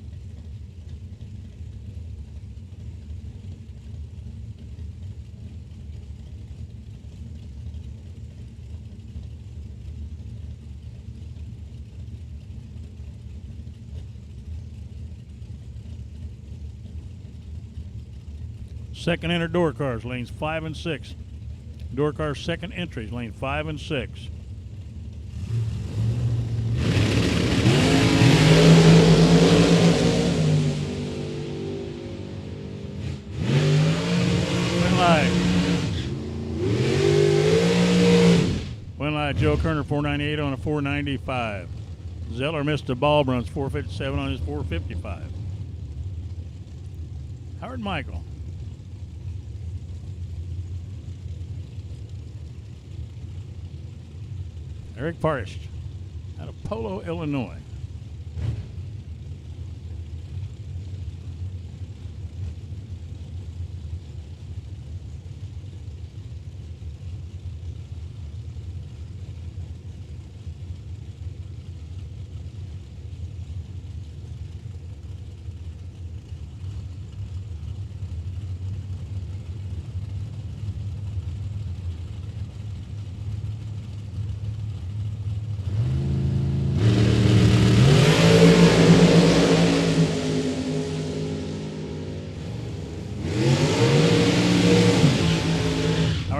Second enter door cars, lanes 5 and 6. Door cars second entries, lane 5 and 6. Win light, Joe Kerner 498 on a 495. Zeller missed the ball, runs 457 on his 455. Howard Michael. Eric Parish out of Polo, Illinois.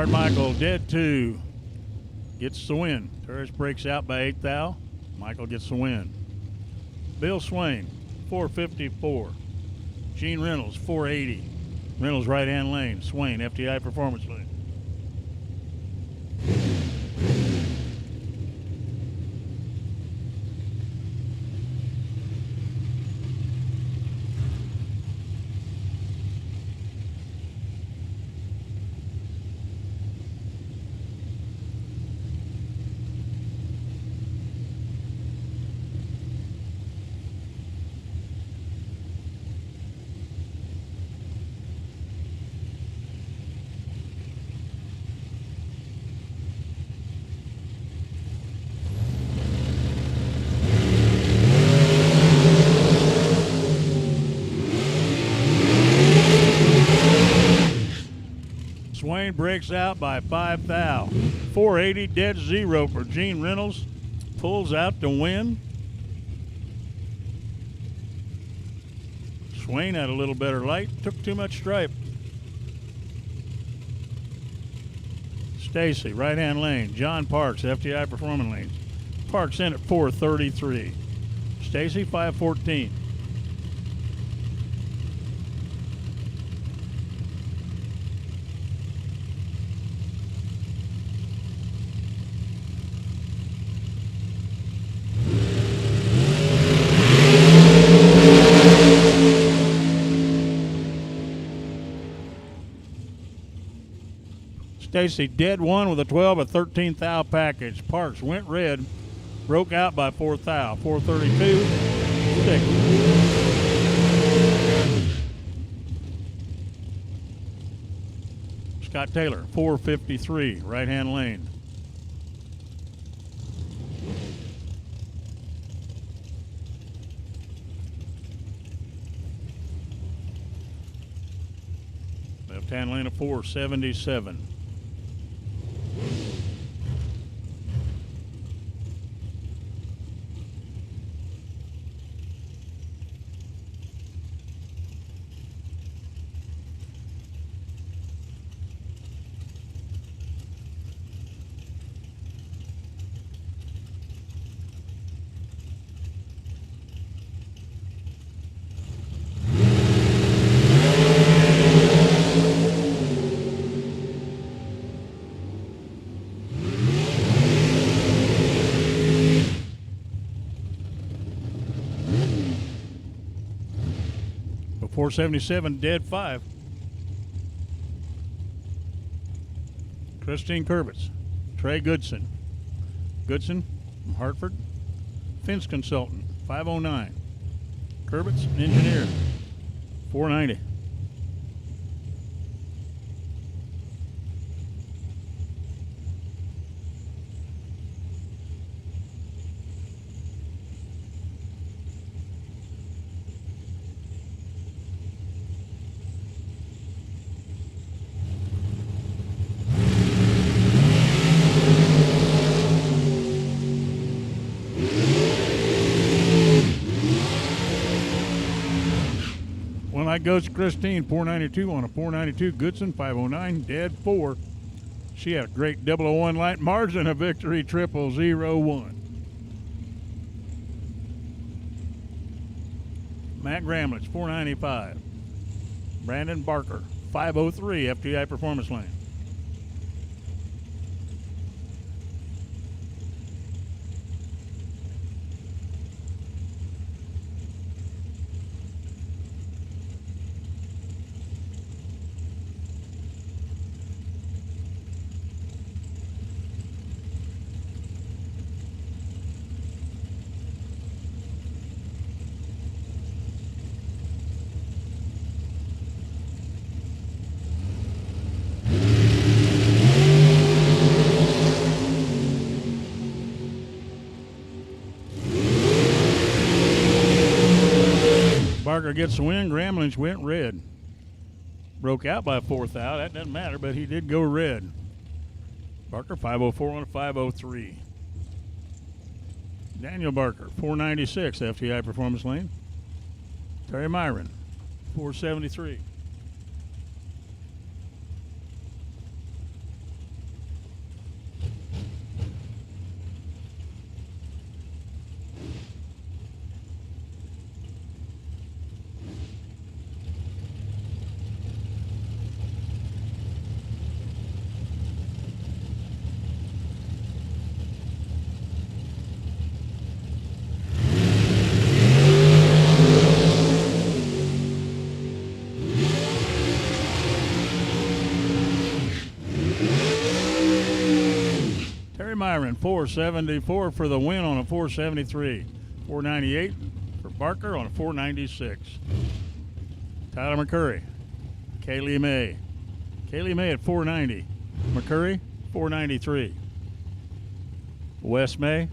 Michael dead 2 gets the win. Turris breaks out by 8 thou. Michael gets the win. Bill Swain 454. Gene Reynolds 480. Reynolds right hand lane. Swain FTI Performance lane. Swain breaks out by 5 thou. 480 dead 0 for Gene Reynolds. Pulls out to win. Swain had a little better light. Took too much stripe. Stacy, right hand lane. John Parks, FTI Performance lanes. Parks in at 433. Stacy 514. Stacy dead 1 with a 12 or 13 thou package. Parks went red, broke out by 4 thou. 432, 6. Scott Taylor 453, right hand lane. Left hand lane of 477. But 477 dead 5. Christine Kurbitz, Trey Goodson. Goodson from Hartford. Fence Consultant, 509. Kurbitz, Engineer, 490. light goes to Christine, 492 on a 492. Goodson, 509, dead 4. She had a great 001 light. Margin of victory, 0001. Matt Gramlich, 495. Brandon Barker, 503, FTI Performance Lane. Barker gets the win. Gramlich went red. Broke out by 4th out. That doesn't matter, but he did go red. Barker, 504 on a 503. Daniel Barker, 496, FTI Performance Lane. Terry Myron, 473. Myron, 474 for the win on a 473. 498 for Barker on a 496. Tyler McCurry, Kaylee May. Kaylee May at 490. McCurry, 493. Wes May.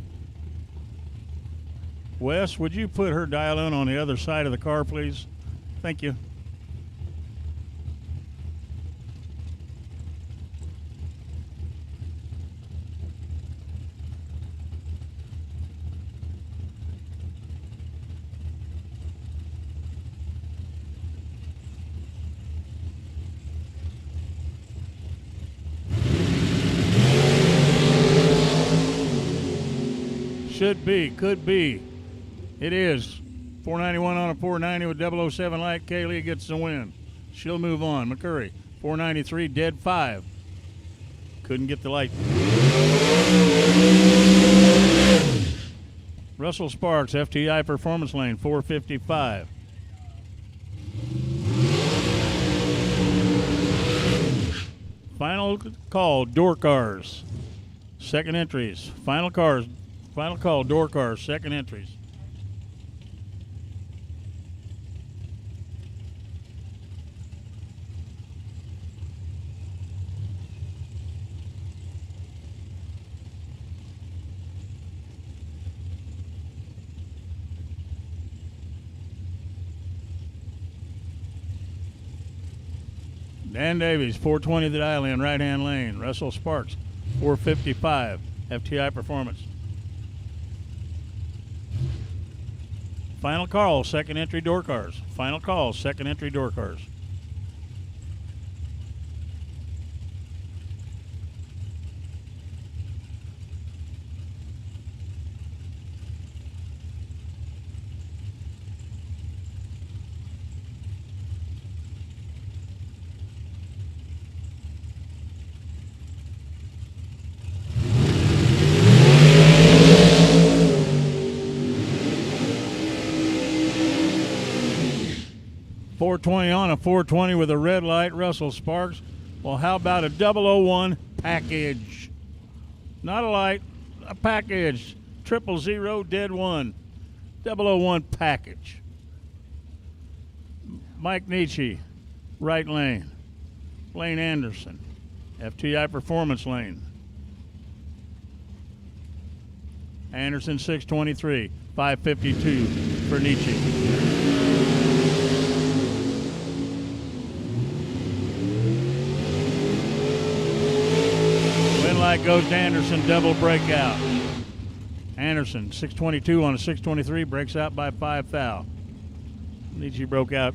Wes, would you put her dial in on the other side of the car, please? Thank you. Should be, could be. It is. 491 on a 490 with 007 light. Kaylee gets the win. She'll move on. McCurry, 493, dead 5. Couldn't get the light. Russell Sparks, FTI Performance Lane, 455. Final call, door cars. Second entries. Final cars. Final call, door cars, second entries. Dan Davies, 420 the dial in, right-hand lane. Russell Sparks, 455, FTI Performance. Final call, second entry door cars. Final call, second entry door cars. .420 on a 420 with a red light, Russell Sparks. Well, how about a 001 package? Not a light, a package. 000, dead 1. 001 package. Mike Nietzsche, right lane. Lane Anderson, FTI Performance Lane. Anderson 623, 552 for Nietzsche. Light goes to Anderson, double breakout. Anderson, 622 on a 623, breaks out by 5 thou. Nietzsche broke out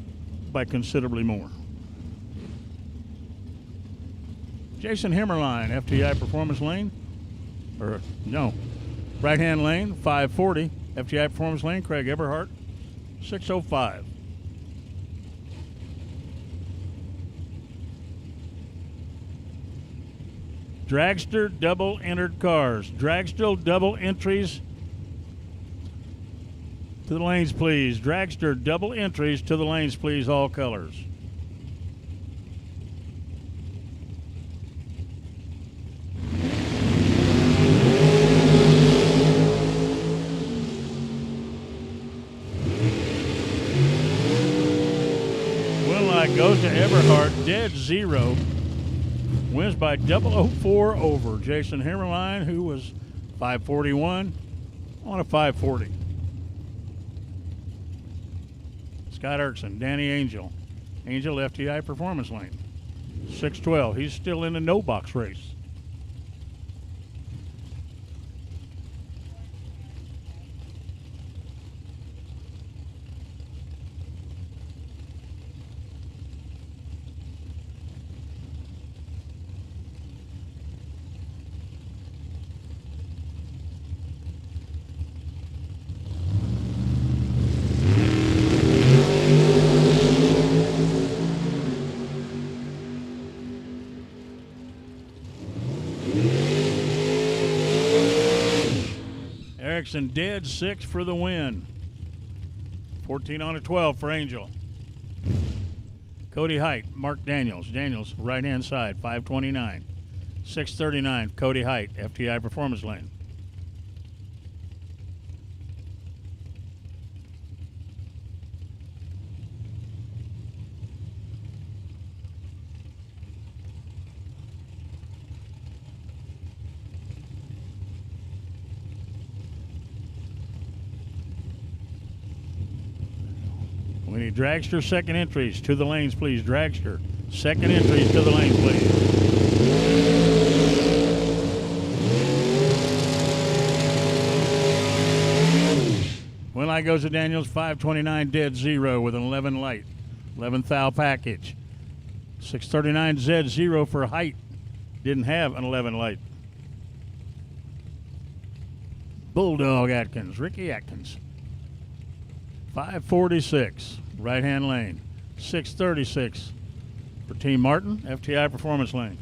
by considerably more. Jason Hammerline, FTI Performance Lane. Or, no, right-hand lane, 540. FTI Performance Lane, Craig Eberhardt, 605. Dragster double entered cars. Dragster double entries to the lanes, please. Dragster double entries to the lanes, please, all colors. Winlight goes to Eberhardt, dead zero. Wins by 004 over Jason Hammerline, who was 541 on a 540. Scott Erickson, Danny Angel. Angel, FTI Performance Lane. 612. He's still in the no box race. Erickson dead 6 for the win. 14 on a 12 for Angel. Cody Height, Mark Daniels. Daniels, right-hand side, 529. 639, Cody Height, FTI Performance Lane. We need Dragster second entries to the lanes, please. Dragster second entries to the lanes, please. Winlight goes to Daniels, 529 dead zero with an 11 light. 11th thou package. 639 Z0 for Height. Didn't have an 11 light. Bulldog Atkins, Ricky Atkins. 546, right-hand lane. 636 for Team Martin, FTI Performance Lane.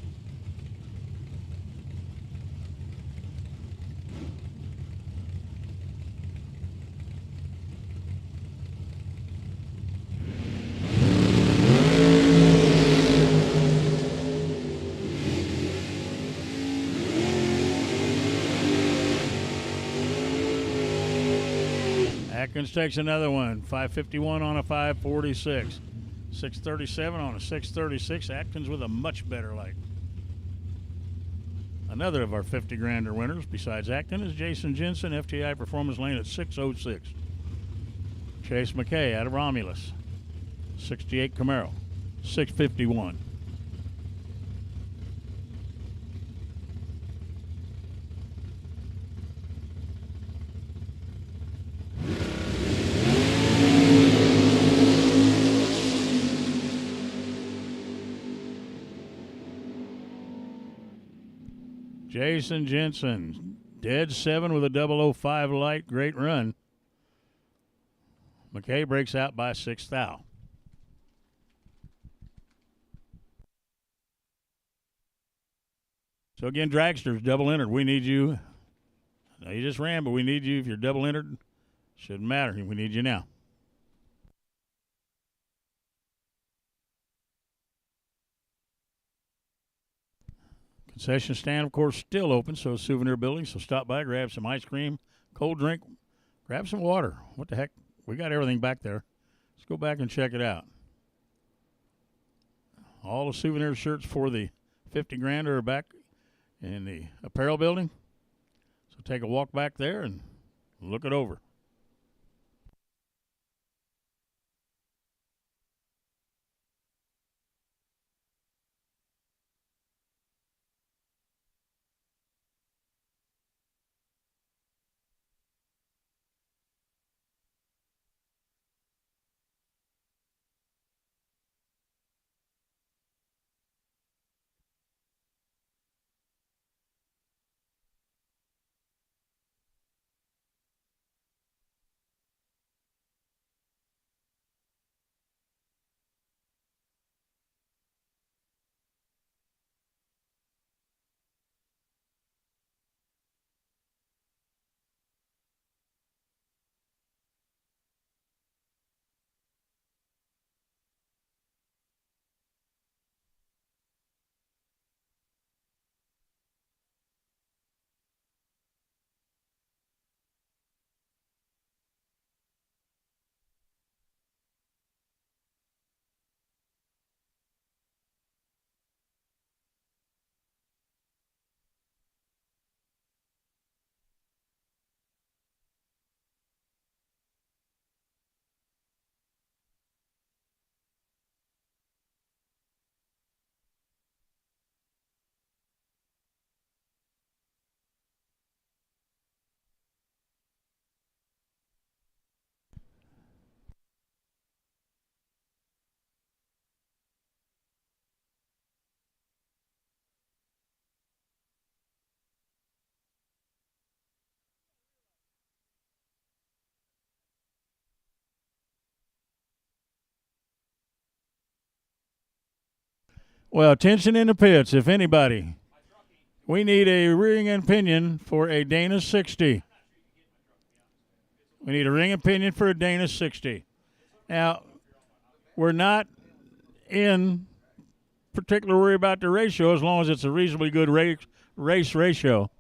Atkins takes another one. 551 on a 546. 637 on a 636. Atkins with a much better light. Another of our 50 grander winners besides Atkins is Jason Jensen, FTI Performance Lane at 606. Chase McKay out of Romulus. 68 Camaro. 651. Jason Jensen, dead 7 with a 005 light. Great run. McKay breaks out by 6 thou. So again, dragsters, double entered. We need you. I know you just ran, but we need you. If you're double entered, shouldn't matter. We need you now. Concession stand, of course, still open, so souvenir building. So stop by, grab some ice cream, cold drink, grab some water. What the heck? We got everything back there. Let's go back and check it out. All the souvenir shirts for the 50 grander are back in the apparel building. So take a walk back there and look it over. Well, attention in the pits, if anybody. We need a ring and pinion for a Dana 60. We need a ring and pinion for a Dana 60. Now, we're not in particular worry about the ratio as long as it's a reasonably good race ratio.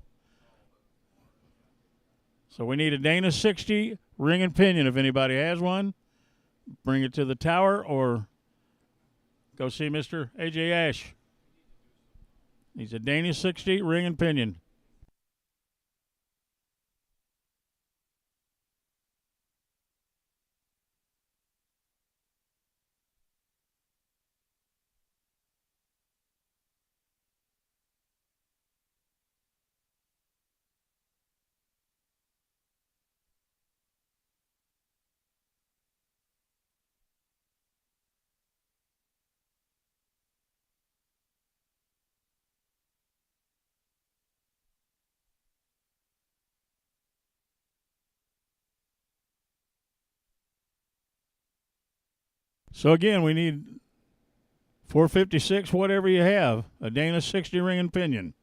So we need a Dana 60 ring and pinion. If anybody has one, bring it to the tower or go see Mr. A.J. Ash. He's a Dana 60 ring and pinion. So again, we need 456, whatever you have, a Dana 60 ring and pinion.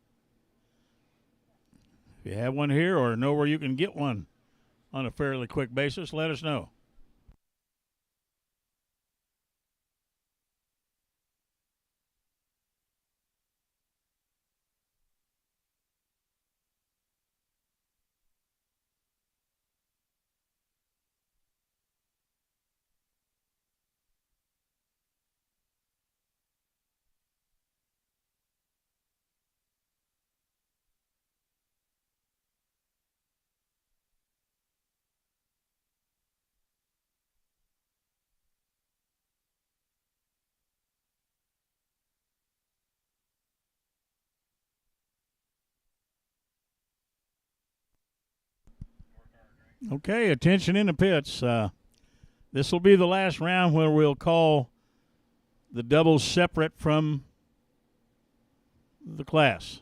If you have one here or know where you can get one on a fairly quick basis, let us know. Okay, attention in the pits. This will be the last round where we'll call the doubles separate from the class.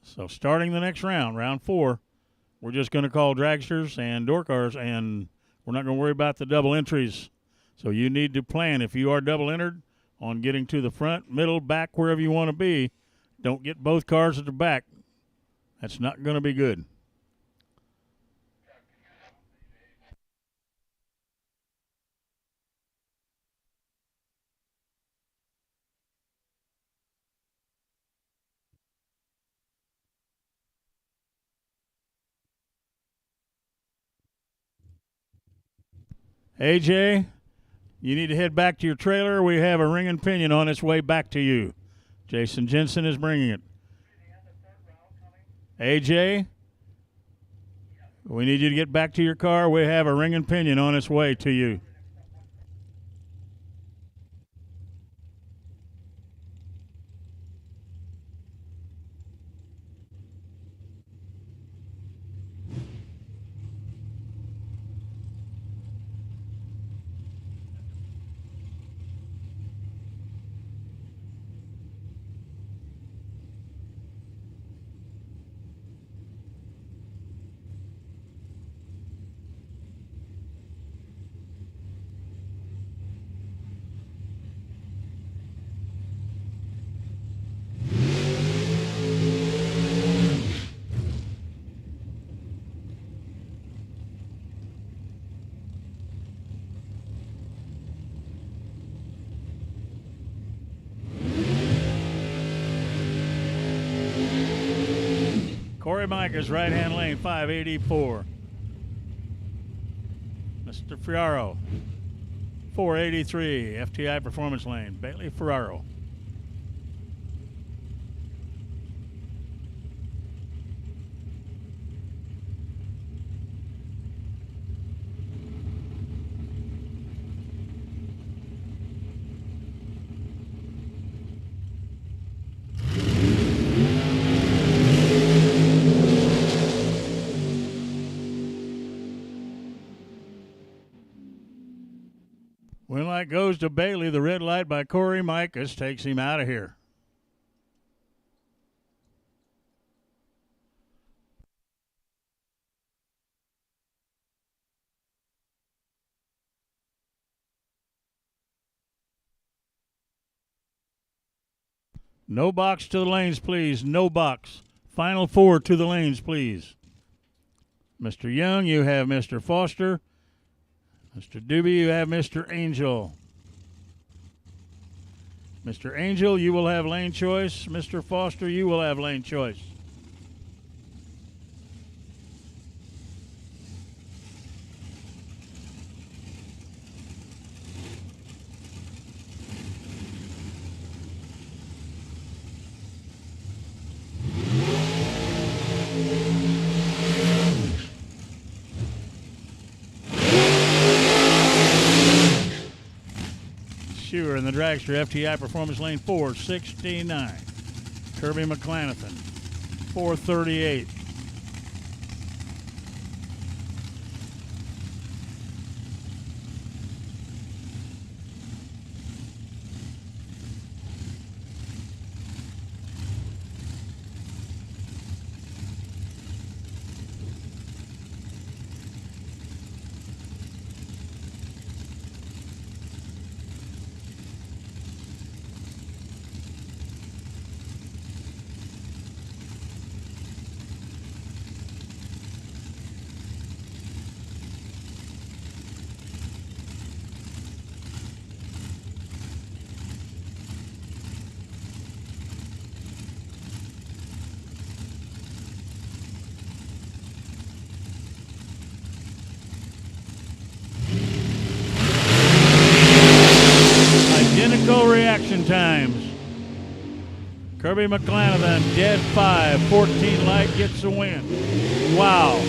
So starting the next round, round 4, we're just going to call dragsters and door cars, and we're not going to worry about the double entries. So you need to plan, if you are double entered, on getting to the front, middle, back, wherever you want to be. Don't get both cars at the back. That's not going to be good. AJ, you need to head back to your trailer. We have a ring and pinion on its way back to you. Jason Jensen is bringing it. AJ, we need you to get back to your car. We have a ring and pinion on its way to you. Corey Micah's right-hand lane, 584. Mr. Ferraro, 483, FTI Performance Lane, Bailey Ferraro. When light goes to Bailey, the red light by Corey Micahs takes him out of here. No box to the lanes, please. No box. Final 4 to the lanes, please. Mr. Young, you have Mr. Foster. Mr. Doobie, you have Mr. Angel. Mr. Angel, you will have lane choice. Mr. Foster, you will have lane choice. Schuer in the dragster, FTI Performance Lane 469. Kirby McClanathan, 438. Identical reaction times. Kirby McClanathan, dead 5. 14 light gets the win. Wow.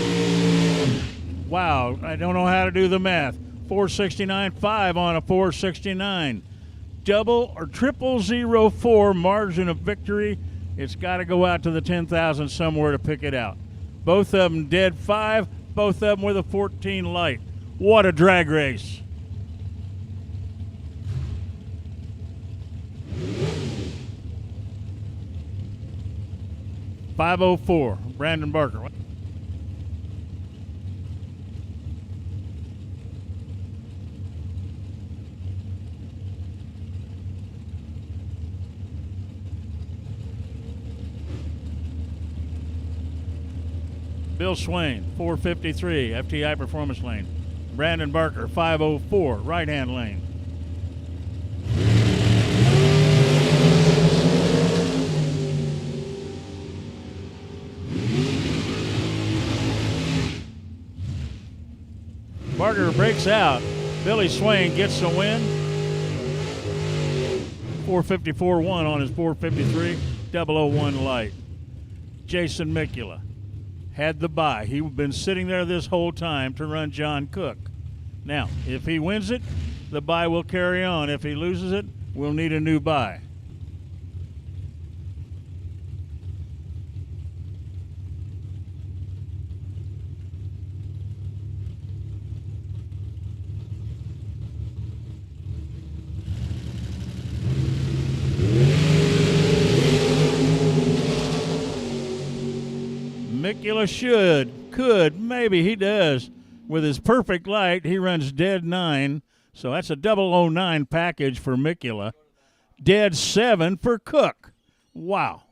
Wow. I don't know how to do the math. 469.5 on a 469. Double or 0004 margin of victory. It's got to go out to the 10,000 somewhere to pick it out. Both of them dead 5. Both of them with a 14 light. What a drag race. .504, Brandon Barker. Bill Swain, 453, FTI Performance Lane. Brandon Barker, 504, right-hand lane. Barker breaks out. Billy Swain gets the win. 454.1 on his 453, 001 light. Jason Mikula had the bye. He'd been sitting there this whole time to run John Cook. Now, if he wins it, the bye will carry on. If he loses it, we'll need a new bye. Mikula could, maybe he does. With his perfect light, he runs dead 9. So that's a 009 package for Mikula. Dead 7 for Cook. Wow.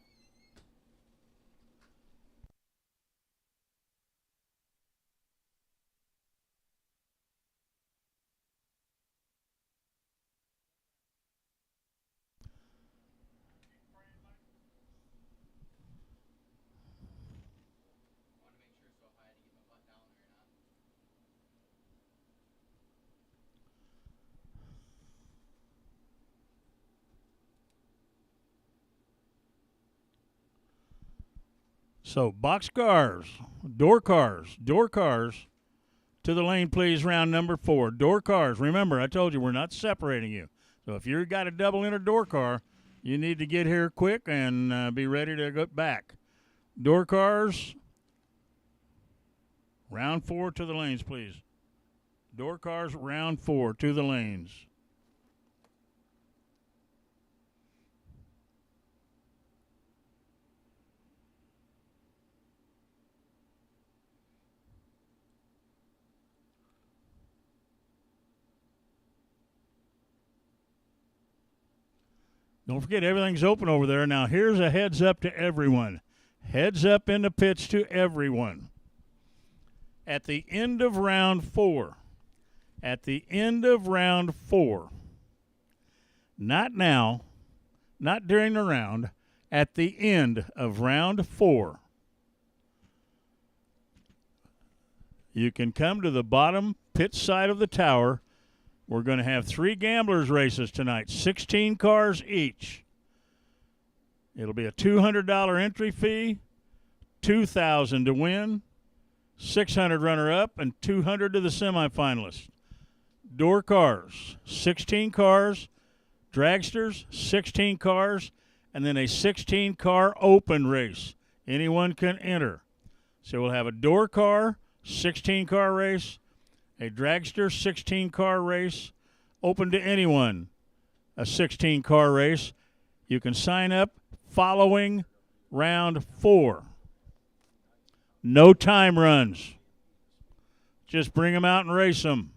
So box cars, door cars to the lane, please, round number 4. Door cars. Remember, I told you we're not separating you. So if you've got a double inner door car, you need to get here quick and be ready to go back. Door cars, round 4 to the lanes, please. Door cars, round 4 to the lanes. Don't forget, everything's open over there. Now, here's a heads up to everyone. Heads up in the pits to everyone. At the end of round 4, not now, not during the round, at the end of round 4, you can come to the bottom pit side of the tower. We're going to have 3 gamblers races tonight, 16 cars each. It'll be a $200 entry fee, $2,000 to win, $600 runner-up, and $200 to the semifinalists. Door cars, 16 cars, dragsters, 16 cars, and then a 16-car open race. Anyone can enter. So we'll have a door car, 16-car race, a dragster 16-car race, open to anyone, a 16-car race. You can sign up following round 4. No time runs. Just bring them out and race them.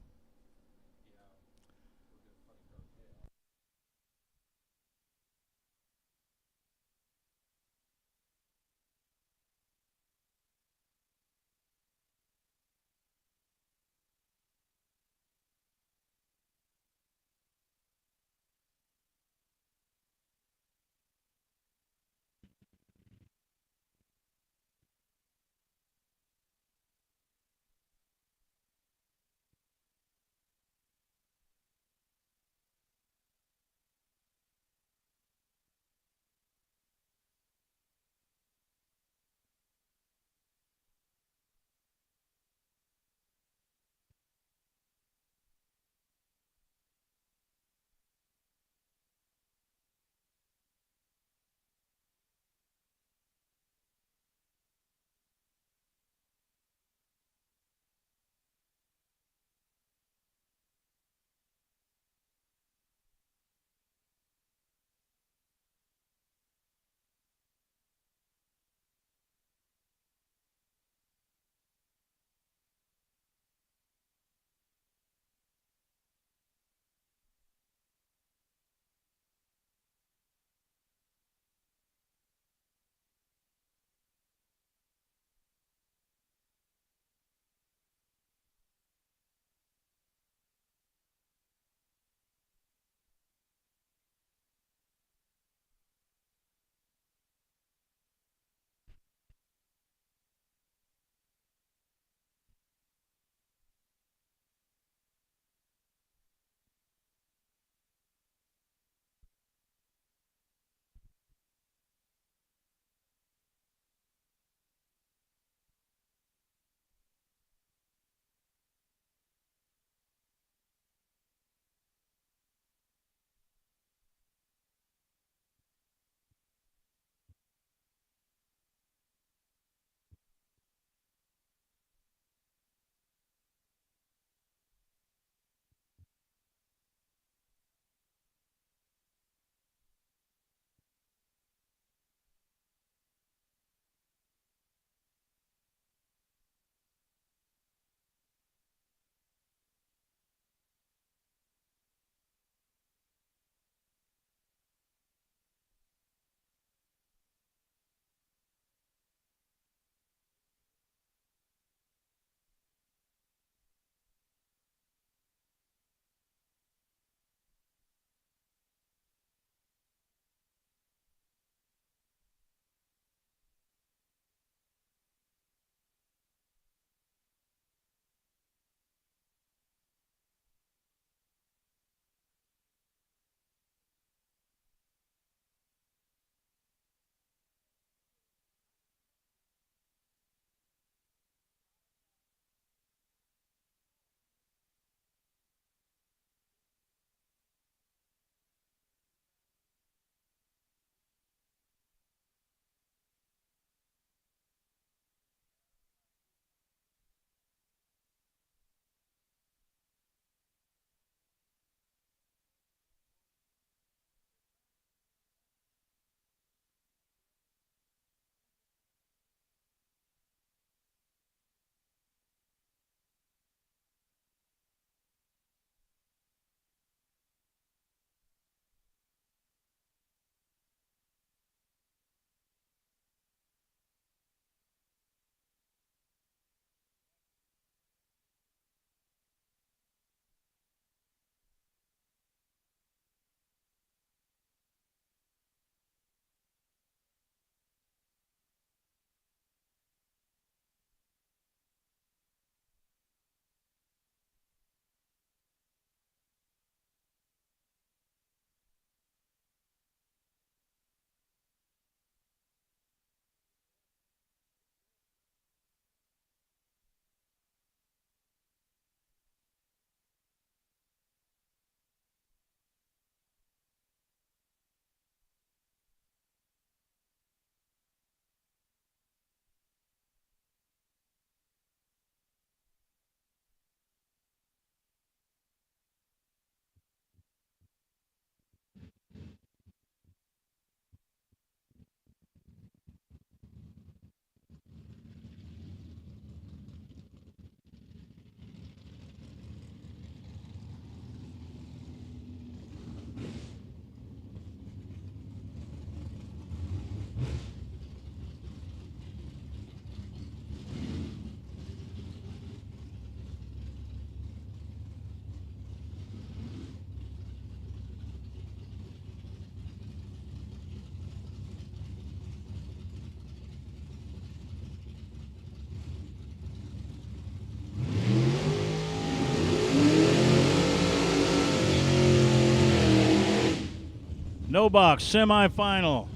No box, semifinal.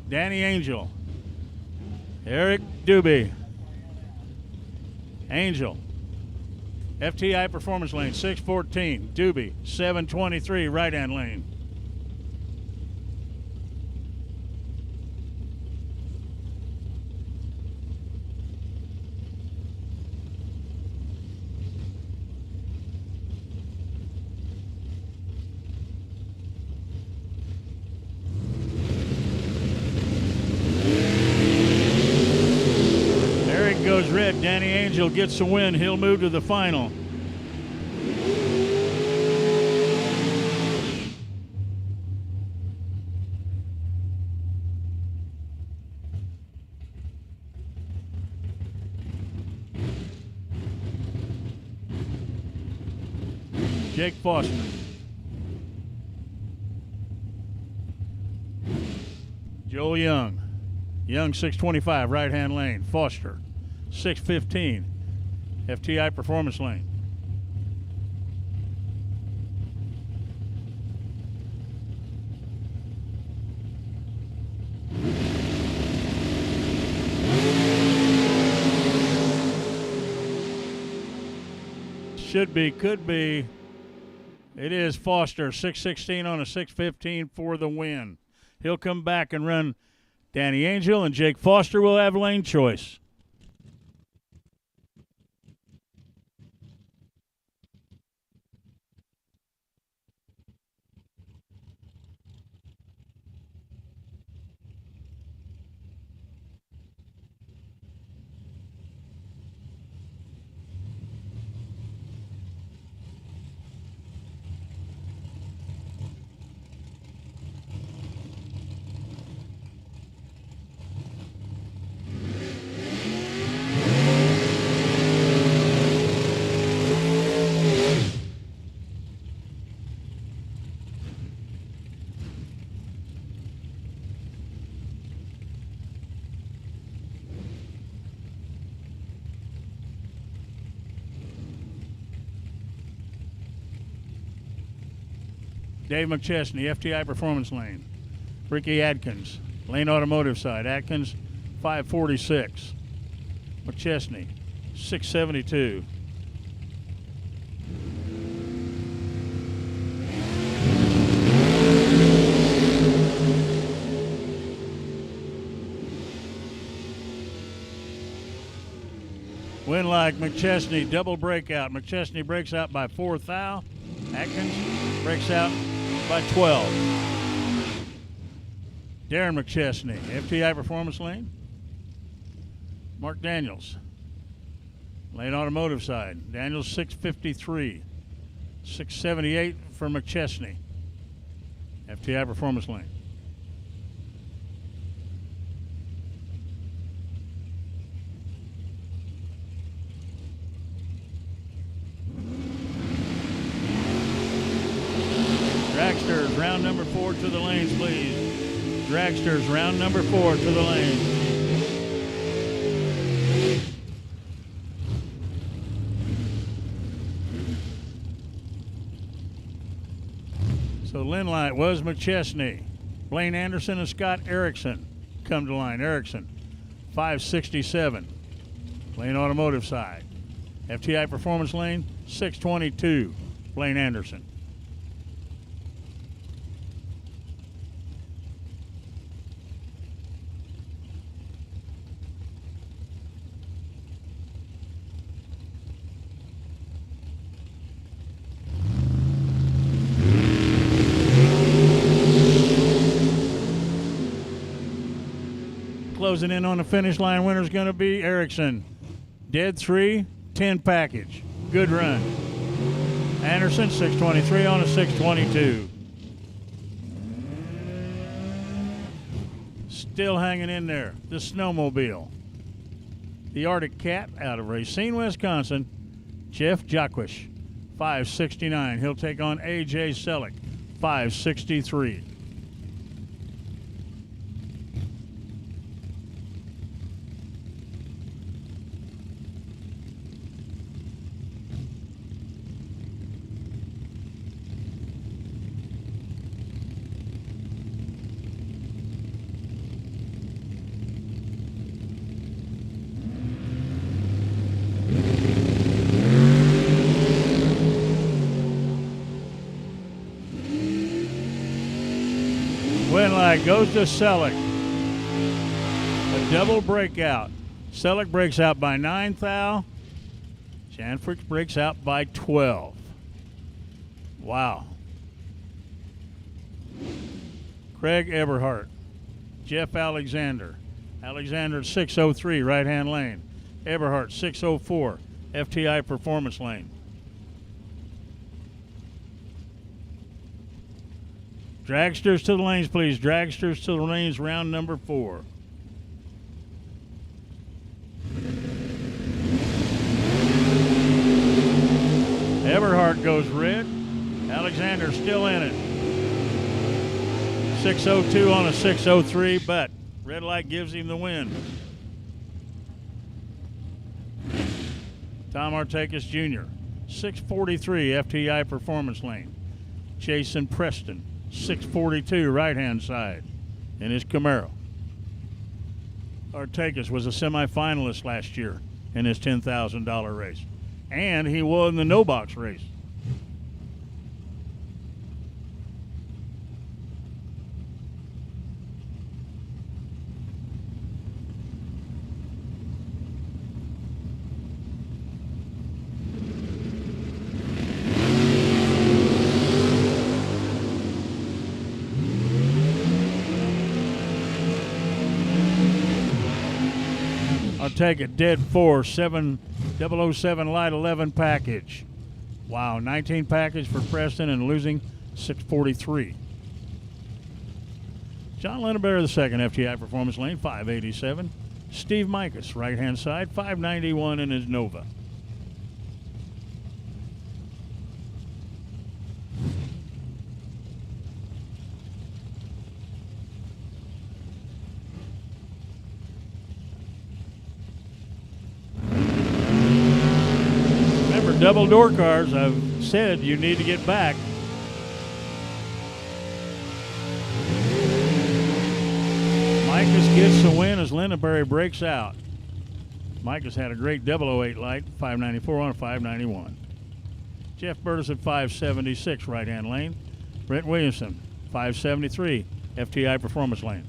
Danny Angel. Eric Doobie. Angel. FTI Performance Lane, 614. Doobie, 723, right-hand lane. Goes red. Danny Angel gets the win. He'll move to the final. Jake Foster. Joel Young. Young 625, right-hand lane. Foster 615, FTI Performance Lane. Should be, could be. It is Foster, 616 on a 615 for the win. He'll come back and run Danny Angel, and Jake Foster will have lane choice. Dave McChesney, FTI Performance Lane. Ricky Adkins, Lane Automotive side. Atkins, 546. McChesney, 672. Win like McChesney, double breakout. McChesney breaks out by 4 thou. Atkins breaks out by 12. Darren McChesney, FTI Performance Lane. Mark Daniels, Lane Automotive side. Daniels 653. 678 for McChesney, FTI Performance Lane. Dragsters, round number 4 to the lanes, please. Dragsters, round number 4 to the lanes. So Linlight was McChesney. Blaine Anderson and Scott Erickson come to line. Erickson, 567. Lane Automotive side. FTI Performance Lane, 622. Blaine Anderson. Closing in on the finish line, winner's going to be Erickson. Dead 3, 10 package. Good run. Anderson, 623 on a 622. Still hanging in there, the snowmobile. The Arctic Cat out of Racine, Wisconsin, Jeff Jacquish, 569. He'll take on A.J. Selleck, 563. right, goes to Selleck. A double breakout. Selleck breaks out by 9 thou. Janfricks breaks out by 12. Wow. Craig Eberhardt. Jeff Alexander. Alexander 603, right-hand lane. Eberhardt 604, FTI Performance Lane. Dragsters to the lanes, please. Dragsters to the lanes, round number 4. Eberhardt goes red. Alexander still in it. 602 on a 603, but red light gives him the win. Tom Artakis Jr., 643, FTI Performance Lane. Jason Preston, 642, right-hand side in his Camaro. Artakis was a semifinalist last year in his $10,000 race, and he won the no-box race. Take it dead 4, 007 light 11 package. Wow, 19 package for Preston and losing 643. John Linneberry II, FTI Performance Lane, 587. Steve Mikas, right hand side, 591 in his Nova. Double door cars, I've said you need to get back. Mikas gets the win as Linneberry breaks out. Mikas had a great 008 light, 594 on a 591. Jeff Burtis at 576, right-hand lane. Brent Williamson, 573, FTI Performance Lane.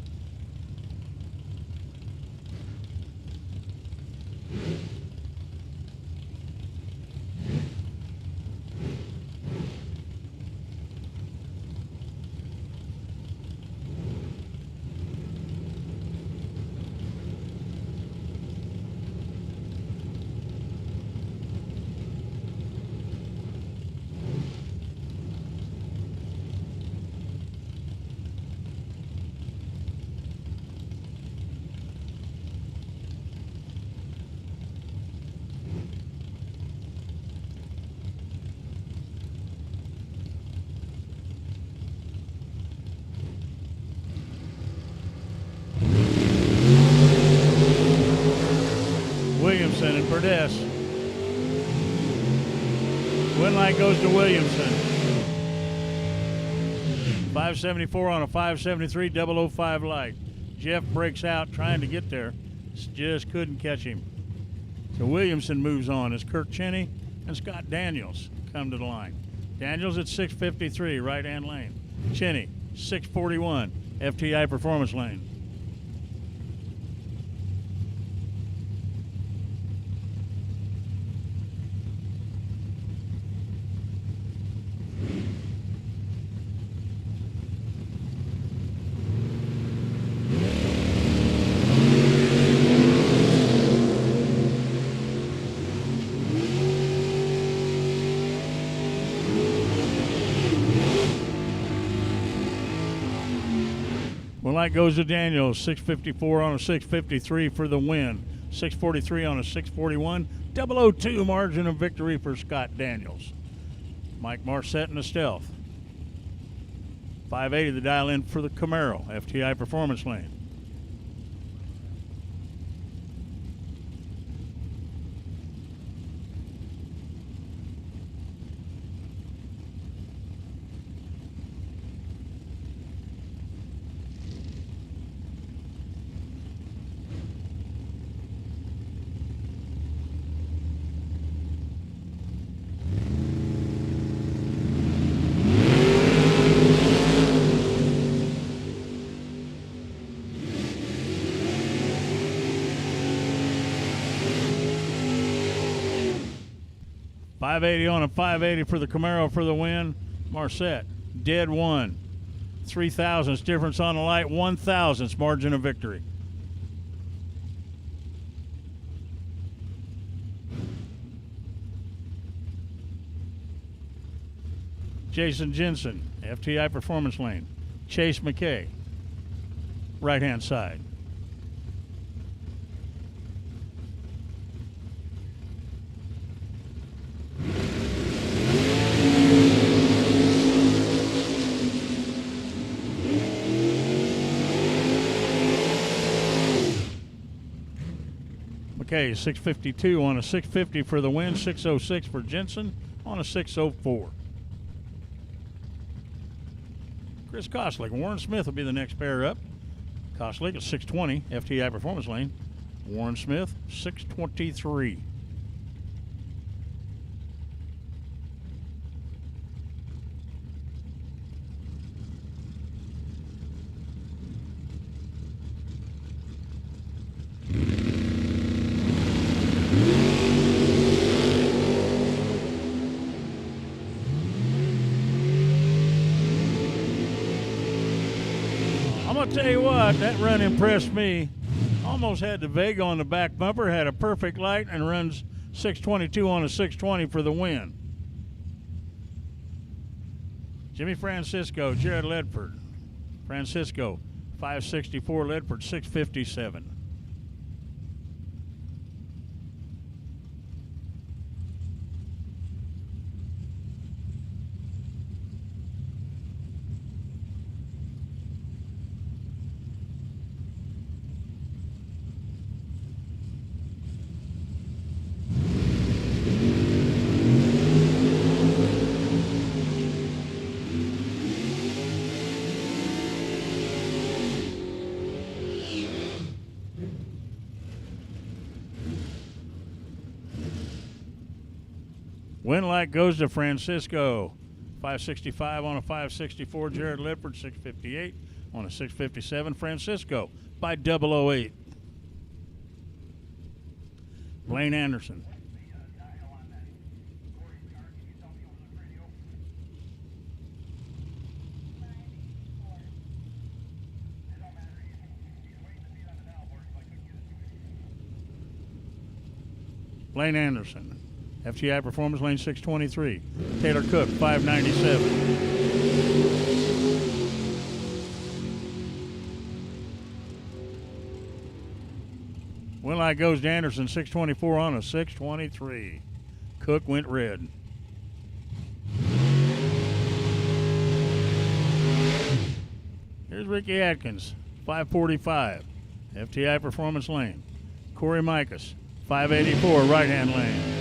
Williamson and Burdess. Win light goes to Williamson. 574 on a 573, 005 light. Jeff breaks out trying to get there. Just couldn't catch him. So Williamson moves on as Kirk Cheney and Scott Daniels come to the line. Daniels at 653, right-hand lane. Cheney, 641, FTI Performance Lane. Light goes to Daniels, 654 on a 653 for the win. 643 on a 641. 002 margin of victory for Scott Daniels. Mike Marsett in the Stealth. 580 the dial in for the Camaro, FTI Performance Lane. 580 on a 580 for the Camaro for the win. Marsett, dead one. 3 thousandths difference on the light, 1 thousandths margin of victory. Jason Jensen, FTI Performance Lane. Chase McKay, right-hand side. McKay, 652 on a 650 for the win, 606 for Jensen on a 604. Chris Koslick, Warren Smith will be the next pair up. Koslick at 620, FTI Performance Lane. Warren Smith, 623. I'm going to tell you what, that run impressed me. Almost had the Vega on the back bumper, had a perfect light, and runs 622 on a 620 for the win. Jimmy Francisco, Jared Ledford. Francisco, 564, Ledford, 657. Win light goes to Francisco. 565 on a 564. Jared Lippard, 658 on a 657. Francisco by 008. Blaine Anderson. Blaine Anderson. FTI Performance Lane 623. Taylor Cook, 597. Win light goes to Anderson, 624 on a 623. Cook went red. Here's Ricky Atkins, 545. FTI Performance Lane. Corey Micas, 584, right-hand lane.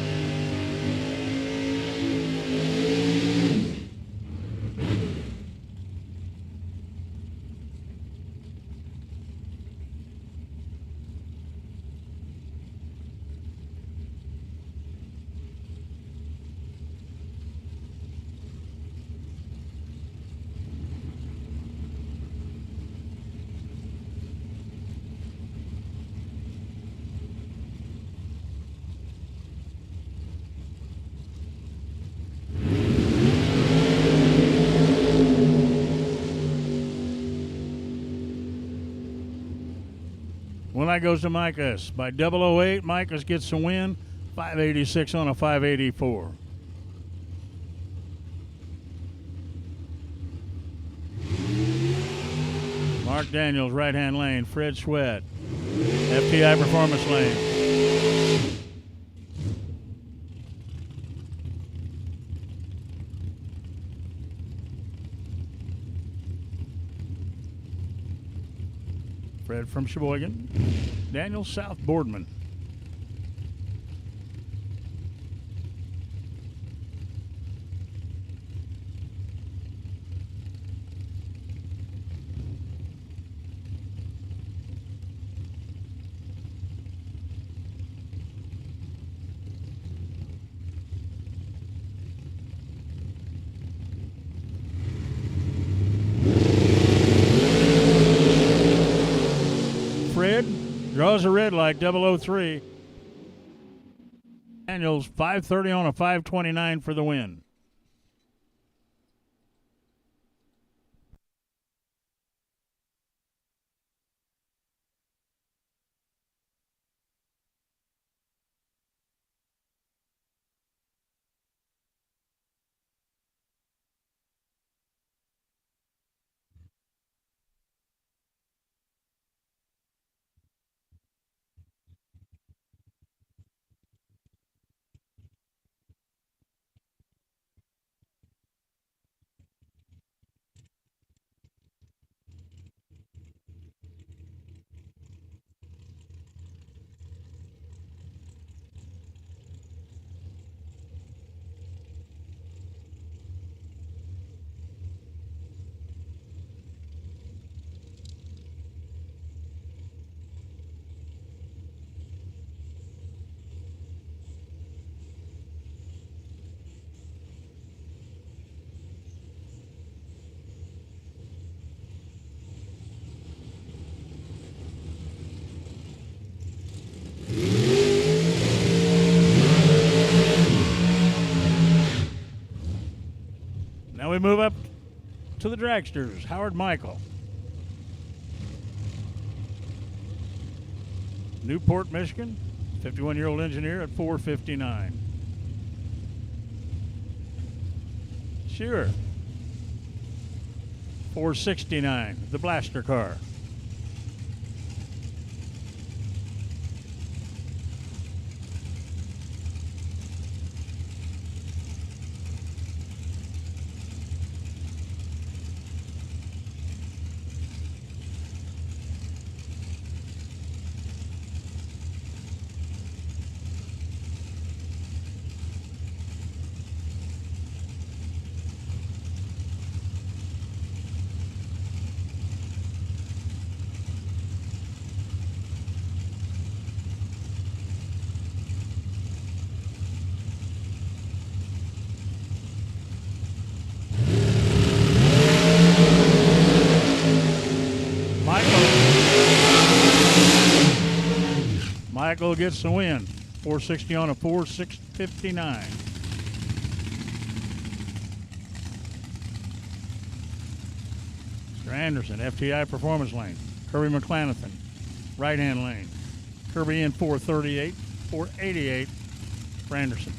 Well, that goes to Micas by 008. Micas gets the win, 586 on a 584. Mark Daniels, right-hand lane. Fred Sweat, FTI Performance Lane. Fred from Sheboygan. Daniel South Boardman. Draws a red light, 003. Daniels, 5:30 on a 5:29 for the win. We move up to the dragsters. Howard Michael. Newport, Michigan, 51-year-old engineer at 4:59. Sure. 4:69, the blaster car. Michael gets the win. 460 on a 4:659. Mr. Anderson, FTI Performance Lane. Kirby McClanathan, right-hand lane. Kirby in 438, 488 for Anderson.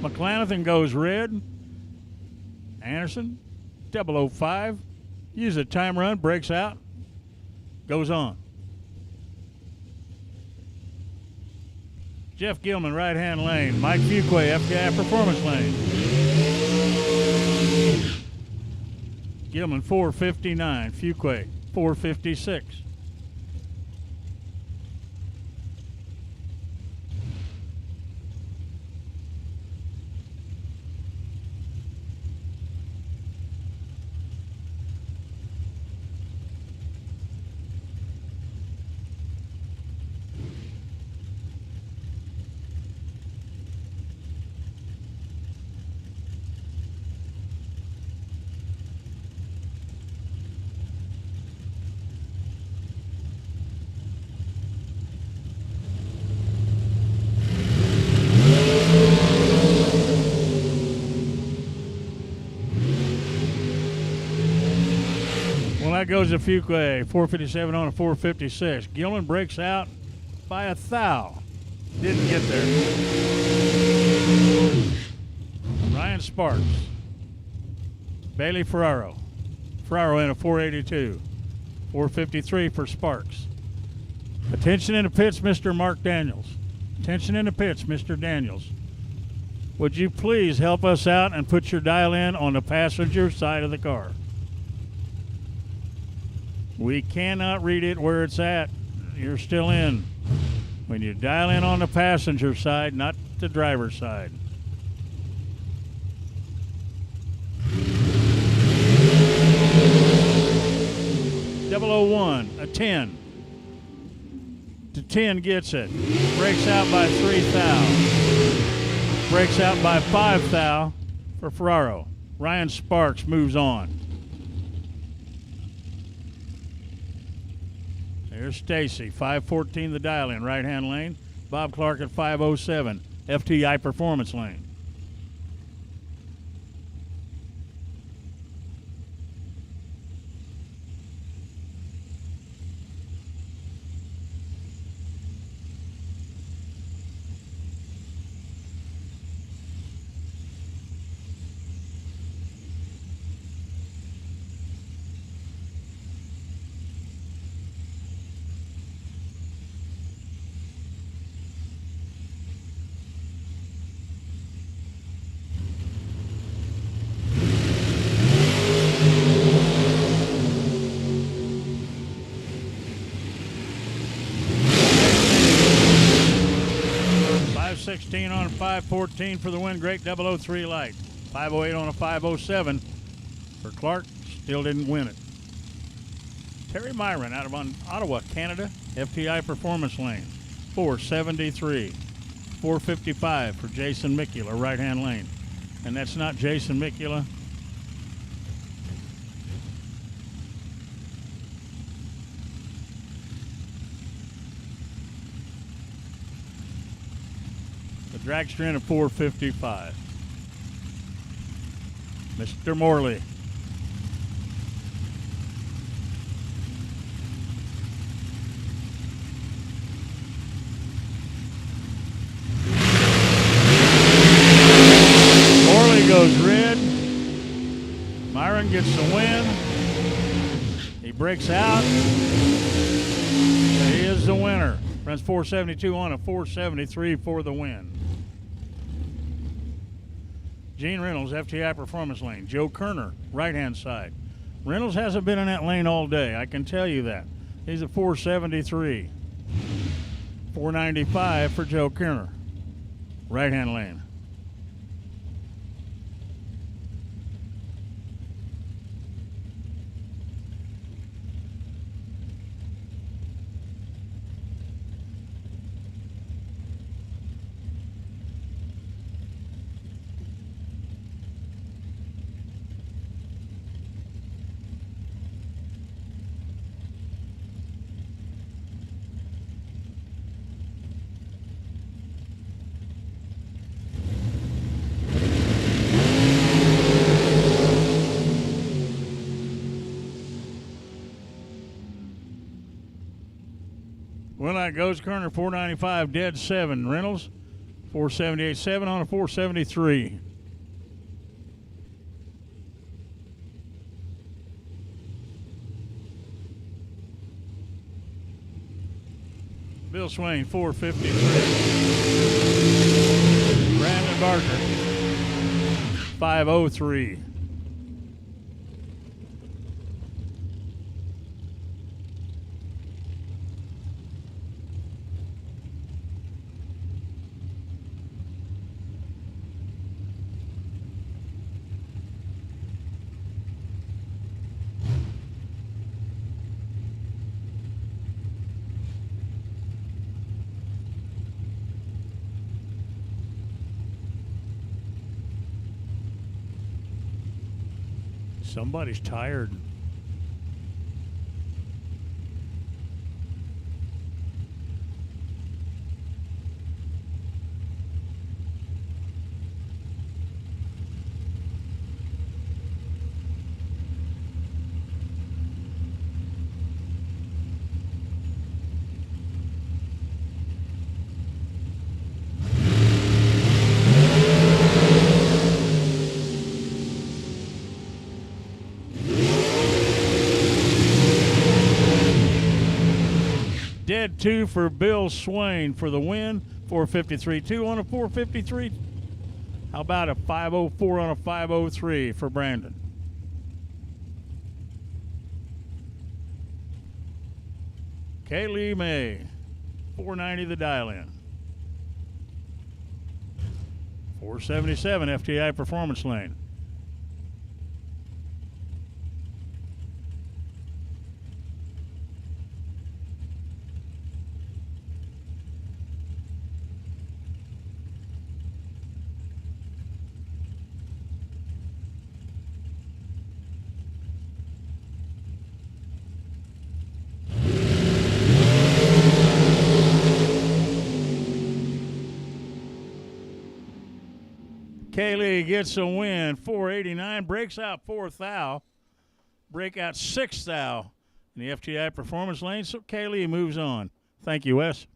McClanathan goes red. Anderson, 005. Uses a time run, breaks out, goes on. Jeff Gilman, right-hand lane. Mike Fuquay, FTI Performance Lane. Gilman, 4:59. Fuquay, 4:56. That goes to Fuquay, 4:57 on a 4:56. Gilman breaks out by a thou. Didn't get there. Ryan Sparks. Bailey Ferraro. Ferraro in a 4:82. 4:53 for Sparks. Attention in the pits, Mr. Mark Daniels. Attention in the pits, Mr. Daniels. Would you please help us out and put your dial in on the passenger side of the car? We cannot read it where it's at. You're still in. When you dial in on the passenger side, not the driver's side. 10. To 10 gets it. Breaks out by 3 thou. Breaks out by 5 thou for Ferraro. Ryan Sparks moves on. There's Stacy, 514 the dial in, right-hand lane. Bob Clark at 507, FTI Performance lane. On a 514 for the win. Great 003 light. 508 on a 507 for Clark. Still didn't win it. Terry Myron out of Ottawa, Canada. FTI Performance lane. 473. 455 for Jason Mikula, right-hand lane. And that's not Jason Mikula. Dragster in at 455. Mr. Morley. Morley goes red. Myron gets the win. He breaks out. He is the winner. Runs 472 on a 473 for the win. Gene Reynolds, FTI Performance lane. Joe Kerner, right-hand side. Reynolds hasn't been in that lane all day, I can tell you that. He's at 473. 495 for Joe Kerner, right-hand lane. Well, that goes Kerner, 495, dead 7. Reynolds, 478.7 on a 473. Bill Swain, 453. Brandon Barker, 503. Somebody's tired. Dead 2 for Bill Swain for the win. 453.2 on a 453. How about a 504 on a 503 for Brandon? Kaylee May, 490 the dial in. 477 FTI Performance lane. Kaylee gets a win. 489. Breaks out 4th thou. Breakout 6th thou in the FTI performance lane. So Kaylee moves on. Thank you, Wes.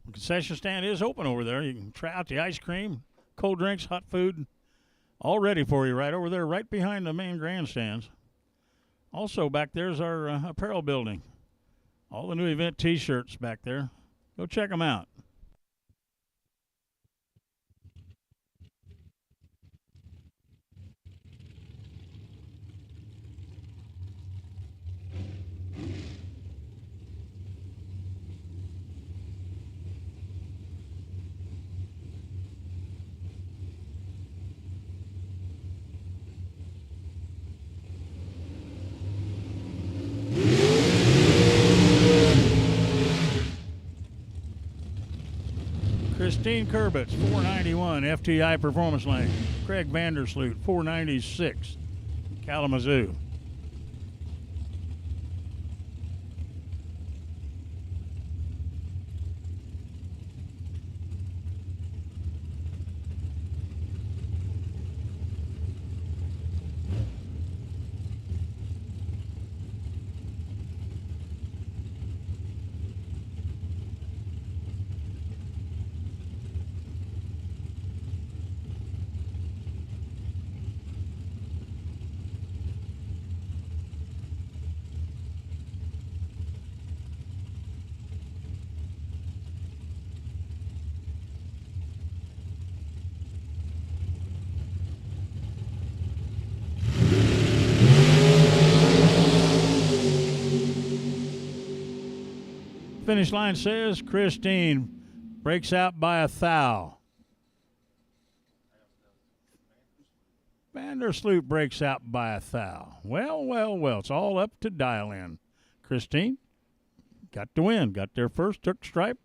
The concession stand is open over there. You can try out the ice cream, cold drinks, hot food, all ready for you right over there, right behind the main grandstands. Also, back there's our apparel building. All the new event T-shirts back there. Go check them out. Christine Kurbitz, 491, FTI Performance Lane. Craig Vandersloot, 496, Kalamazoo. Finish line says Christine breaks out by 1 thou. Vandersloot breaks out by 1 thou. Well, it's all up to dial in. Christine got the win, got there first, took stripe.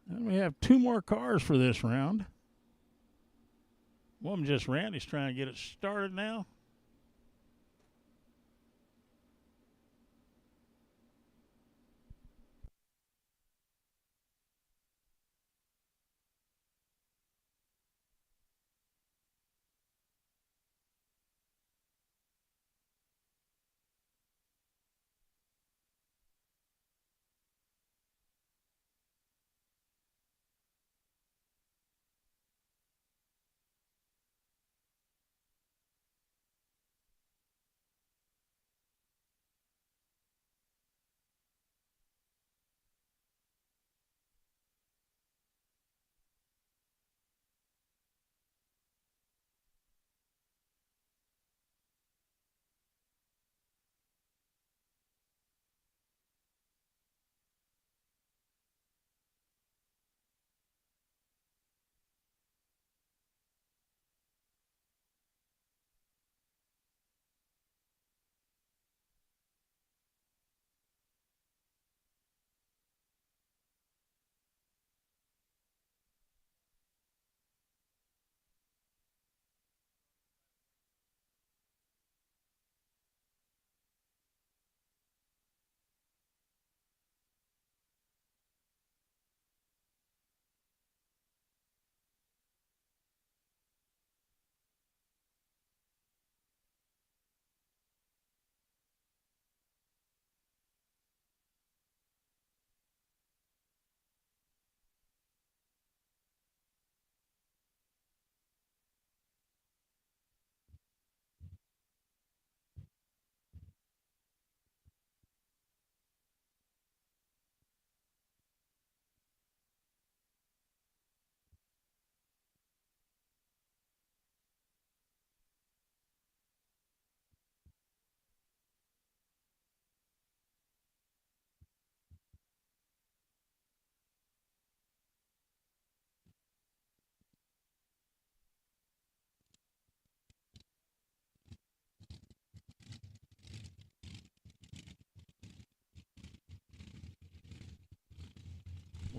And we have 2 more cars for this round. One just ran, he's trying to get it started now.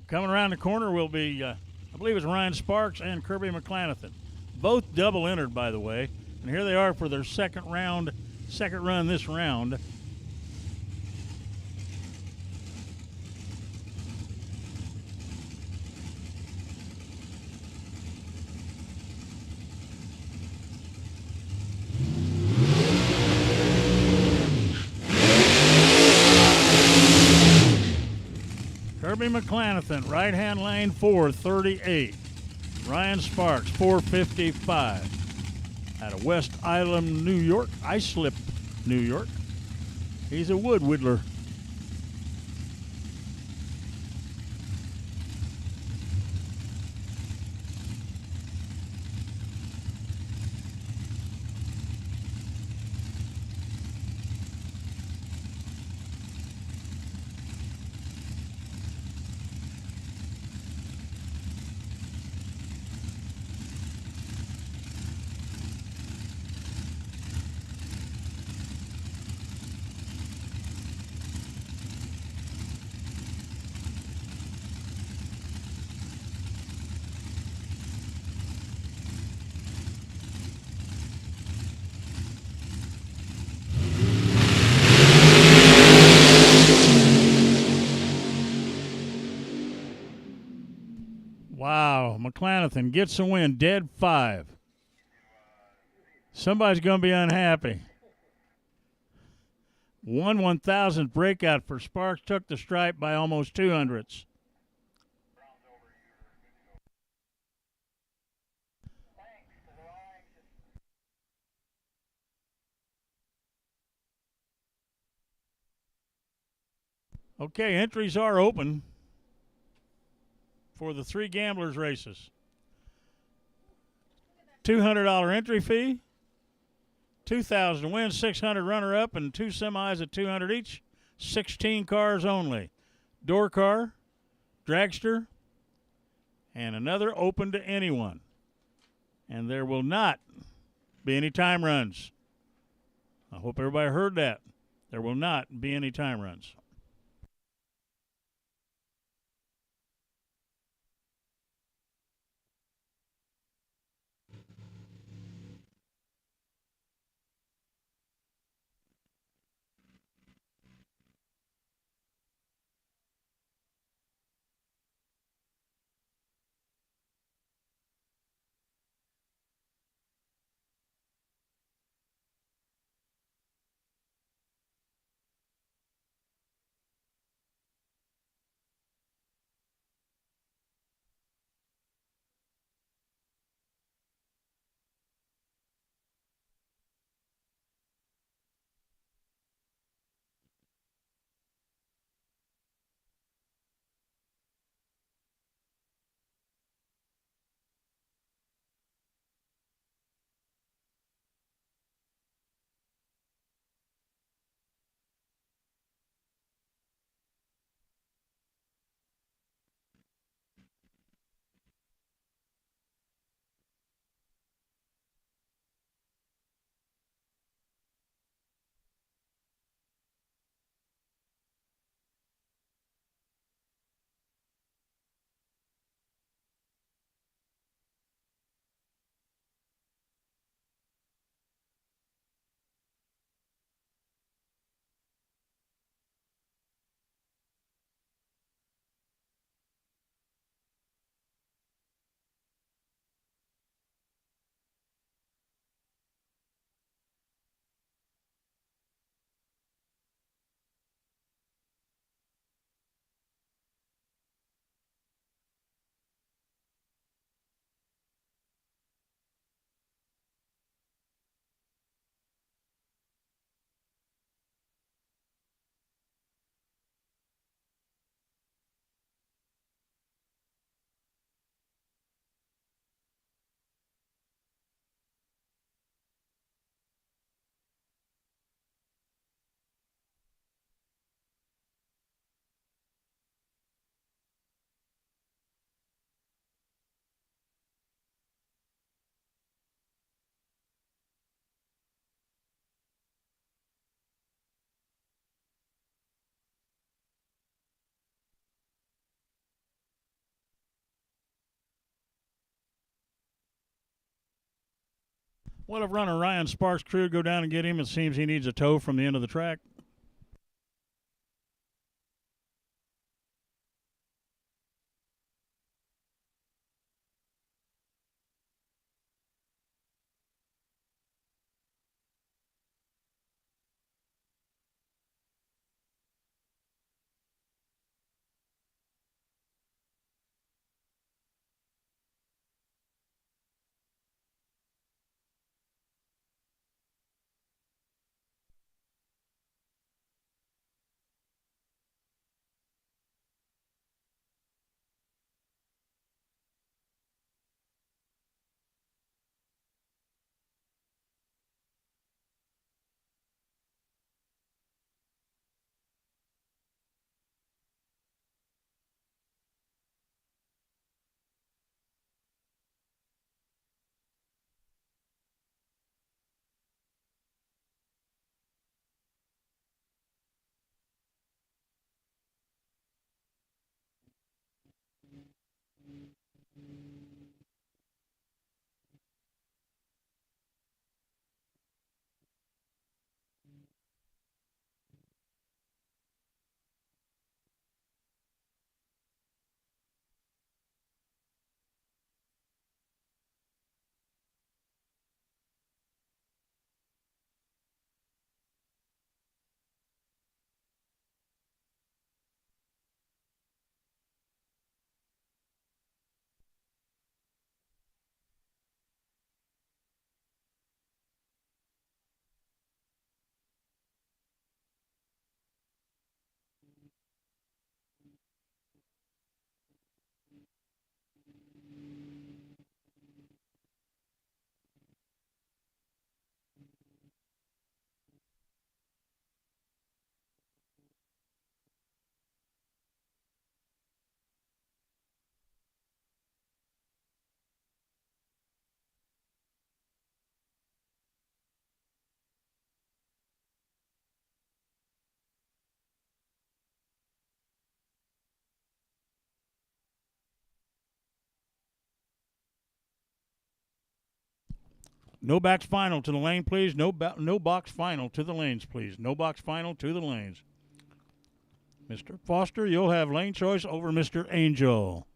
Coming around the corner will be, I believe it's Ryan Sparks and Kirby McClanathan. Both double entered, by the way. And here they are for their second run this round. Kirby McClanathan, right-hand lane 438. Ryan Sparks, 455. Out of West Island, New York, Islip, New York. He's a wood whittler. Wow, McClanathan gets a win, dead 5. Somebody's going to be unhappy. 1/1000th breakout for Sparks, took the stripe by almost 200ths. Okay, entries are open for the 3 gamblers races. $200 entry fee, $2,000 to win, $600 runner-up, and 2 semis at $200 each. 16 cars only. Door car, dragster, and another open to anyone. And there will not be any time runs. I hope everybody heard that. There will not be any time runs. Well, if runner Ryan Sparks' crew go down and get him, it seems he needs a tow from the end of the track. No box final to the lane, please. No box final to the lanes, please. No box final to the lanes. Mr. Foster, you'll have lane choice over Mr. Angel.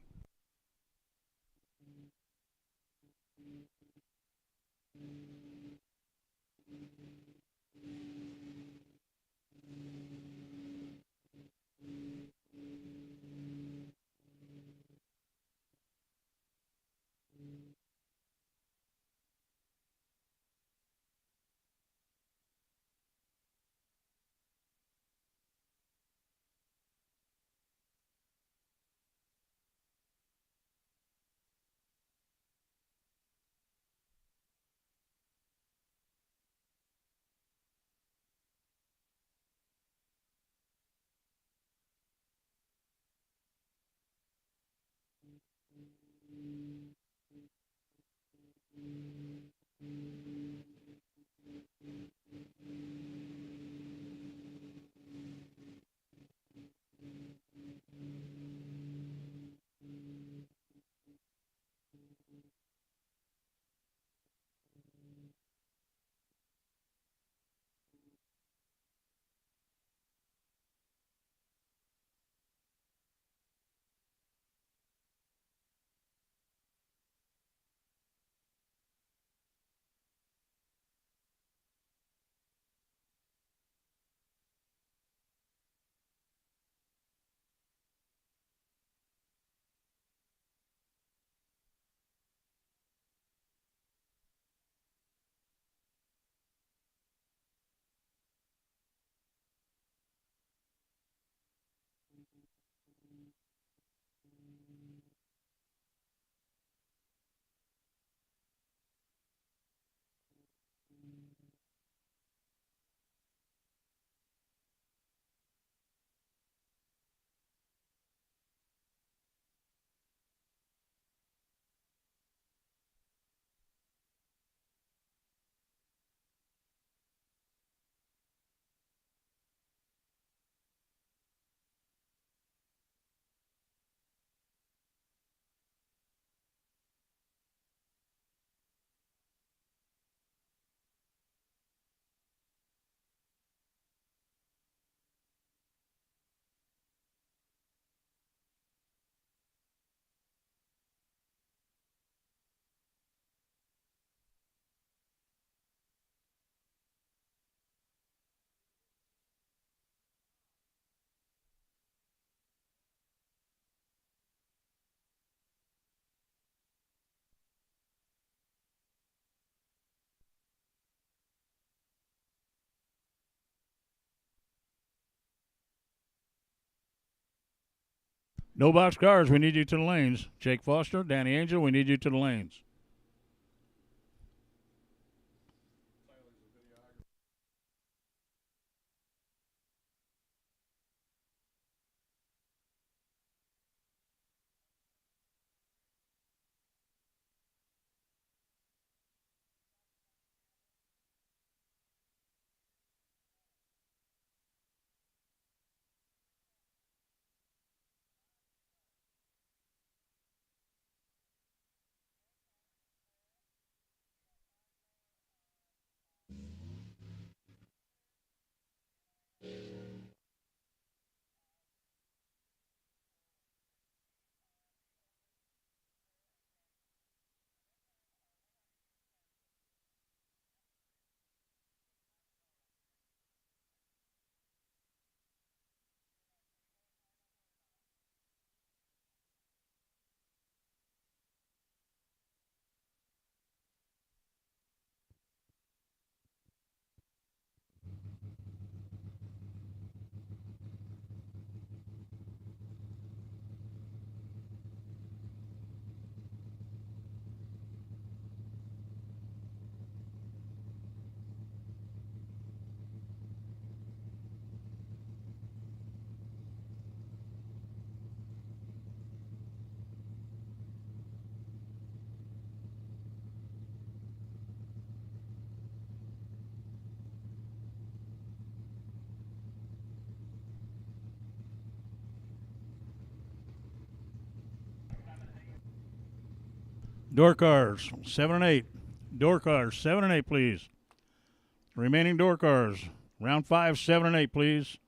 No box cars. We need you to the lanes. Jake Foster, Danny Angel, we need you to the lanes. Door cars 7 and 8. Door cars 7 and 8, please. Remaining door cars. Round 5, 7 and 8, please.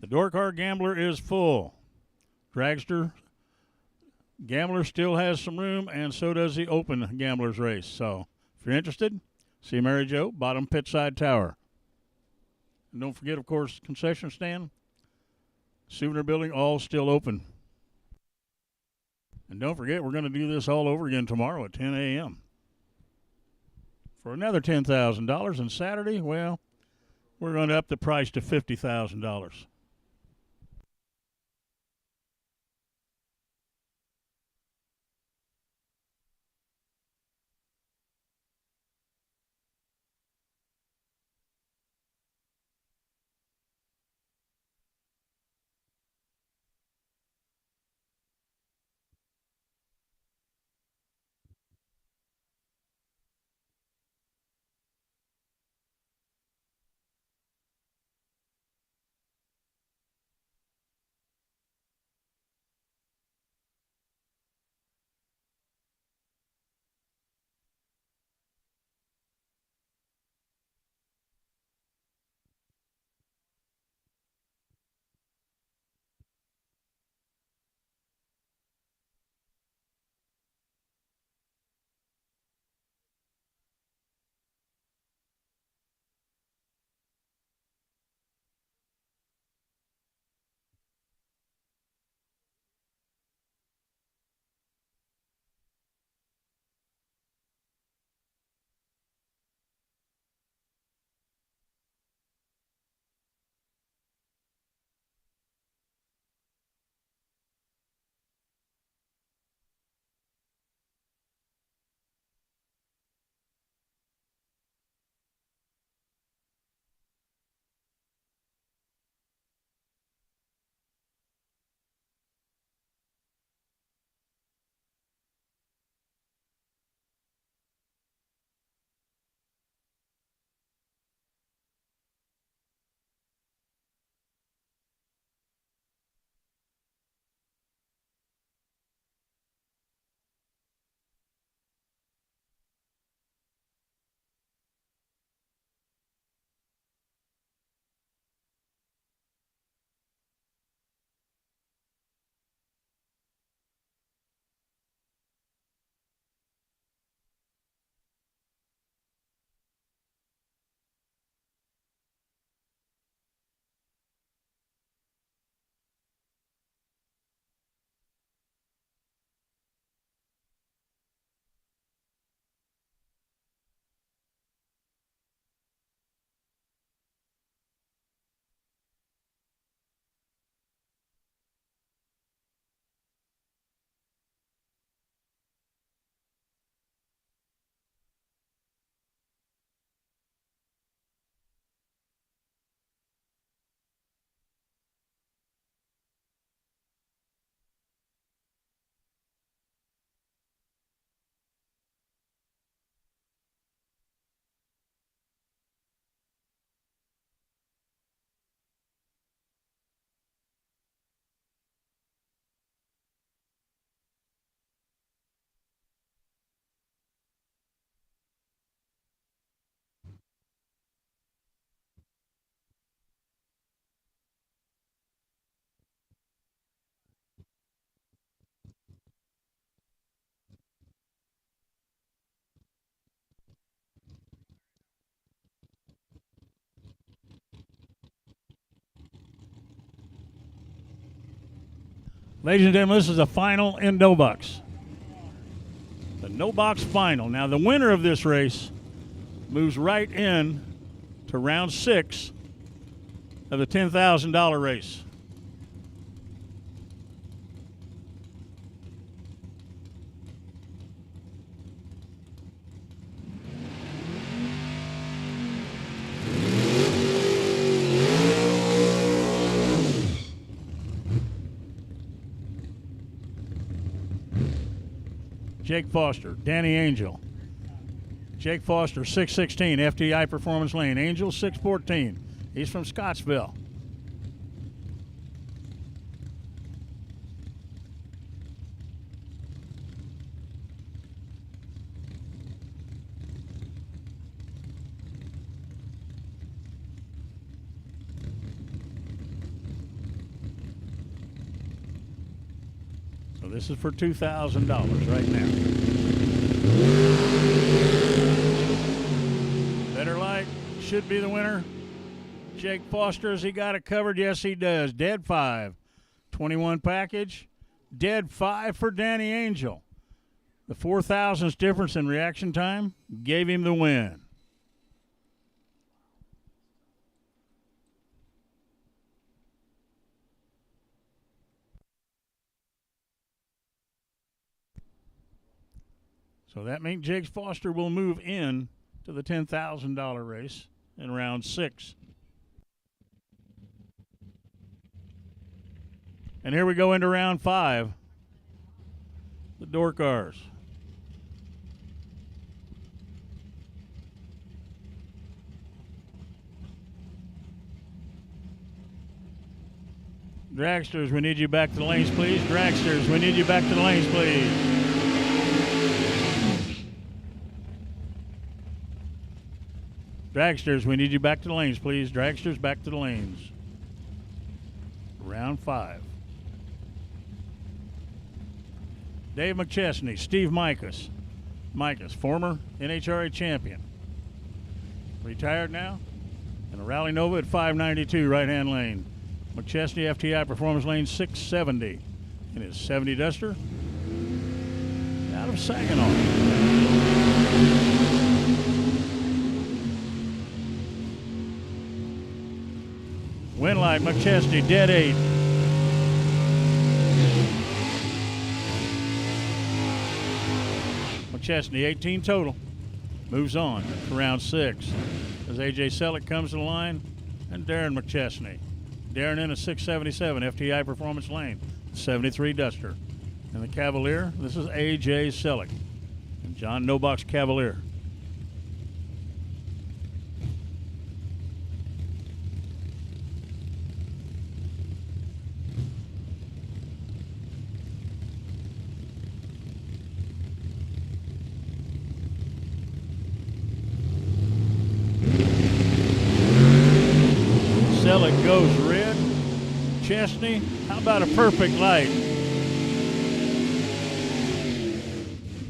The door car gambler is full. Dragster gambler still has some room, and so does the open gamblers race. So if you're interested, see Mary Jo, bottom pit side tower. And don't forget, of course, concession stand, souvenir building, all still open. And don't forget, we're going to do this all over again tomorrow at 10 a.m. for another $10,000. And Saturday, well, we're going to up the price to $50,000. Ladies and gentlemen, this is the final in no box. The no box final. Now, the winner of this race moves right in to round 6 of the $10,000 race. Jake Foster, Danny Angel. Jake Foster, 616, FTI Performance Lane. Angel, 614. He's from Scottsville. So this is for $2,000 right now. Better Light should be the winner. Jake Foster, has he got it covered? Yes, he does. Dead 5. 21 package. Dead 5 for Danny Angel. The 4,000's difference in reaction time gave him the win. So that means Jake Foster will move in to the $10,000 race in round 6. And here we go into round 5. The door cars. Dragsters, we need you back to the lanes, please. Dragsters, we need you back to the lanes, please. Dragsters, we need you back to the lanes, please. Dragsters, back to the lanes. Round 5. Dave McChesney, Steve Micas. Micas, former NHRA champion. Retired now. And a Rally Nova at 592, right-hand lane. McChesney, FTI Performance Lane 670. In his 70 Duster. Out of Saginaw. Winlight, McChesney, dead 8. McChesney, 18 total. Moves on to round 6. As A.J. Selleck comes to the line, and Darren McChesney. Darren in a 677, FTI Performance Lane, 73 Duster. And the Cavalier, this is A.J. Selleck. And John No Box Cavalier. Selleck goes red. Chesney, how about a perfect light?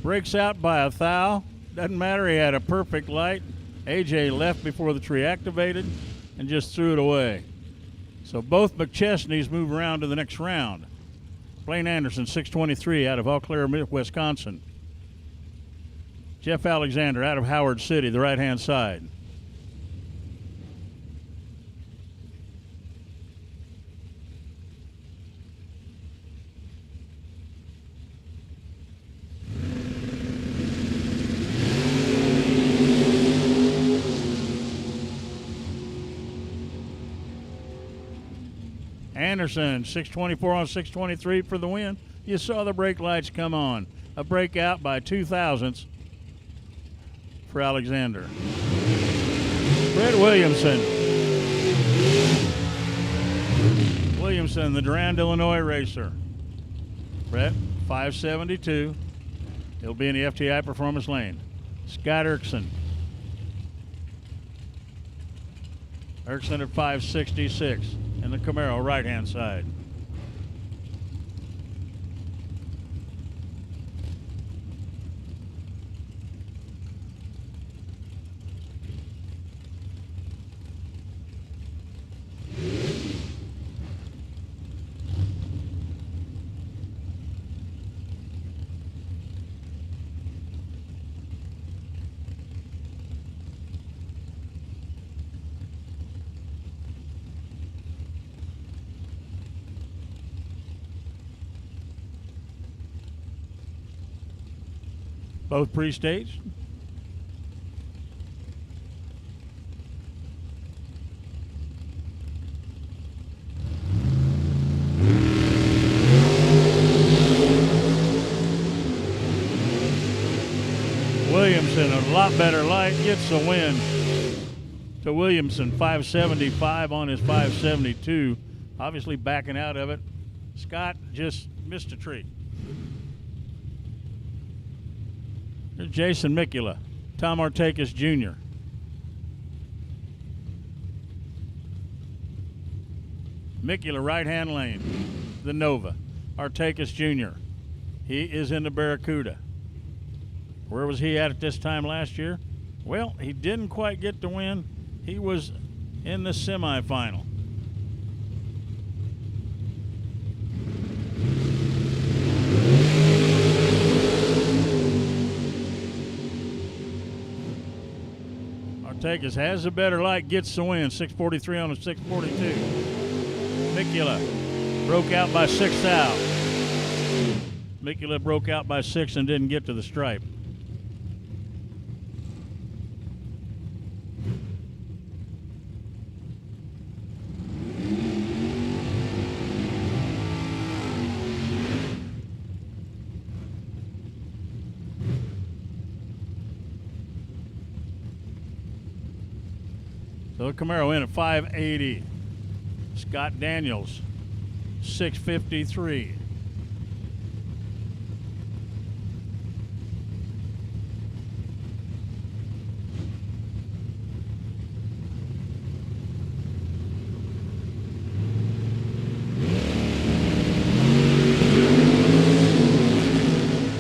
Breaks out by a thou. Doesn't matter, he had a perfect light. AJ left before the tree activated and just threw it away. So both McChesneys move around to the next round. Blaine Anderson, 623, out of Eau Claire, Wisconsin. Jeff Alexander out of Howard City, the right-hand side. Anderson, 624 on 623 for the win. You saw the brake lights come on. A breakout by 2,000ths for Alexander. Brett Williamson. Williamson, the Durand, Illinois racer. Brett, 572. He'll be in the FTI Performance Lane. Scott Erickson. Erickson at 566. And the Camaro, right-hand side. Both pre-staged. Williamson, a lot better light, gets the win. To Williamson, 575 on his 572. Obviously backing out of it. Scott just missed a tree. There's Jason Mikula, Tom Artakis Jr. Mikula, right-hand lane, the Nova. Artakis Jr. He is in the Barracuda. Where was he at this time last year? Well, he didn't quite get the win. He was in the semifinal. Artakis has a better light, gets the win. 643 on a 642. Mikula broke out by 6 thou. Mikula broke out by 6 and didn't get to the stripe. So Camaro in at 580. Scott Daniels, 653.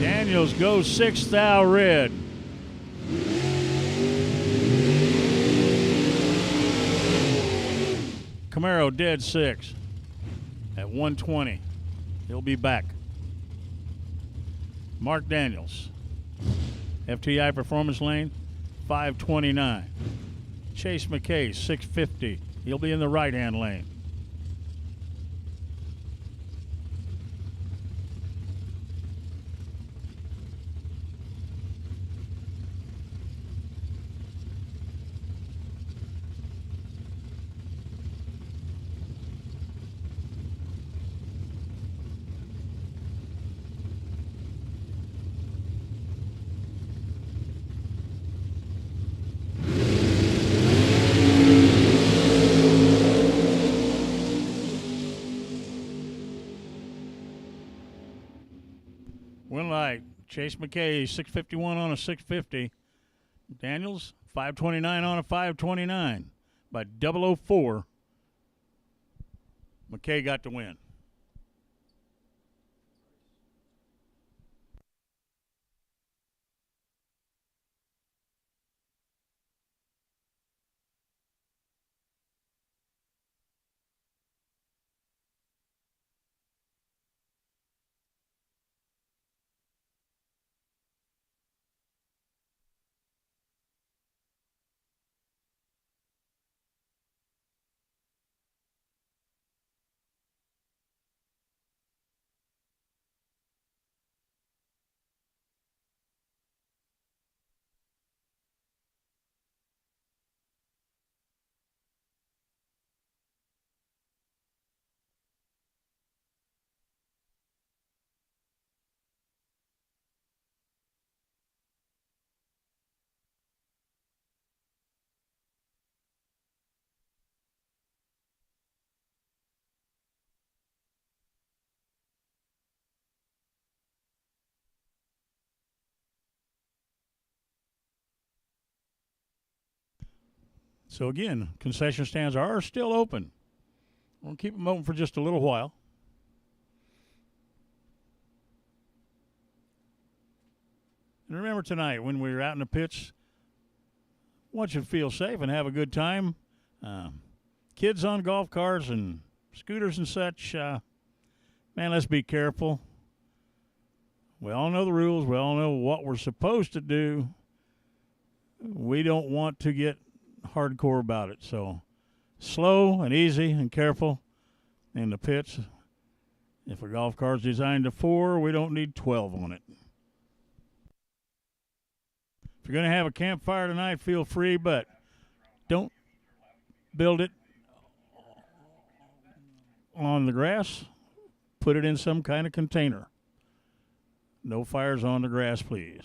Daniels goes 6 thou red. Camaro dead 6 at 120. He'll be back. Mark Daniels, FTI Performance Lane, 529. Chase McKay, 650. He'll be in the right-hand lane. Chase McKay, 651 on a 650. Daniels, 529 on a 529. By 004, McKay got the win. So again, concession stands are still open. We'll keep them open for just a little while. And remember tonight, when we're out in the pits, I want you to feel safe and have a good time. Kids on golf carts and scooters and such, man, let's be careful. We all know the rules. We all know what we're supposed to do. We don't want to get hardcore about it. So slow and easy and careful in the pits. If a golf cart's designed to 4, we don't need 12 on it. If you're going to have a campfire tonight, feel free, but don't build it on the grass. Put it in some kind of container. No fires on the grass, please.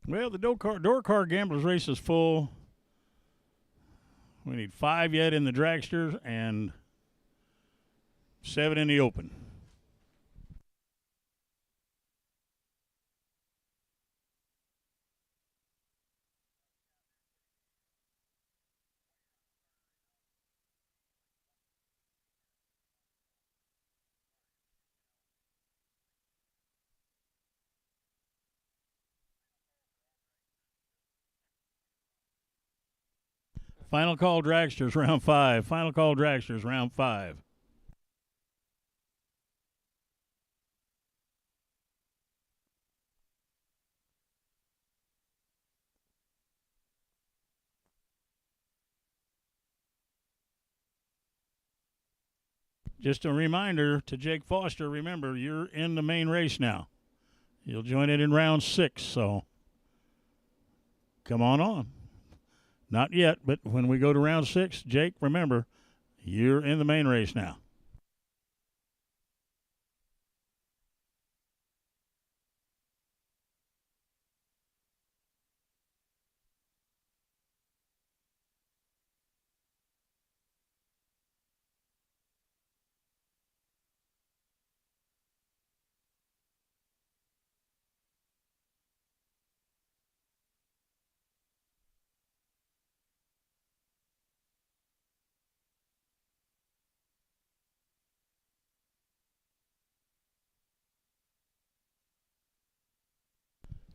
Well, the door car gamblers race is full. We need 5 yet in the dragsters and 7 in the open. Final call dragsters, round 5. Final call dragsters, round 5. Just a reminder to Jake Foster, remember, you're in the main race now. You'll join it in round 6, so come on. Not yet, but when we go to round 6, Jake, remember, you're in the main race now.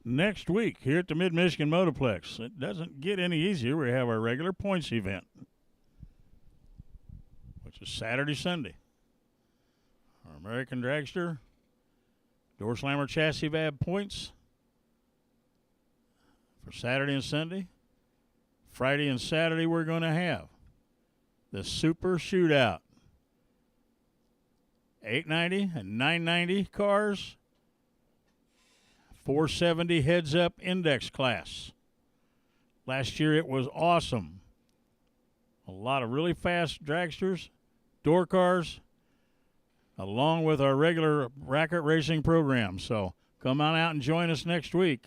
Next week here at the Mid-Michigan Motorplex. It doesn't get any easier. We have our regular points event, which is Saturday, Sunday. Our American Dragster, Door Slammer Chassis Vab points for Saturday and Sunday. Friday and Saturday we're going to have the Super Shootout. 890 and 990 cars. 470 heads-up index class. Last year it was awesome. A lot of really fast dragsters, door cars, along with our regular racket racing program. So come on out and join us next week.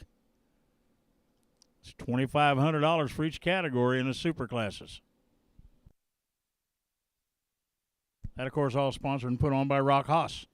It's $2,500 for each category in the super classes. That, of course, all sponsored and put on by Rock Haas.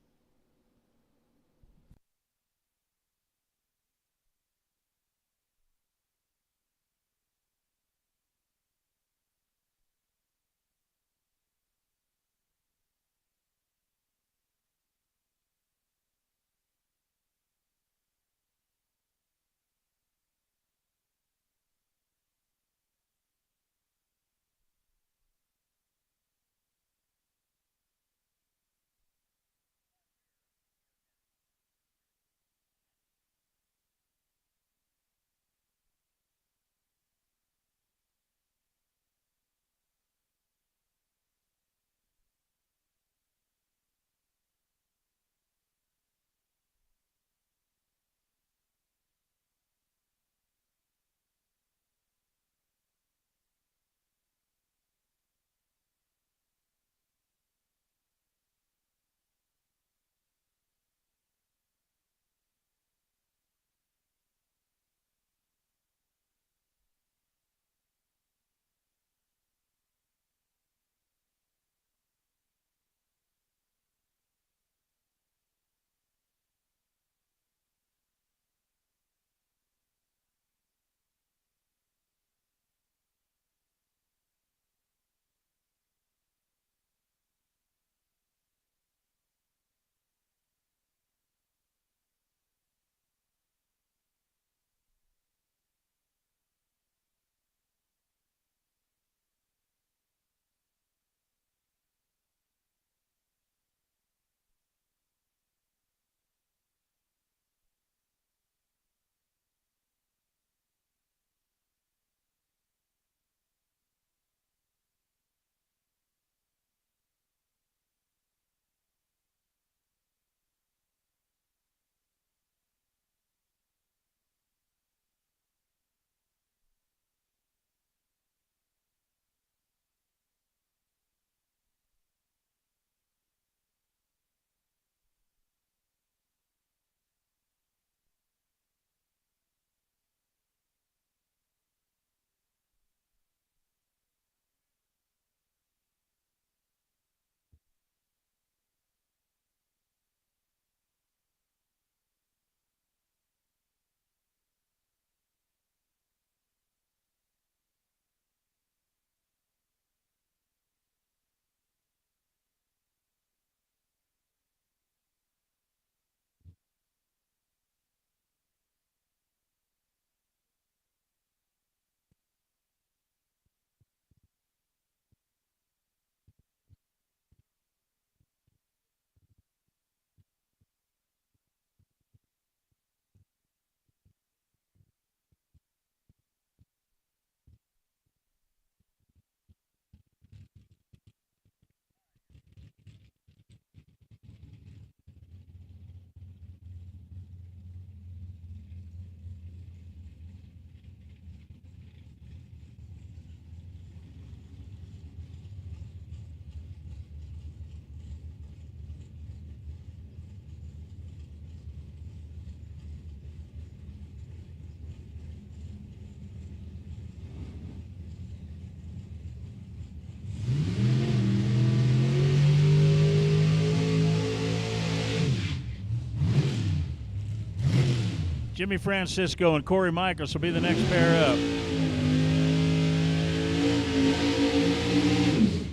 Jimmy Francisco and Corey Michaels will be the next pair up.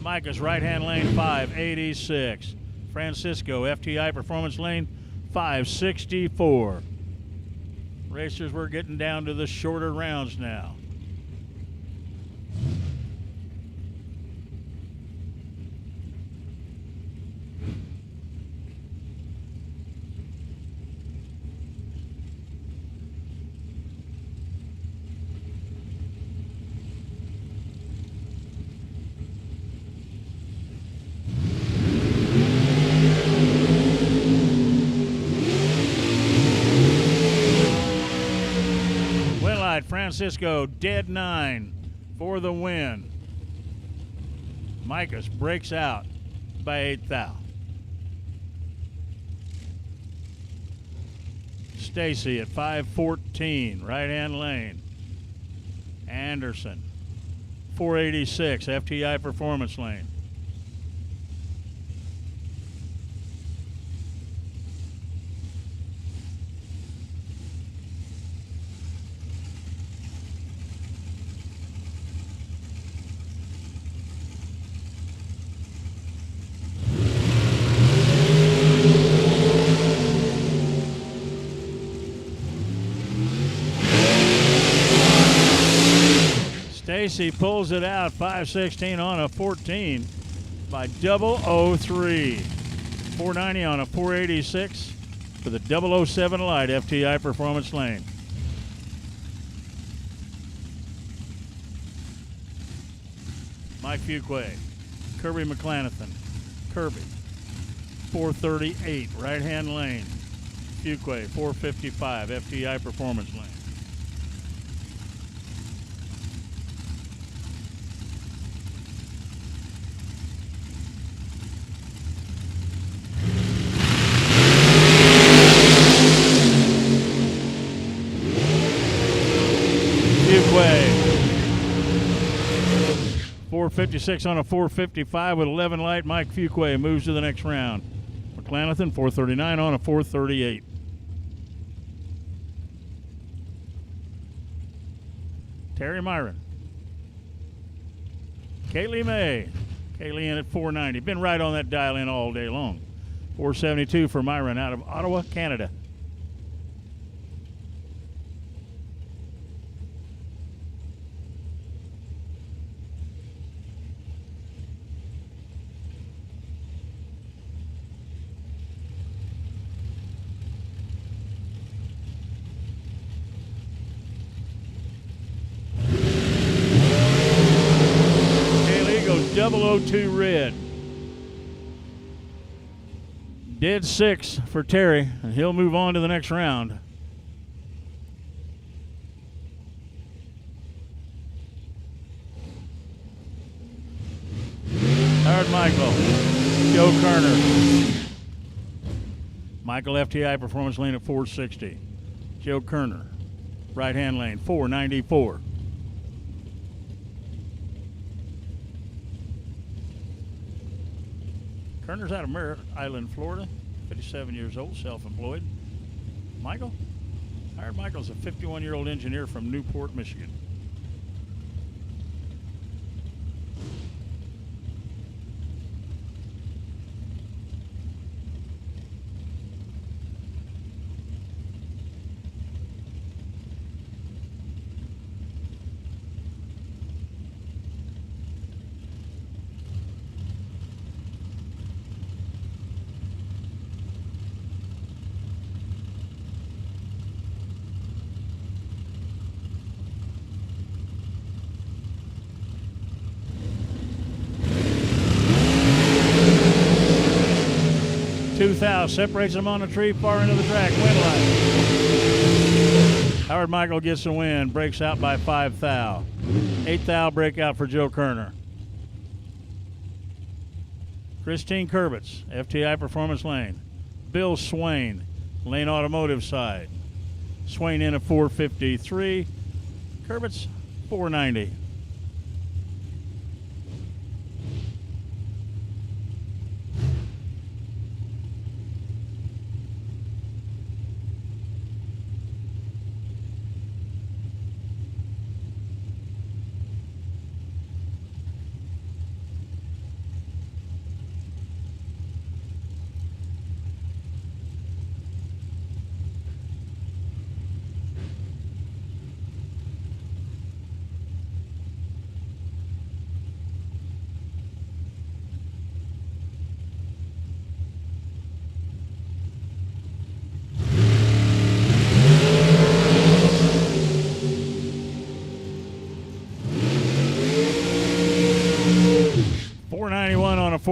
Michaels, right-hand lane, 586. Francisco, FTI Performance Lane, 564. Racers, we're getting down to the shorter rounds now. Francisco, dead 9 for the win. Micas breaks out by 8 thou. Stacy at 514, right-hand lane. Anderson, 486, FTI Performance Lane. Stacy pulls it out, 516 on a 14 by 003. 490 on a 486 for the 007 light, FTI Performance Lane. Mike Fuquay, Kirby McClanathan, Kirby, 438, right-hand lane. Fuquay, 455, FTI Performance Lane. Fuquay, 456 on a 455 with 11 light. Mike Fuquay moves to the next round. McClanathan, 439 on a 438. Terry Myron. Kaylee May. Kaylee in at 490. Been right on that dial in all day long. 472 for Myron out of Ottawa, Canada. Kaylee goes 002 red. Dead 6 for Terry, and he'll move on to the next round. Howard Michael, Joe Kerner. Michael FTI Performance Lane at 460. Joe Kerner, right-hand lane, 494. Kerner's out of Merritt Island, Florida, 57 years old, self-employed. Michael? Hired Michael's a 51-year-old engineer from Newport, Michigan. Thou separates them on the tree far into the track. Win line. Howard Michael gets the win. Breaks out by 5 thou. 8 thou breakout for Joe Kerner. Christine Kurbitz, FTI Performance Lane. Bill Swain, Lane Automotive side. Swain in at 453. Kurbitz 490.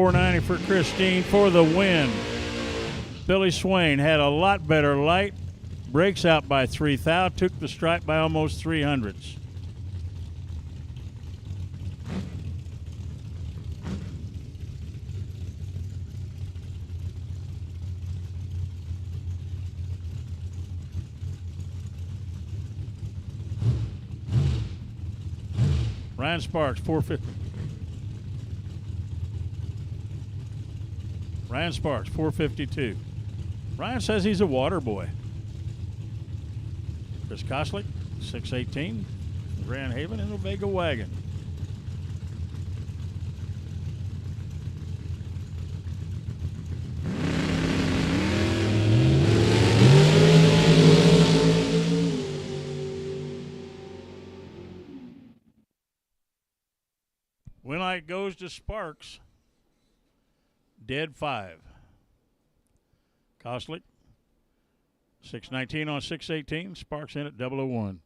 490 for Christine for the win. Billy Swain had a lot better light. Breaks out by 3 thou. Took the stripe by almost 300s. Ryan Sparks, 450. Ryan Sparks, 452. Ryan says he's a water boy. Chris Koslick, 618. Grand Haven in the Vega Wagon. Win light goes to Sparks. Dead 5. Koslick, 619 on 618. Sparks in at 001.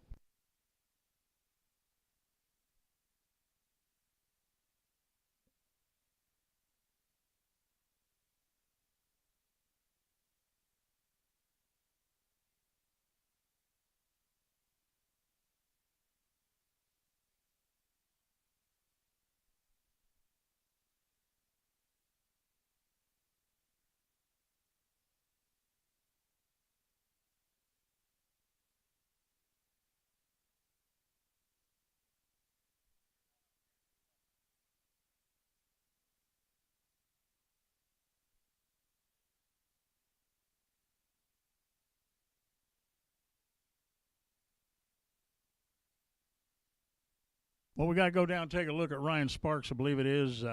Well, we got to go down and take a look at Ryan Sparks. I believe it is.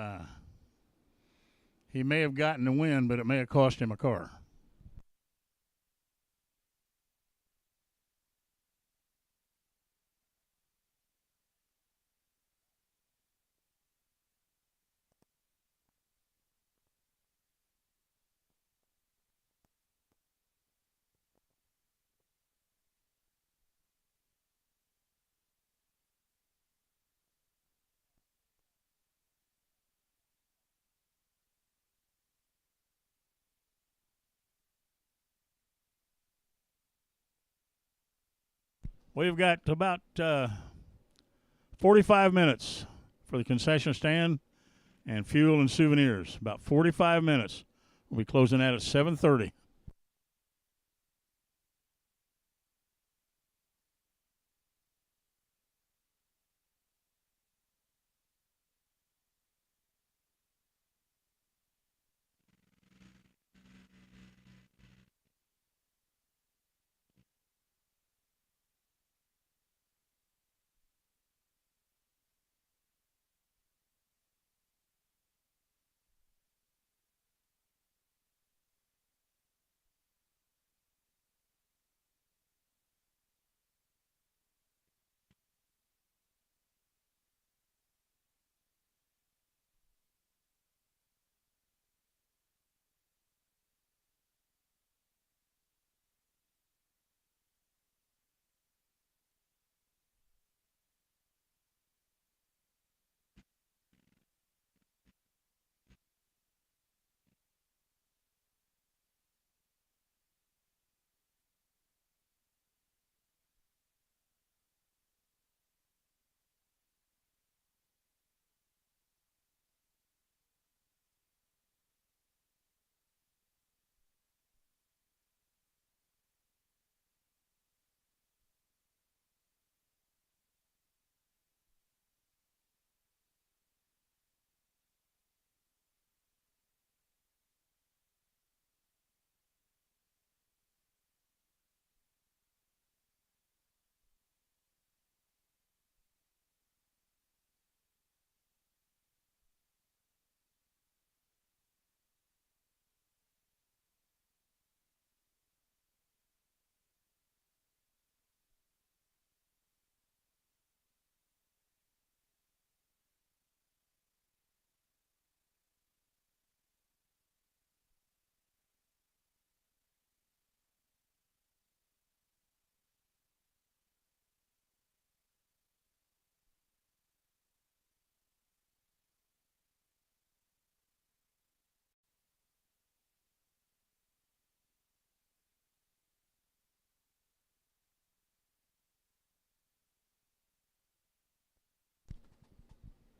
He may have gotten the win, but it may have cost him a car. We've got about 45 minutes for the concession stand and fuel and souvenirs. About 45 minutes. We'll be closing that at 7:30.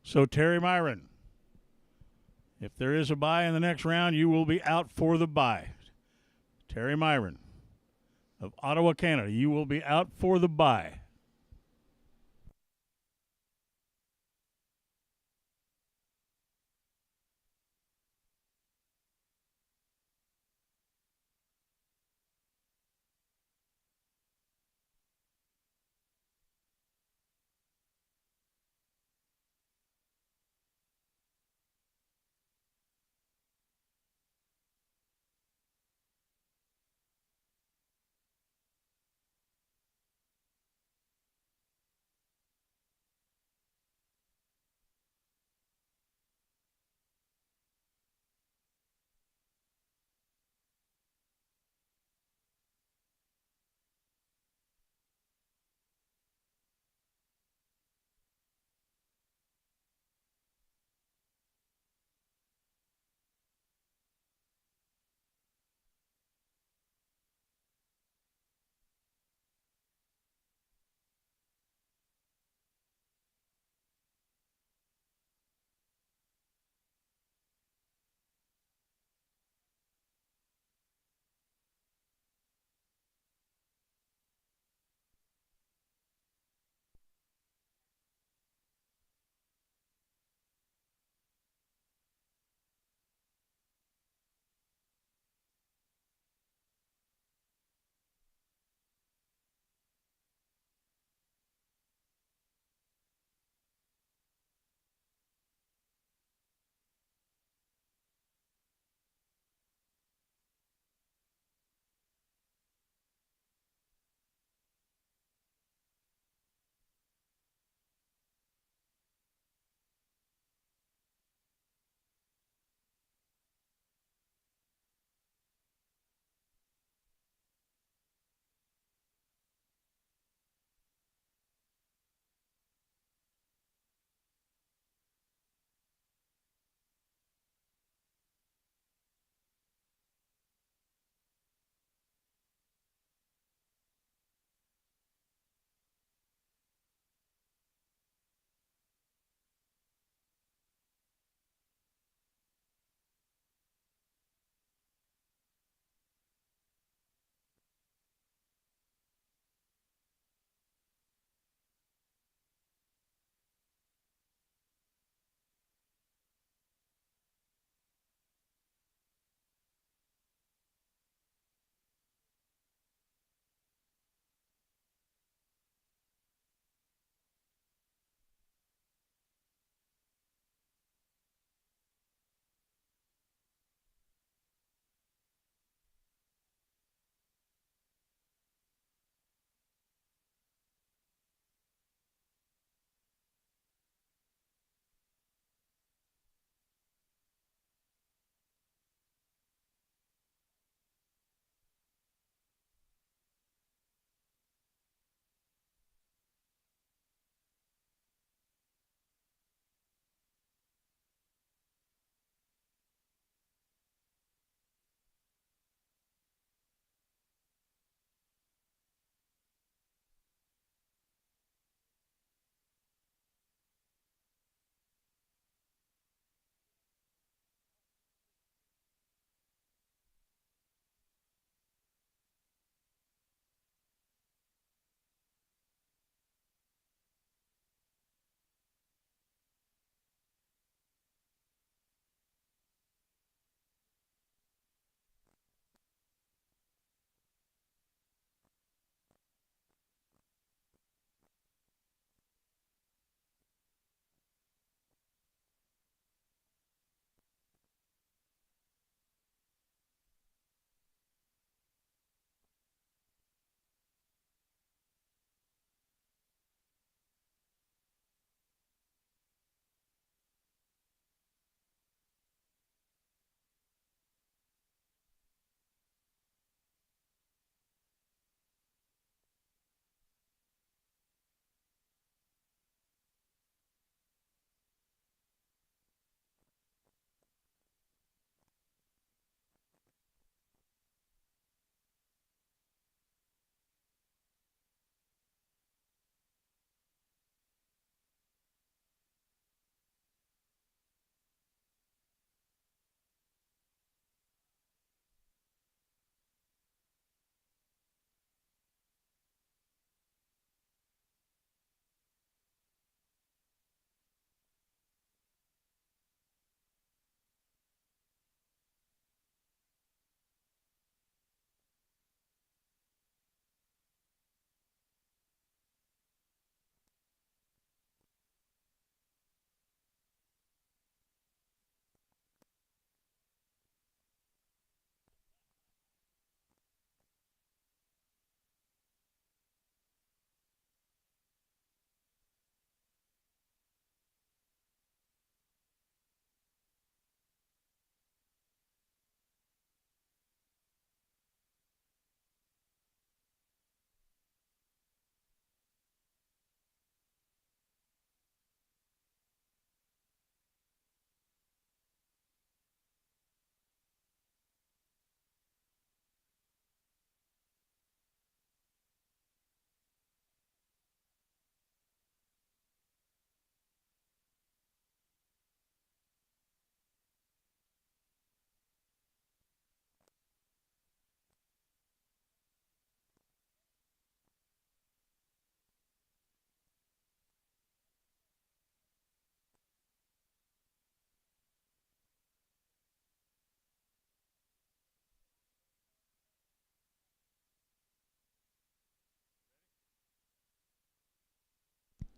So, Terry Myron, if there is a bye in the next round, you will be out for the bye. Terry Myron of Ottawa, Canada, you will be out for the bye.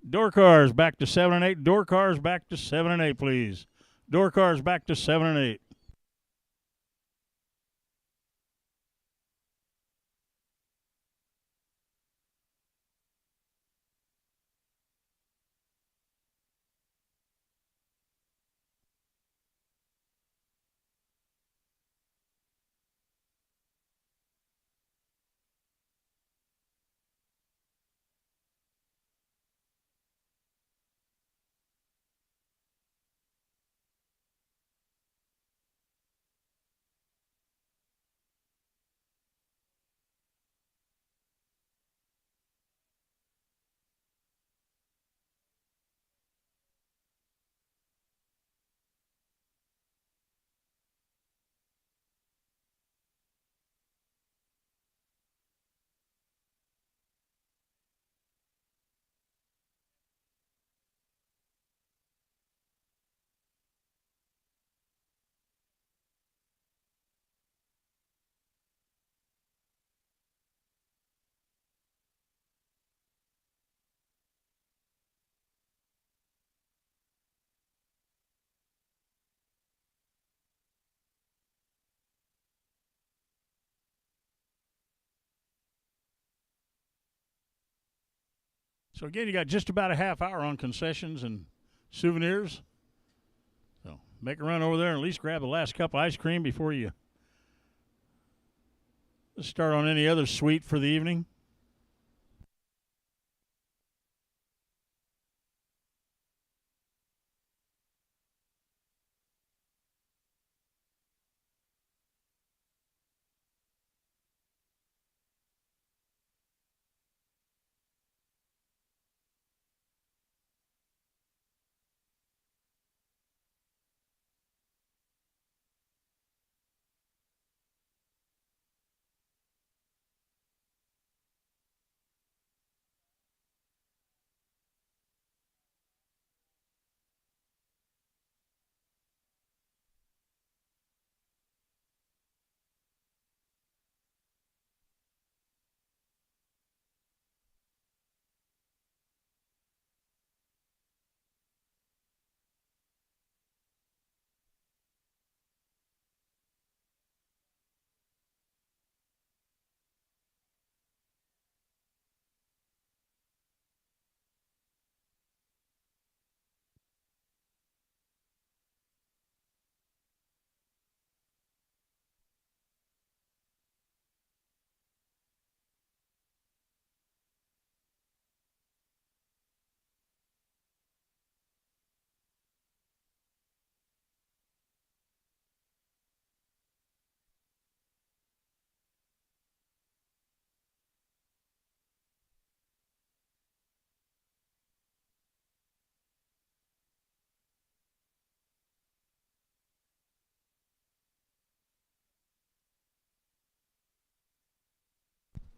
Door cars back to 7 and 8. Door cars back to 7 and 8, please. Door cars back to 7 and 8. So again, you got just about a half hour on concessions and souvenirs. So make a run over there and at least grab the last cup of ice cream before you start on any other sweet for the evening.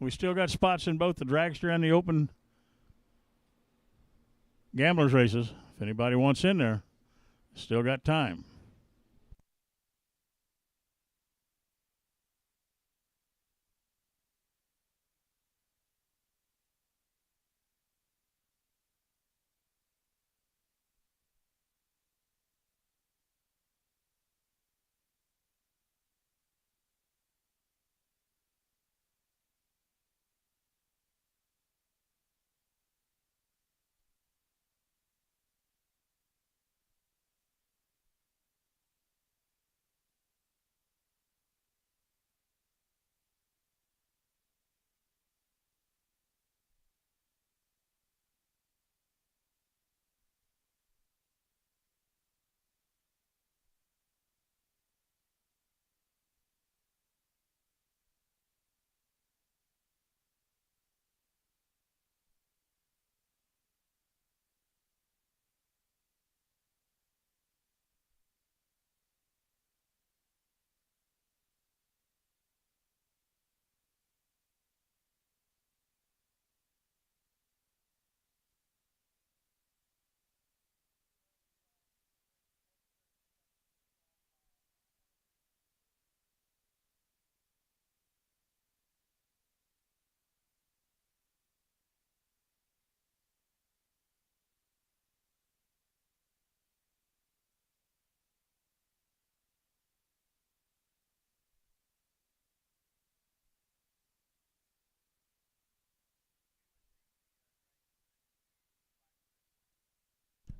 We still got spots in both the dragster and the open gamblers races. If anybody wants in there, still got time.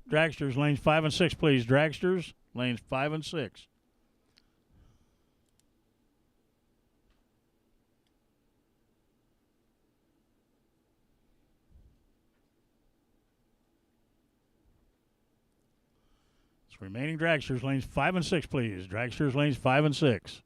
Dragsters, lanes 5 and 6, please. Dragsters, lanes 5 and 6. Remaining dragsters, lanes 5 and 6, please. Dragsters, lanes 5 and 6.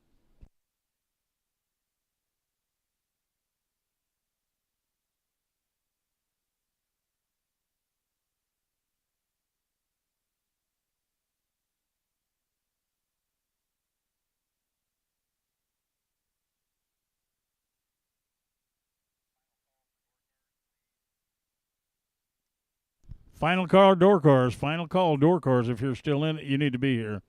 Final call, door cars. Final call, door cars. If you're still in it, you need to be here.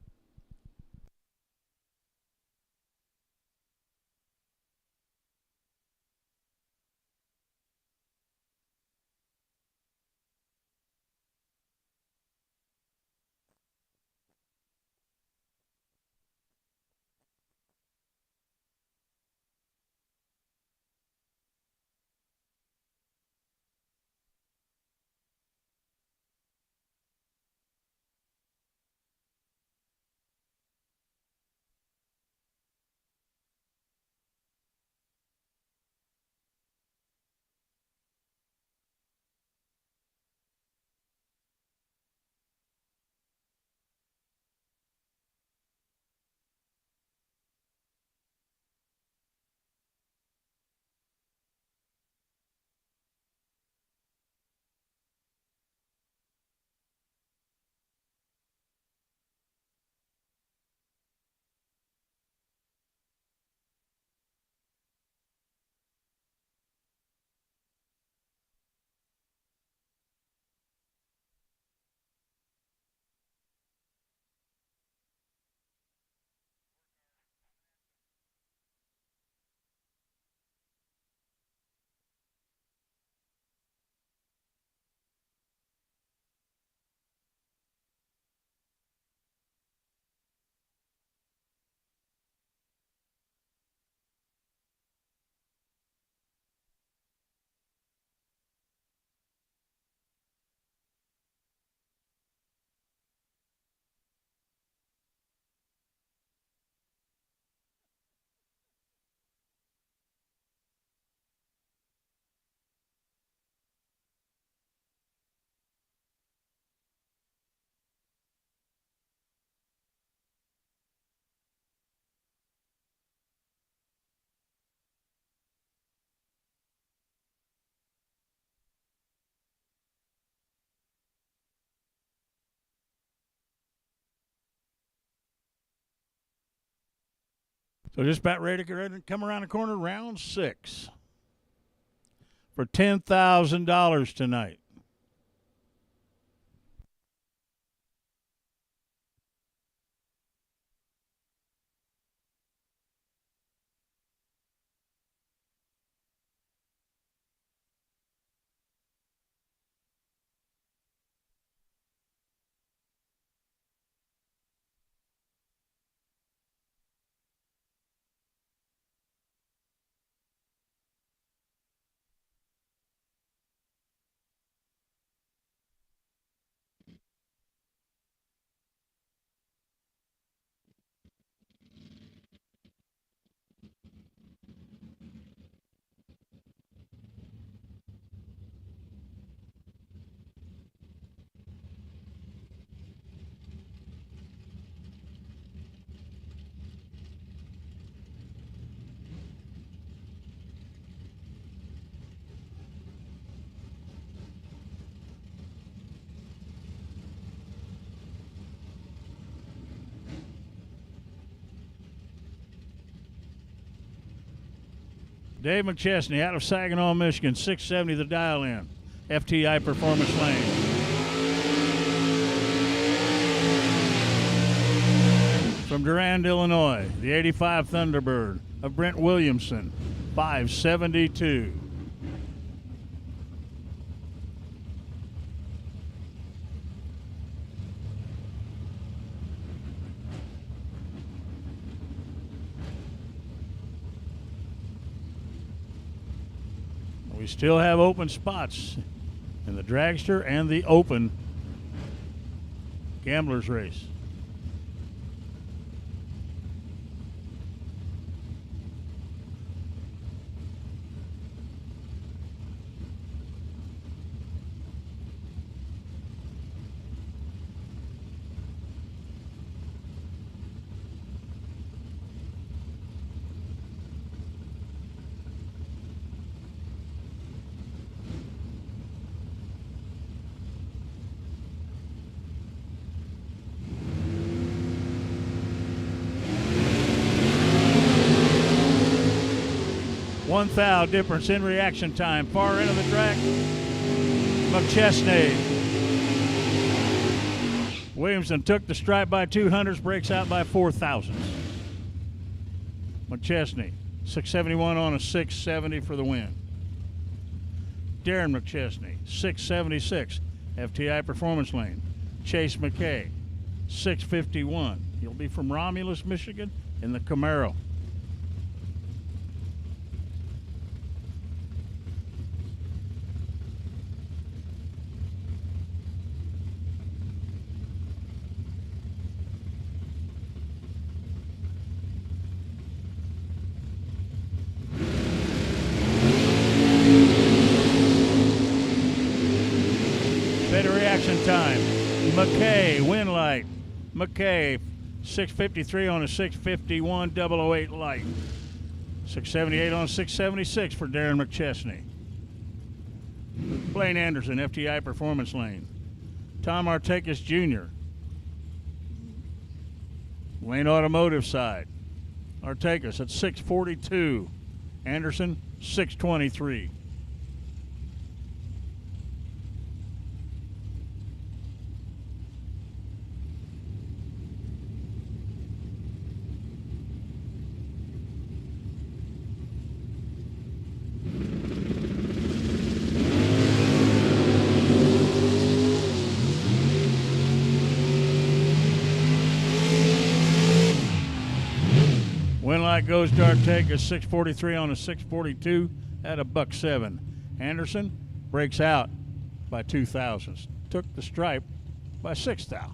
So just about ready to come around the corner, round 6 for $10,000 tonight. Dave McChesney out of Saginaw, Michigan, 670 the dial in. FTI Performance Lane. From Durand, Illinois, the 85 Thunderbird of Brent Williamson, 572. We still have open spots in the dragster and the open Gambler's Race. One thou difference in reaction time. Far end of the track, Mcchestney. Williamson took the stripe by 200s, breaks out by 4,000s. Mcchestney, 671 on a 670 for the win. Darren Mcchestney, 676, FTI Performance Lane. Chase McKay, 651. He'll be from Romulus, Michigan in the Camaro. Time. McKay, win light. McKay, 653 on a 651 008 light. 678 on 676 for Darren Mcchestney. Blaine Anderson, FTI Performance Lane. Tom Artakis Jr. Lane Automotive side. Artakis at 642. Anderson, 623. Goes to Artakis, 643 on a 642 at $1.07. Anderson breaks out by 2,000s. Took the stripe by 6 thou.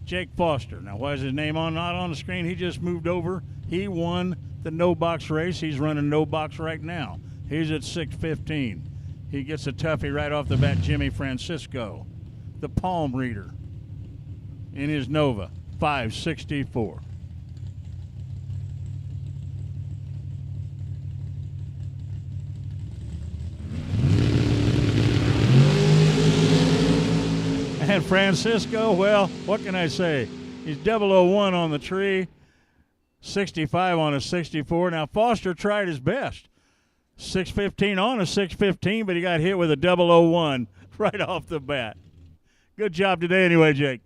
Jake Foster. Now, why is his name not on the screen? He just moved over. He won the no-box race. He's running no-box right now. He's at 615. He gets a toughie right off the bat, Jimmy Francisco. The palm reader in his Nova, 564. And Francisco, well, what can I say? He's 001 on the tree, 65 on a 64. Now, Foster tried his best. 615 on a 615, but he got hit with a 001 right off the bat. Good job today anyway, Jake.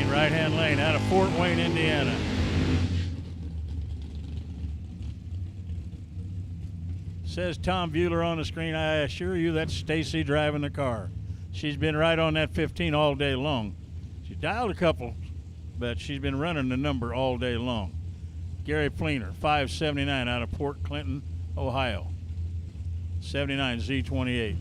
Right-hand lane out of Fort Wayne, Indiana. Says Tom Bueller on the screen. I assure you that's Stacy driving the car. She's been right on that 15 all day long. She dialed a couple, but she's been running the number all day long. Gary Fleener, 579 out of Port Clinton, Ohio. 79 Z28.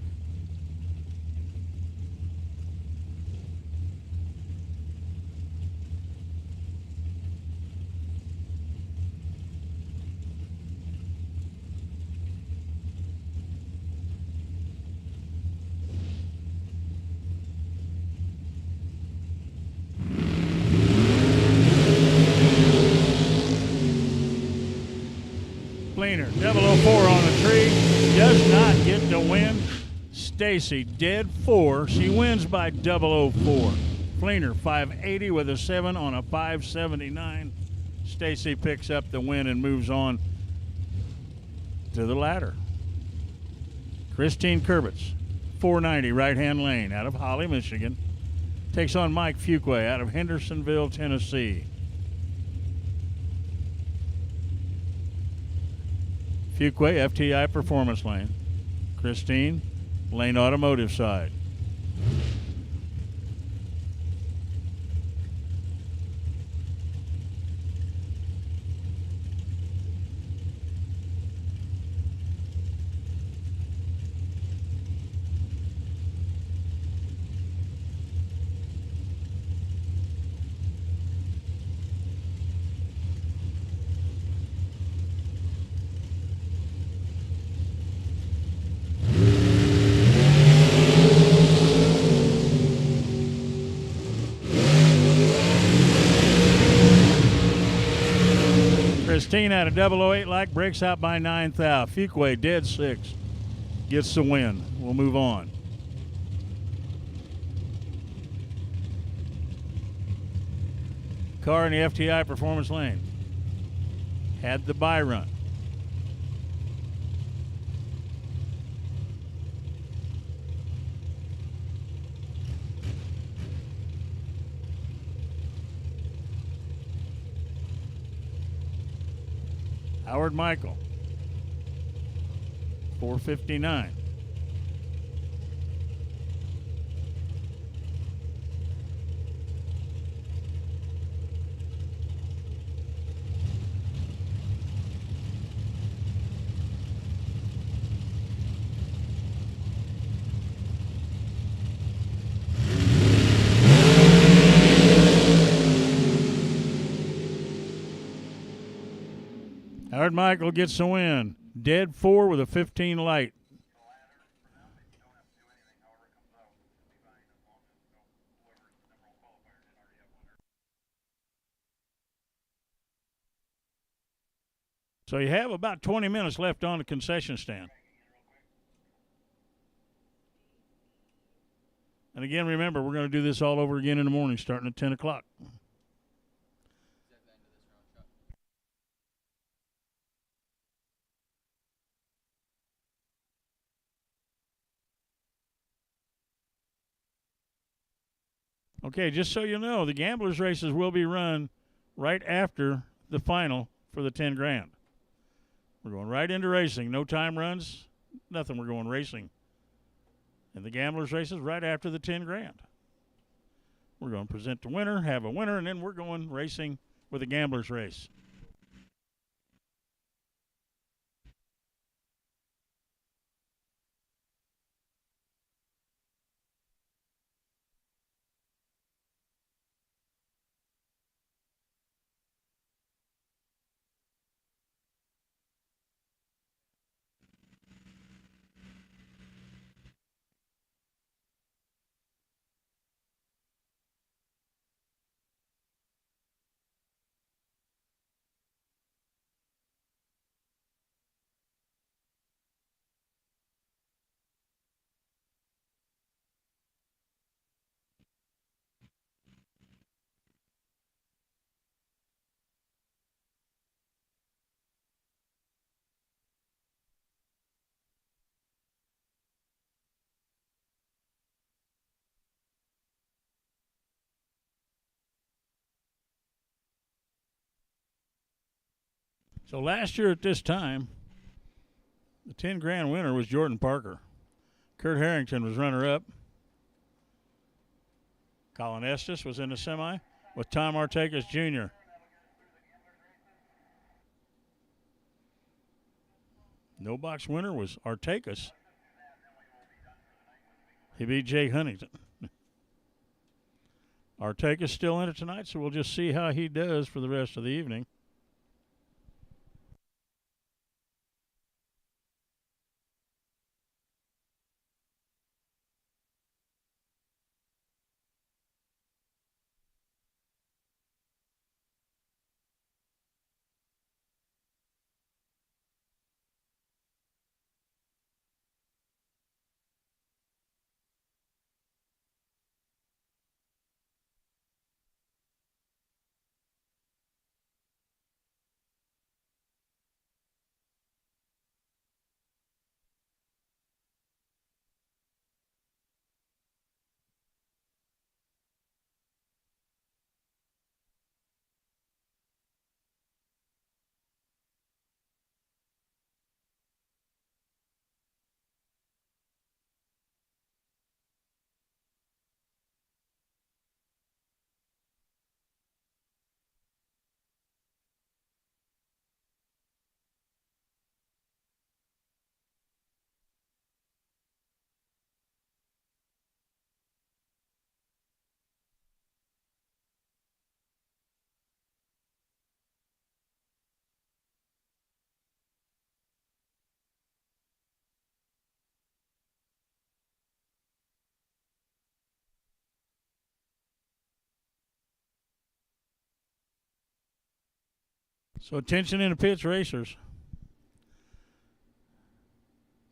Fleener, 004 on the tree, does not get the win. Stacy, dead 4. She wins by 004. Fleener, 580 with a 7 on a 579. Stacy picks up the win and moves on to the ladder. Christine Kurbitz, 490 right-hand lane out of Holly, Michigan. Takes on Mike Fuqua out of Hendersonville, Tennessee. Fuquay, FTI Performance Lane. Christine, Lane Automotive side. Christine at a 008 like, breaks out by 9th out. Fuquay dead 6. Gets the win. We'll move on. Car in the FTI Performance Lane. Had the bye run. Howard Michael, 459. Howard Michael gets the win. Dead 4 with a 15 light. So you have about 20 minutes left on the concession stand. And again, remember, we're going to do this all over again in the morning starting at 10 o'clock. Okay, just so you know, the gamblers races will be run right after the final for the 10 grand. We're going right into racing. No time runs, nothing. We're going racing. And the gamblers races right after the 10 grand. We're going to present the winner, have a winner, and then we're going racing with the gamblers race. So last year at this time, the 10 grand winner was Jordan Parker. Kurt Harrington was runner-up. Colin Estes was in the semi with Tom Artegas Jr. No box winner was Artegas. He beat Jay Huntington. Artegas still in it tonight, so we'll just see how he does for the rest of the evening. So attention in the pits, racers.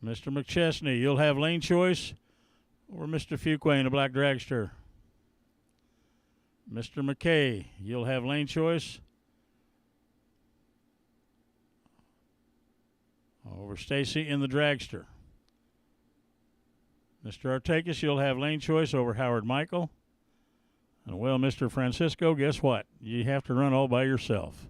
Mr. McChesney, you'll have lane choice over Mr. Fuquay in a black dragster. Mr. McKay, you'll have lane choice over Stacy in the dragster. Mr. Artakis, you'll have lane choice over Howard Michael. And well, Mr. Francisco, guess what? You have to run all by yourself.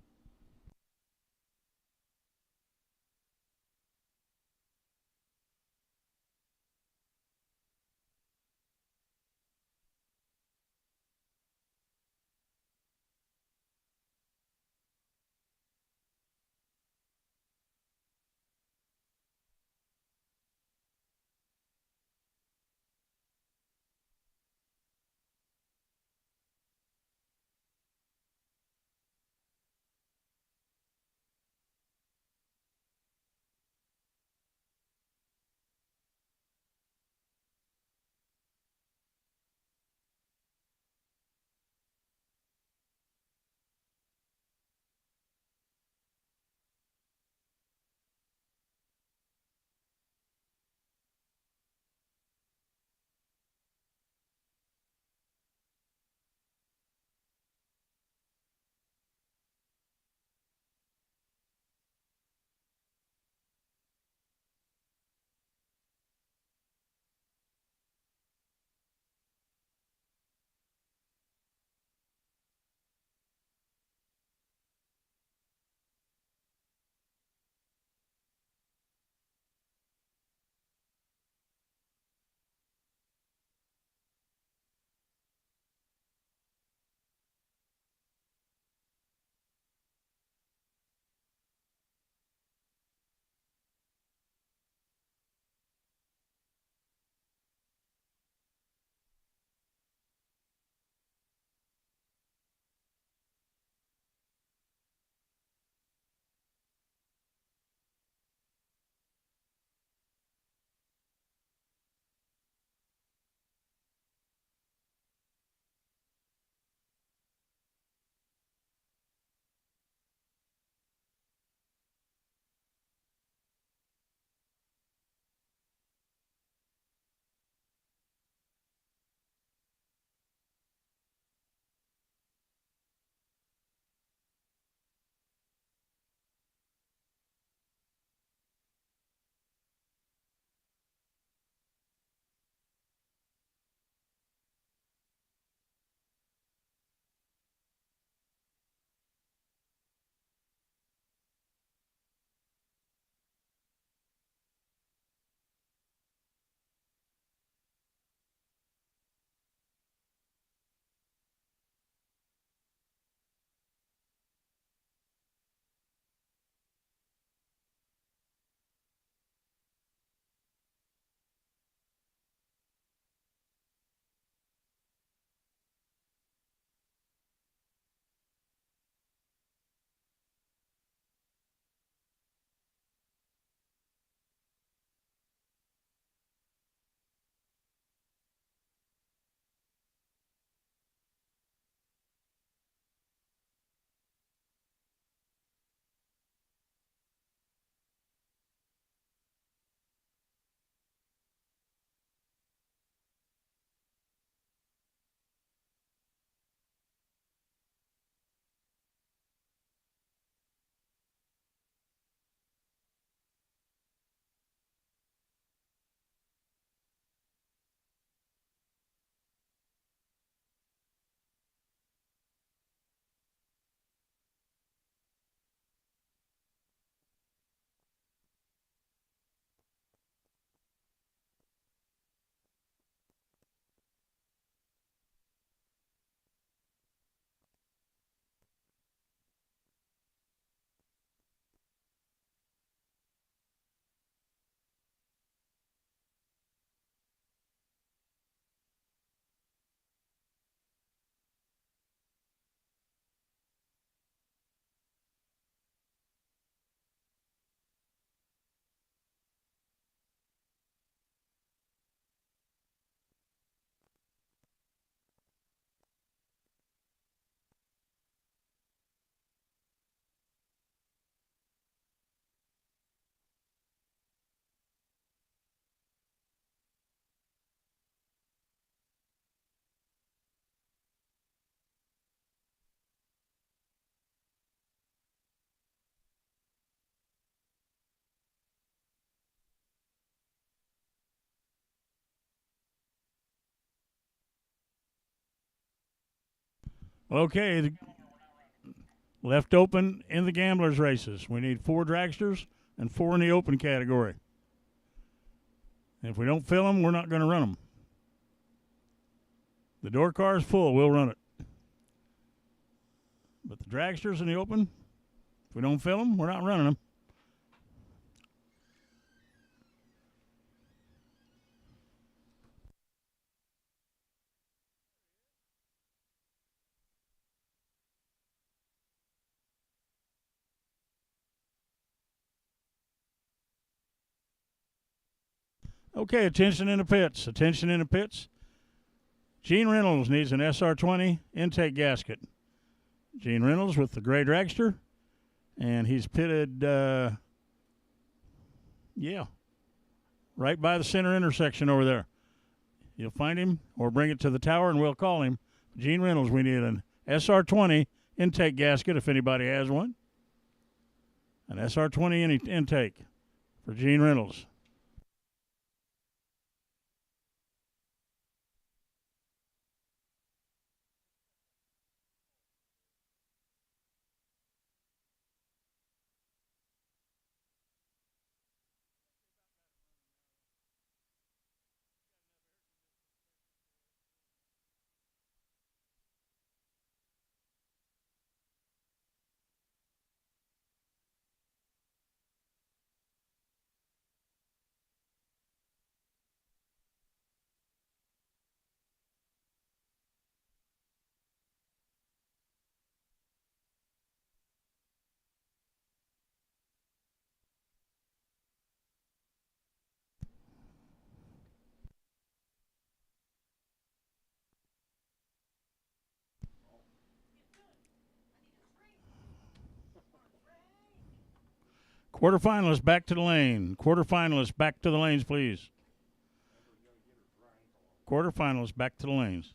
Okay, left open in the gamblers races. We need 4 dragsters and 4 in the open category. And if we don't fill them, we're not going to run them. The door car is full. We'll run it. But the dragsters in the open, if we don't fill them, we're not running them. Okay, attention in the pits. Attention in the pits. Gene Reynolds needs an SR20 intake gasket. Gene Reynolds with the gray dragster. And he's pitted, right by the center intersection over there. You'll find him or bring it to the tower and we'll call him. Gene Reynolds, we need an SR20 intake gasket if anybody has one. An SR20 intake for Gene Reynolds. Quarterfinalists back to the lane. Quarterfinalists back to the lanes, please. Quarterfinalists back to the lanes.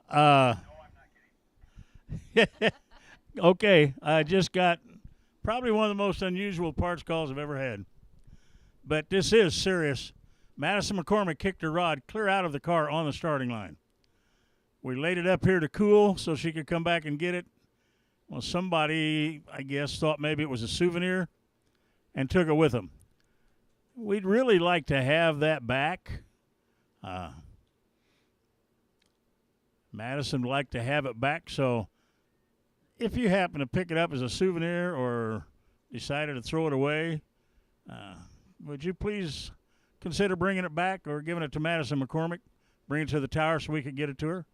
Uh, okay, I just got probably one of the most unusual parts calls I've ever had. But this is serious. Madison McCormick kicked her rod clear out of the car on the starting line. We laid it up here to cool so she could come back and get it. Well, somebody, I guess, thought maybe it was a souvenir and took it with them. We'd really like to have that back. Madison would like to have it back, so if you happen to pick it up as a souvenir or decided to throw it away, would you please consider bringing it back or giving it to Madison McCormick, bring it to the tower so we could get it to her?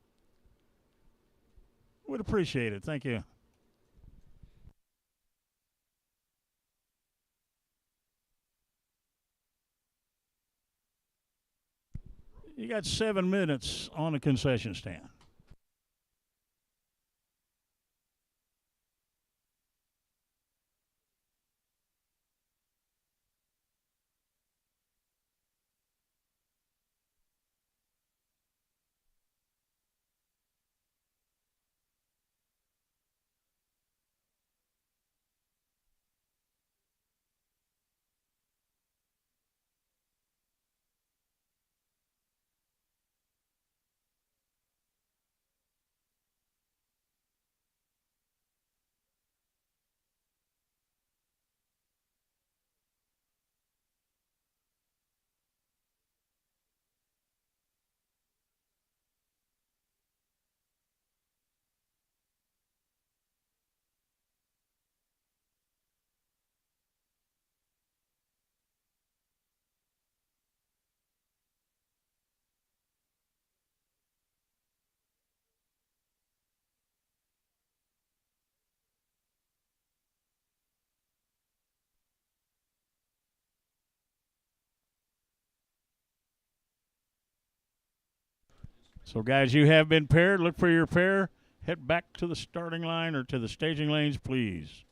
Would appreciate it. Thank you. You got 7 minutes on the concession stand. So, guys, you have been paired. Look for your pair. Head back to the starting line or to the staging lanes, please.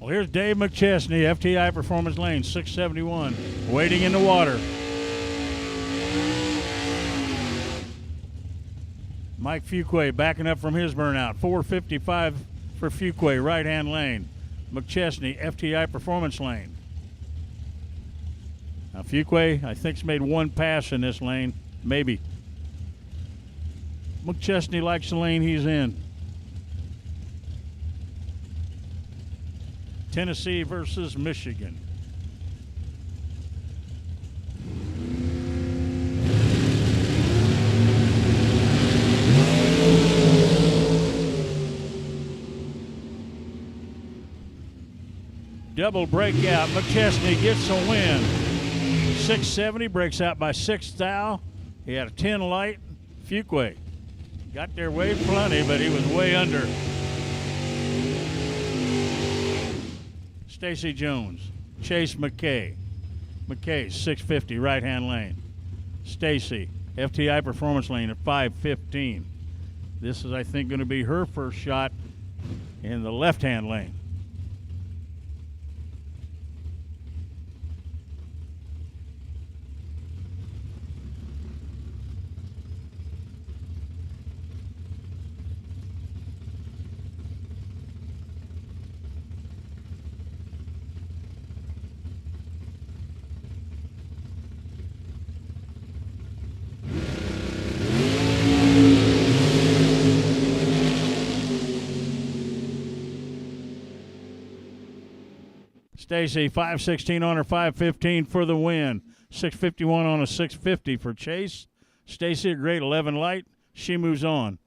Well, here's Dave McChesney, FTI Performance Lane, 671, waiting in the water. Mike Fuquay backing up from his burnout, 455 for Fuquay, right-hand lane. McChesney, FTI Performance Lane. Now Fuquay, I think, has made one pass in this lane, maybe. McChesney likes the lane he's in. Tennessee versus Michigan. Double breakout. McChesney gets a win. 670, breaks out by 6 thou. He had a 10 light. Fuquay got there way plenty, but he was way under. Stacy Jones, Chase McKay. McKay, 650, right-hand lane. Stacy, FTI Performance Lane at 515. This is, I think, going to be her first shot in the left-hand lane. Stacy, 516 on her 515 for the win. 651 on a 650 for Chase. Stacy, a great 11 light. She moves on.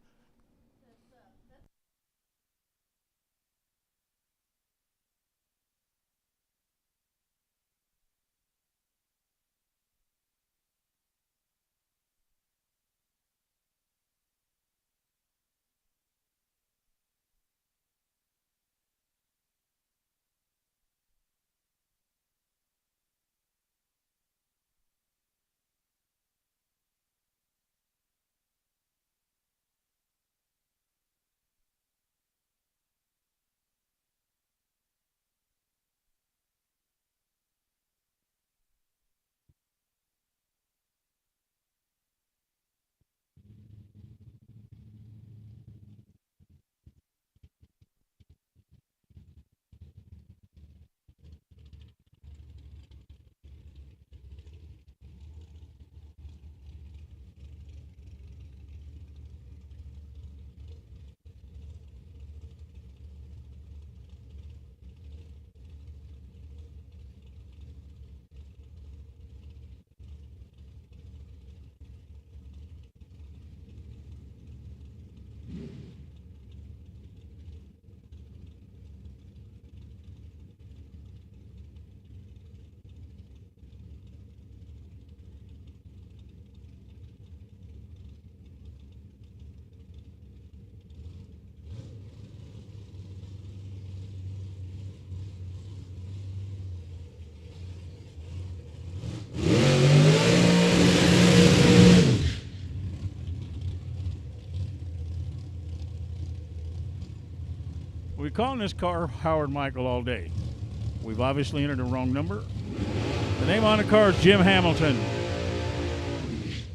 We're calling this car Howard Michael all day. We've obviously entered the wrong number. The name on the car is Jim Hamilton.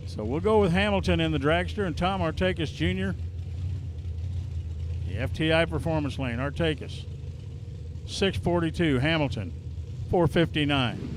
So we'll go with Hamilton in the dragster and Tom Artakis Jr. The FTI Performance Lane, Artakis. 642, Hamilton, 459.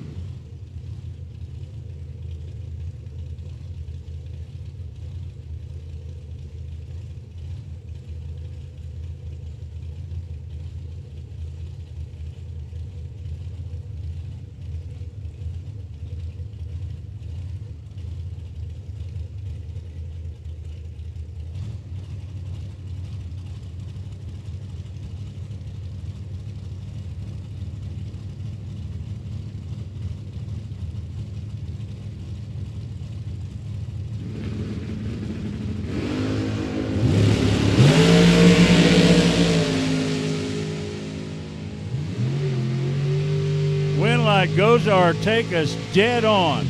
Goes Artakis dead on.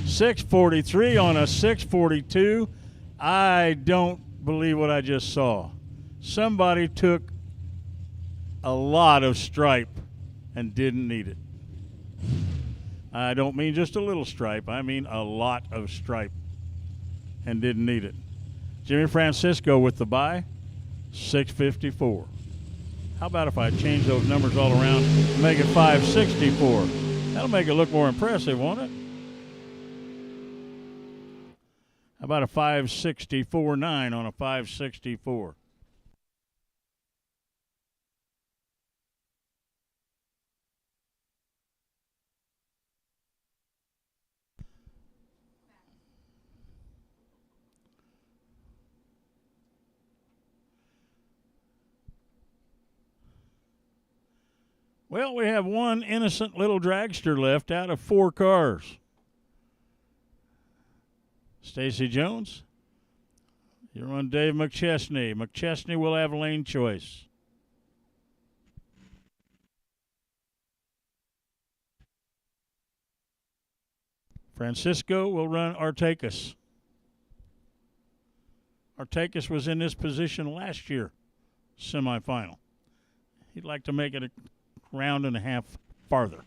643 on a 642. I don't believe what I just saw. Somebody took a lot of stripe and didn't need it. I don't mean just a little stripe. I mean a lot of stripe and didn't need it. Jimmy Francisco with the buy, 654. How about if I change those numbers all around and make it 564? That'll make it look more impressive, won't it? How about a 564.9 on a 564? Well, we have one innocent little dragster left out of 4 cars. Stacy Jones. You run Dave McChesney. McChesney will have lane choice. Francisco will run Artakis. Artakis was in this position last year, semifinal. He'd like to make it a round and a half farther.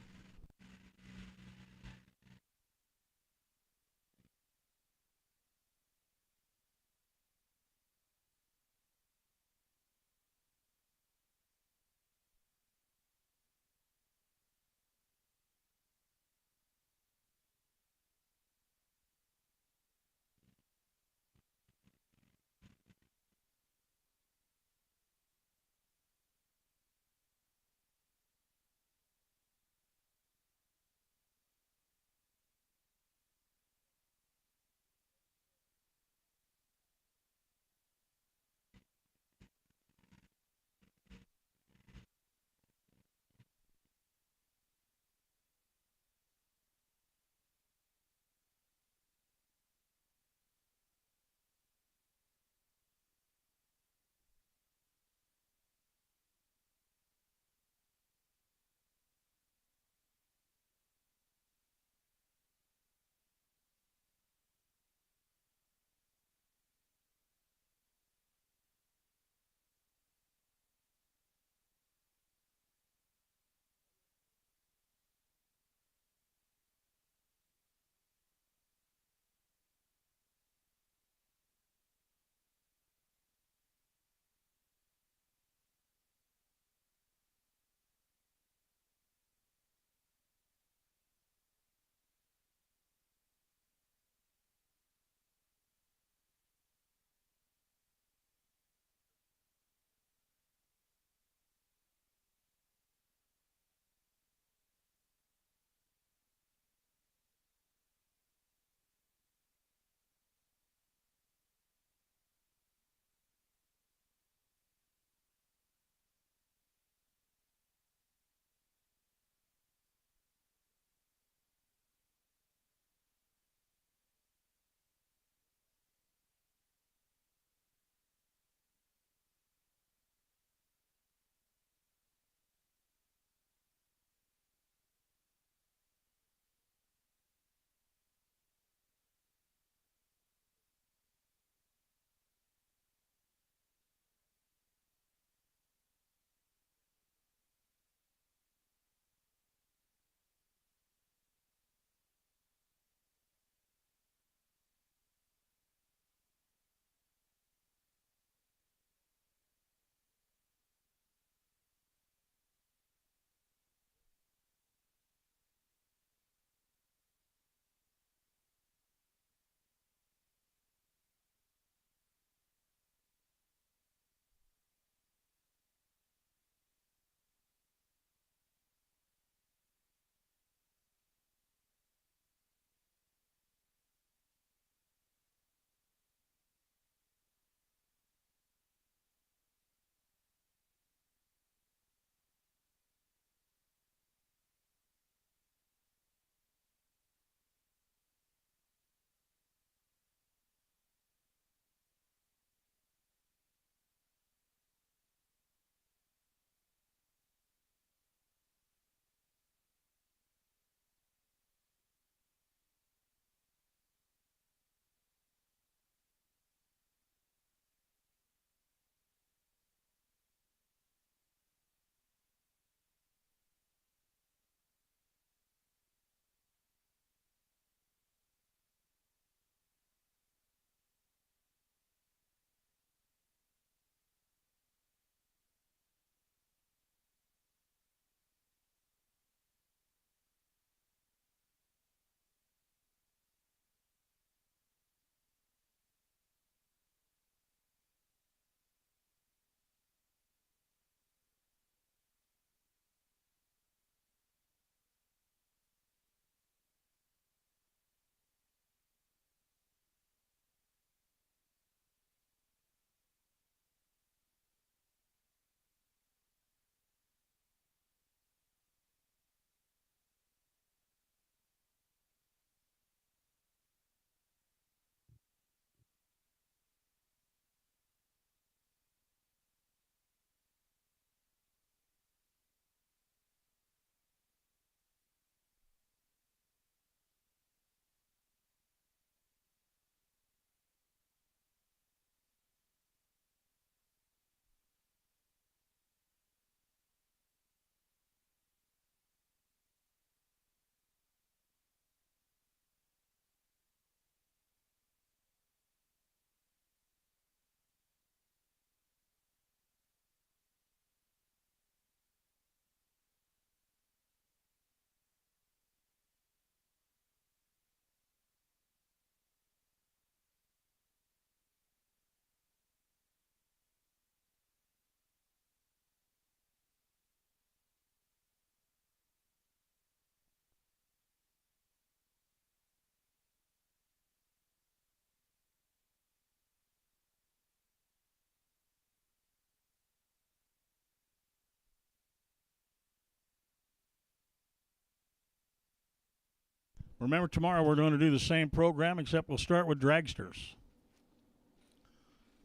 Remember, tomorrow we're going to do the same program, except we'll start with dragsters.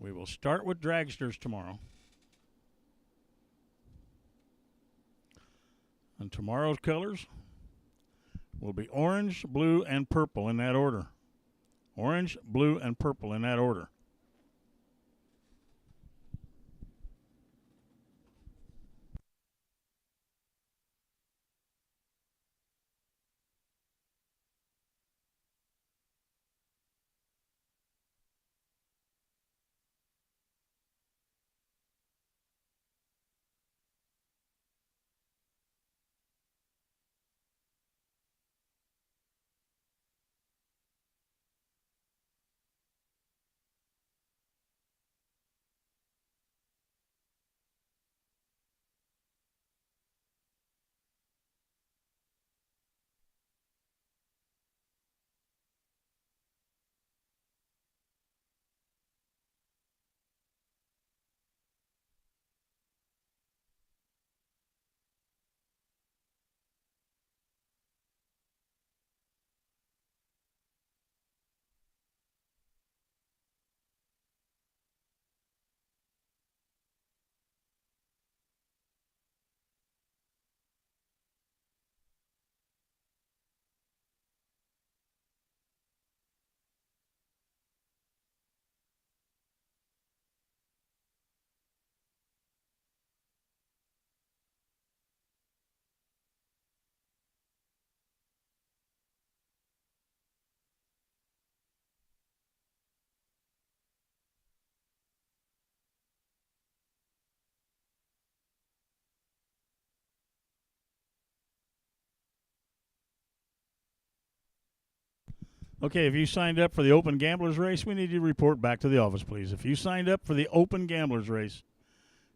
We will start with dragsters tomorrow. And tomorrow's colors will be orange, blue, and purple in that order. Orange, blue, and purple in that order. Okay, if you signed up for the Open Gamblers Race, we need you to report back to the office, please. If you signed up for the Open Gamblers Race,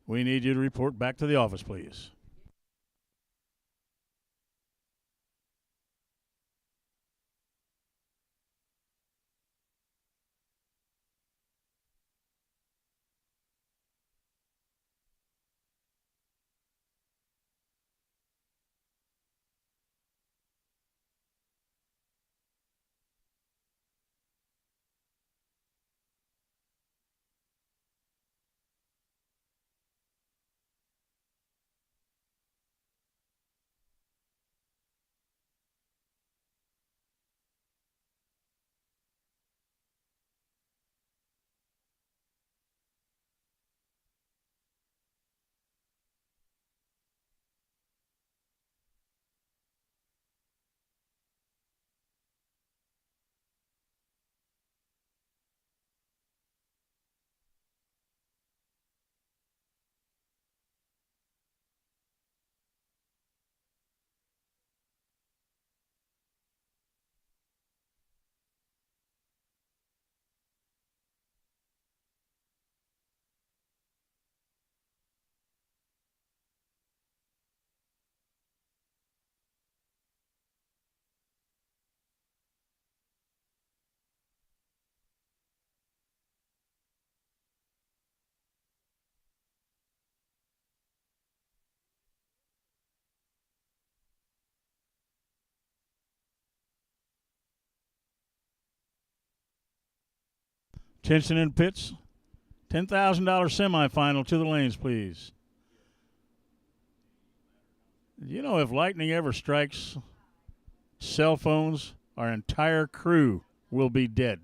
we need you to report back to the office, please. Tension in pits. $10,000 semifinal to the lanes, please. You know, if lightning ever strikes cell phones, our entire crew will be dead.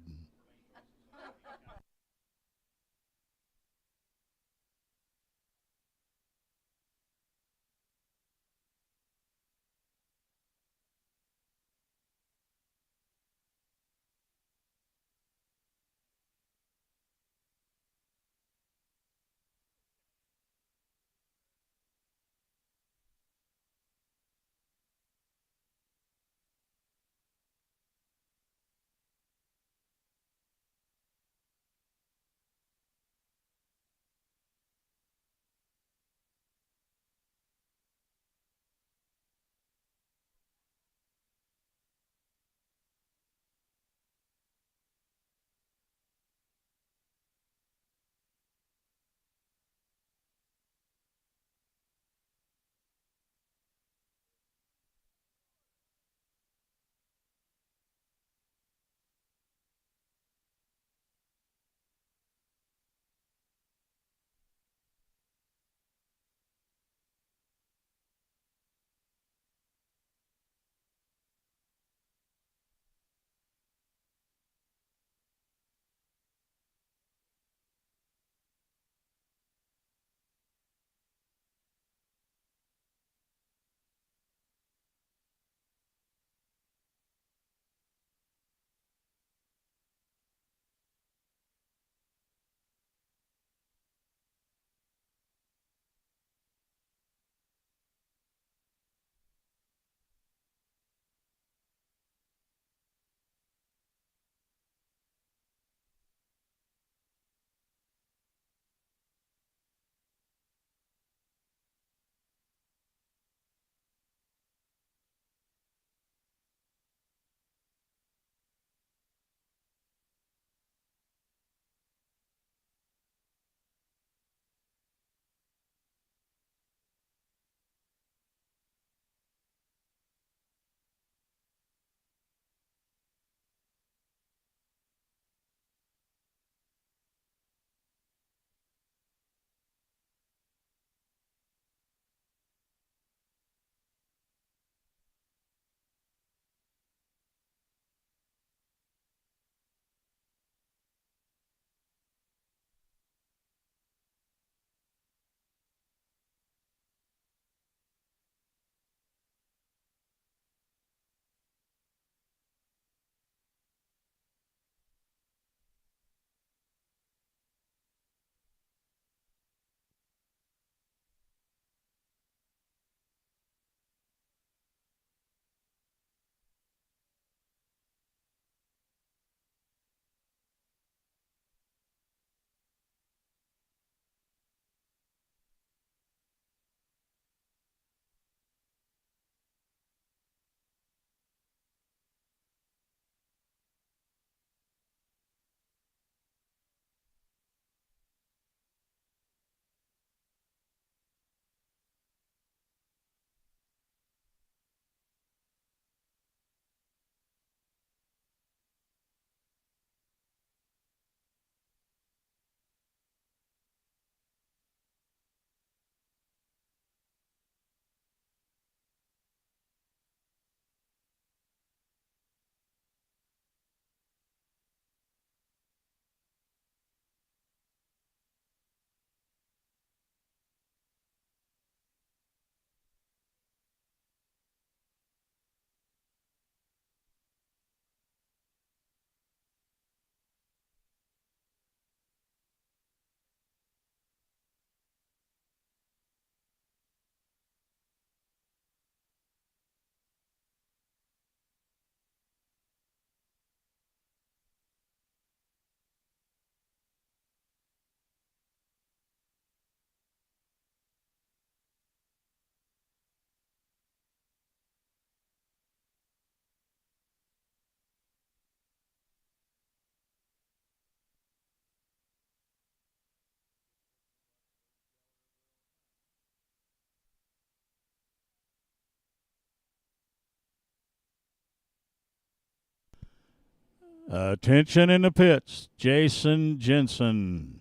Attention in the pits. Jason Jensen.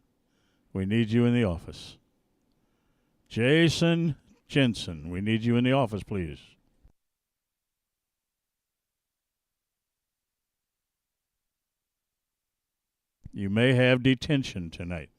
We need you in the office. Jason Jensen, we need you in the office, please. You may have detention tonight.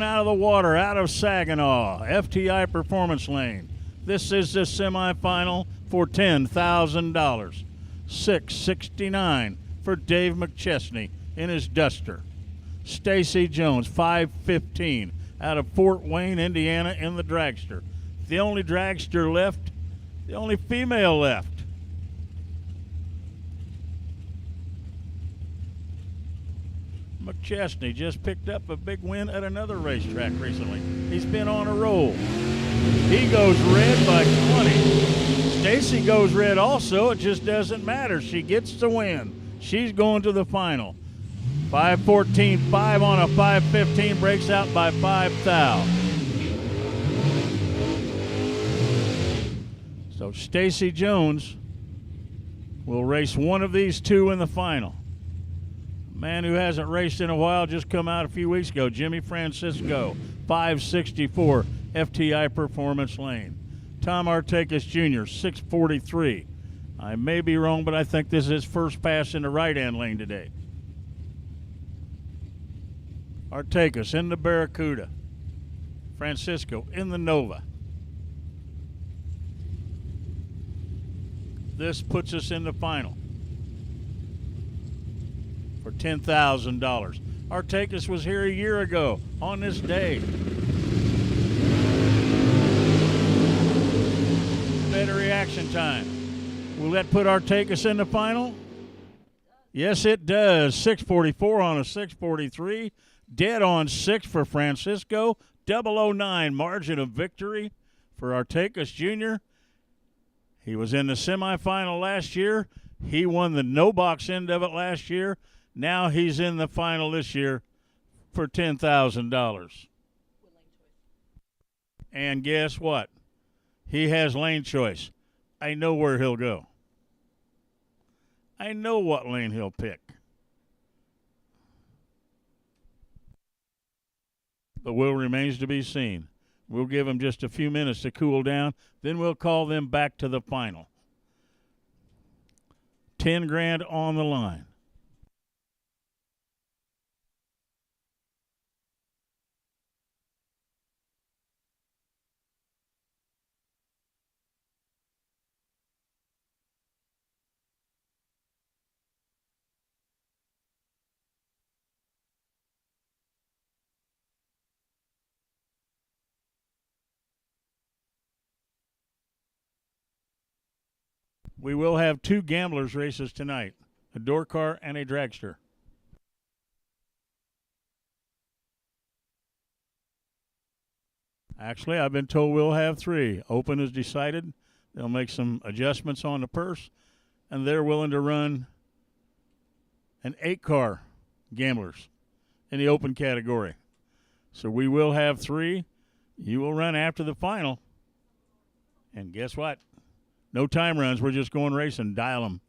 Coming out of the water, out of Saginaw, FTI Performance Lane. This is the semifinal for $10,000. $669 for Dave McChesney in his Duster. Stacy Jones, $515 out of Fort Wayne, Indiana in the dragster. The only dragster left, the only female left. McChesney just picked up a big win at another racetrack recently. He's been on a roll. He goes red by 20. Stacy goes red also. It just doesn't matter. She gets the win. She's going to the final. 5:14.5 on a 5:15, breaks out by 5 thou. So Stacy Jones will race one of these two in the final. Man who hasn't raced in a while just come out a few weeks ago, Jimmy Francisco, 564, FTI Performance Lane. Tom Artakis Jr., 643. I may be wrong, but I think this is his first pass in the right-hand lane today. Artakis in the Barracuda. Francisco in the Nova. This puts us in the final for $10,000. Artakis was here a year ago on this day. Better reaction time. Will that put Artakis in the final? Yes, it does. 644 on a 643. Dead on 6 for Francisco. 009 margin of victory for Artakis Jr. He was in the semifinal last year. He won the no-box end of it last year. Now he's in the final this year for $10,000. And guess what? He has lane choice. I know where he'll go. I know what lane he'll pick. The will remains to be seen. We'll give him just a few minutes to cool down. Then we'll call them back to the final. 10 grand on the line. We will have 2 gamblers races tonight, a door car and a dragster. Actually, I've been told we'll have 3. Open is decided. They'll make some adjustments on the purse, and they're willing to run an 8-car gamblers in the open category. So we will have 3. You will run after the final. And guess what? No time runs. We're just going racing. Dial them.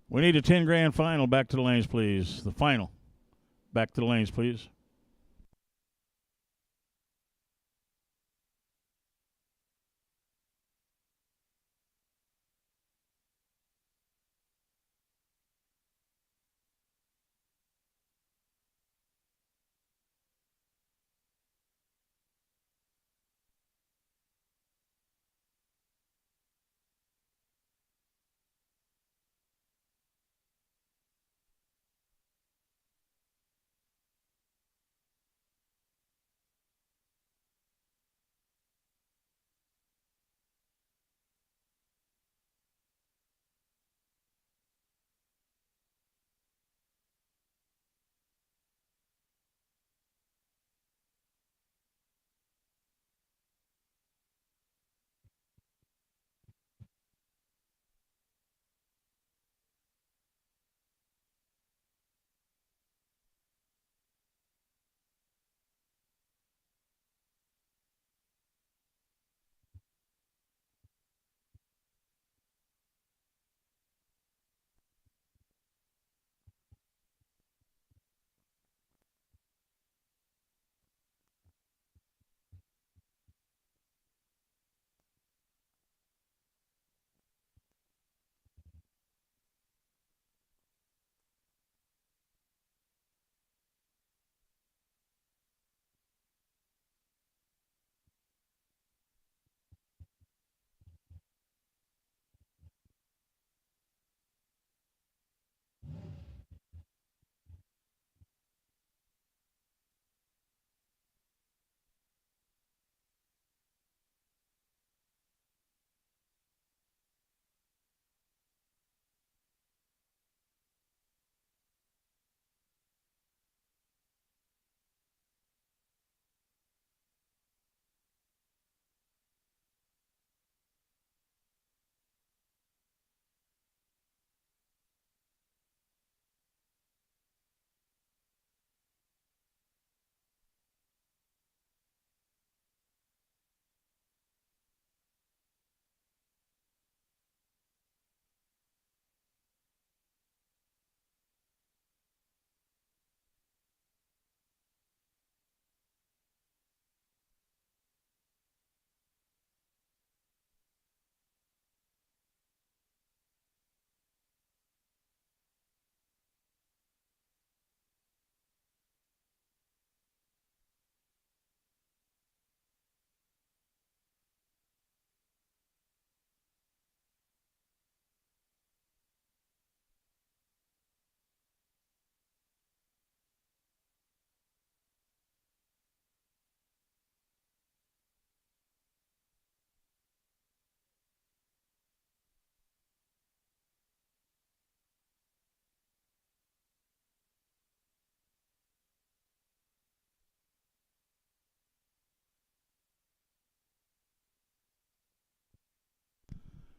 We need a 10 grand final. Back to the lanes, please. The final. Back to the lanes, please.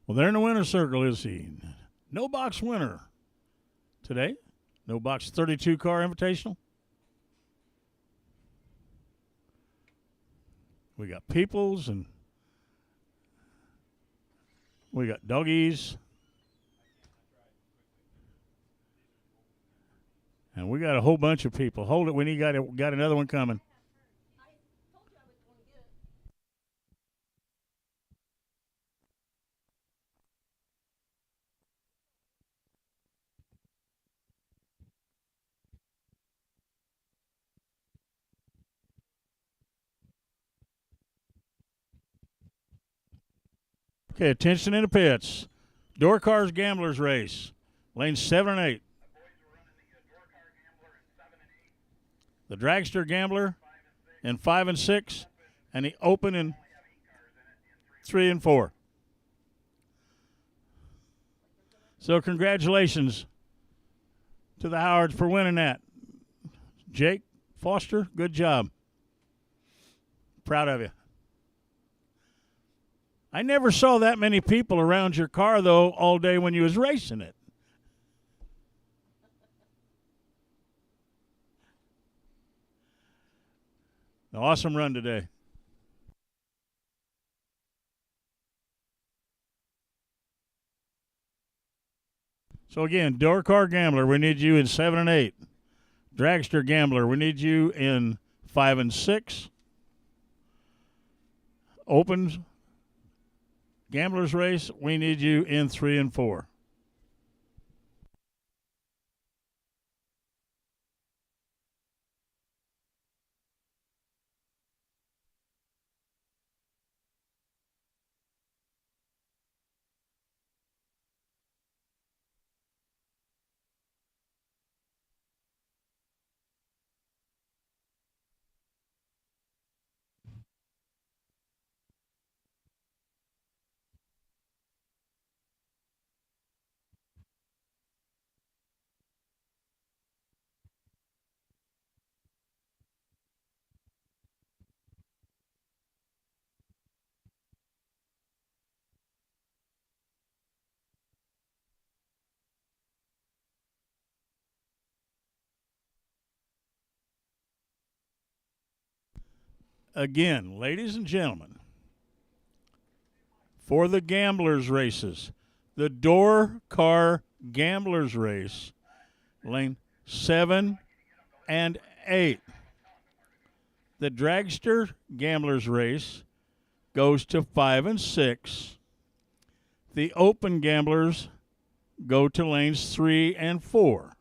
Well, there in the winner's circle is he. No box winner today. No box 32 car invitational. We got Peoples and we got Doggies. And we got a whole bunch of people. Hold it, we got another one coming. Okay, attention in the pits. Door Cars Gamblers race. Lanes 7 and 8. The Dragster Gambler in 5 and 6. And the Open in 3 and 4. So congratulations to the Howards for winning that. Jake Foster, good job. Proud of you. I never saw that many people around your car, though, all day when you was racing it. An awesome run today. So again, door car gambler, we need you in 7 and 8. Dragster gambler, we need you in 5 and 6. Opens gamblers race, we need you in 3 and 4. Again, ladies and gentlemen, for the gamblers races, the door car gamblers race, lane 7 and 8. The dragster gamblers race goes to 5 and 6. The open gamblers go to lanes 3 and 4.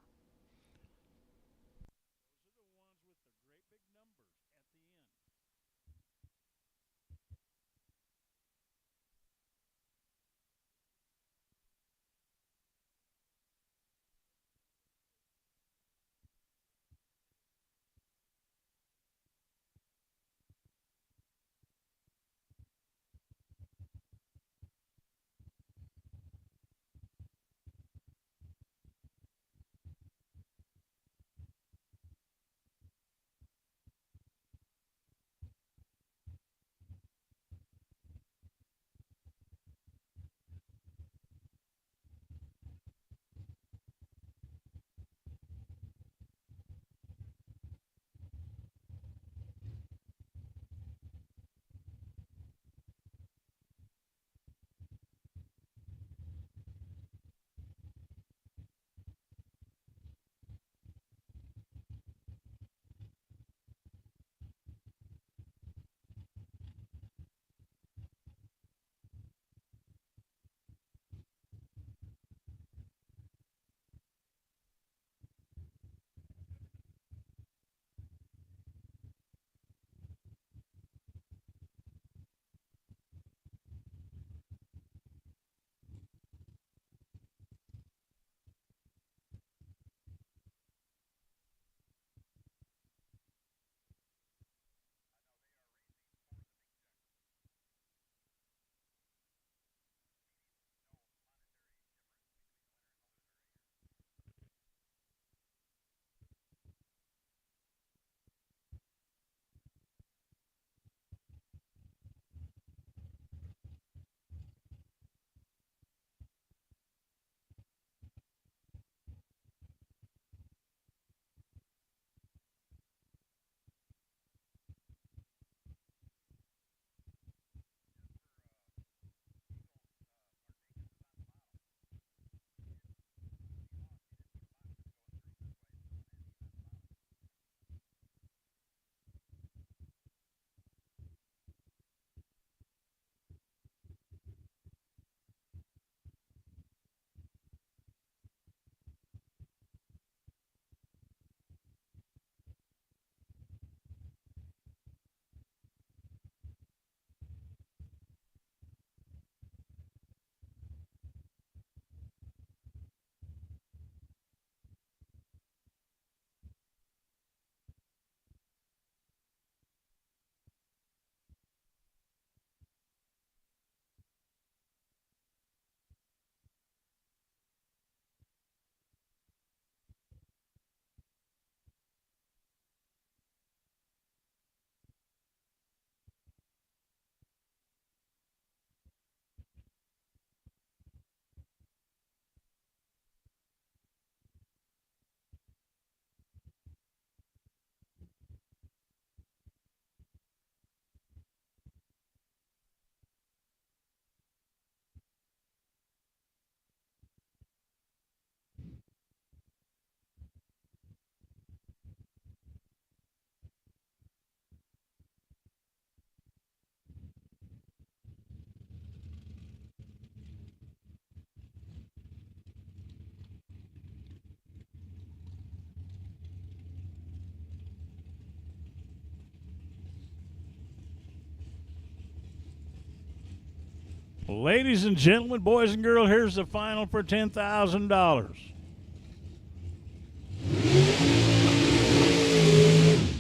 Ladies and gentlemen, boys and girls, here's the final for $10,000.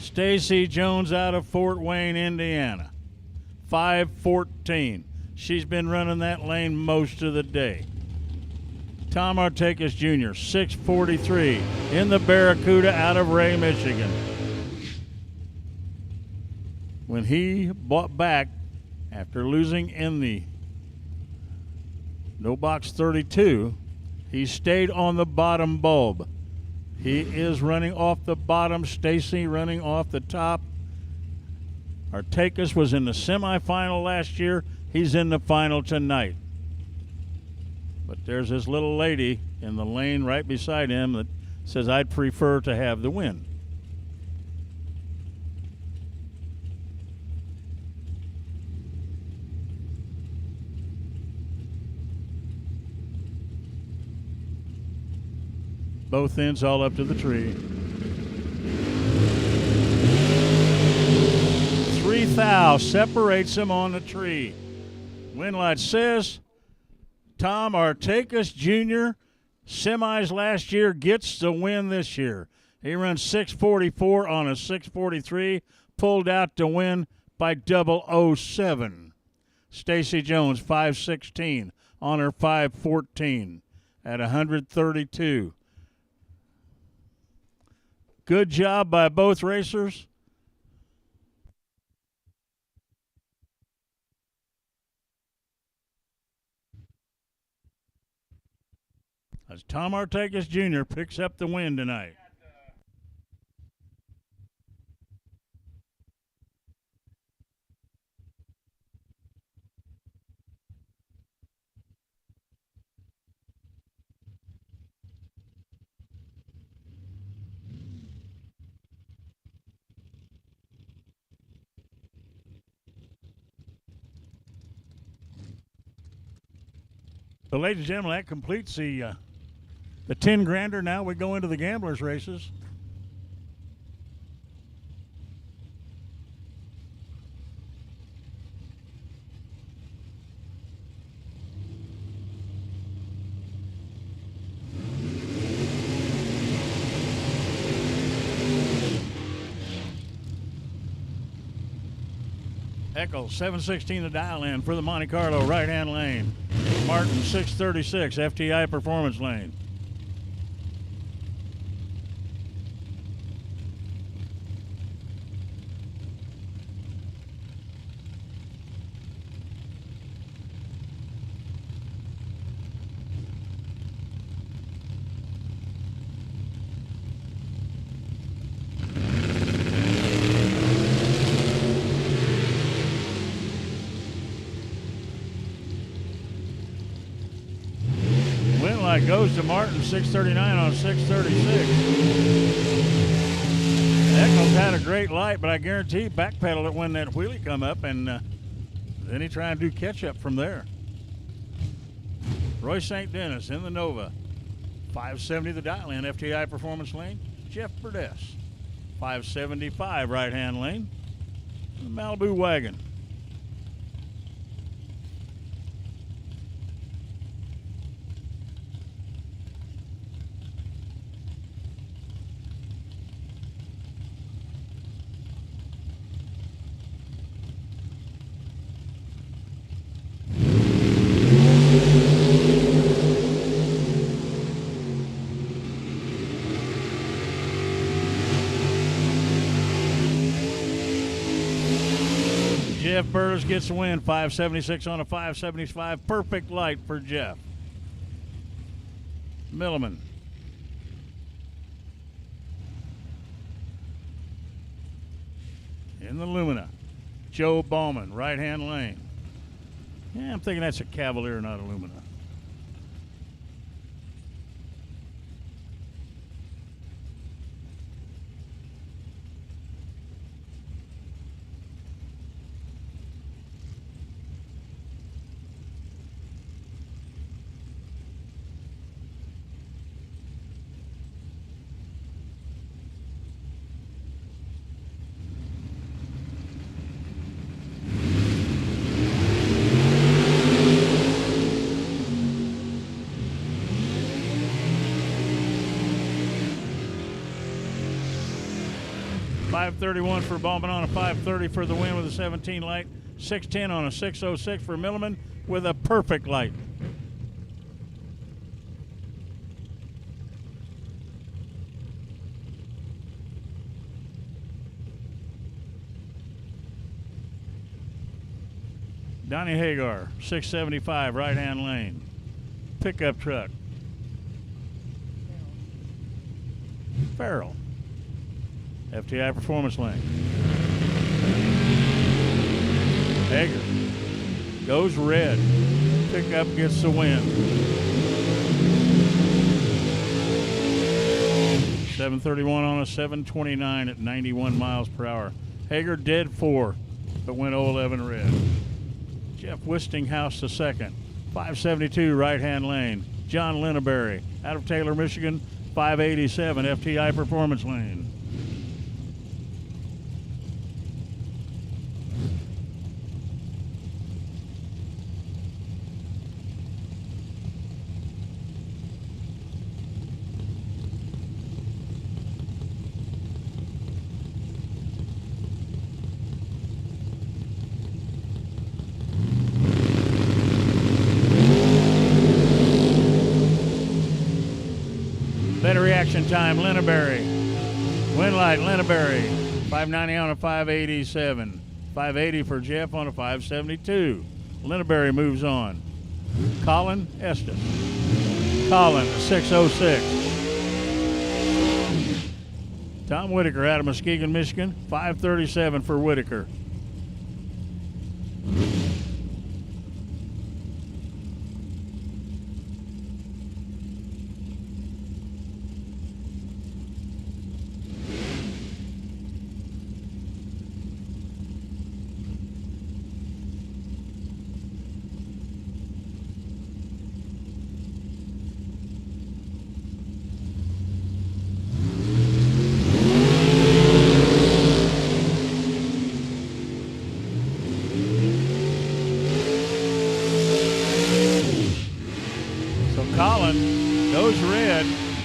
Stacy Jones out of Fort Wayne, Indiana. 5:14. She's been running that lane most of the day. Tom Artakis Jr., 6:43 in the Barracuda out of Ray, Michigan. When he bought back after losing in the No Box 32, he stayed on the bottom bulb. He is running off the bottom. Stacy running off the top. Artakis was in the semifinal last year. He's in the final tonight. But there's this little lady in the lane right beside him that says, I'd prefer to have the win. Both ends all up to the tree. 3 thou separates him on the tree. Windlight says Tom Artakis Jr., semis last year, gets the win this year. He runs 6:44 on a 6:43, pulled out to win by 007. Stacy Jones, 5:16 on her 5:14 at 132. Good job by both racers. As Tom Artakis Jr. picks up the win tonight. So, ladies and gentlemen, that completes the 10 grander. Now we go into the gamblers' races. Eccles, 716 to dial in for the Monte Carlo right-hand lane. Martin, 636, FTI performance lane. Goes to Martin, 639 on 636. Eccles had a great light, but I guarantee he backpedaled it when that wheelie come up, and then he tried to do catch-up from there. Roy St. Dennis in the Nova. 570 the dial in, FTI performance lane. Jeff Burdess, 575 right-hand lane. The Malibu wagon. Jeff Burris gets the win, 576 on a 575. Perfect light for Jeff. Milliman. In the Lumina. Joe Ballman, right-hand lane. Yeah, I'm thinking that's a Cavalier, not a Lumina. 5:31 for Ballman on a 5:30 for the win with a 17 light. 6:10 on a 6:06 for Milliman with a perfect light. Donnie Hagar, 675, right-hand lane. Pickup truck. Farrell. FTI Performance Lane. Hager goes red. Pickup gets the win. 731 on a 729 at 91 miles per hour. Hager dead 4, but went 011 red. Jeff Westinghouse the second. 572 right-hand lane. John Linneberry out of Taylor, Michigan. 587 FTI Performance Lane. Better reaction time, Linneberry. Wind light, Linneberry. 590 on a 587. 580 for Jeff on a 572. Linneberry moves on. Colin Estes. Colin, 606. Tom Whitaker out of Muskegon, Michigan. 537 for Whitaker.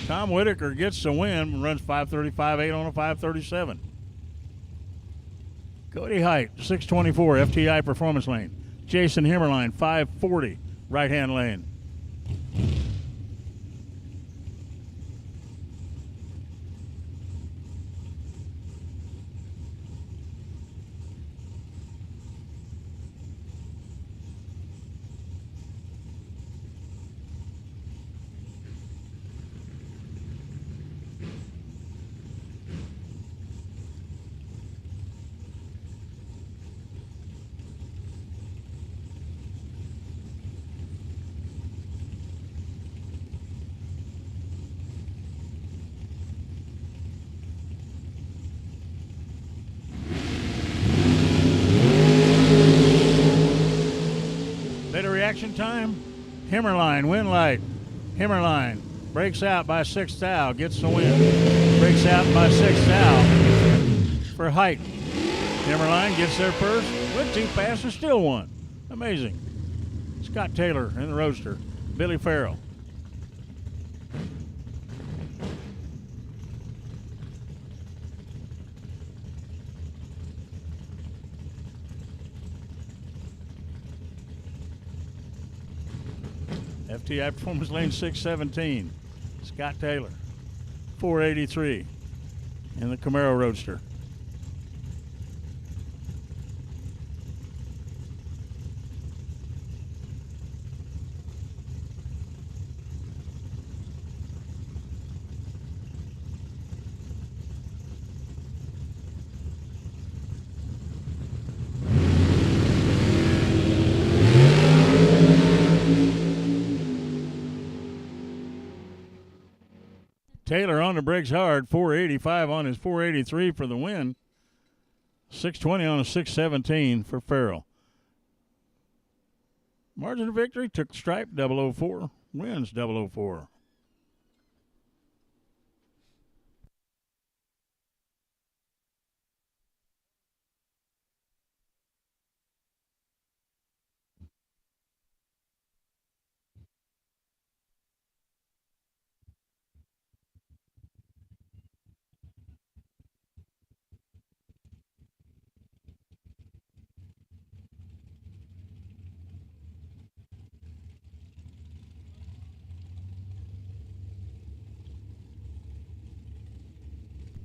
Tom Whitaker gets the win and runs 5:35.8 on a 5:37. Cody Height, 624, FTI Performance Lane. Jason Hammerline, 540, right-hand lane. Reaction time, Hammerline, wind light. Hammerline breaks out by 6th thou, gets the win. Breaks out by 6th thou for Height. Hammerline gets there first, went too fast and still won. Amazing. Scott Taylor in the roadster. Billy Farrell. FTI Performance Lane 617, Scott Taylor, 483 in the Camaro Roadster. Taylor on the brakes hard, 485 on his 483 for the win. 620 on a 617 for Farrell. Margin of victory, took the stripe, 004, wins 004.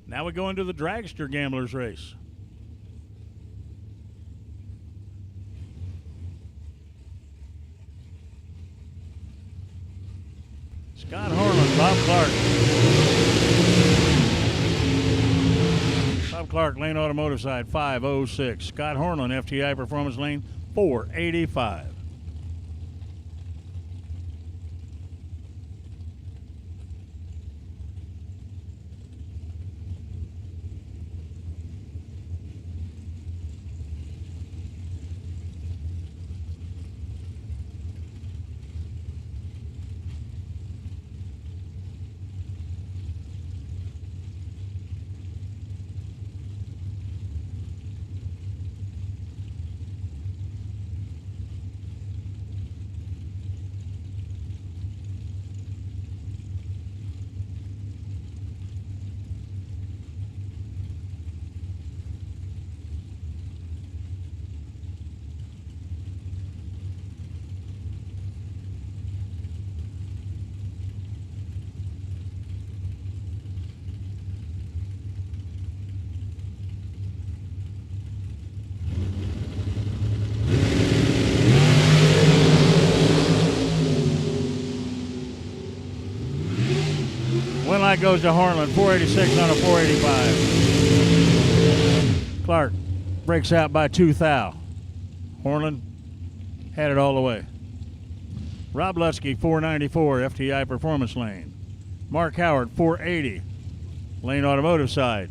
Now we go into the dragster gamblers race. Scott Harlan, Bob Clark. Bob Clark, Lane Automotive side, 506. Scott Harlan, FTI Performance Lane, 485. Win light goes to Harlan, 486 on a 485. Clark breaks out by 2 thou. Harlan had it all the way. Rob Lutsky, 494, FTI Performance Lane. Mark Howard, 480, Lane Automotive side.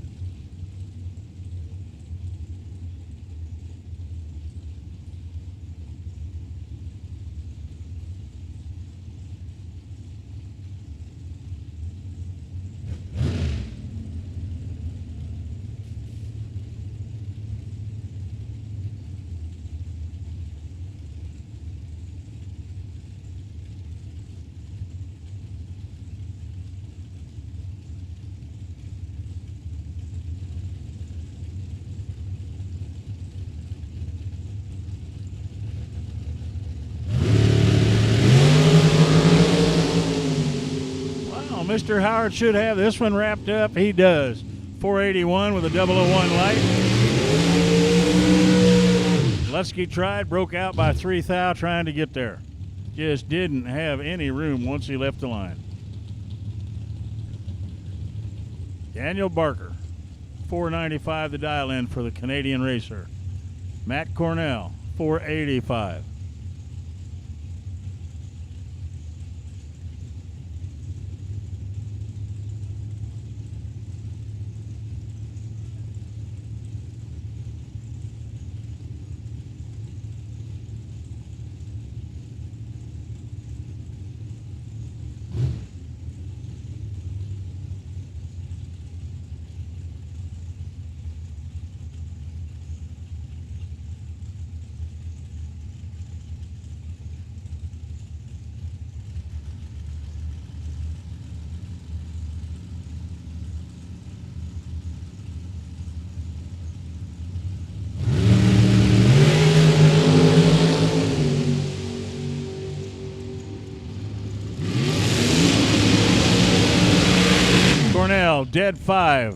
Mr. Howard should have this one wrapped up. He does. 481 with a 001 light. Lutsky tried, broke out by 3 thou trying to get there. Just didn't have any room once he left the line. Daniel Barker, 495 the dial in for the Canadian racer. Matt Cornell, 485. Dead 5.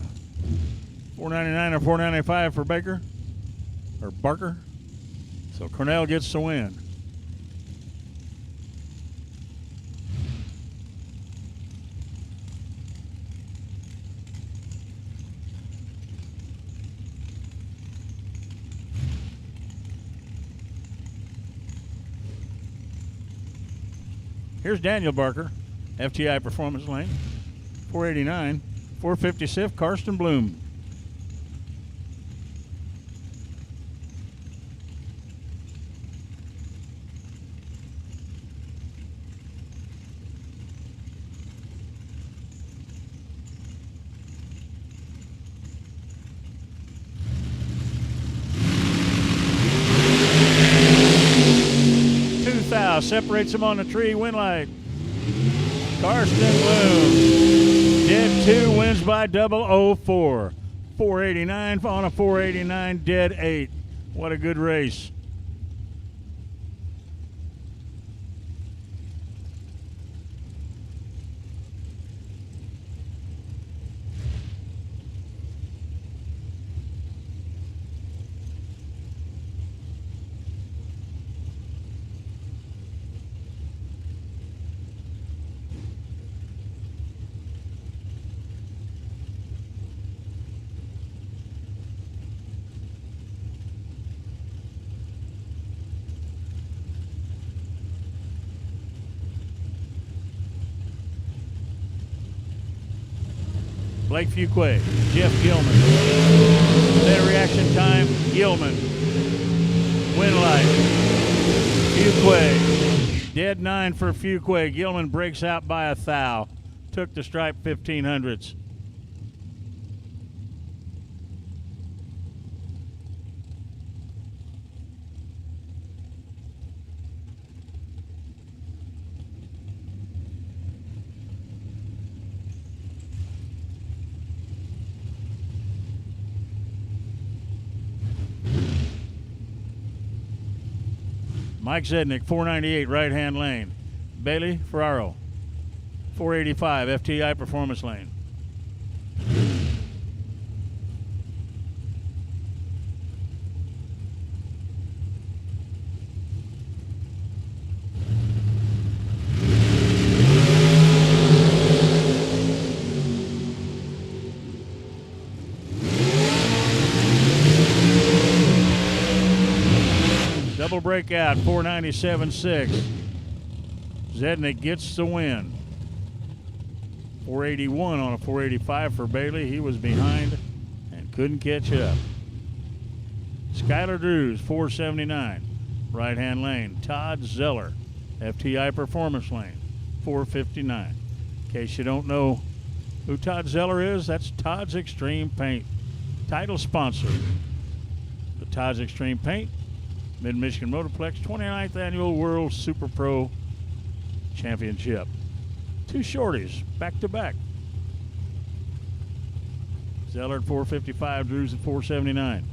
499 or 495 for Baker or Barker. So Cornell gets the win. Here's Daniel Barker, FTI Performance Lane, 489. 456, Karsten Bloom. Separates him on the tree, win light. Karsten Bloom. Dead 2 wins by 004. 489 on a 489, dead 8. What a good race. Blake Fuquay, Jeff Gilman. Better reaction time, Gilman. Winlight, Fuquay. Dead 9 for Fuquay. Gilman breaks out by a thou. Took the stripe 1500s. Mike Zednick, 498, right-hand lane. Bailey Ferraro, 485, FTI performance lane. Double breakout, 497.6. Zednick gets the win. 481 on a 485 for Bailey. He was behind and couldn't catch up. Skylar Drews, 479, right-hand lane. Todd Zeller, FTI performance lane, 459. In case you don't know who Todd Zeller is, that's Todd's Extreme Paint, title sponsor. The Todd's Extreme Paint Mid-Michigan Motorplex 29th Annual World Super Pro Championship. Two shorties, back-to-back. Zeller at 455, Drews at 479.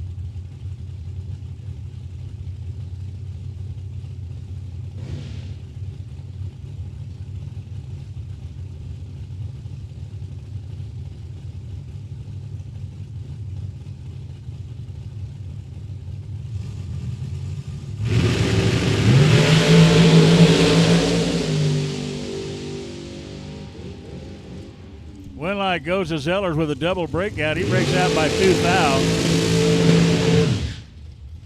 Winlight goes to Zellers with a double breakout. He breaks out by 2 thou.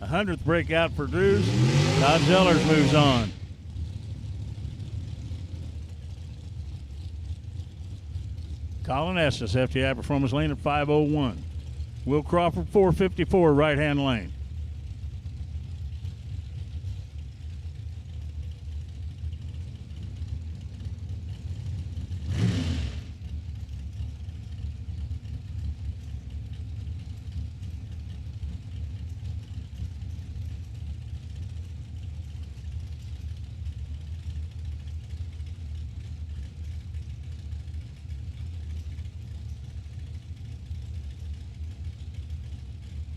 100th breakout for Drews. Todd Zellers moves on. Colin Estes, FTI performance lane at 501. Will Crawford, 454, right-hand lane.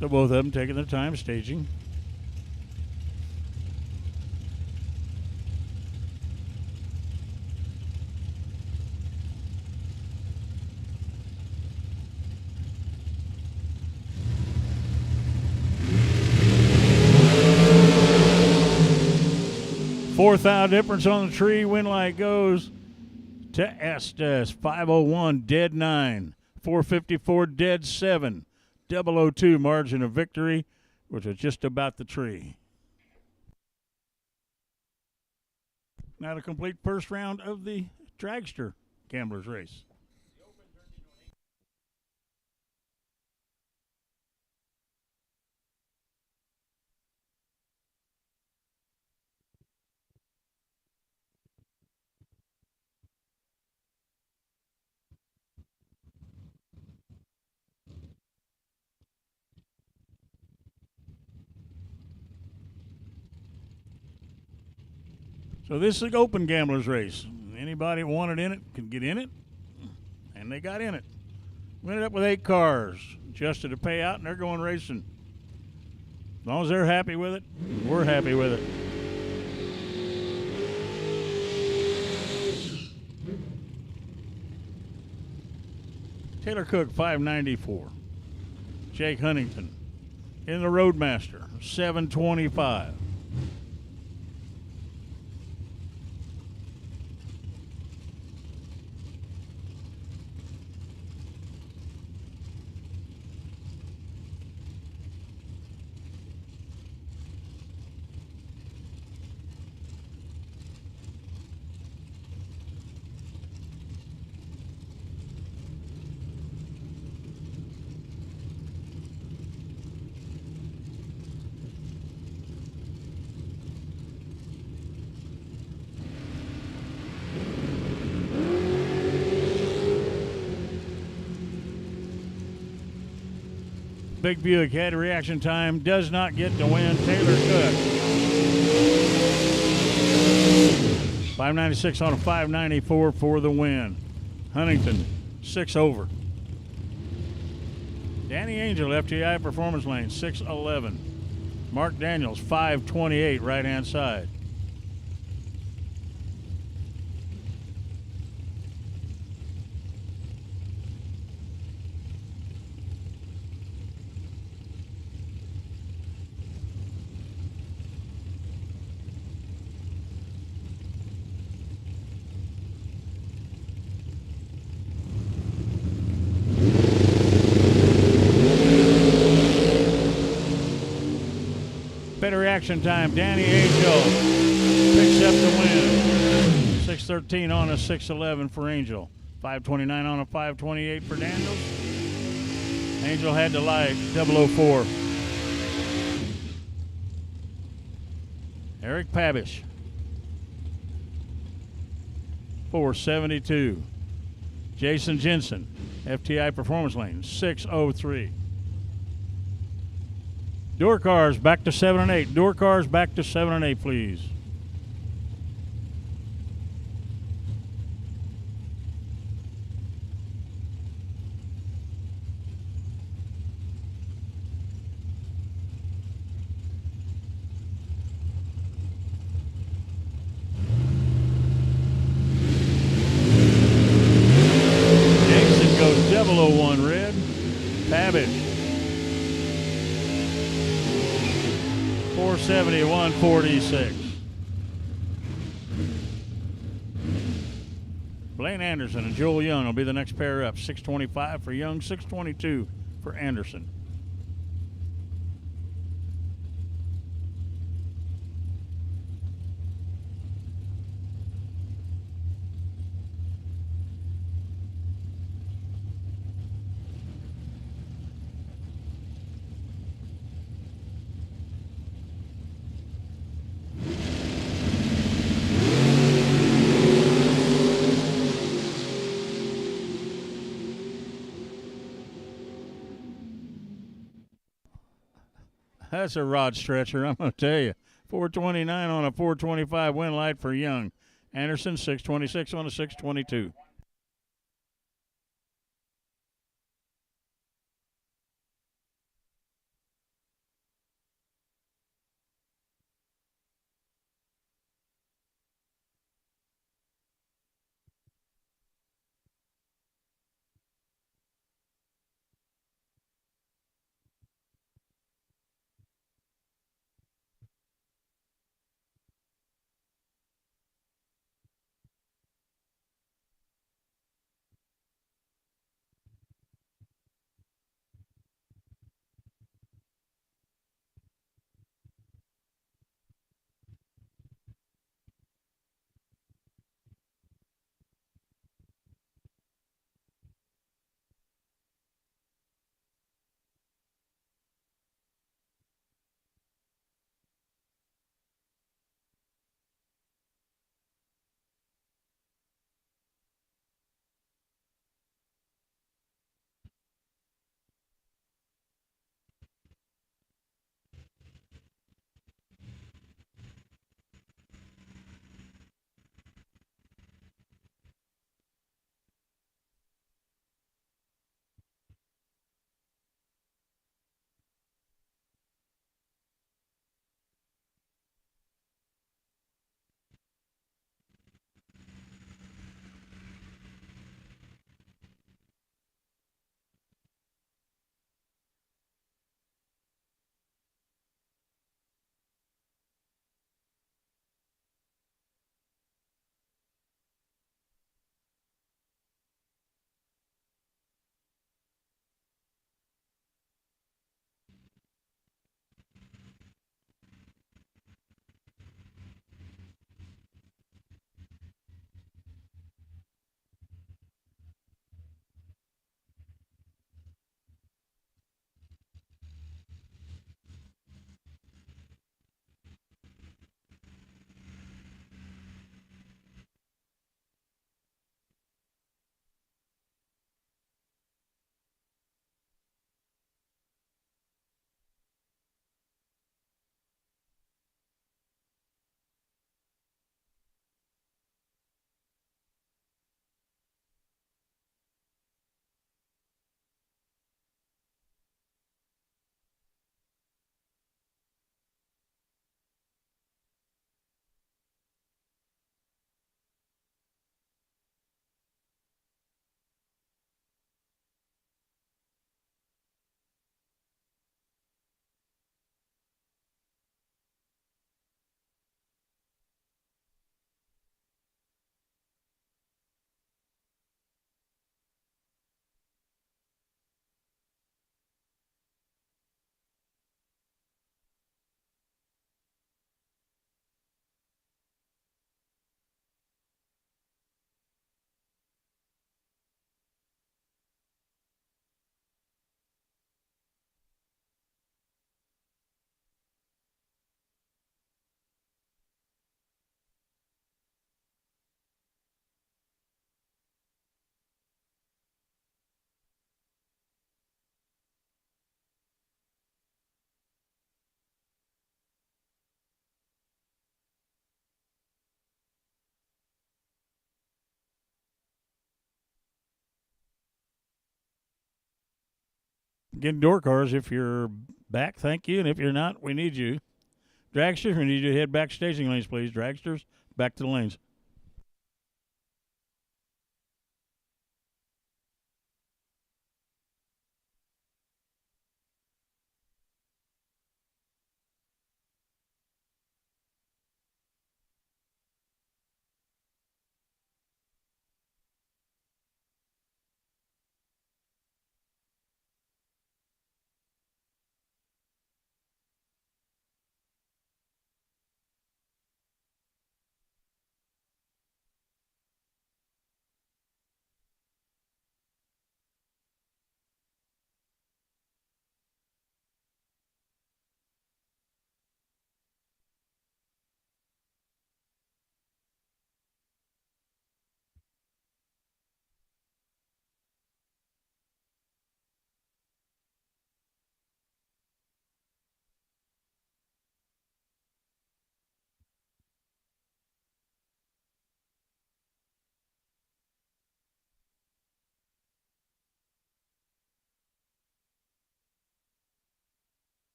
So both of them taking their time staging. Fourth thou difference on the tree. Winlight goes to Estes. 501 dead 9. 454 dead 7. 002 margin of victory, which was just about the tree. Now to complete first round of the dragster gamblers race. So this is an open gamblers race. Anybody wanted in it can get in it, and they got in it. We ended up with 8 cars, adjusted to pay out, and they're going racing. As long as they're happy with it, we're happy with it. Taylor Cook, 594. Jake Huntington in the Roadmaster, 725. Big Buick had reaction time. Does not get the win. Taylor Cook. 596 on a 594 for the win. Huntington, 6 over. Danny Angel, FTI Performance Lane, 611. Mark Daniels, 528, right-hand side. Better reaction time. Danny Angel picks up the win. 613 on a 611 for Angel. 529 on a 528 for Daniels. Angel had the light. 004. Eric Pavish. 472. Jason Jensen, FTI Performance Lane, 603. Door cars back to 7 and 8. Door cars back to 7 and 8, please. Jason goes 001 red. Pavish. 471, 46. Blaine Anderson and Joel Young will be the next pair up. 625 for Young, 622 for Anderson. That's a rod stretcher, I'm going to tell you. 429 on a 425 win light for Young. Anderson, 626 on a 622. Again, door cars, if you're back, thank you. And if you're not, we need you. Dragsters, we need you to head back staging lanes, please. Dragsters, back to the lanes.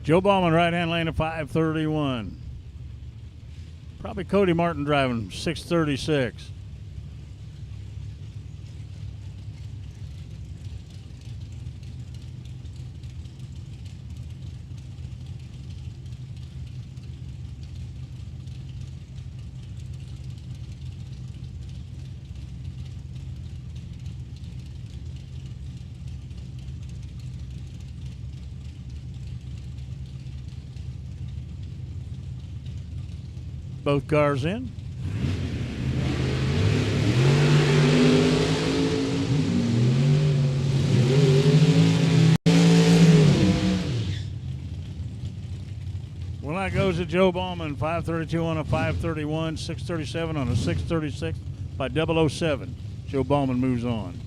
Joe Ballman, right-hand lane of 531. Probably Cody Martin driving 636. Both cars in. Well, that goes to Joe Ballman, 532 on a 531, 637 on a 636 by 007. Joe Ballman moves on.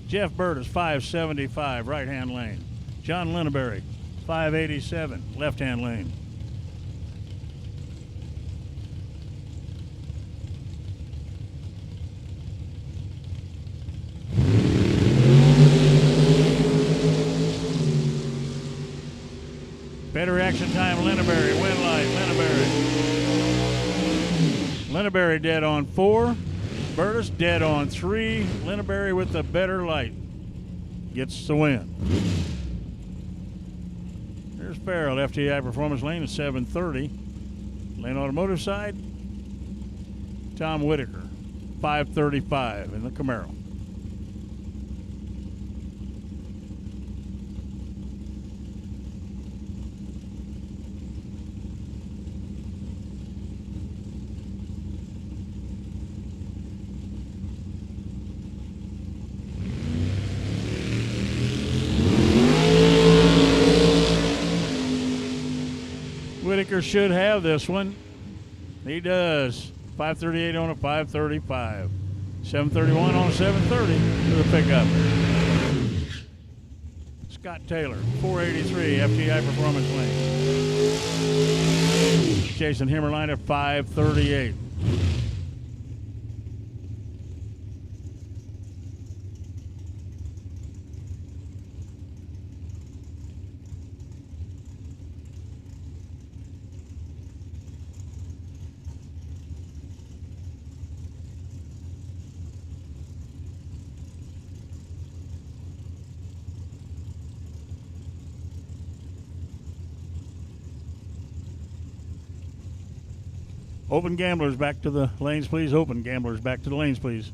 Jeff Burtis, 575, right-hand lane. John Linneberry, 587, left-hand lane. Better reaction time, Linneberry. Win light, Linneberry. Linneberry dead on 4. Burtis dead on 3. Linneberry with the better light gets the win. There's Farrell, FTI Performance Lane at 730. Lane Automotive side, Tom Whitaker, 535 in the Camaro. Whitaker should have this one. He does. 538 on a 535. 731 on a 730 for the pickup. Scott Taylor, 483, FTI Performance Lane. Jason Hammerline at 538. Open gamblers back to the lanes, please. Open gamblers back to the lanes, please.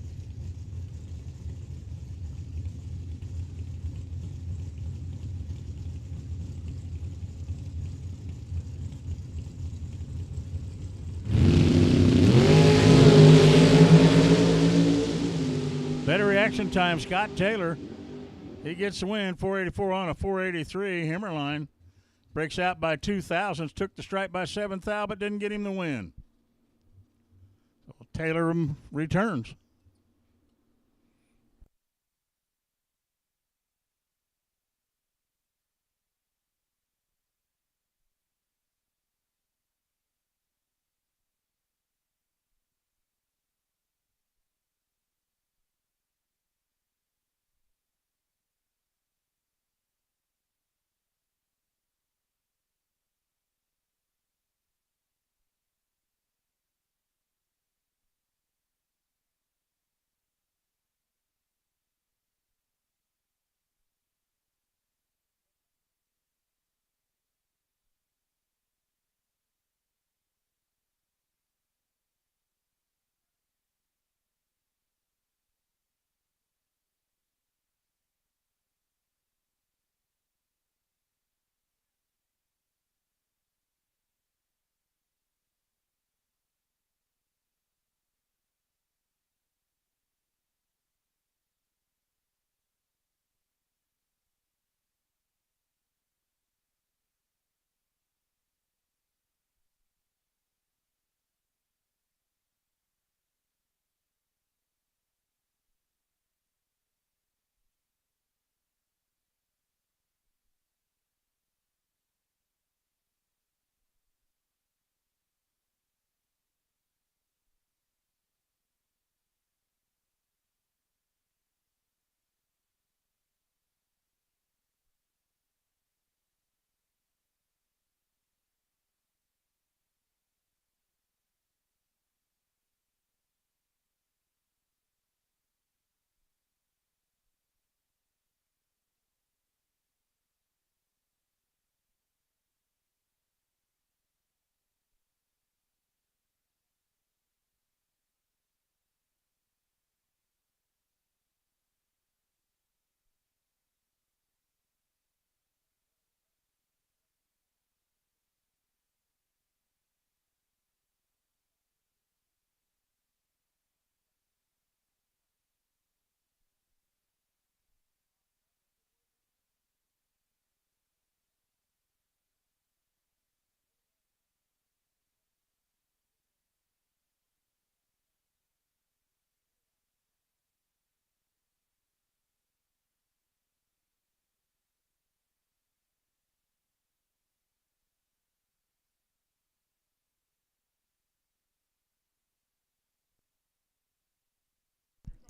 Better reaction time, Scott Taylor. He gets the win, 484 on a 483. Hammerline breaks out by 2 thousandths, took the stripe by 7 thou, but didn't get him the win. So Taylor returns.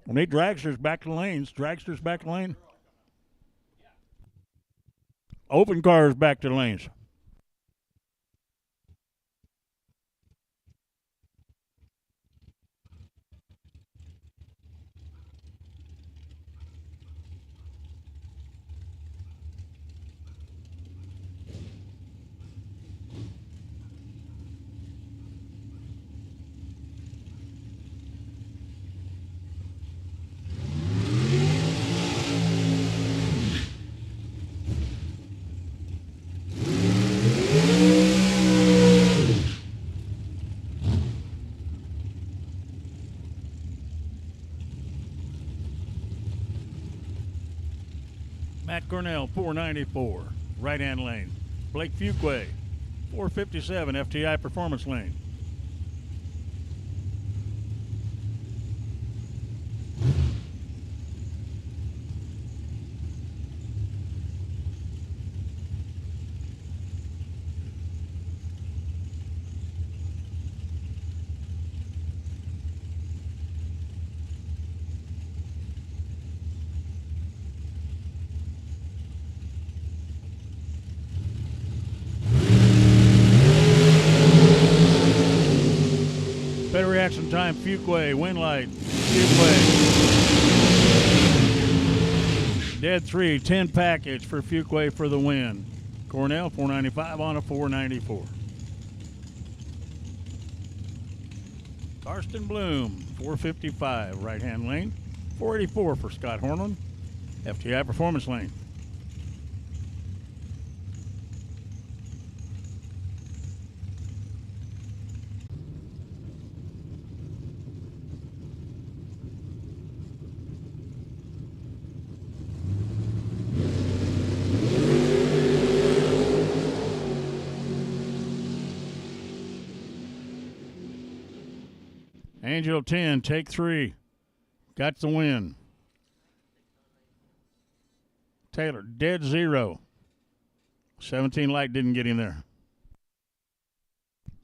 We need dragsters back to the lanes. Dragsters back to the lane. Open cars back to the lanes. Matt Cornell, 494, right-hand lane. Blake Fuquay, 457, FTI Performance lane. Better reaction time, Fuquay, win light, Fuquay. Dead 3, 10 package for Fuquay for the win. Cornell, 495 on a 494. Karsten Bloom, 455 right-hand lane. 484 for Scott Hornland, FTI Performance lane. Angel 10, take 3. Got the win. Taylor, dead 0. 17 light didn't get him there.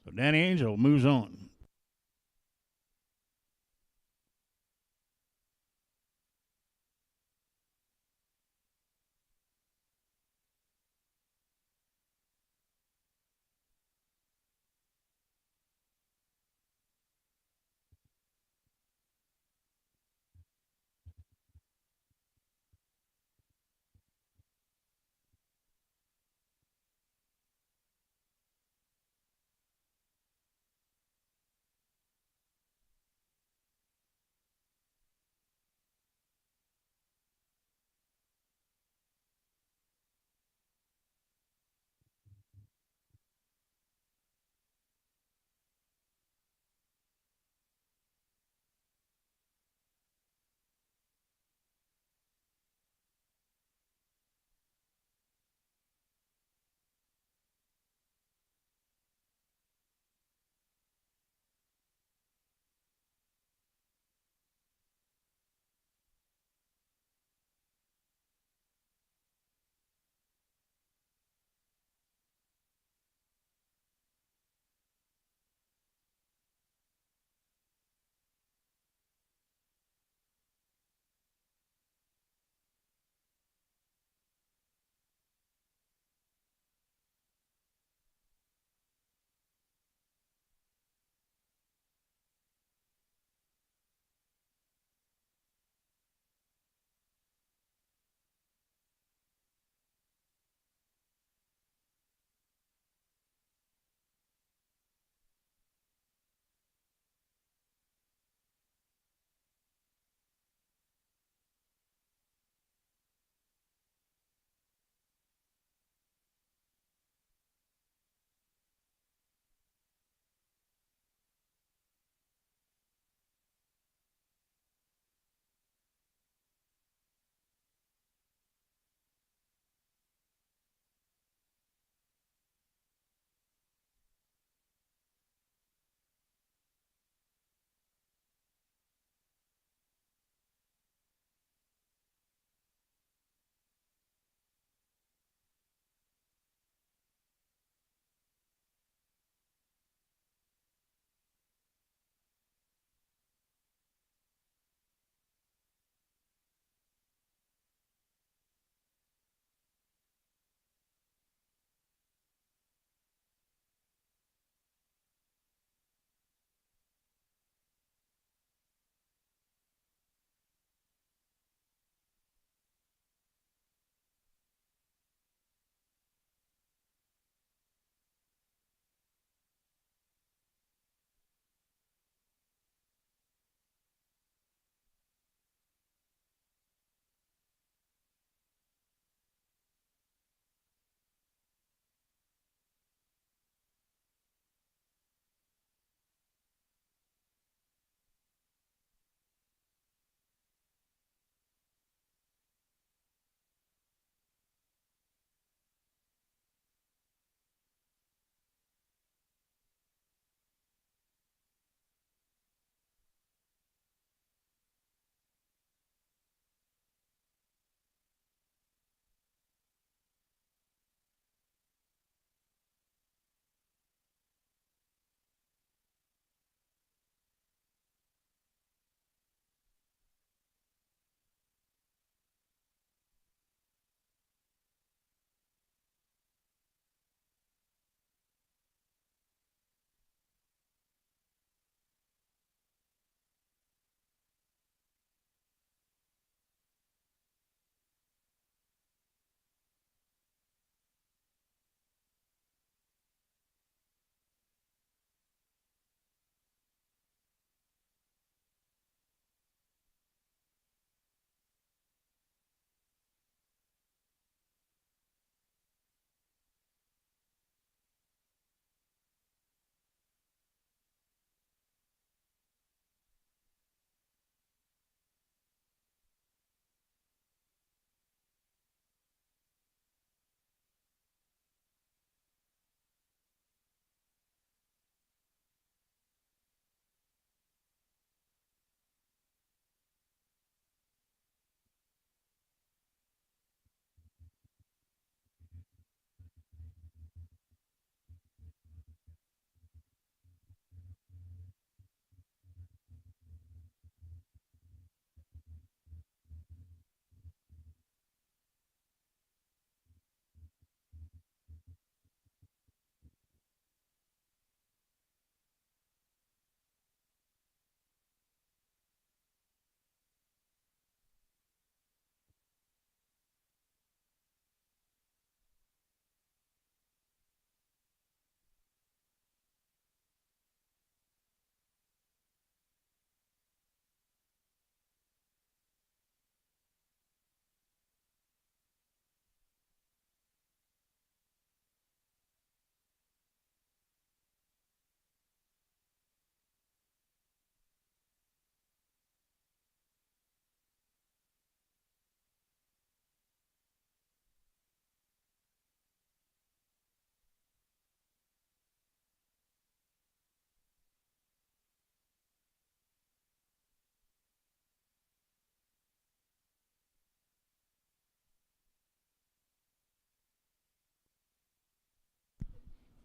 So Danny Angel moves on.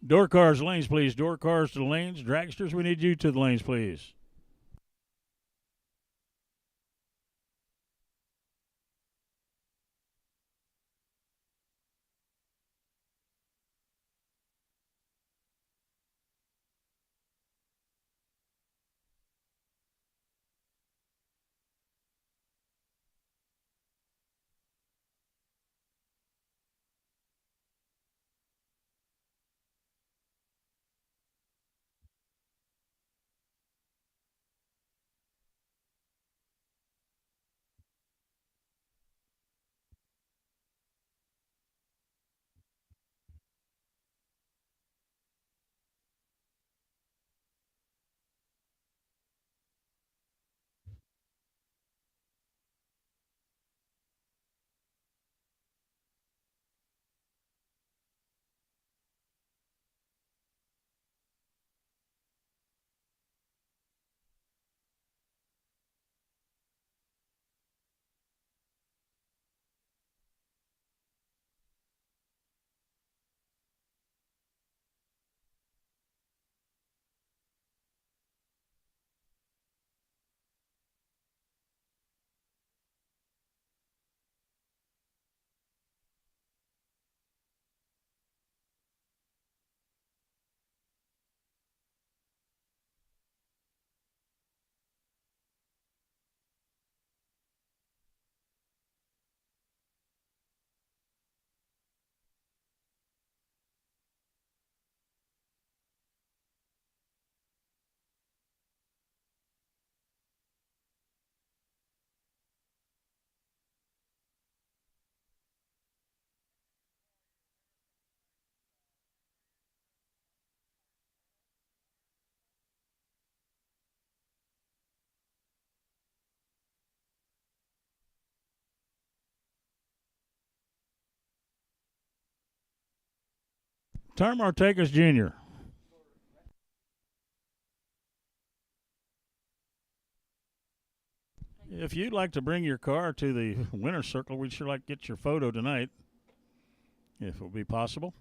Door cars, lanes, please. Door cars to the lanes. Dragsters, we need you to the lanes, please. Tom Artegas Jr. If you'd like to bring your car to the winner's circle, we'd sure like to get your photo tonight, if it would be possible.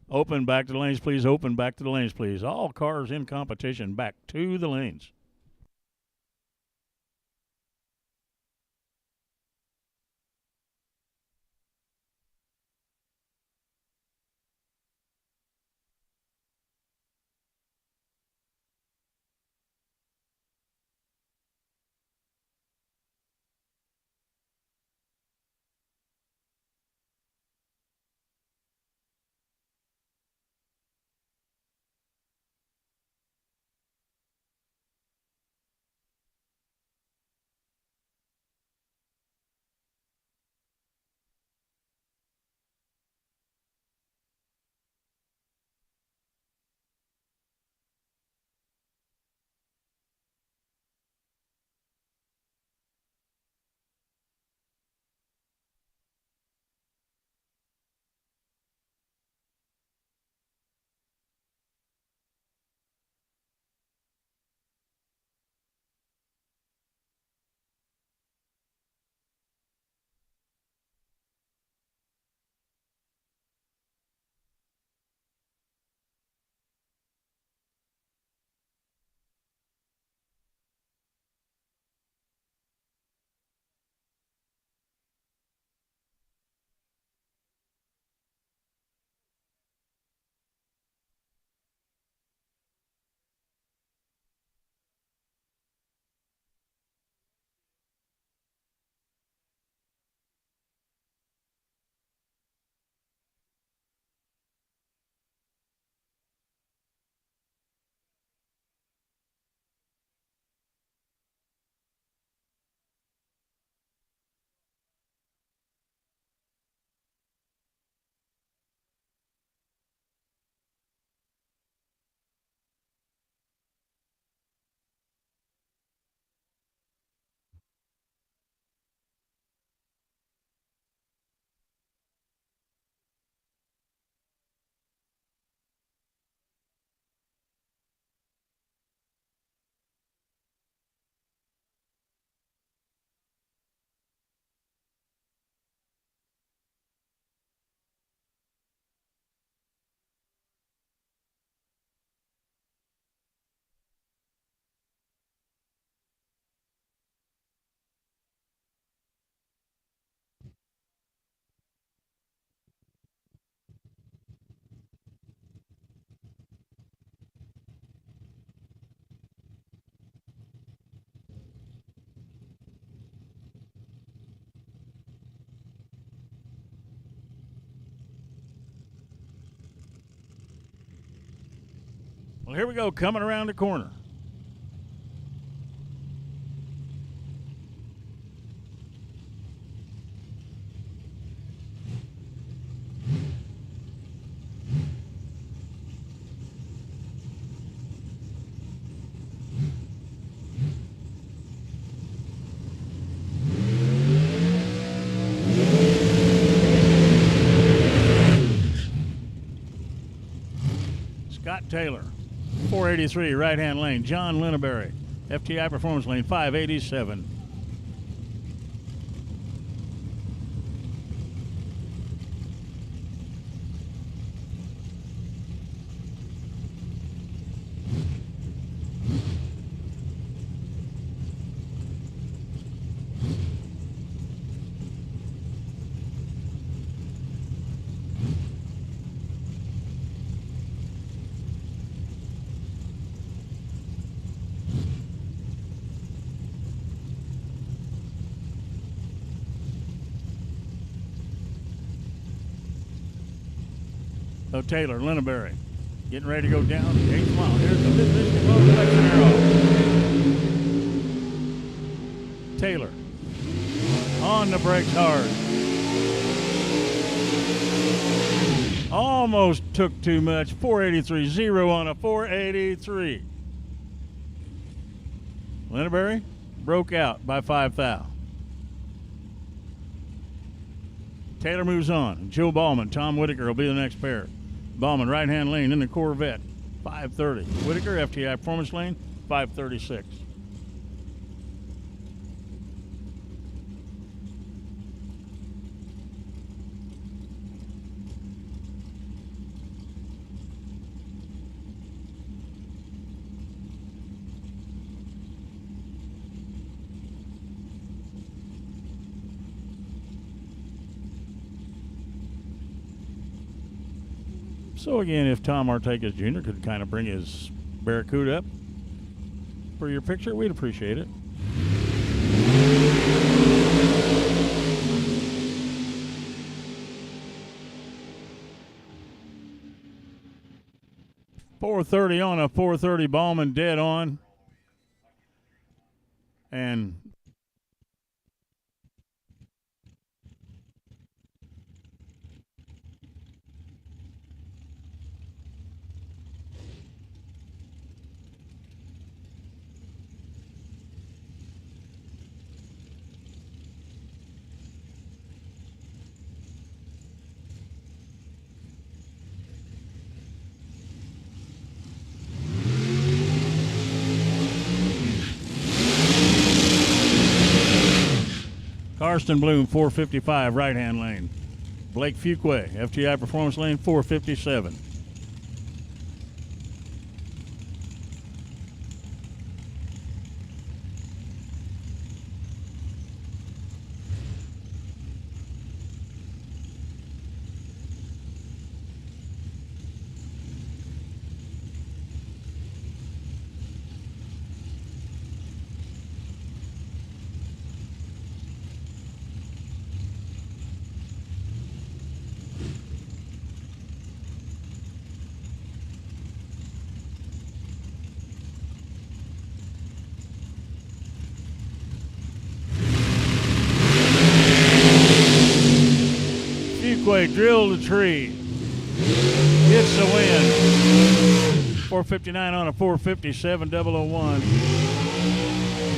Open back to the lanes, please. Open back to the lanes, please. All cars in competition back to the lanes. Well, here we go, coming around the corner. Scott Taylor, 483, right-hand lane. John Lineberry, FTI Performance Lane, 587. So Taylor, Lineberry, getting ready to go down the 8th mile. Here's the Mid-Michigan Motorplex arrow. Taylor on the brakes hard. Almost took too much. 483, 0 on a 483. Lineberry broke out by 5 thou. Taylor moves on. Joe Ballman, Tom Whitaker will be the next pair. Ballman, right-hand lane in the Corvette, 530. Whitaker, FTI Performance Lane, 536. So again, if Tom Artakis Jr. could kind of bring his Barracuda up for your picture, we'd appreciate it. .430 on a 430, Ballman dead on. And Karsten Bloom, 455, right-hand lane. Blake Fuquay, FTI Performance Lane, 457. Drilled the tree. Gets the win. 459 on a 457, 001.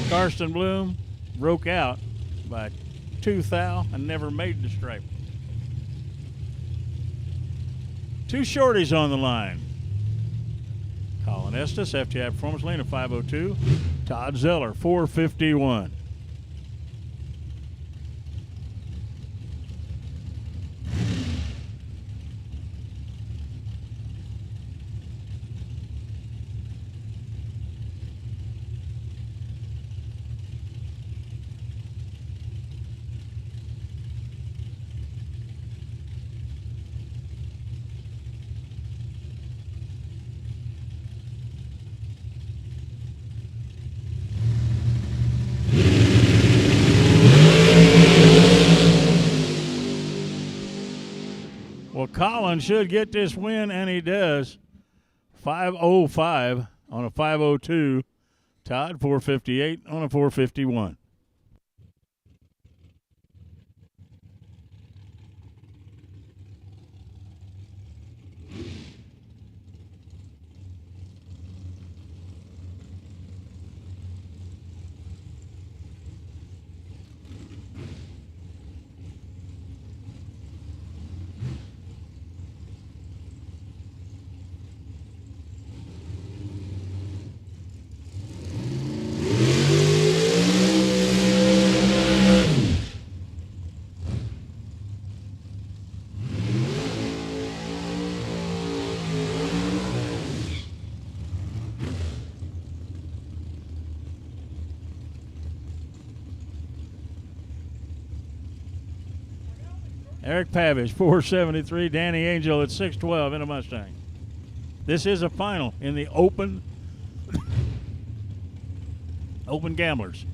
Karsten Bloom broke out by 2 thou and never made the stripe. 2 shorties on the line. Colin Estes, FTI Performance Lane at 502. Todd Zeller, 451. Well, Colin should get this win, and he does. 505 on a 502. Todd 458 on a 451. Eric Pavage, 473. Danny Angel at 612 in a Mustang. This is a final in the open gamblers.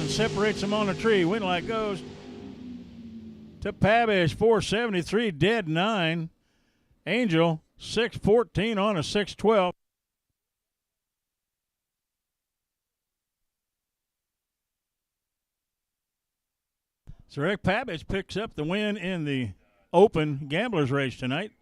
Separates them on the tree. Win light goes to Pavish, 473, dead 9. Angel, 614 on a 612. So Rick Pavish picks up the win in the open gamblers race tonight.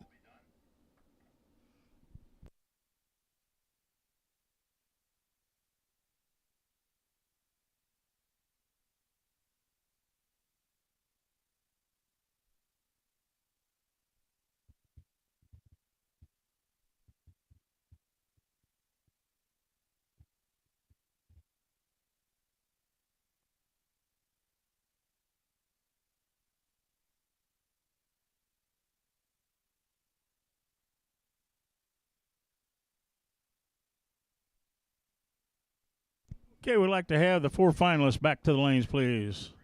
Okay, we'd like to have the 4 finalists back to the lanes, please.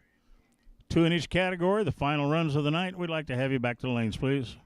2 in each category, the final runs of the night. We'd like to have you back to the lanes, please.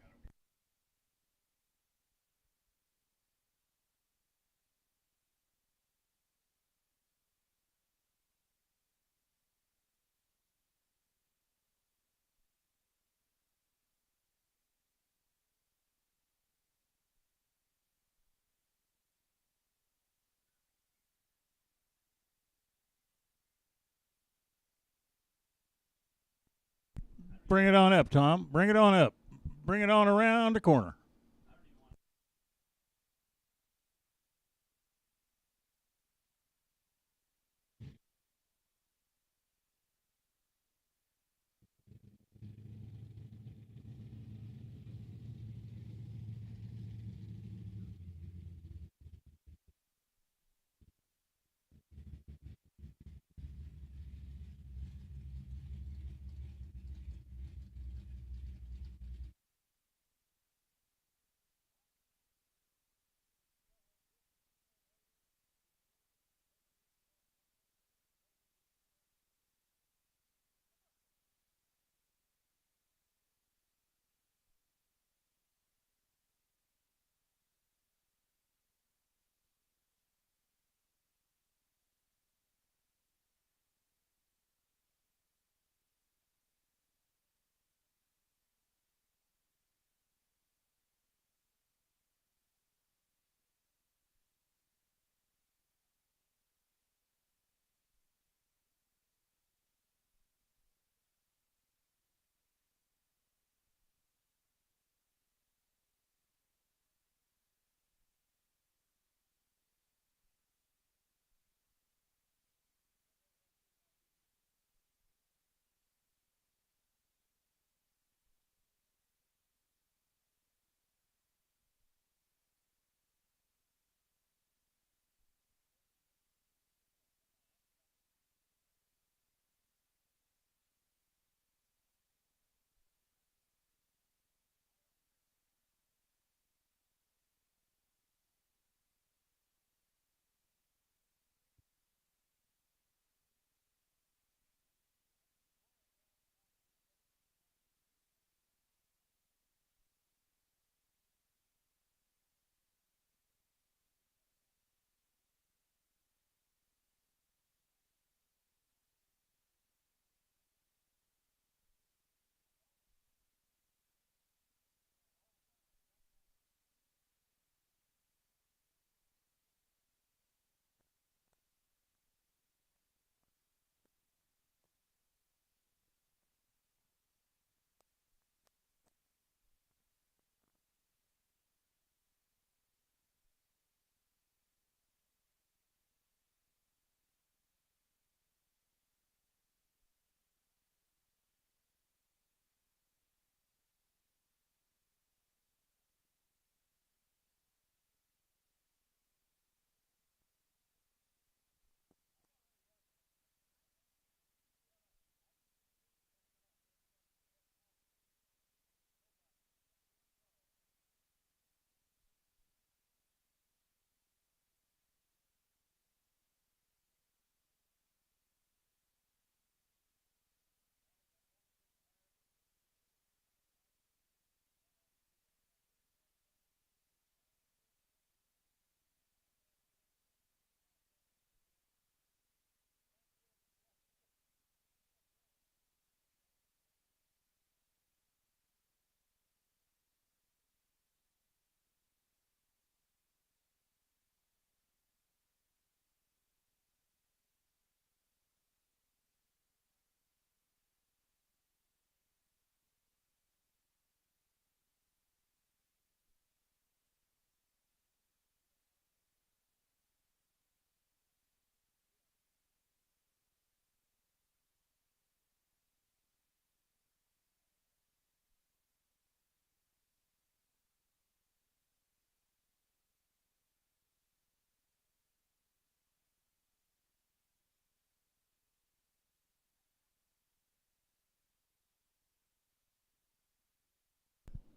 Bring it on up, Tom. Bring it on up. Bring it on around the corner.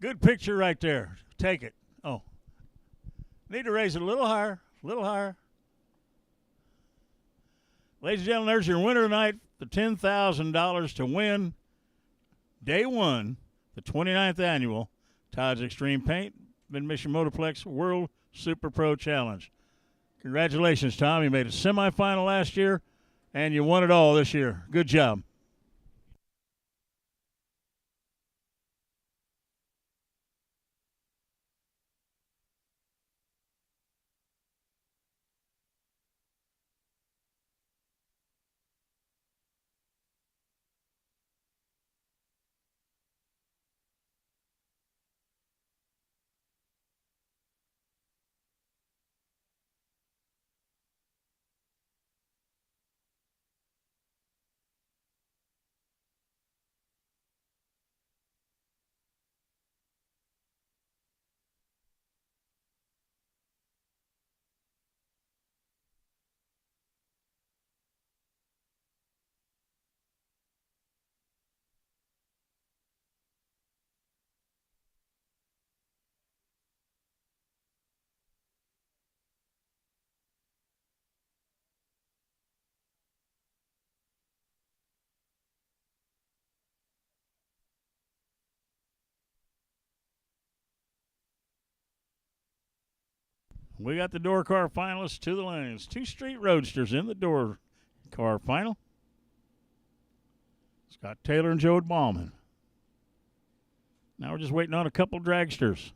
Good picture right there. Take it. Oh, need to raise it a little higher, a little higher. Ladies and gentlemen, there's your winner tonight, the $10,000 to win day one, the 29th annual Todd's Extreme Paint Mid-Michigan Motorplex World Super Pro Challenge. Congratulations, Tom. You made a semifinal last year, and you won it all this year. Good job. We got the door car finalists to the lanes. 2 street roadsters in the door car final. Scott Taylor and Joe Ballman. Now we're just waiting on a couple dragsters.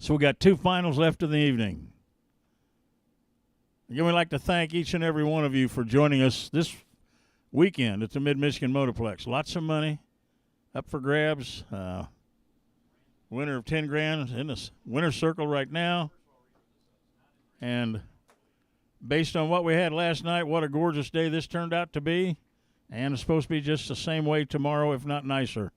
So we got 2 finals left in the evening. Again, we'd like to thank each and every one of you for joining us this weekend at the Mid-Michigan Motorplex. Lots of money up for grabs. Winner of 10 grand in the winner's circle right now. And based on what we had last night, what a gorgeous day this turned out to be. And it's supposed to be just the same way tomorrow, if not nicer.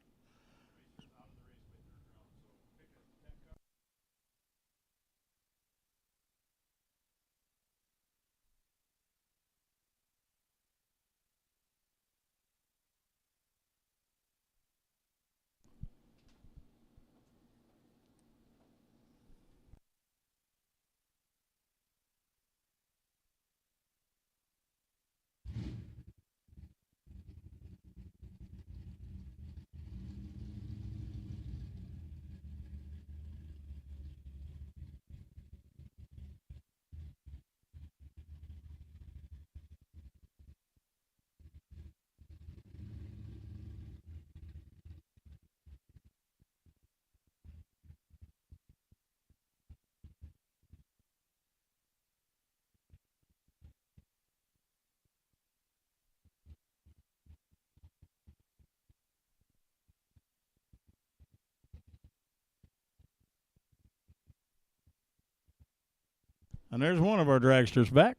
And there's one of our dragsters back.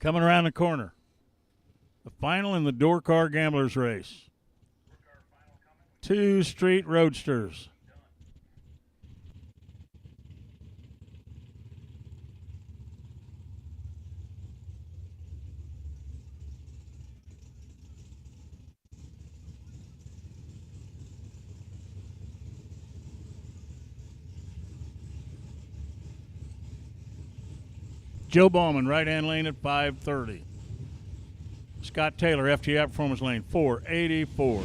Coming around the corner, the final in the Door Car Gamblers race. 2 Street Roadsters. Joe Ballman, right-hand lane at 530. Scott Taylor, FTI Performance Lane, 484.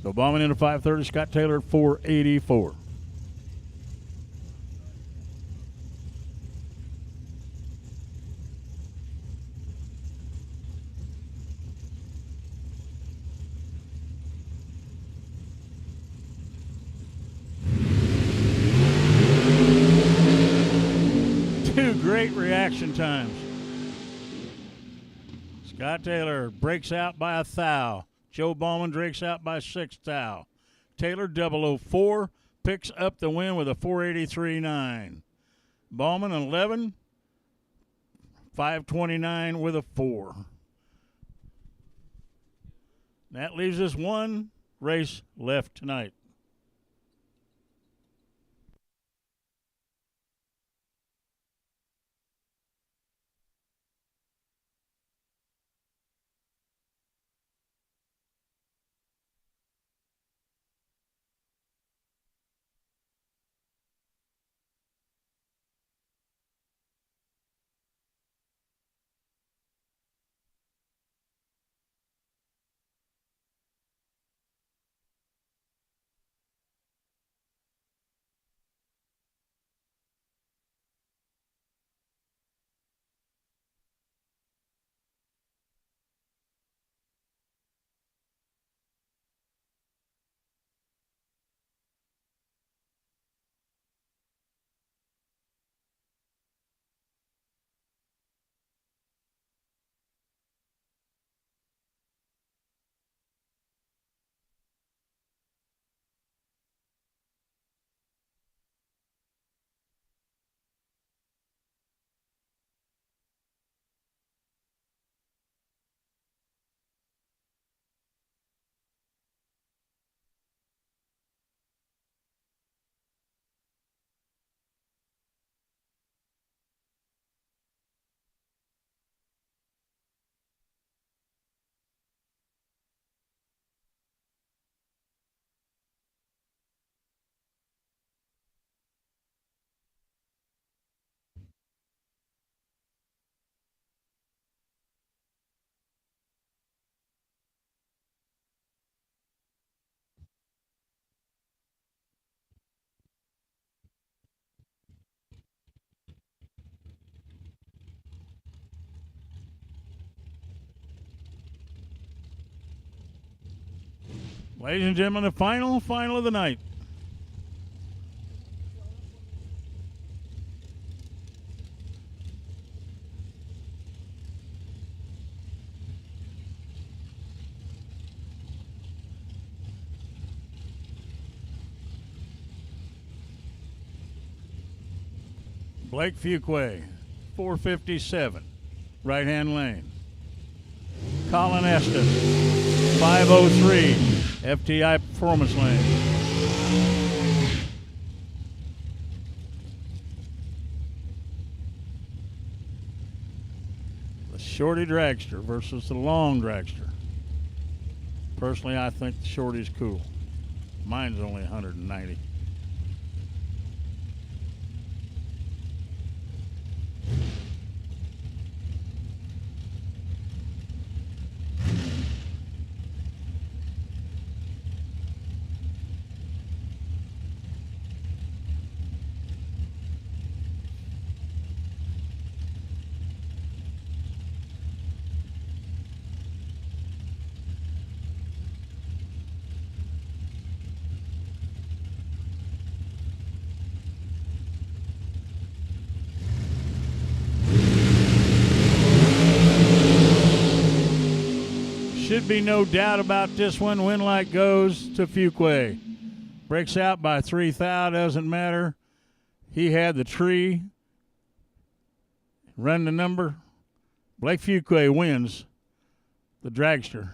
So Ballman into 530, Scott Taylor at 484. Two great reaction times. Scott Taylor breaks out by a thou. Joe Ballman breaks out by 6 thou. Taylor 004 picks up the win with a 483.9. Ballman 11, 529 with a 4. That leaves us one race left tonight. Ladies and gentlemen, the final of the night. Blake Fuquay, 457, right-hand lane. Colin Estes, 503, FTI Performance Lane. The shorty dragster versus the long dragster. Personally, I think the shorty's cool. Mine's only 190. should be no doubt about this one. Winlight goes to Fuquay. Breaks out by 3 thou, doesn't matter. He had the tree. Run the number. Blake Fuquay wins the dragster.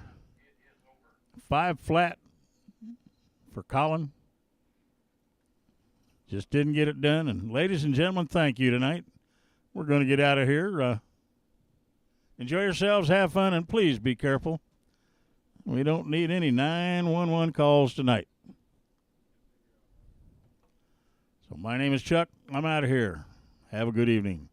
5 flat for Colin. Just didn't get it done. And ladies and gentlemen, thank you tonight. We're going to get out of here. Enjoy yourselves, have fun, and please be careful. We don't need any 911 calls tonight. So my name is Chuck. I'm out of here. Have a good evening.